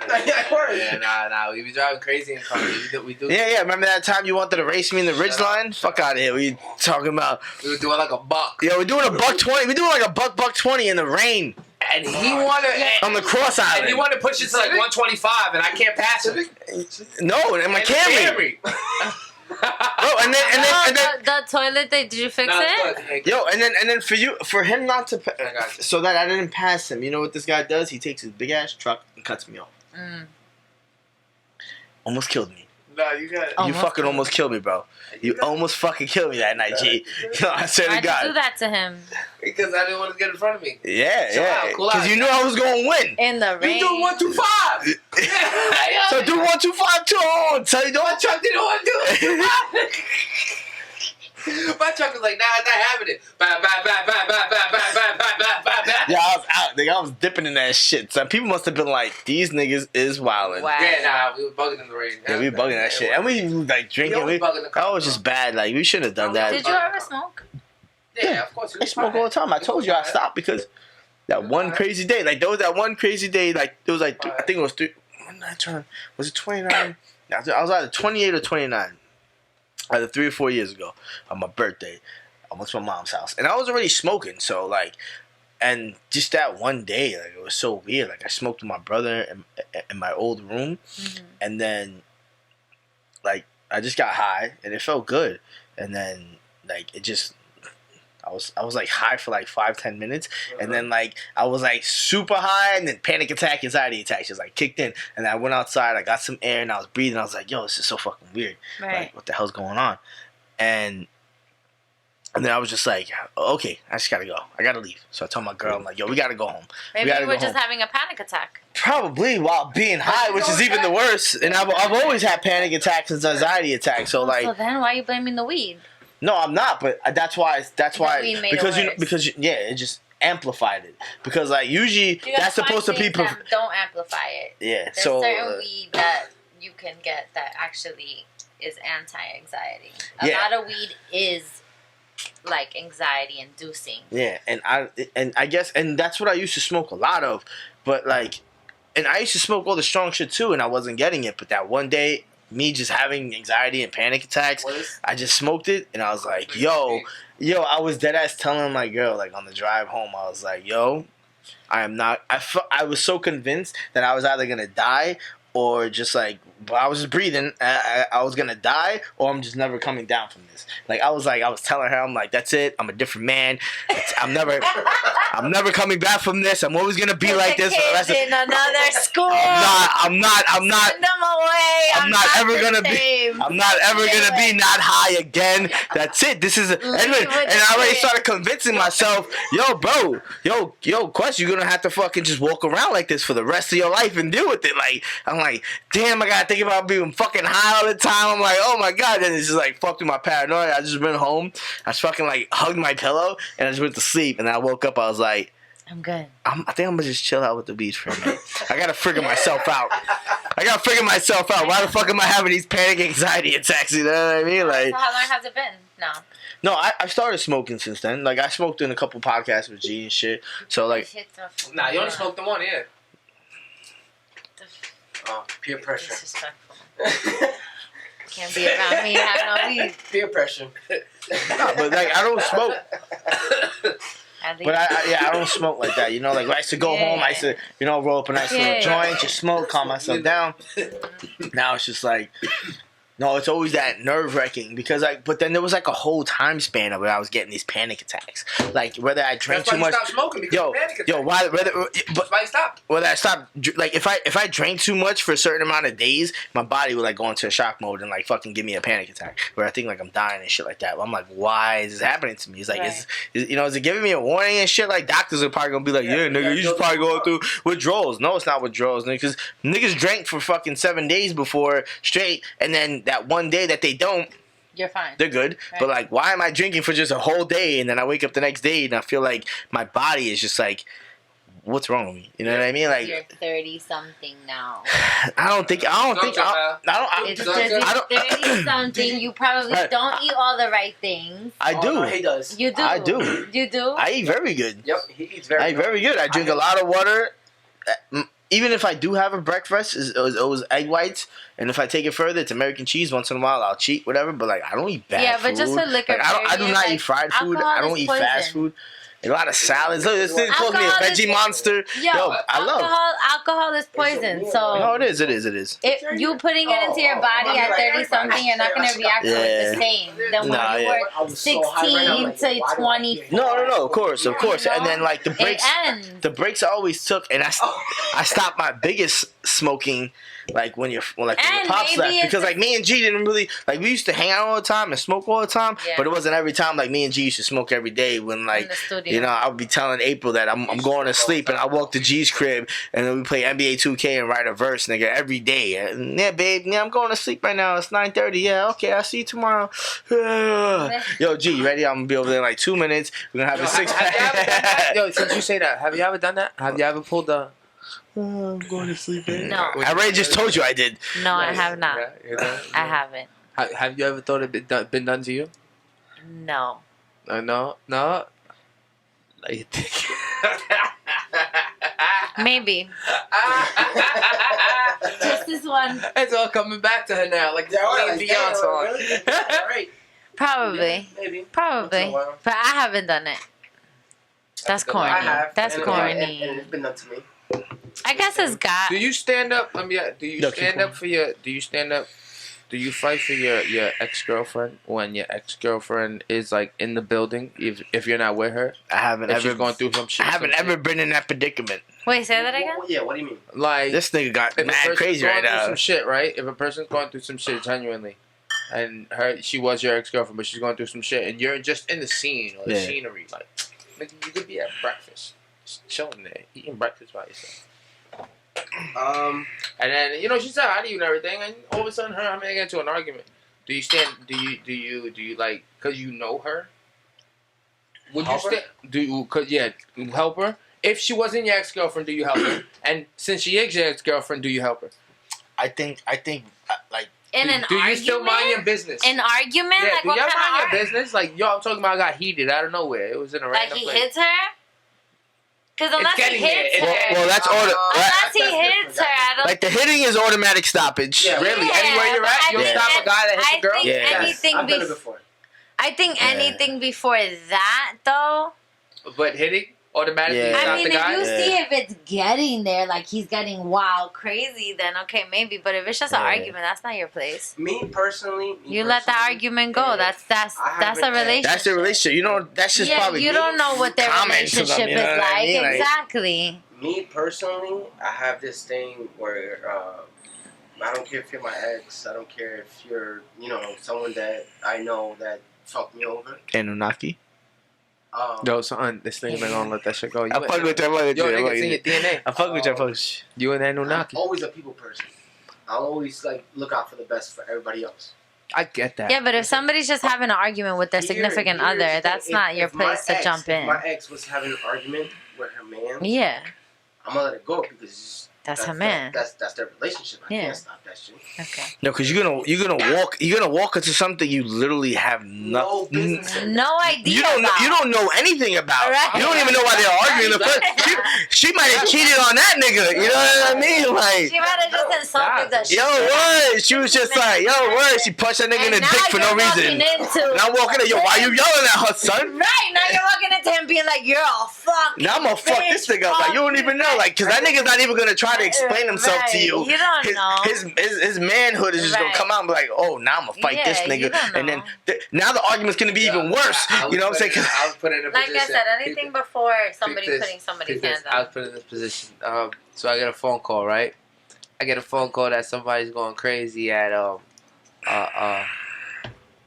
Speaker 4: Yeah, nah. We be driving crazy in cars. We do.
Speaker 2: Yeah. Remember that time you wanted to race me in the ridge line? Fuck out of here. We talking about.
Speaker 4: We were doing like a buck.
Speaker 2: Yo, we're doing a $1.20. We're doing like a $1.20 in the rain
Speaker 4: And he wanted.
Speaker 2: on the cross
Speaker 4: And he
Speaker 2: island.
Speaker 4: wanted to push it to like 125, and I can't pass him.
Speaker 2: No, and my Camry. Bro, and then
Speaker 3: The toilet, did you fix it?
Speaker 2: yo, and then for him not to,
Speaker 4: I got you.
Speaker 2: so that I didn't pass him. You know what this guy does? He takes his big ass truck and cuts me off. Almost killed me.
Speaker 4: Nah, you got.
Speaker 2: You
Speaker 3: Almost
Speaker 2: fucking
Speaker 3: killed
Speaker 2: almost killed me, bro. You almost fucking killed me that night, G. Yo, I swear to
Speaker 3: Why'd you do
Speaker 2: God.
Speaker 3: that to him?
Speaker 4: Because I didn't want to get in front of me.
Speaker 2: Yeah,
Speaker 4: Chill
Speaker 2: yeah.
Speaker 4: out, cool
Speaker 2: Because
Speaker 4: out.
Speaker 2: you knew I was gonna win.
Speaker 3: In the rain.
Speaker 4: You do 125.
Speaker 2: So do 125 too. Oh, tell you
Speaker 4: My
Speaker 2: don't.
Speaker 4: truck didn't want to do it. My truck was like, nah, I'm not having it. Bah, bah, bah, bah, bah, bah, bah, bah, bah, bah, bah, bah.
Speaker 2: Yeah, I was out. Nigga, I was dipping in that shit. So people must have been like, these niggas is wildin'.
Speaker 3: Wow.
Speaker 4: Yeah, nah, we were bugging in the rain.
Speaker 2: Yeah, we bugging that shit. And we like drinking.
Speaker 4: always bugging the
Speaker 2: That was just bad. Like, we shouldn't have done that.
Speaker 3: Did you ever smoke?
Speaker 4: Yeah, of course.
Speaker 2: I smoke all the time. I told you I stopped because that one crazy day. Like, there was that one crazy day. Like, it was like, I think it was three. When did I turn? Was it 29? I was either 28 or 29. Either 3 or 4 years ago on my birthday. I went to my mom's house. And I was already smoking. So, like, and just that one day, like, it was so weird. Like, I smoked with my brother in my old room. And then, like, I just got high. And it felt good. And then, like, it just... I was like high for like 5-10 minutes, and then like I was like super high, and then panic attack, anxiety attack just like kicked in, and I went outside, I got some air, and I was breathing. I was like, yo, this is so fucking weird.
Speaker 3: Right.
Speaker 2: Like, what the hell's going on? And then I was just like, okay, I just gotta go. I gotta leave. So I told my girl, I'm like, yo, we gotta go home.
Speaker 3: Maybe
Speaker 2: gotta
Speaker 3: you were
Speaker 2: go
Speaker 3: just
Speaker 2: home.
Speaker 3: having a panic attack.
Speaker 2: Probably while being high, which is even the worst. And I've always had panic attacks and anxiety attacks. So like,
Speaker 3: So then why are you blaming the weed?
Speaker 2: no, I'm not, but that's why
Speaker 3: weed made it
Speaker 2: because
Speaker 3: worse.
Speaker 2: it just amplified it, because like usually
Speaker 3: You gotta
Speaker 2: that's supposed to
Speaker 3: find
Speaker 2: be
Speaker 3: things that don't amplify it.
Speaker 2: yeah.
Speaker 3: There's
Speaker 2: So
Speaker 3: certain weed that you can get that actually is anti-anxiety. A
Speaker 2: Yeah.
Speaker 3: lot of weed is like anxiety inducing.
Speaker 2: yeah, and I guess and that's what I used to smoke a lot of, but like, and I used to smoke all the strong shit too, and I wasn't getting it. But that one day, me just having anxiety and panic attacks, I just smoked it, and I was like, yo, I was dead ass telling my girl, like, on the drive home, I was like, yo, I am not, I was so convinced that I was either gonna die or just like, but I was just breathing, I was gonna die, or I'm just never coming down from this. Like, I was telling her, I'm like, that's it, I'm a different man, I'm never coming back from this, I'm always gonna be like this for the rest of
Speaker 3: in another school.
Speaker 2: I'm not
Speaker 3: Send them away.
Speaker 2: I'm not ever
Speaker 3: the
Speaker 2: gonna
Speaker 3: same.
Speaker 2: be. I'm not ever gonna be not high again. That's it. This is. And I already started convincing myself, yo, bro, yo, Quest, you're gonna have to fucking just walk around like this for the rest of your life and deal with it. Like, I'm like, damn, I gotta think about being fucking high all the time. I'm like, oh my god. And it's just like fucked with my paranoia. I just went home. I just fucking like hugged my pillow and I just went to sleep. And I woke up. I was like,
Speaker 3: I'm good.
Speaker 2: I think I'm gonna just chill out with the beach for a minute. I gotta figure myself out. Why the fuck am I having these panic anxiety attacks? You know what I mean? Like,
Speaker 3: So how long has it been?
Speaker 2: no, I started smoking since then. Like, I smoked in a couple podcasts with G and shit. So like,
Speaker 4: Nah, you only smoked the one, yeah.
Speaker 7: Oh, peer pressure.
Speaker 3: Disrespectful. Can't be around me and have no weed.
Speaker 7: Peer pressure.
Speaker 2: no, but like I don't smoke.
Speaker 3: At least.
Speaker 2: But I don't smoke like that. You know, like I used to go home. I used to, roll up a nice little joint, just smoke, calm myself down. Now it's just like, no, it's always that nerve wracking because but then there was like a whole time span of where I was getting these panic attacks. Like whether I drank
Speaker 4: That's why
Speaker 2: too much.
Speaker 4: you stopped smoking because of panic attacks. That's why you stopped.
Speaker 2: Whether I stopped, like if I drank too much for a certain amount of days, my body would like go into a shock mode and like fucking give me a panic attack where I think like I'm dying and shit like that. I'm like, why is this happening to me? It's like,
Speaker 3: Right.
Speaker 2: is it giving me a warning and shit? Like doctors are probably gonna be like, yeah, nigga, you should probably go through withdrawals. No, it's not withdrawals, nigga, because niggas drank for fucking 7 days before straight, and then that one day that they don't,
Speaker 3: You're fine.
Speaker 2: They're good.
Speaker 3: Right.
Speaker 2: But like, why am I drinking for just a whole day and then I wake up the next day and I feel like my body is just like, what's wrong with me? You know what I mean? Like,
Speaker 3: You're 30-something now.
Speaker 2: I don't think.
Speaker 3: It's because you're 30-something. You probably
Speaker 2: Right.
Speaker 3: don't eat all the right things.
Speaker 2: I do.
Speaker 7: No, he does.
Speaker 3: You do.
Speaker 2: I do.
Speaker 3: You do.
Speaker 2: I eat very good.
Speaker 7: Yep, he eats very
Speaker 2: I eat
Speaker 7: good.
Speaker 2: very good. I drink a lot of water. Even if I do have a breakfast, it was egg whites, and if I take it further, it's American cheese. Once in a while, I'll cheat, whatever. But like, I don't eat bad
Speaker 3: Yeah,
Speaker 2: food.
Speaker 3: but just with liquor,
Speaker 2: Like, I do
Speaker 3: period,
Speaker 2: not
Speaker 3: like,
Speaker 2: eat fried food.
Speaker 3: alcohol
Speaker 2: I don't
Speaker 3: is
Speaker 2: eat
Speaker 3: poison.
Speaker 2: fast food. A lot of salads. Look, this thing calls me a
Speaker 3: Alcohol is-
Speaker 2: veggie monster. Yo, I love.
Speaker 3: Alcohol is poison.
Speaker 2: No,
Speaker 3: So
Speaker 2: it is. It is.
Speaker 3: if you putting it into your body at 30-something, you're not gonna react to it the same than when
Speaker 2: Nah,
Speaker 3: you
Speaker 2: yeah.
Speaker 3: were 16 to 20.
Speaker 2: No. Of course. And then like the
Speaker 3: It
Speaker 2: breaks.
Speaker 3: ends.
Speaker 2: The breaks I always took, and I stopped my biggest smoking, like when your
Speaker 3: And
Speaker 2: pops
Speaker 3: maybe
Speaker 2: left,
Speaker 3: it's
Speaker 2: because like me and G didn't really like, we used to hang out all the time and smoke all the time,
Speaker 3: Yeah.
Speaker 2: but it wasn't every time. Like me and G used to smoke every day when
Speaker 3: In
Speaker 2: like,
Speaker 3: the studio.
Speaker 2: you know, I would be telling April that I'm going to sleep, and I walk to G's crib and then we play NBA 2K and write a verse, nigga, every day. And, yeah, babe, yeah, I'm going to sleep right now. It's 9:30. Yeah, okay, I'll see you tomorrow. Yo, G, you ready? I'm gonna be over there in like 2 minutes. We're gonna have a six pack.
Speaker 4: Yo, since you say that, have you ever done that? Have you ever pulled the?
Speaker 2: I'm going to sleep.
Speaker 3: No.
Speaker 2: I already just told you I did.
Speaker 3: No, I have not.
Speaker 4: Yeah.
Speaker 3: I haven't.
Speaker 4: Have you ever thought it been done to you?
Speaker 3: No.
Speaker 4: No. Like you think.
Speaker 3: Maybe. Just this one.
Speaker 4: It's all coming back to her now, like the Celine Dion song.
Speaker 7: Right.
Speaker 3: Probably.
Speaker 7: Maybe.
Speaker 3: Probably.
Speaker 7: Once in a while.
Speaker 3: But I haven't done it. That's corny.
Speaker 7: I have.
Speaker 3: That's
Speaker 7: and
Speaker 3: corny.
Speaker 7: And it's been done to me.
Speaker 3: I guess it's got.
Speaker 4: Do you stand up? Do you
Speaker 2: No,
Speaker 4: stand
Speaker 2: keep
Speaker 4: up for your? Do you stand up? Do you fight for your ex-girlfriend when your ex-girlfriend is like in the building? If you're not with her,
Speaker 2: I haven't
Speaker 4: if
Speaker 2: ever
Speaker 4: she's going through some shit.
Speaker 2: I haven't ever been in that predicament.
Speaker 3: Wait, say that again?
Speaker 7: Yeah, what do you mean?
Speaker 4: Like
Speaker 2: This nigga got
Speaker 4: if a
Speaker 2: mad
Speaker 4: person's
Speaker 2: crazy
Speaker 4: going
Speaker 2: right
Speaker 4: through
Speaker 2: now.
Speaker 4: some shit, right? If a person's going through some shit genuinely, and she was your ex-girlfriend, but she's going through some shit, and you're just in the scene or the
Speaker 2: Yeah.
Speaker 4: scenery, like nigga, you could be at breakfast, just chilling there, eating breakfast by yourself. And then she said hi to you and everything, and all of a sudden her and me get into an argument. Do you stand? Do you like? Cause you know her. Would
Speaker 7: Help
Speaker 4: you
Speaker 7: her?
Speaker 4: stand? Cause help her. If she wasn't your ex-girlfriend, do you help her? And since she is your ex-girlfriend, do you help her?
Speaker 2: I think like
Speaker 3: In an
Speaker 4: do you
Speaker 3: argument?
Speaker 4: still mind your business?
Speaker 3: An argument?
Speaker 4: Yeah,
Speaker 3: Like
Speaker 4: do
Speaker 3: what
Speaker 4: y'all
Speaker 3: kind
Speaker 4: mind
Speaker 3: of
Speaker 4: your business? Like, yo, I'm talking about I got heated out of nowhere. It was in a
Speaker 3: Like
Speaker 4: random
Speaker 3: he
Speaker 4: place.
Speaker 3: hits her? Because unless he
Speaker 4: getting there.
Speaker 3: hits
Speaker 4: It's
Speaker 3: her.
Speaker 4: getting-
Speaker 2: well, that's order.
Speaker 3: Unless he hits her, I don't
Speaker 2: Like the hitting is automatic stoppage.
Speaker 7: Yeah.
Speaker 4: Really?
Speaker 3: Yeah,
Speaker 4: Anywhere you're
Speaker 3: but
Speaker 4: at,
Speaker 3: I
Speaker 4: you'll
Speaker 3: think
Speaker 4: stop a guy that hits
Speaker 3: I
Speaker 4: a girl?
Speaker 3: think
Speaker 2: Yeah.
Speaker 3: anything
Speaker 7: I've done it before.
Speaker 3: I think
Speaker 2: Yeah.
Speaker 3: anything before that though.
Speaker 4: But hitting automatically
Speaker 2: Yeah.
Speaker 4: stop
Speaker 3: I mean,
Speaker 4: the guy?
Speaker 3: if you
Speaker 2: Yeah.
Speaker 3: see if it's getting there, like he's getting wild crazy, then okay, maybe. But if it's just an
Speaker 2: Yeah.
Speaker 3: argument, that's not your place.
Speaker 7: Me personally.
Speaker 3: You let the argument go.
Speaker 7: yeah.
Speaker 3: That's
Speaker 7: I
Speaker 3: that's a
Speaker 7: haven't-
Speaker 3: relationship.
Speaker 2: That's the relationship. That's just
Speaker 3: yeah,
Speaker 2: probably
Speaker 3: you don't know what their
Speaker 2: comment to them,
Speaker 3: relationship
Speaker 2: you know
Speaker 3: is
Speaker 2: what I
Speaker 3: like.
Speaker 2: mean? Like-
Speaker 3: Exactly.
Speaker 7: Me personally, I have this thing where I don't care if you're my ex. I don't care if you're, someone that I know that fucked me over.
Speaker 2: Anunnaki.
Speaker 4: Yo, son, this nigga been gonna let that shit go.
Speaker 2: I fuck with you. I fuck with
Speaker 4: Yo,
Speaker 2: you. I fuck
Speaker 4: nigga, it's in your
Speaker 2: with you.
Speaker 4: DNA.
Speaker 2: I fuck with you. I fuck with you.
Speaker 4: You and
Speaker 7: I'm
Speaker 4: Anunnaki.
Speaker 7: always a people person. I'll always look out for the best for everybody else.
Speaker 4: I get that.
Speaker 3: Yeah, but if somebody's just having an argument with their
Speaker 7: Here-
Speaker 3: significant
Speaker 7: here's
Speaker 3: other,
Speaker 7: the thing.
Speaker 3: that's not your
Speaker 7: If my
Speaker 3: place to
Speaker 7: ex-
Speaker 3: jump
Speaker 7: if
Speaker 3: in.
Speaker 7: my ex was having an argument with her man,
Speaker 3: Yeah,
Speaker 7: I'm gonna let it go because
Speaker 3: that's her man.
Speaker 7: That's their relationship. I
Speaker 3: Yeah.
Speaker 7: can't stop that shit.
Speaker 3: Okay.
Speaker 2: No, because you're gonna walk into something you literally have
Speaker 7: No
Speaker 2: nothing.
Speaker 7: business. in.
Speaker 3: No idea.
Speaker 2: You don't know.
Speaker 3: about.
Speaker 2: You don't know anything about.
Speaker 3: Right.
Speaker 2: You don't even know why they're arguing. In the first, she might have cheated on that nigga. You know what I mean? Like,
Speaker 3: She might have just insulted the shit.
Speaker 2: yo, what? She was just like, yo, what? She punched that nigga in the
Speaker 3: And
Speaker 2: dick
Speaker 3: now
Speaker 2: for no
Speaker 3: you're
Speaker 2: reason.
Speaker 3: walking into-
Speaker 2: And I'm walking in, yo, why you yelling at her, son?
Speaker 3: Right, now you're walking into him being like, you're all fucking
Speaker 2: Now I'm gonna fuck this nigga up. Like, you don't even know. Like, cause that nigga's not even gonna try to explain himself to you.
Speaker 3: You don't know.
Speaker 2: His manhood is just gonna
Speaker 3: Right.
Speaker 2: come out and be like, oh, now I'm gonna fight this
Speaker 3: Yeah, you
Speaker 2: nigga.
Speaker 3: don't
Speaker 2: And then
Speaker 3: know.
Speaker 2: now the argument's gonna be even worse. You know what I'm saying?
Speaker 4: I was put in a
Speaker 3: Like
Speaker 4: position.
Speaker 3: I said, anything before somebody
Speaker 4: this,
Speaker 3: putting somebody's
Speaker 4: Peep this.
Speaker 3: hands
Speaker 4: I was
Speaker 3: up.
Speaker 4: put in this position. So I get a phone call, right? I get a phone call that somebody's going crazy at it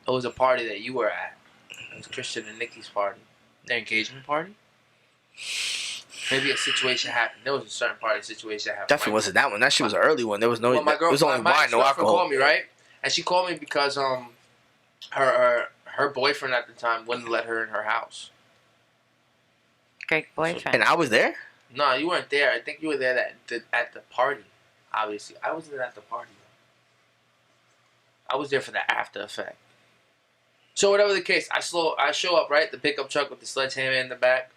Speaker 4: was a party that you were at. It was Christian and Nikki's party. Their engagement party. Maybe a situation happened. There was a certain party situation happened.
Speaker 2: Definitely wasn't that one. That shit was an early one. There was no.
Speaker 4: Well, my girl,
Speaker 2: it was only
Speaker 4: my
Speaker 2: wine, no
Speaker 4: ex-girlfriend
Speaker 2: alcohol.
Speaker 4: called me, right? And she called me because her boyfriend at the time wouldn't let her in her house.
Speaker 3: Great boyfriend.
Speaker 2: And I was there.
Speaker 4: No, you weren't there. I think you were there at the party. Obviously, I wasn't at the party. I was there for the after effect. So whatever the case, I show up, right? The pickup truck with the sledgehammer in the back.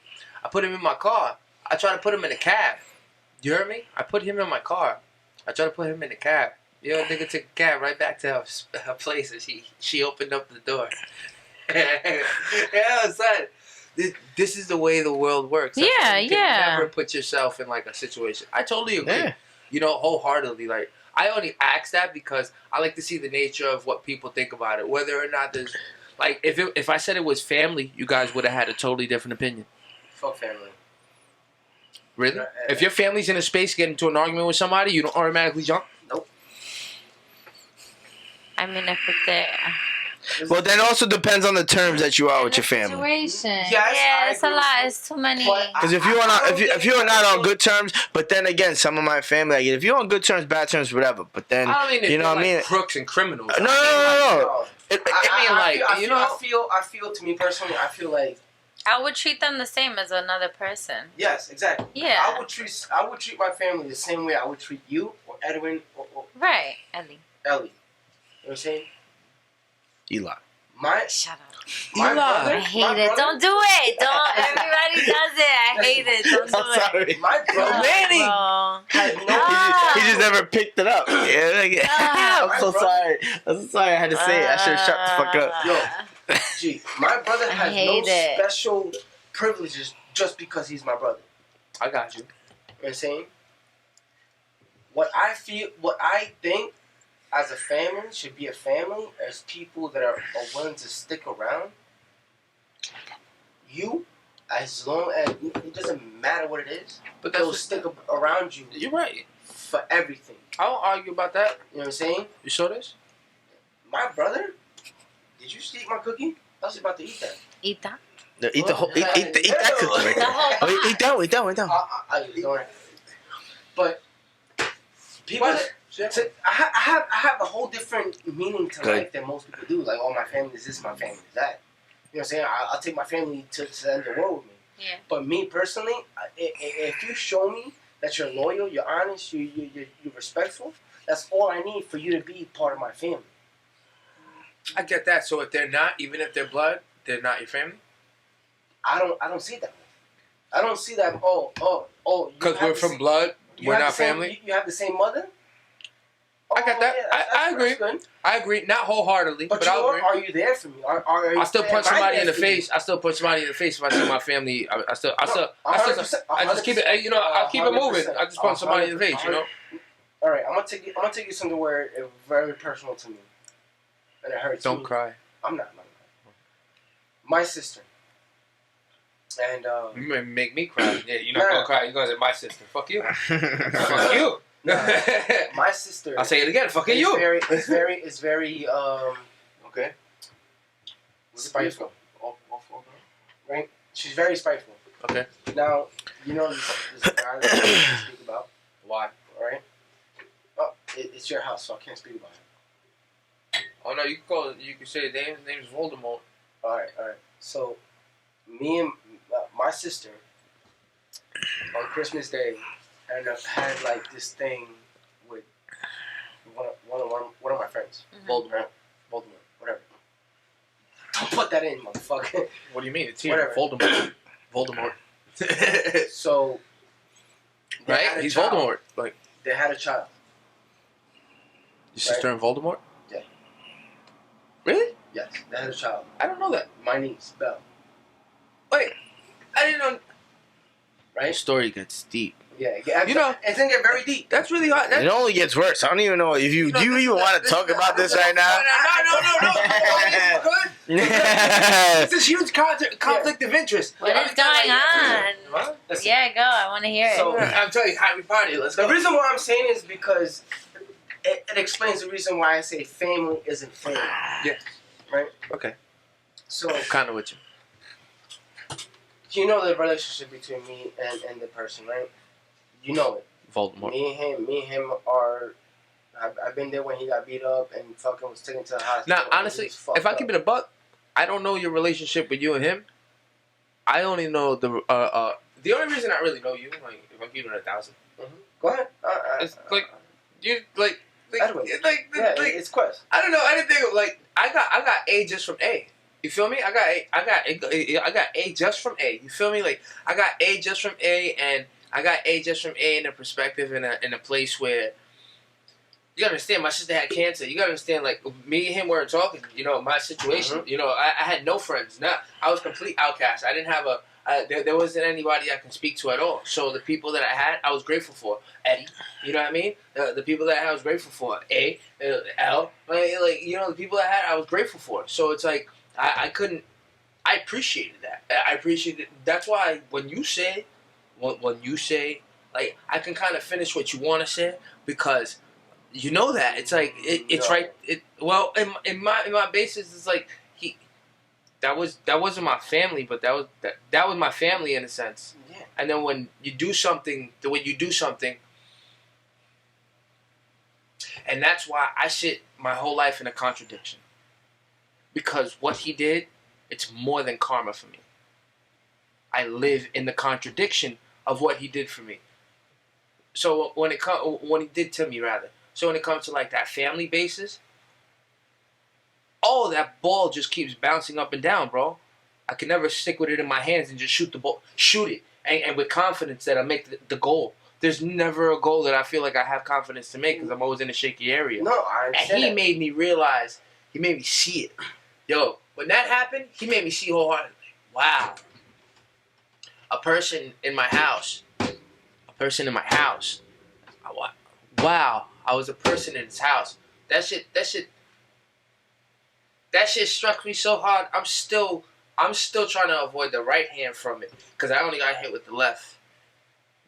Speaker 4: I put him in my car. I try to put him in a cab. You heard me? I put him in my car. I try to put him in a cab. Yo, nigga took a cab right back to her place, and she opened up the door. Yeah, son. This is the way the world works. That's why you can never put yourself in like a situation. I totally agree.
Speaker 2: Yeah.
Speaker 4: You know, wholeheartedly. Like, I only ask that because I like to see the nature of what people think about it. Whether or not there's like, if I said it was family, you guys would have had a totally different opinion.
Speaker 7: Fuck family.
Speaker 4: Really? If your family's in a space getting into an argument with somebody, you don't automatically jump?
Speaker 7: Nope.
Speaker 3: I mean, if it's there.
Speaker 2: Well, that also depends on the terms that you are with your family.
Speaker 3: Situation.
Speaker 7: Yes,
Speaker 3: yeah,
Speaker 7: I
Speaker 3: it's a
Speaker 7: agree.
Speaker 3: lot. It's too many.
Speaker 2: Because if you are not on good terms, but then again, some of my family, like, if you're on good terms, bad terms, whatever. But then,
Speaker 4: I don't mean if
Speaker 2: you know what I mean?
Speaker 4: like crooks and criminals.
Speaker 2: No.
Speaker 7: No.
Speaker 2: It-
Speaker 7: I feel to me personally, I feel like
Speaker 3: I would treat them the same as another person.
Speaker 7: yes, exactly.
Speaker 3: Yeah.
Speaker 7: I would treat my family the same way I would treat you or Edwin or
Speaker 3: Right, Ellie.
Speaker 7: Ellie. You know what I'm saying?
Speaker 2: Eli.
Speaker 3: Shut up.
Speaker 7: My
Speaker 4: Eli.
Speaker 7: brother,
Speaker 3: I hate it. Don't do it. Don't. Everybody does it. I hate it. Don't do
Speaker 2: I'm
Speaker 3: it.
Speaker 2: sorry.
Speaker 7: My brother
Speaker 4: Manny.
Speaker 3: Bro.
Speaker 7: had no.
Speaker 3: Ah.
Speaker 2: He just never picked it up. Yeah, like,
Speaker 3: Ah.
Speaker 2: I'm so sorry. I'm so sorry I had to say it. I should have shut the fuck up.
Speaker 7: Yo, Gee, my brother
Speaker 3: I
Speaker 7: has no
Speaker 3: hate it.
Speaker 7: special privileges just because he's my brother.
Speaker 4: I got you.
Speaker 7: You know what I'm saying? What I think as a family should be a family as people that are willing to stick around. You, as long as it doesn't matter what it is,
Speaker 4: But
Speaker 7: they'll
Speaker 4: that's
Speaker 7: stick around you
Speaker 4: You're right.
Speaker 7: for everything.
Speaker 4: I don't argue about that.
Speaker 7: You know what I'm saying?
Speaker 4: You saw this?
Speaker 7: My brother, did you eat my cookie? I was about to eat that.
Speaker 3: Eat that.
Speaker 2: No, eat the whole, eat that cookie right
Speaker 3: The
Speaker 2: there.
Speaker 3: whole
Speaker 2: Oh, eat that.
Speaker 7: Don't worry. But people,
Speaker 4: What?
Speaker 7: I have a whole different meaning to
Speaker 2: Good.
Speaker 7: life than most people do. Like, oh, my family is this, my family is that. You know what I'm saying? I'll take my family to the end of the world with me.
Speaker 3: Yeah.
Speaker 7: But me personally, if you show me that you're loyal, you're honest, you're respectful, that's all I need for you to be part of my family.
Speaker 4: I get that. So if they're not, even if they're blood, they're not your family?
Speaker 7: I don't see that. I don't see that. Oh.
Speaker 4: Because we're from blood, we're not family?
Speaker 7: You have the same mother.
Speaker 4: I got that. I agree.
Speaker 7: That's good.
Speaker 4: I agree. Not wholeheartedly, but I agree.
Speaker 7: Are you there for me? Are
Speaker 4: I still punch
Speaker 7: am I
Speaker 4: somebody in
Speaker 7: there
Speaker 4: the
Speaker 7: for you?
Speaker 4: face. I still punch somebody in the face if I see my family. I still. I
Speaker 7: 100%,
Speaker 4: just keep it. You know, I'll keep it moving.
Speaker 7: 100%.
Speaker 4: I just punch somebody in the face. You know.
Speaker 7: All right, I'm gonna take you something where it's very personal to me, and it hurts.
Speaker 4: Don't
Speaker 7: me.
Speaker 4: cry.
Speaker 7: I'm not. My sister. And
Speaker 4: You may make me cry. Yeah, you're not
Speaker 7: Nah.
Speaker 4: gonna cry. You're gonna say my sister. Fuck you. Fuck you.
Speaker 7: my sister.
Speaker 4: I'll say it again. Fuck
Speaker 7: is
Speaker 4: you.
Speaker 7: It's very
Speaker 4: Okay.
Speaker 7: spiteful. Right? She's very spiteful.
Speaker 4: Okay.
Speaker 7: Now, you know this guy that I can't speak about,
Speaker 4: Why?
Speaker 7: right? Oh, it's your house, so I can't speak about it.
Speaker 4: Oh no, you can call it. You can say his name. His name is Voldemort.
Speaker 7: All right. So, me and my sister on Christmas Day had like this thing with one of my friends.
Speaker 4: Voldemort.
Speaker 7: Voldemort, whatever. Don't put that in, motherfucker.
Speaker 4: What do you mean? It's here.
Speaker 7: Whatever.
Speaker 4: Voldemort.
Speaker 7: So, they had
Speaker 4: Right?
Speaker 7: a
Speaker 4: He's
Speaker 7: child.
Speaker 4: Voldemort. Like
Speaker 7: They had a child.
Speaker 4: your sister and Voldemort.
Speaker 7: Yeah.
Speaker 4: Really?
Speaker 7: Yes, they had a child.
Speaker 4: I don't know that.
Speaker 7: My niece, Belle.
Speaker 4: Wait, I didn't know.
Speaker 2: The
Speaker 7: Right?
Speaker 2: story gets deep.
Speaker 7: Yeah.
Speaker 4: You know-
Speaker 7: it's gonna get very deep.
Speaker 4: That's really hard.
Speaker 2: It only gets worse. I don't even know if you do you even want to talk about this right now.
Speaker 4: No. It's this huge conflict of interest.
Speaker 3: What is going on?
Speaker 4: What?
Speaker 7: Listen,
Speaker 3: Yeah, go. I want to hear it.
Speaker 7: So-
Speaker 4: I'm telling you, happy party. Let's
Speaker 7: the
Speaker 4: go.
Speaker 7: reason why I'm saying is because it explains the reason why I say family isn't family.
Speaker 4: Yeah.
Speaker 7: Right?
Speaker 4: Okay.
Speaker 7: So,
Speaker 4: Kind of with you.
Speaker 7: you know the relationship between me and the person, right? You know it.
Speaker 4: Voldemort.
Speaker 7: Me and him are I've been there when he got beat up and fucking was taken to the hospital.
Speaker 4: Now, honestly, if I keep it a buck, I don't know your relationship with you and him. I only know the only reason I really know you, like, if I'm keeping it 1,000.
Speaker 7: Go ahead.
Speaker 4: It's like you like
Speaker 7: Edwin.
Speaker 4: like
Speaker 7: It's Quest.
Speaker 4: I don't know. I didn't think of, like I got A just from A. You feel me? I got A just from A. You feel me? Like I got A just from A, and I got A just from A in a perspective in a place where you gotta understand. My sister had cancer. You gotta understand. Like me and him weren't talking. You know my situation. You know I had no friends. I was complete outcast. I didn't have there wasn't anybody I can speak to at all. So the people that I had, I was grateful for. Eddie, you know what I mean? The people that I had, I was grateful for. L, like you know, the people that I had, I was grateful for. So it's like I couldn't. I appreciated that. I appreciated. That's why when you say, like I can kind of finish what you want to say because you know that it's like it's right. Well, in my basis, it's like that wasn't my family, but that was my family in a sense.
Speaker 7: Yeah.
Speaker 4: And then when you do something, and that's why I sit my whole life in a contradiction. Because what he did, it's more than karma for me. I live in the contradiction of what he did for me. So when he did to me rather. So when it comes to like that family basis. Oh, that ball just keeps bouncing up and down, bro. I can never stick with it in my hands and just shoot the ball. Shoot it. And with confidence that I make the goal. There's never a goal that I feel like I have confidence to make because I'm always in a shaky area.
Speaker 7: No, I understand.
Speaker 4: And he made me realize, he made me see it. Yo, when that happened, he made me see wholeheartedly. Wow. A person in my house. Wow. I was a person in his house. That shit struck me so hard. I'm still trying to avoid the right hand from it because I only got hit with the left.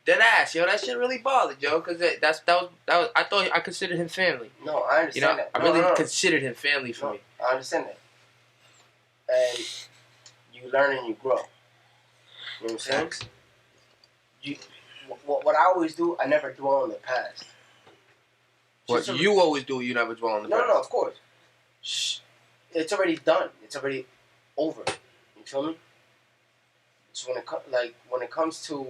Speaker 4: Dead ass, yo. That shit really bothered, yo. Because that was. I thought I considered him family.
Speaker 7: No, I understand that.
Speaker 4: I really considered him family for me.
Speaker 7: I understand that. And you learn and you grow. You know what I'm saying? What I always do, I never dwell on the past.
Speaker 4: What you always do, you never dwell on the past.
Speaker 7: No, of course. It's already done. It's already over. You feel me? So when it comes to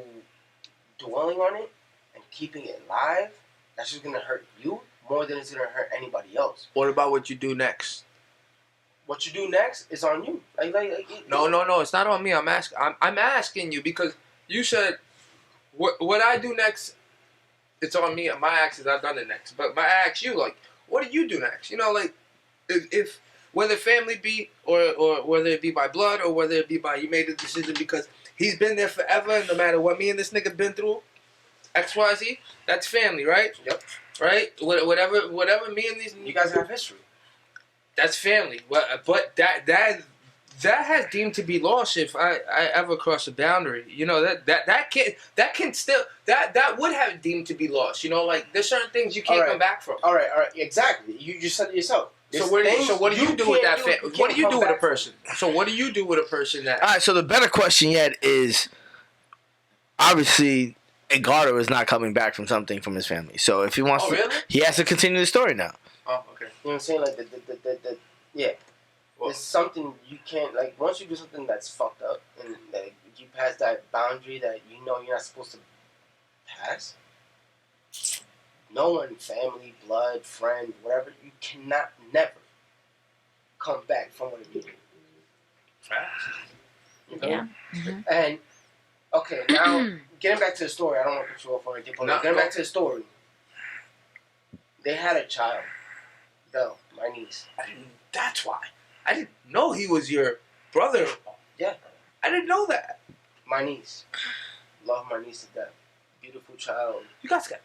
Speaker 7: dwelling on it and keeping it live, that's just gonna hurt you more than it's gonna hurt anybody else.
Speaker 4: What about what you do next?
Speaker 7: What you do next is on you.
Speaker 4: No. It's not on me. I'm asking you because you said what I do next. It's on me. My actions, I've done it next. But I ask you, like, what do you do next? You know, like, if whether family be or whether it be by blood or whether it be by you made a decision because he's been there forever and no matter what me and this nigga been through, XYZ, that's family, right?
Speaker 7: Yep.
Speaker 4: Right? Whatever me and these...
Speaker 7: You guys have history.
Speaker 4: That's family. But that has deemed to be lost if I ever cross a boundary. You know, that would have deemed to be lost. You know, like there's certain things you can't come back from.
Speaker 7: All right, exactly. You just said it yourself.
Speaker 4: So what do you do with that family? What do you do with a person? So what do you do with a person that?
Speaker 2: All right. So the better question yet is, obviously, Edgardo is not coming back from something from his family. So if he wants to, he has to continue the story now.
Speaker 4: Oh, okay.
Speaker 7: You know what I'm saying? Like yeah. Well, it's something you can't, like, once you do something that's fucked up and like, you pass that boundary that you know you're not supposed to pass, no one, family, blood, friend, whatever, you cannot never come back from what you did. You know?
Speaker 3: Yeah. Mm-hmm.
Speaker 7: And, okay, now, getting back to the story, I don't want to put you off on anything, but getting back to the story, they had a child, Belle, my niece.
Speaker 4: That's why. I didn't know he was your brother.
Speaker 7: Yeah.
Speaker 4: I didn't know that.
Speaker 7: My niece. Love my niece to death. Beautiful child.
Speaker 4: You guys got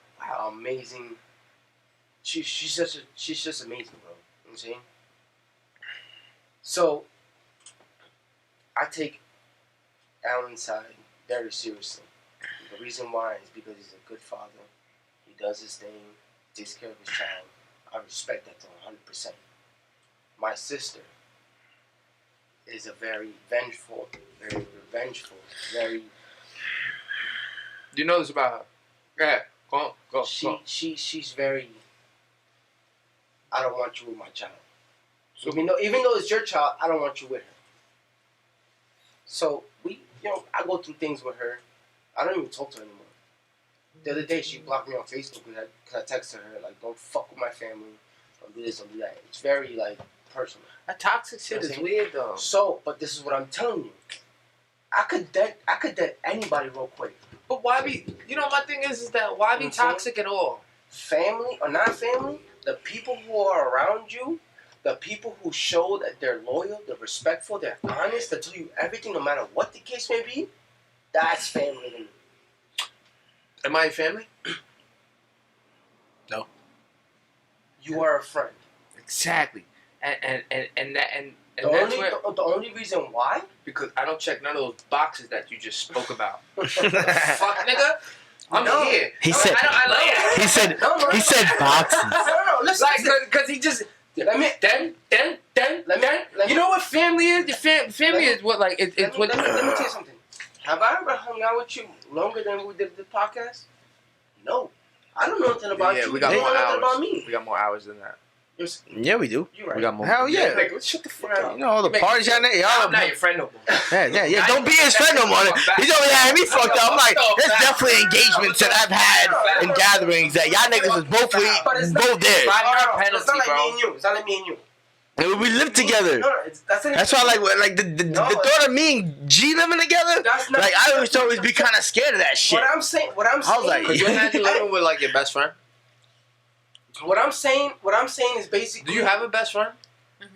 Speaker 7: amazing. She's just amazing, bro. You know what I'm saying? So I take Alan's side very seriously. The reason why is because he's a good father. He does his thing, takes care of his child. I respect that to 100%. My sister is a very vengeful, very revengeful, very...
Speaker 4: You know this about her. Go ahead. Go.
Speaker 7: She's very... I don't want you with my child. So even though it's your child, I don't want you with her. So I go through things with her. I don't even talk to her anymore. The other day, she blocked me on Facebook because I texted her, like, don't fuck with my family. Don't do this, don't do that. It's very, like, personal.
Speaker 4: That toxic shit is weird, though.
Speaker 7: So, but this is what I'm telling you. I could dead anybody real quick.
Speaker 4: But why be... You know, my thing is that why be toxic at all?
Speaker 7: Family or not family, the people who are around you, the people who show that they're loyal, they're respectful, they're honest, they tell you everything no matter what the case may be, that's family to me.
Speaker 4: Am I a family?
Speaker 2: No.
Speaker 7: You are a friend.
Speaker 4: Exactly. And
Speaker 7: The
Speaker 4: that's where...
Speaker 7: the only reason why?
Speaker 4: Because I don't check none of those boxes that you just spoke about. Fuck, nigga. I'm here.
Speaker 5: He said. He said.
Speaker 7: No,
Speaker 5: He said boxes.
Speaker 7: No, listen.
Speaker 4: Like, because he just...
Speaker 7: Let me.
Speaker 4: Then, you know what family is? Your family is what, like, it's
Speaker 7: Let me
Speaker 4: what...
Speaker 7: tell you something. Have I ever hung out with you longer than we did the podcast? No. I don't know nothing about you.
Speaker 4: we got
Speaker 7: You
Speaker 4: more
Speaker 7: don't know nothing
Speaker 4: hours.
Speaker 7: about me.
Speaker 4: We got more hours than that.
Speaker 2: Yeah, we do.
Speaker 7: You're right.
Speaker 4: We got more.
Speaker 2: Hell yeah.
Speaker 4: Like, shut the fuck up.
Speaker 2: You know all the
Speaker 4: Make
Speaker 2: parties
Speaker 4: me
Speaker 2: y'all
Speaker 4: feel-
Speaker 2: y'all.
Speaker 4: I'm not your friend no more.
Speaker 2: Yeah. Don't be his friend no more. He's over here having me fucked up. I'm like, there's definitely engagements that I've had in gatherings that y'all niggas was both there.
Speaker 7: It's not like
Speaker 4: bro.
Speaker 7: me and you. It's not like me and you.
Speaker 2: And we lived together.
Speaker 7: No,
Speaker 2: That's why, like the thought of me and G living together.
Speaker 7: That's not.
Speaker 2: Like I used to always be kind of scared of that shit.
Speaker 7: What I'm saying.
Speaker 2: I was like,
Speaker 4: Could you imagine living with like your best friend?
Speaker 7: What I'm saying is basically.
Speaker 4: Do you have a best friend?
Speaker 3: Mhm.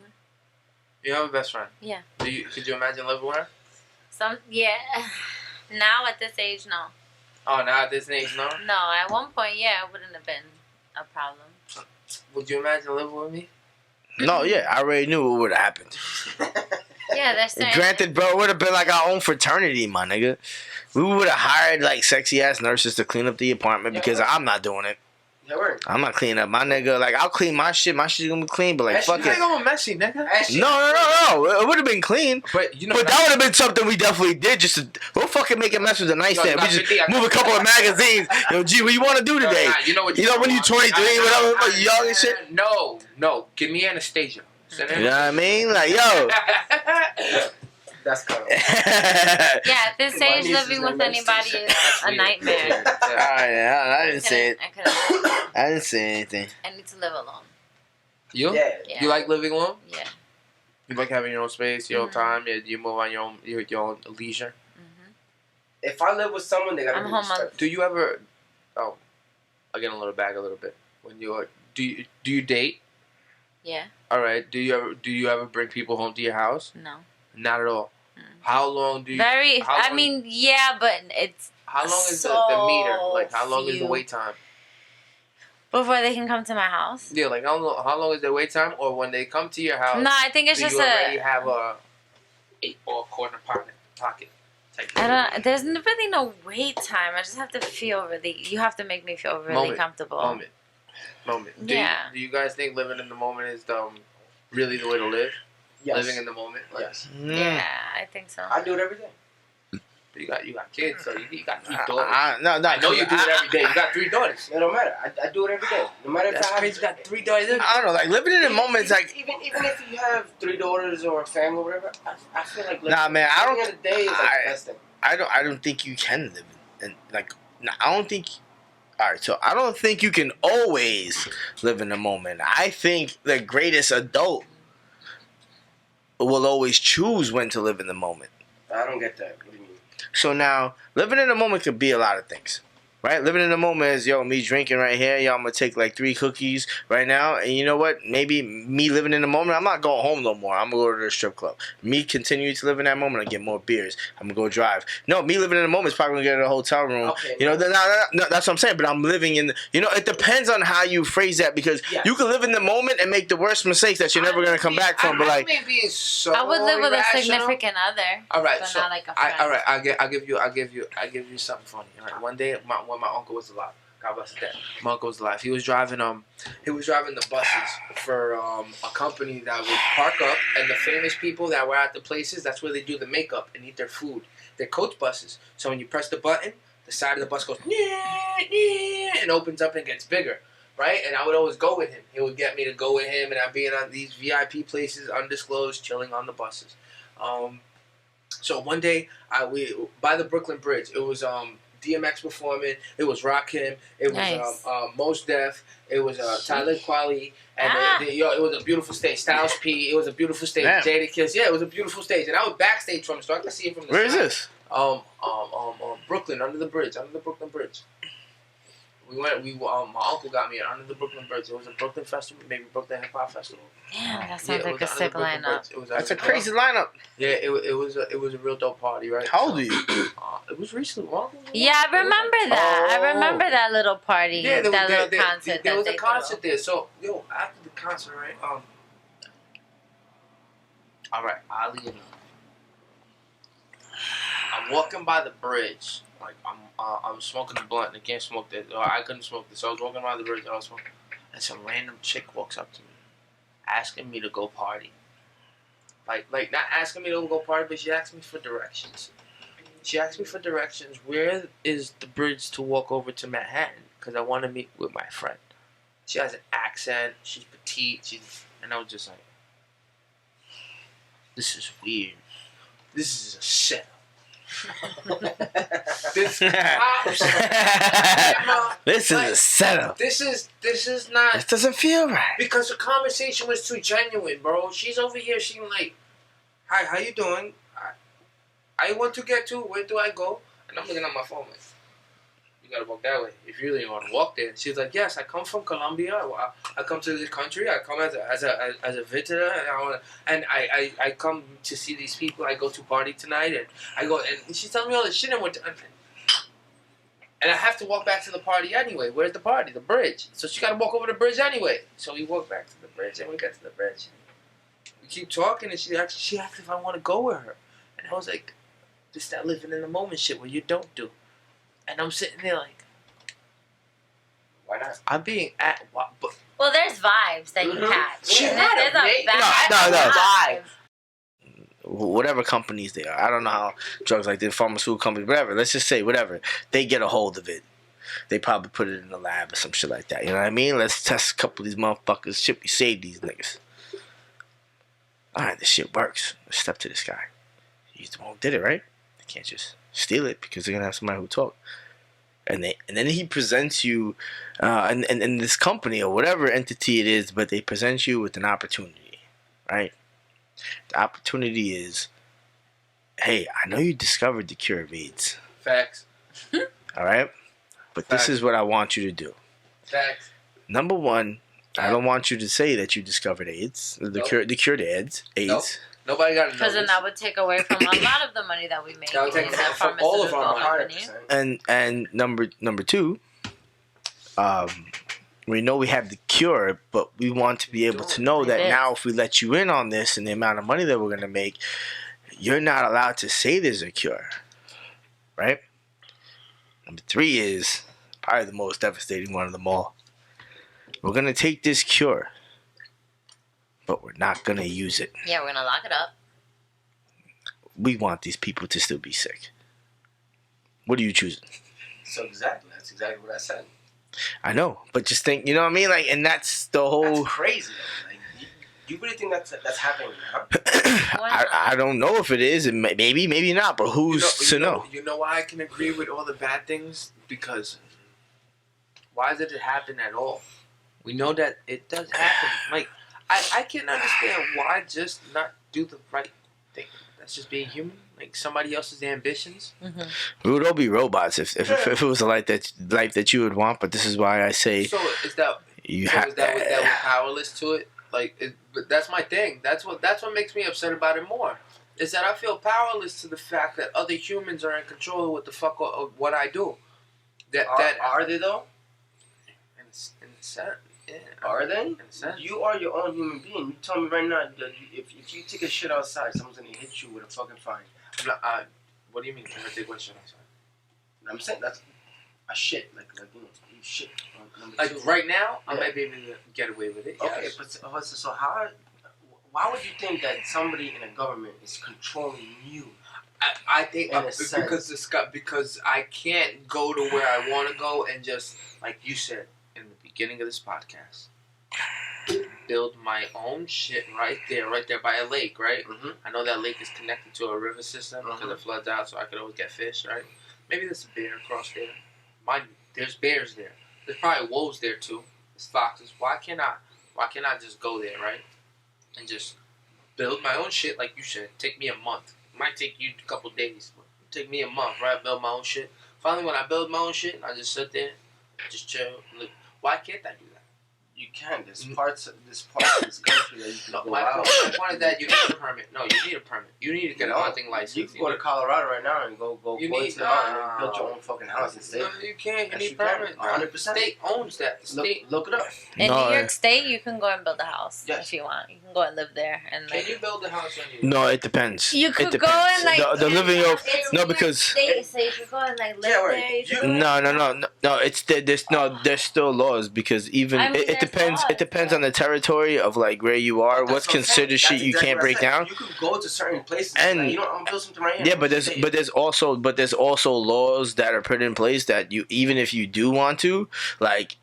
Speaker 4: You have a best friend.
Speaker 3: Yeah.
Speaker 4: Could you imagine living with her?
Speaker 3: Yeah. Now at this age, no.
Speaker 4: Oh, now at this age, no.
Speaker 3: No, at one point, yeah, it wouldn't have been a problem.
Speaker 4: Would you imagine living with me?
Speaker 2: no, yeah, I already knew what would have happened.
Speaker 3: Yeah, that's certain.
Speaker 2: Granted, bro, it would have been like our own fraternity, my nigga. We would have hired like sexy ass nurses to clean up the apartment because I'm not doing it.
Speaker 7: Yeah, word.
Speaker 2: I'm not cleaning up my nigga. Like I'll clean my shit. My shit's gonna be clean, but like
Speaker 7: That
Speaker 2: fuck
Speaker 7: shit
Speaker 2: it.
Speaker 4: You ain't messy, nigga.
Speaker 2: No. It would have been clean.
Speaker 4: But you know,
Speaker 2: But that would have been something we definitely did. Just to, we'll fucking make a mess with the nightstand. We just move a couple of magazines. Yo, G, what you want to do today?
Speaker 4: You know what?
Speaker 2: You know when you 23, whatever, but you young and shit.
Speaker 4: No. Give me Anastasia.
Speaker 2: You know what I mean? Like yo.
Speaker 7: That's kind of.
Speaker 3: Yeah, at this
Speaker 7: My
Speaker 3: age,
Speaker 7: niece is
Speaker 3: living with
Speaker 7: named
Speaker 3: anybody
Speaker 7: Anastasia.
Speaker 3: is a nightmare.
Speaker 2: I didn't say it. I didn't say anything.
Speaker 3: I need to live alone.
Speaker 4: You?
Speaker 7: Yeah.
Speaker 3: Yeah.
Speaker 4: You like living alone?
Speaker 3: Yeah.
Speaker 4: You like having your own space, your own time. You move on your own leisure.
Speaker 3: Mm-hmm.
Speaker 7: If I live with someone, they gotta
Speaker 3: I'm
Speaker 7: be
Speaker 3: home
Speaker 7: respectful.
Speaker 4: Do you ever? Oh, I get a little back a little bit. When you do you date?
Speaker 3: Yeah.
Speaker 4: All right. Do you ever bring people home to your house?
Speaker 3: No.
Speaker 4: Not at all.
Speaker 3: Mm.
Speaker 4: How long do you?
Speaker 3: Very.
Speaker 4: how
Speaker 3: I
Speaker 4: long-
Speaker 3: mean, yeah, but it's
Speaker 4: How long is the
Speaker 3: so
Speaker 4: meter? Like how long is the
Speaker 3: few.
Speaker 4: wait time?
Speaker 3: before they can come to my house.
Speaker 4: Yeah, like how long is their wait time? Or when they come to your house?
Speaker 3: No, I think it's
Speaker 4: do
Speaker 3: just
Speaker 4: you already
Speaker 3: a.
Speaker 4: have a 8-ball corner pocket type
Speaker 3: I
Speaker 4: thing?
Speaker 3: don't. There's really no wait time. I just have to feel really. You have to make me feel really
Speaker 4: Moment.
Speaker 3: comfortable.
Speaker 4: Moment.
Speaker 3: Yeah.
Speaker 4: Do you guys think living in the moment is really the way to live?
Speaker 7: Yes.
Speaker 4: Living in the moment. Like,
Speaker 7: Yes.
Speaker 3: Yeah, I think so.
Speaker 7: I do it every day.
Speaker 4: You got kids, so you got 3 daughters.
Speaker 2: No,
Speaker 4: I know you do it every day. You got 3 daughters.
Speaker 7: It don't matter. I do it every day. No matter if
Speaker 4: That's
Speaker 7: I have.
Speaker 4: crazy. You got 3 daughters.
Speaker 2: I don't know. Like living in the moment is like.
Speaker 7: even if you have 3 daughters or a family or whatever, I feel like living,
Speaker 2: Nah, man, I don't-
Speaker 7: living in the day is like the best thing.
Speaker 2: I don't think you can live in like. I don't think. All right, so I don't think you can always live in the moment. I think the greatest adult will always choose when to live in the moment.
Speaker 7: I don't get that. What do you mean?
Speaker 2: So now, living in the moment could be a lot of things, right? Living in the moment is, yo, me drinking right here. Yo, I'm going to take like 3 cookies right now. And you know what? Maybe me living in the moment, I'm not going home no more. I'm going to go to the strip club. Me continuing to live in that moment, I get more beers. I'm going to go drive. No, me living in the moment is probably going to get in a hotel room.
Speaker 7: Okay,
Speaker 2: You know, no, that's what I'm saying. But I'm living in, it depends on how you phrase that. Because
Speaker 7: Yes.
Speaker 2: you can live in the moment and make the worst mistakes that you're never going to come back from. But like,
Speaker 4: I may be so
Speaker 3: I would live with a
Speaker 4: irrational.
Speaker 3: significant other.
Speaker 4: All right,
Speaker 3: but
Speaker 4: so
Speaker 3: not like a friend.
Speaker 4: all right, I'll give you something funny. All right, one day when my uncle was alive, God bless his dad. My uncle was alive. He was driving the buses for a company that would park up, and the famous people that were at the places, that's where they do the makeup and eat their food. They're coach buses. So when you press the button, the side of the bus goes and opens up and gets bigger. right? And I would always go with him. He would get me to go with him, and I'd be in on these VIP places, undisclosed, chilling on the buses. So one day, we by the Brooklyn Bridge. It was DMX performing. It was Rakim. It was Mos Def. It was Tyler Quali, and it was a beautiful stage. Styles P. It was a beautiful stage.
Speaker 2: Damn.
Speaker 4: Jada Kiss. Yeah, it was a beautiful stage, and I was backstage from it, so I could see it from the
Speaker 2: Where
Speaker 4: side.
Speaker 2: is this?
Speaker 4: Brooklyn, under the Brooklyn Bridge. We went. My uncle got me under the Brooklyn Bridge. It was a Brooklyn festival, maybe Brooklyn Hip Hop Festival.
Speaker 3: Damn, that
Speaker 4: Yeah,
Speaker 3: sounds
Speaker 4: it
Speaker 3: like
Speaker 4: was
Speaker 3: a
Speaker 4: under
Speaker 3: sick
Speaker 4: the Brooklyn
Speaker 3: lineup.
Speaker 4: Bridge. It was
Speaker 2: That's a
Speaker 4: under-
Speaker 2: crazy lineup.
Speaker 4: Yeah, it was a real dope party, right?
Speaker 2: How old are you?
Speaker 4: It was recently. Well,
Speaker 3: Yeah, I remember that. I
Speaker 2: Oh.
Speaker 3: remember that little party,
Speaker 4: Yeah,
Speaker 3: that little concert.
Speaker 4: There was
Speaker 3: that
Speaker 4: a
Speaker 3: they
Speaker 4: concert
Speaker 3: threw.
Speaker 4: there. So, after the concert, right? All right, Ali and I'm walking by the bridge. Like I'm smoking a blunt and I can't smoke that. Or I couldn't smoke this. So I was walking by the bridge and I was smoking. And some random chick walks up to me, asking me to go party. Like not asking me to go party, but she asked me for directions. She asked me for directions. Where is the bridge to walk over to Manhattan? Because I want to meet with my friend. She has an accent. She's petite. And I was just like, this is weird. This is a setup. This
Speaker 2: This is a setup.
Speaker 4: This is not.
Speaker 2: This doesn't feel right.
Speaker 4: Because the conversation was too genuine, bro. She's over here. She's like, "Hi, how you doing? I want to get to. Where do I go?" And I'm looking at my phone like, "You gotta walk that way. If you really want to walk there." She's like, "Yes, I come from Colombia. I come to this country. I come as a visitor, and I come to see these people. I go to party tonight, and I go and she's telling me all this shit, and I have to walk back to the party anyway. Where's the party? The bridge. So she got to walk over the bridge anyway. So we walk back to the bridge, and we get to the bridge. We keep talking, and she asked if I want to go with her. And I was like, this that living in the moment shit where you don't do. And I'm sitting there like,
Speaker 7: Why not?
Speaker 4: I'm being at what? But
Speaker 3: Well, there's vibes that you catch.
Speaker 4: She
Speaker 3: There's
Speaker 4: had a
Speaker 3: a
Speaker 4: mate-
Speaker 3: vibe.
Speaker 2: No.
Speaker 3: Vibe.
Speaker 2: Whatever companies they are. I don't know how drugs like the pharmaceutical companies, whatever. Let's just say whatever. They get a hold of it. They probably put it in the lab or some shit like that. You know what I mean? Let's test a couple of these motherfuckers. Shit, we save these niggas. Alright, this shit works. Let's step to this guy. He's the one who did it, right? They can't just steal it because they're gonna have somebody who talk. And then he presents you and this company or whatever entity it is, but they present you with an opportunity, right? The opportunity is, hey, I know you discovered the cure of AIDS.
Speaker 4: facts.
Speaker 2: All right? But this is what I want you to do.
Speaker 4: Facts.
Speaker 2: Number one, I don't want you to say that you discovered AIDS. The
Speaker 4: Nope.
Speaker 2: cure to AIDS.
Speaker 4: Nope. Nobody got to know.
Speaker 3: Because then
Speaker 4: this.
Speaker 3: that would take away from a lot of the money that we make
Speaker 4: That would
Speaker 3: in
Speaker 4: take
Speaker 3: that
Speaker 4: from all of
Speaker 3: pharmaceutical
Speaker 4: our
Speaker 3: company.
Speaker 7: 100%.
Speaker 2: And number two, we know we have the cure, but we want to be able to know that
Speaker 3: It is.
Speaker 2: now if we let you in on this and the amount of money that we're going to make, you're not allowed to say there's a cure. Right? Number three is probably the most devastating one of them all. We're going to take this cure, but we're not going to use it.
Speaker 3: Yeah, we're gonna lock it up.
Speaker 2: We want these people to still be sick. What are you choosing?
Speaker 7: So exactly, that's exactly what I said.
Speaker 2: I know, but just think, you know what I mean? Like, and that's the whole...
Speaker 7: That's crazy. Though. Like, you really think that's happening now?
Speaker 2: I don't know if it is, and maybe not, but who's to know?
Speaker 4: You know why I can agree with all the bad things? Because why did it happen at all? We know that it does happen. Like, I can't understand why just not do the right thing. That's just being human. Like somebody else's ambitions.
Speaker 2: We would all be robots if it was a life that you would want. But this is why I say
Speaker 4: So is that
Speaker 2: you
Speaker 4: so
Speaker 2: have.
Speaker 4: is that we're powerless to it? Like, but that's my thing. That's what makes me upset about it more. Is that I feel powerless to the fact that other humans are in control of what the fuck of what I do.
Speaker 7: Are they though?
Speaker 4: In a sense, yeah.
Speaker 7: Are they?
Speaker 4: In a sense.
Speaker 7: You are your own human being. You tell me right now that if you take a shit outside, someone's gonna hit you with a fucking fine.
Speaker 4: What do you mean? I'm gonna take one shit outside.
Speaker 7: I'm saying that's a shit, like you shit. Number
Speaker 4: Like
Speaker 7: two.
Speaker 4: right now, I
Speaker 7: Yeah.
Speaker 4: might be able to get away with it.
Speaker 7: Okay,
Speaker 4: yes.
Speaker 7: but so how? Why would you think that somebody in a government is controlling you?
Speaker 4: I think
Speaker 7: In a sense.
Speaker 4: because I can't go to where I want to go and just like you said in the beginning of this podcast. Build my own shit right there by a lake, right?
Speaker 7: Mm-hmm.
Speaker 4: I know that lake is connected to a river system because it floods out, so I could always get fish, right? Maybe there's a bear across there. There's bears there. There's probably wolves there too. There's foxes. Why can't I just go there, right? And just build my own shit like you should. Take me a month. It might take you a couple days. But take me a month, right? Build my own shit. Finally, when I build my own shit, I just sit there, just chill. Look, why can't I do that?
Speaker 7: You can. There's parts of this country that you can go
Speaker 4: My
Speaker 7: out.
Speaker 4: point is that you need a permit. No, you need a permit. You need to get a hunting license.
Speaker 7: You can go to Colorado right now and go
Speaker 4: You
Speaker 7: into
Speaker 4: need-
Speaker 7: the mountain and build your own fucking house and stay.
Speaker 4: No, you can't. You
Speaker 7: Yes,
Speaker 4: need
Speaker 7: you
Speaker 4: a
Speaker 7: can.
Speaker 4: permit.
Speaker 7: 100%.
Speaker 4: The state owns that. The state.
Speaker 7: Look it up.
Speaker 3: In
Speaker 2: No,
Speaker 3: New York State, you can go and build a house
Speaker 7: Yes.
Speaker 3: if you want. You can go and live there and
Speaker 4: Can
Speaker 3: like.
Speaker 4: you build a house on you?
Speaker 2: No, it depends.
Speaker 3: You
Speaker 2: it
Speaker 3: could
Speaker 2: depends.
Speaker 3: go and like.
Speaker 2: the living of
Speaker 3: It's
Speaker 2: no
Speaker 3: New York
Speaker 2: because
Speaker 3: State, so you could go and like live
Speaker 7: Yeah, right.
Speaker 3: there. You could
Speaker 7: You-
Speaker 3: go
Speaker 2: no. It's there's still laws because even
Speaker 3: I mean,
Speaker 2: it
Speaker 3: there's
Speaker 2: depends.
Speaker 3: laws,
Speaker 2: It depends
Speaker 3: but-
Speaker 2: on the territory of like where you are.
Speaker 7: That's
Speaker 2: What's
Speaker 7: what I'm saying.
Speaker 2: considered shit
Speaker 7: That's
Speaker 2: you
Speaker 7: exactly
Speaker 2: can't
Speaker 7: what I
Speaker 2: break
Speaker 7: said.
Speaker 2: down.
Speaker 7: You could go to certain places
Speaker 2: And-
Speaker 7: and like, I'm gonna build something right here.
Speaker 2: Yeah, but there's also laws that are put in place that you even if you do want to like.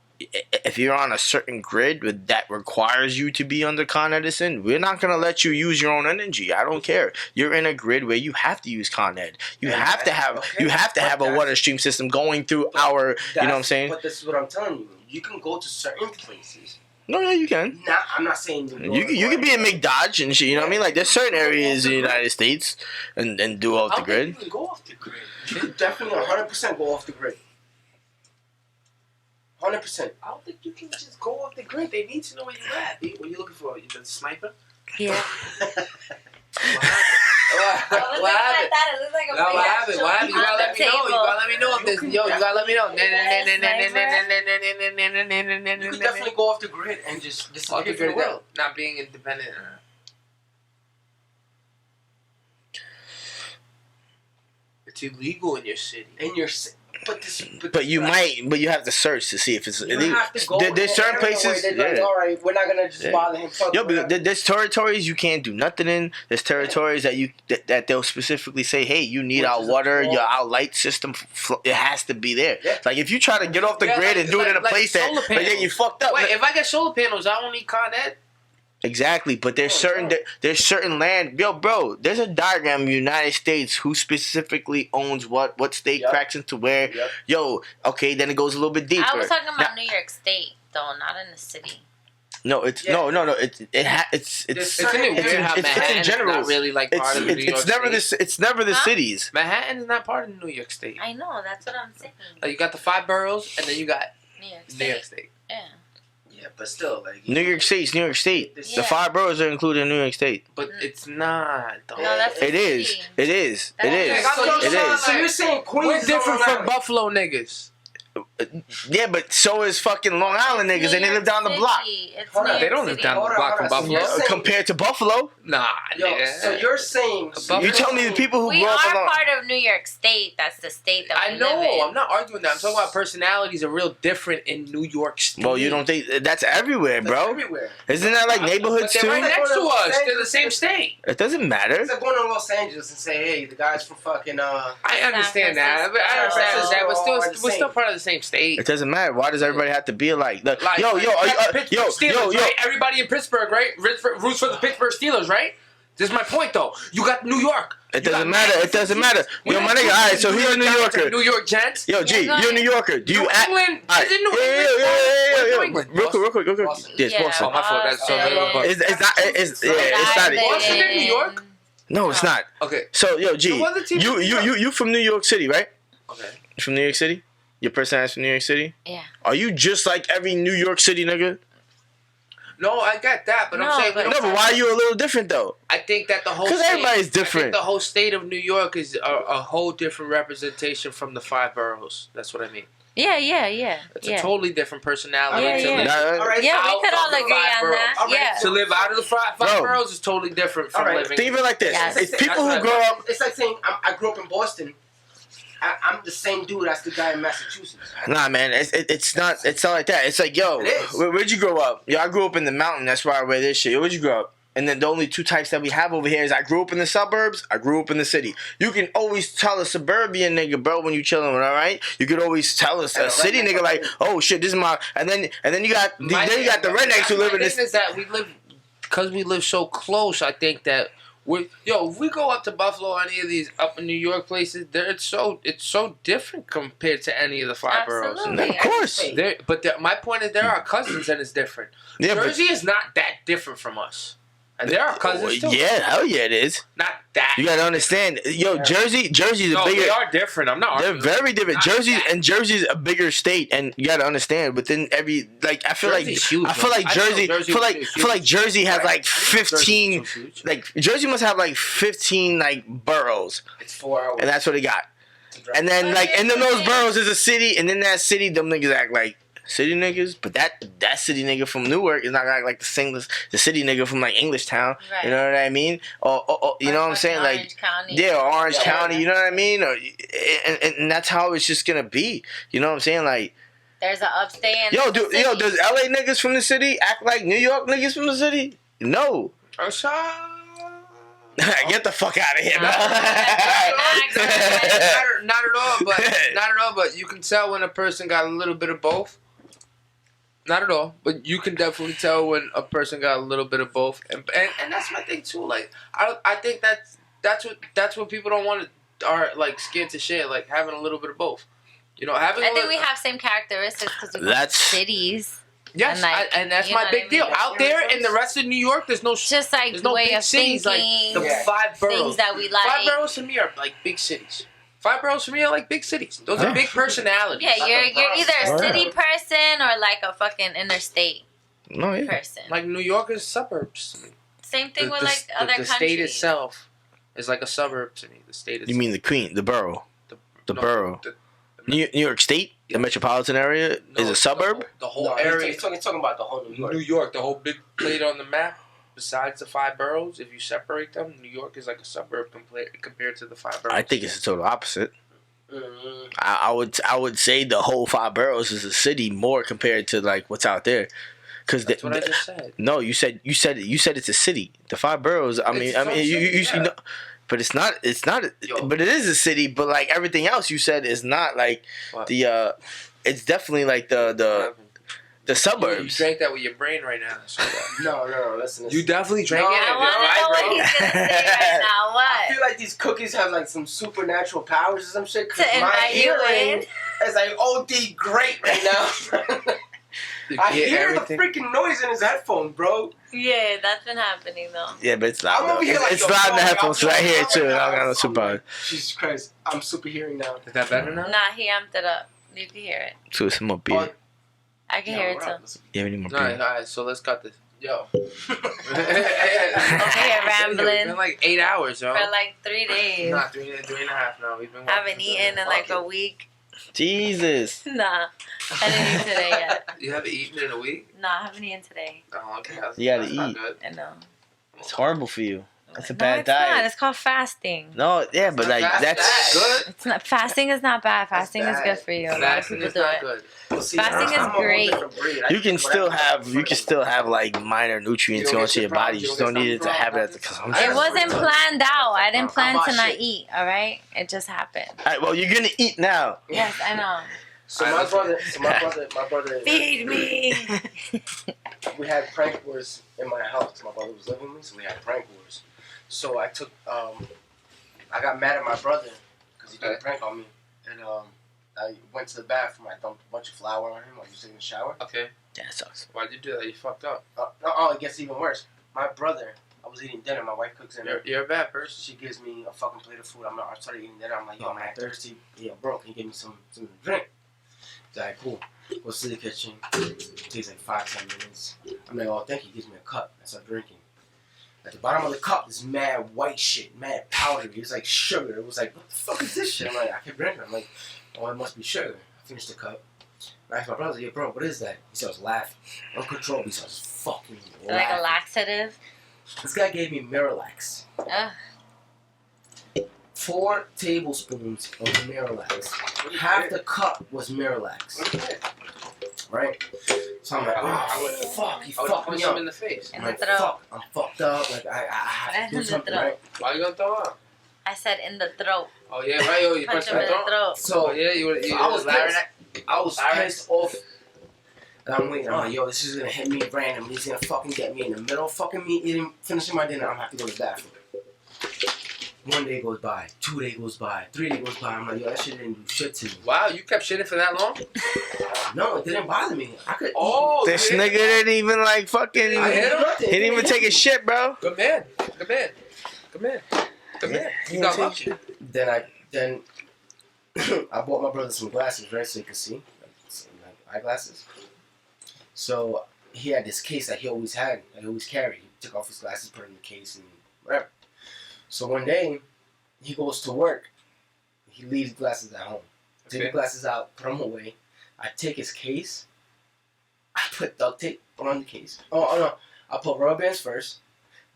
Speaker 2: If you're on a certain grid that requires you to be under Con Edison, we're not gonna let you use your own energy. I don't care. You're in a grid where you have to use Con Ed. You
Speaker 7: Yeah,
Speaker 2: have to have
Speaker 7: okay,
Speaker 2: you have to
Speaker 7: but
Speaker 2: have a
Speaker 7: that's-
Speaker 2: water stream system going through our. You know what I'm saying?
Speaker 7: But this is what I'm telling you. You can go to certain places.
Speaker 2: No, you can.
Speaker 7: I'm not saying
Speaker 2: You can be in McDodge and shit. You know what I mean? Like there's certain areas in the United States and do off the
Speaker 4: How
Speaker 2: grid.
Speaker 4: can you go off the grid?
Speaker 7: You could definitely 100% go off the grid. 100%.
Speaker 4: I don't think you can just go off the grid. They need to know where you're at. What are you looking for? You the sniper?
Speaker 3: Yeah.
Speaker 4: What happened?
Speaker 3: It
Speaker 4: What
Speaker 3: looks
Speaker 4: happened?
Speaker 3: like that. It looks like a
Speaker 4: No,
Speaker 3: big
Speaker 4: what
Speaker 3: ass
Speaker 4: happened? What happened? You
Speaker 3: on
Speaker 4: gotta
Speaker 3: the
Speaker 4: let me know. You
Speaker 3: table.
Speaker 4: gotta let me know if this. Yo, you gotta let me know.
Speaker 7: You could definitely go off the grid and just
Speaker 4: Off the
Speaker 7: disappear from
Speaker 4: grid
Speaker 7: the world.
Speaker 4: without not being independent. It's illegal in your city.
Speaker 7: In your
Speaker 2: But you you have to search to see if it's
Speaker 7: You
Speaker 2: illegal.
Speaker 7: have to go
Speaker 2: There's
Speaker 7: in
Speaker 2: certain
Speaker 7: an area where
Speaker 2: places.
Speaker 7: they're like,
Speaker 2: Yeah.
Speaker 7: all right, we're not gonna just
Speaker 2: Yeah.
Speaker 7: bother him. Fuck
Speaker 2: Yo,
Speaker 7: it,
Speaker 2: because
Speaker 7: whatever.
Speaker 2: there's territories you can't do nothing in. There's territories that they'll specifically say, hey, you need
Speaker 7: Which
Speaker 2: our
Speaker 7: is a
Speaker 2: water,
Speaker 7: flaw.
Speaker 2: our light system. It has to be there.
Speaker 7: Yeah.
Speaker 2: Like if you try to get off the
Speaker 4: Yeah,
Speaker 2: grid
Speaker 4: like-
Speaker 2: and do it in a
Speaker 4: like
Speaker 2: place that,
Speaker 4: solar
Speaker 2: but then you fucked up.
Speaker 4: Wait, if I get solar panels, I don't need Con Ed.
Speaker 2: Exactly, but there's there's certain land. Yo, bro, there's a diagram of the United States who specifically owns what state
Speaker 7: Yep.
Speaker 2: cracks into where.
Speaker 7: Yep.
Speaker 2: Yo, okay, then it goes a little bit deeper.
Speaker 3: I was talking about
Speaker 2: Now-
Speaker 3: New York State, though, not in the city.
Speaker 2: No, it's
Speaker 7: Yeah.
Speaker 2: no. It's
Speaker 7: There's
Speaker 4: Isn't
Speaker 7: certain-
Speaker 4: it weird
Speaker 2: in-
Speaker 4: how
Speaker 2: it's in
Speaker 4: Manhattan is
Speaker 2: general.
Speaker 4: not really like part of New York
Speaker 2: it's never
Speaker 4: State?
Speaker 2: it's never the
Speaker 3: Huh?
Speaker 2: cities.
Speaker 4: Manhattan is not part of New York State.
Speaker 3: I know, that's what I'm saying.
Speaker 4: Like you got the 5 boroughs, and then you got
Speaker 3: New York
Speaker 4: New
Speaker 3: State.
Speaker 4: York State.
Speaker 3: Yeah.
Speaker 7: Yeah, but still, like
Speaker 2: New York State's New York State.
Speaker 7: This-
Speaker 2: The
Speaker 3: Yeah.
Speaker 2: 5 boroughs are included in New York State.
Speaker 4: But it's not. Though.
Speaker 3: No, that's the
Speaker 2: It is.
Speaker 3: city.
Speaker 2: It is. It
Speaker 3: That's
Speaker 2: is.
Speaker 3: the
Speaker 7: So,
Speaker 3: city.
Speaker 2: It is.
Speaker 7: so you're saying Queens
Speaker 4: We're
Speaker 7: is
Speaker 4: different
Speaker 7: on
Speaker 4: from
Speaker 7: Long
Speaker 4: Buffalo niggas.
Speaker 2: Yeah, but so is fucking Long Island niggas, and they live down the block.
Speaker 3: It's
Speaker 7: Hold
Speaker 3: New
Speaker 7: on.
Speaker 4: They
Speaker 3: York
Speaker 4: don't live
Speaker 3: City.
Speaker 4: down the
Speaker 7: Hold on,
Speaker 4: block from
Speaker 7: hold on.
Speaker 4: Buffalo.
Speaker 7: So you're saying-
Speaker 2: Compared to Buffalo,
Speaker 4: Nah,
Speaker 7: Yo,
Speaker 4: nigga.
Speaker 7: so you're saying
Speaker 4: Buffalo-
Speaker 2: you tell me the people who
Speaker 3: We
Speaker 2: grew up
Speaker 3: are
Speaker 2: in Long
Speaker 3: part of New York State. That's the state that
Speaker 4: I
Speaker 3: we live in.
Speaker 4: know. I'm not arguing that. I'm talking about personalities are real different in New York State.
Speaker 2: Well, you don't think that's everywhere,
Speaker 7: that's
Speaker 2: bro?
Speaker 7: everywhere.
Speaker 2: Isn't that like neighborhoods
Speaker 4: But they're right
Speaker 2: too?
Speaker 4: next to
Speaker 7: Los
Speaker 4: us. They're the
Speaker 7: Angeles.
Speaker 4: same state.
Speaker 2: It doesn't matter.
Speaker 7: It's like going to Los Angeles and say, hey, the guys from fucking
Speaker 4: I understand that. But I
Speaker 3: San
Speaker 4: understand
Speaker 3: Francisco
Speaker 4: that. But still,
Speaker 7: are the
Speaker 4: we're still
Speaker 7: same.
Speaker 4: part of the same state.
Speaker 2: It doesn't matter. Why does everybody have to be alike? Look,
Speaker 4: Like,
Speaker 2: yo,
Speaker 4: Pittsburgh Steelers, right? Everybody in Pittsburgh, right? Roots for the Pittsburgh Steelers, right? This is my point, though. You got New York.
Speaker 2: It doesn't matter. It doesn't matter. Yo, my nigga. All right, so he's a New Yorker.
Speaker 4: New York Giants.
Speaker 2: Yo, G,
Speaker 3: Yeah, go
Speaker 2: you're a New Yorker. Do you
Speaker 4: New
Speaker 2: act?
Speaker 4: England.
Speaker 2: All right.
Speaker 4: Is it New
Speaker 2: Yeah,
Speaker 4: England?
Speaker 2: yeah.
Speaker 4: New England.
Speaker 2: Real quick.
Speaker 7: Boston.
Speaker 2: Yes,
Speaker 3: Yeah,
Speaker 2: Boston.
Speaker 4: Oh, my fault. That's so
Speaker 3: Boston.
Speaker 2: It's not. It's not.
Speaker 4: Boston in New York?
Speaker 2: No, it's not.
Speaker 4: Okay.
Speaker 2: So, yo, G,
Speaker 4: So what other teams in New York?
Speaker 2: you from New York City, right?
Speaker 4: Okay.
Speaker 2: You from New York City? Your personality's from New York City?
Speaker 3: Yeah.
Speaker 2: Are you just like every New York City nigga?
Speaker 4: No, I got that, but
Speaker 3: No,
Speaker 4: I'm saying
Speaker 3: but-
Speaker 2: No, but why are you a little different though?
Speaker 4: I think that the whole
Speaker 2: 'Cause
Speaker 4: state-
Speaker 2: everybody's
Speaker 4: I
Speaker 2: different.
Speaker 4: think the whole state of New York is a whole different representation from the 5 boroughs. That's what I mean.
Speaker 3: Yeah.
Speaker 4: It's a totally different personality
Speaker 3: Yeah,
Speaker 4: to
Speaker 3: yeah.
Speaker 4: live.
Speaker 2: Nah,
Speaker 7: All right,
Speaker 3: Yeah, we
Speaker 4: out
Speaker 3: could
Speaker 4: of
Speaker 3: all
Speaker 4: the
Speaker 3: agree
Speaker 4: 5
Speaker 3: on
Speaker 4: boroughs.
Speaker 3: that.
Speaker 7: All right,
Speaker 3: Yeah.
Speaker 4: To live out of the five
Speaker 2: Bro.
Speaker 4: boroughs is totally different from
Speaker 7: All right.
Speaker 4: living.
Speaker 2: Think of it like this:
Speaker 3: Yes.
Speaker 2: it's people
Speaker 4: That's
Speaker 2: who grow up.
Speaker 7: It's like saying I grew up in Boston. I'm the same dude as the guy in Massachusetts.
Speaker 2: Nah, man, it's not like that. It's like, yo,
Speaker 7: It is.
Speaker 2: where'd you grow up? Yo, I grew up in the mountain. That's why I wear this shit. Yo, where'd you grow up? And then the only two types that we have over here is I grew up in the suburbs, I grew up in the city. You can always tell a suburban nigga, bro, when you chilling with, all right? You could always tell us a city nigga like, oh shit, this is my. And then you got the rednecks who live in this.
Speaker 4: The thing is that because we live so close. I think that if we go up to Buffalo, any of these up in New York places, it's so different compared to any of the five boroughs.
Speaker 3: Absolutely.
Speaker 2: Of course.
Speaker 4: My point is, there are cousins and it's different.
Speaker 2: Yeah,
Speaker 4: Jersey is not that different from us. And there are cousins too.
Speaker 2: Yeah, hell yeah, it is.
Speaker 4: Not that.
Speaker 2: You gotta understand, Jersey's a bigger.
Speaker 4: They are different. I'm not.
Speaker 2: They're very different.
Speaker 4: Not
Speaker 2: Jersey's a bigger state, and you gotta understand. Within every I feel like Jersey has like 15. Like Jersey must have like 15 like boroughs.
Speaker 7: It's 4 hours.
Speaker 2: And that's what they got. And then like and then those boroughs is a city, and in that city, them niggas act like city niggas, but that city nigga from Newark is not gonna act like the city nigga from like English Town.
Speaker 3: Right.
Speaker 2: You know what I mean? Or you know what I'm saying?
Speaker 3: Orange County.
Speaker 2: Yeah, Orange County. You know what I mean? And that's how it's just gonna be. You know what I'm saying? Like,
Speaker 3: there's an upstate. And
Speaker 2: does LA niggas from the city act like New York niggas from the city? No. Get the fuck out of here,
Speaker 4: Not at all. But you can tell when a person got a little bit of both. Not at all, but you can definitely tell when a person got a little bit of both, and that's my thing too. Like I think that's what people don't want to are like scared to share, like having a little bit of both. You know, having.
Speaker 3: I think we have same characteristics because we live in cities.
Speaker 4: Yes, and that's
Speaker 3: you
Speaker 4: my
Speaker 3: know
Speaker 4: big
Speaker 3: what I mean?
Speaker 4: deal. Out there in the rest of New York, there's no
Speaker 3: just like
Speaker 4: there's
Speaker 3: the
Speaker 4: no
Speaker 3: way
Speaker 4: big
Speaker 3: of
Speaker 4: cities
Speaker 3: thinking,
Speaker 4: like the five boroughs.
Speaker 3: things that we like.
Speaker 4: 5 boroughs to me are like big cities. 5 boroughs for me are like big cities. Those are big personalities.
Speaker 3: Yeah, you're either a city person or like a fucking interstate person.
Speaker 4: Like New York is suburbs.
Speaker 3: Same thing with like other countries.
Speaker 4: The state itself is like a suburb to me. The state.
Speaker 2: You mean the borough? The borough. New York State, the metropolitan area, is a suburb.
Speaker 4: The whole area.
Speaker 7: He's talking about the whole New York.
Speaker 4: New York, the whole big plate on the map. Besides the 5 boroughs, if you separate them, New York is like a suburb compared to the 5 boroughs.
Speaker 2: I think it's the total opposite. I would say the whole 5 boroughs is a city more compared to like what's out there. That's
Speaker 4: what I just said.
Speaker 2: No, you said it's a city. The 5 boroughs. I mean, you know, but it's not. But it is a city. But like everything else you said is not like what? It's definitely like the suburbs.
Speaker 4: You drank that with your brain right now.
Speaker 7: No, listen.
Speaker 4: You definitely drank it.
Speaker 3: I want to know what he's gonna say right now. What?
Speaker 7: I feel like these cookies have like some supernatural powers or some shit.
Speaker 3: To invite you in.
Speaker 7: It's like OD great right now. I hear the freaking noise in his headphone, bro.
Speaker 3: Yeah, that's been happening though.
Speaker 2: Yeah, but it's loud.
Speaker 7: I'm over here like,
Speaker 2: it's loud in the headphones, so I hear it too.
Speaker 7: Right
Speaker 2: I got no super.
Speaker 7: Jesus Christ, I'm super hearing now.
Speaker 4: Is that better now?
Speaker 3: Nah, he amped it up. You can hear it.
Speaker 2: So some more beer.
Speaker 3: I can hear it too.
Speaker 2: You have any more beer?
Speaker 4: Alright, so let's cut this. Yo.
Speaker 3: Okay, rambling.
Speaker 4: It's been like 8 hours, yo.
Speaker 3: For like 3 days.
Speaker 4: Nah, three and a half now. We've been
Speaker 3: haven't eaten in like a week.
Speaker 2: Jesus.
Speaker 3: Nah, I didn't eat today yet.
Speaker 4: You haven't eaten in a week?
Speaker 3: Nah, I haven't eaten today.
Speaker 4: Oh, okay.
Speaker 2: You gotta
Speaker 4: that's not
Speaker 2: eat.
Speaker 4: good.
Speaker 3: I know.
Speaker 2: It's horrible for you. That's a
Speaker 3: No,
Speaker 2: bad
Speaker 3: it's
Speaker 2: diet.
Speaker 3: not. It's called fasting.
Speaker 2: No, yeah, but like that's
Speaker 4: good.
Speaker 3: It's not. Fasting is not bad. Fasting is good for you. A lot of
Speaker 4: Fasting
Speaker 3: people
Speaker 4: is
Speaker 3: do
Speaker 4: not
Speaker 3: it.
Speaker 4: good.
Speaker 7: Well, see,
Speaker 3: Fasting is
Speaker 7: I'm a whole
Speaker 3: great.
Speaker 7: different breed.
Speaker 2: you can still have like minor nutrients
Speaker 7: You don't
Speaker 2: going
Speaker 7: get
Speaker 2: to your
Speaker 7: your
Speaker 2: body. You
Speaker 7: problems,
Speaker 2: just
Speaker 7: you
Speaker 2: don't
Speaker 7: don't
Speaker 2: need
Speaker 7: get
Speaker 2: it to
Speaker 7: some
Speaker 2: have it at
Speaker 7: problems.
Speaker 2: the consumption.
Speaker 3: It wasn't planned out. I didn't plan to not
Speaker 7: shit.
Speaker 3: eat. All right, it just happened.
Speaker 2: All right, well, you're gonna eat now.
Speaker 3: Yes, I know.
Speaker 7: So my brother,
Speaker 3: Feed me.
Speaker 7: we had prank wars in my house. My brother was living with me, so we had prank wars. So I took, I got mad at my brother because he did a prank on me, and I went to the bathroom. I dumped a bunch of flour on him while he was taking a shower.
Speaker 4: Okay.
Speaker 2: Yeah, it sucks.
Speaker 4: Why'd you do that? You fucked up.
Speaker 7: It gets even worse. My brother, I was eating dinner. My wife cooks dinner.
Speaker 4: You're a bad person.
Speaker 7: She gives me a fucking plate of food. I started eating dinner. I'm like, yo, man, I'm thirsty. Yo, bro, can you give me some to drink? He's like, cool. Goes to the kitchen. It takes like 5-10 minutes. I'm like, oh, thank you. He gives me a cup. I start drinking. At the bottom of the cup, this mad white shit, mad powder. It was like sugar. It was like, what the fuck is this shit? I'm like, I kept drinking. I'm like, oh, it must be sugar. I finished the cup. I asked my brother, yeah, bro, what is that? He starts laughing. Uncontrollably, he starts fucking laughing.
Speaker 3: Like a laxative.
Speaker 7: This guy gave me Miralax.
Speaker 3: Ugh.
Speaker 7: 4 tablespoons of Miralax. Half the cup was Miralax.
Speaker 5: right? So I'm like, oh, fuck, he
Speaker 4: I would
Speaker 5: fucked
Speaker 4: punch
Speaker 5: me
Speaker 4: him
Speaker 5: up.
Speaker 4: in the face.
Speaker 5: I'm
Speaker 3: In the
Speaker 5: like,
Speaker 3: throat.
Speaker 5: fuck, I'm fucked up. Like, I have to do
Speaker 3: In the
Speaker 5: something,
Speaker 3: throat.
Speaker 5: right?
Speaker 4: Why you gonna throw up?
Speaker 3: I said in the throat.
Speaker 4: Oh yeah, right. Yo, you
Speaker 3: Punch
Speaker 4: punched
Speaker 3: him
Speaker 4: my
Speaker 3: in the
Speaker 4: throat.
Speaker 3: throat.
Speaker 5: So
Speaker 4: Oh yeah, you
Speaker 5: I was
Speaker 4: Larry.
Speaker 5: pissed. I was
Speaker 4: Larry?
Speaker 5: pissed off. And I'm waiting. I'm like, yo, this is gonna hit me randomly. He's gonna fucking get me in the middle of fucking me finishing my dinner. I'm gonna have to go to the bathroom. 1 day goes by, 2 days goes by, 3 days goes by. I'm like, yo, that shit didn't do shit to me.
Speaker 4: Wow, you kept shitting for that long?
Speaker 5: No, it didn't bother me. I could.
Speaker 4: Oh,
Speaker 2: This
Speaker 4: you
Speaker 2: nigga
Speaker 4: hit him?
Speaker 2: didn't even like fucking.
Speaker 5: I
Speaker 4: hit
Speaker 5: didn't
Speaker 4: him?
Speaker 5: do nothing.
Speaker 2: He didn't even take a shit, bro.
Speaker 4: Good man. Good man. Good man. Good man. You got lucky.
Speaker 5: Then I bought my brother some glasses, right, so he could see, like eyeglasses. So he had this case that he always had, that he always carried. He took off his glasses, put it in the case, and whatever. So one day, he goes to work. He leaves glasses at home. Take the
Speaker 4: Okay.
Speaker 5: glasses out, put them away. I take his case. I put duct tape on the case. Oh no! I put rubber bands first,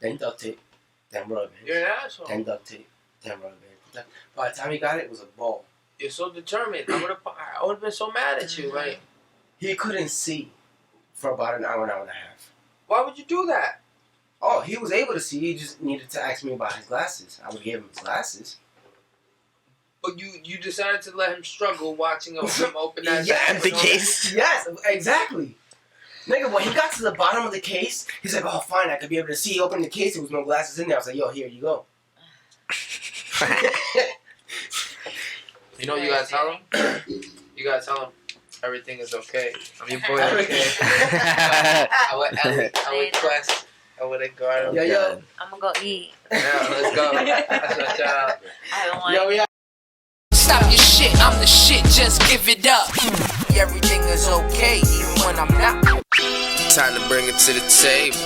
Speaker 5: then duct tape, then rubber bands,
Speaker 4: You're an asshole.
Speaker 5: then duct tape, then rubber bands. By the time he got it, it was a ball.
Speaker 4: You're so determined. I would have been so mad at you. Like,
Speaker 5: He couldn't see for about an hour and a half.
Speaker 4: why would you do that?
Speaker 5: Oh, he was able to see. He just needed to ask me about his glasses. I would give him his glasses.
Speaker 4: But you decided to let him struggle watching him open that
Speaker 5: Yes.
Speaker 2: Empty case.
Speaker 5: Yes, exactly. Nigga, when he got to the bottom of the case, he's like, oh, fine, I could be able to see. He opened the case, there was no glasses in there. I was like, yo, here you go.
Speaker 4: You know what you gotta tell him? You gotta tell him everything is okay. I'm your boy. Okay. I would Ellie. I would Quest. I would Edgardo.
Speaker 5: Yo, yo.
Speaker 3: I'm gonna go eat.
Speaker 4: Yeah, let's go. That's my child.
Speaker 3: I don't want
Speaker 5: Yo,
Speaker 3: to.
Speaker 5: yeah.
Speaker 1: Stop your shit, I'm the shit, just give it up. Everything is okay, even when I'm not. Time to bring it to the table.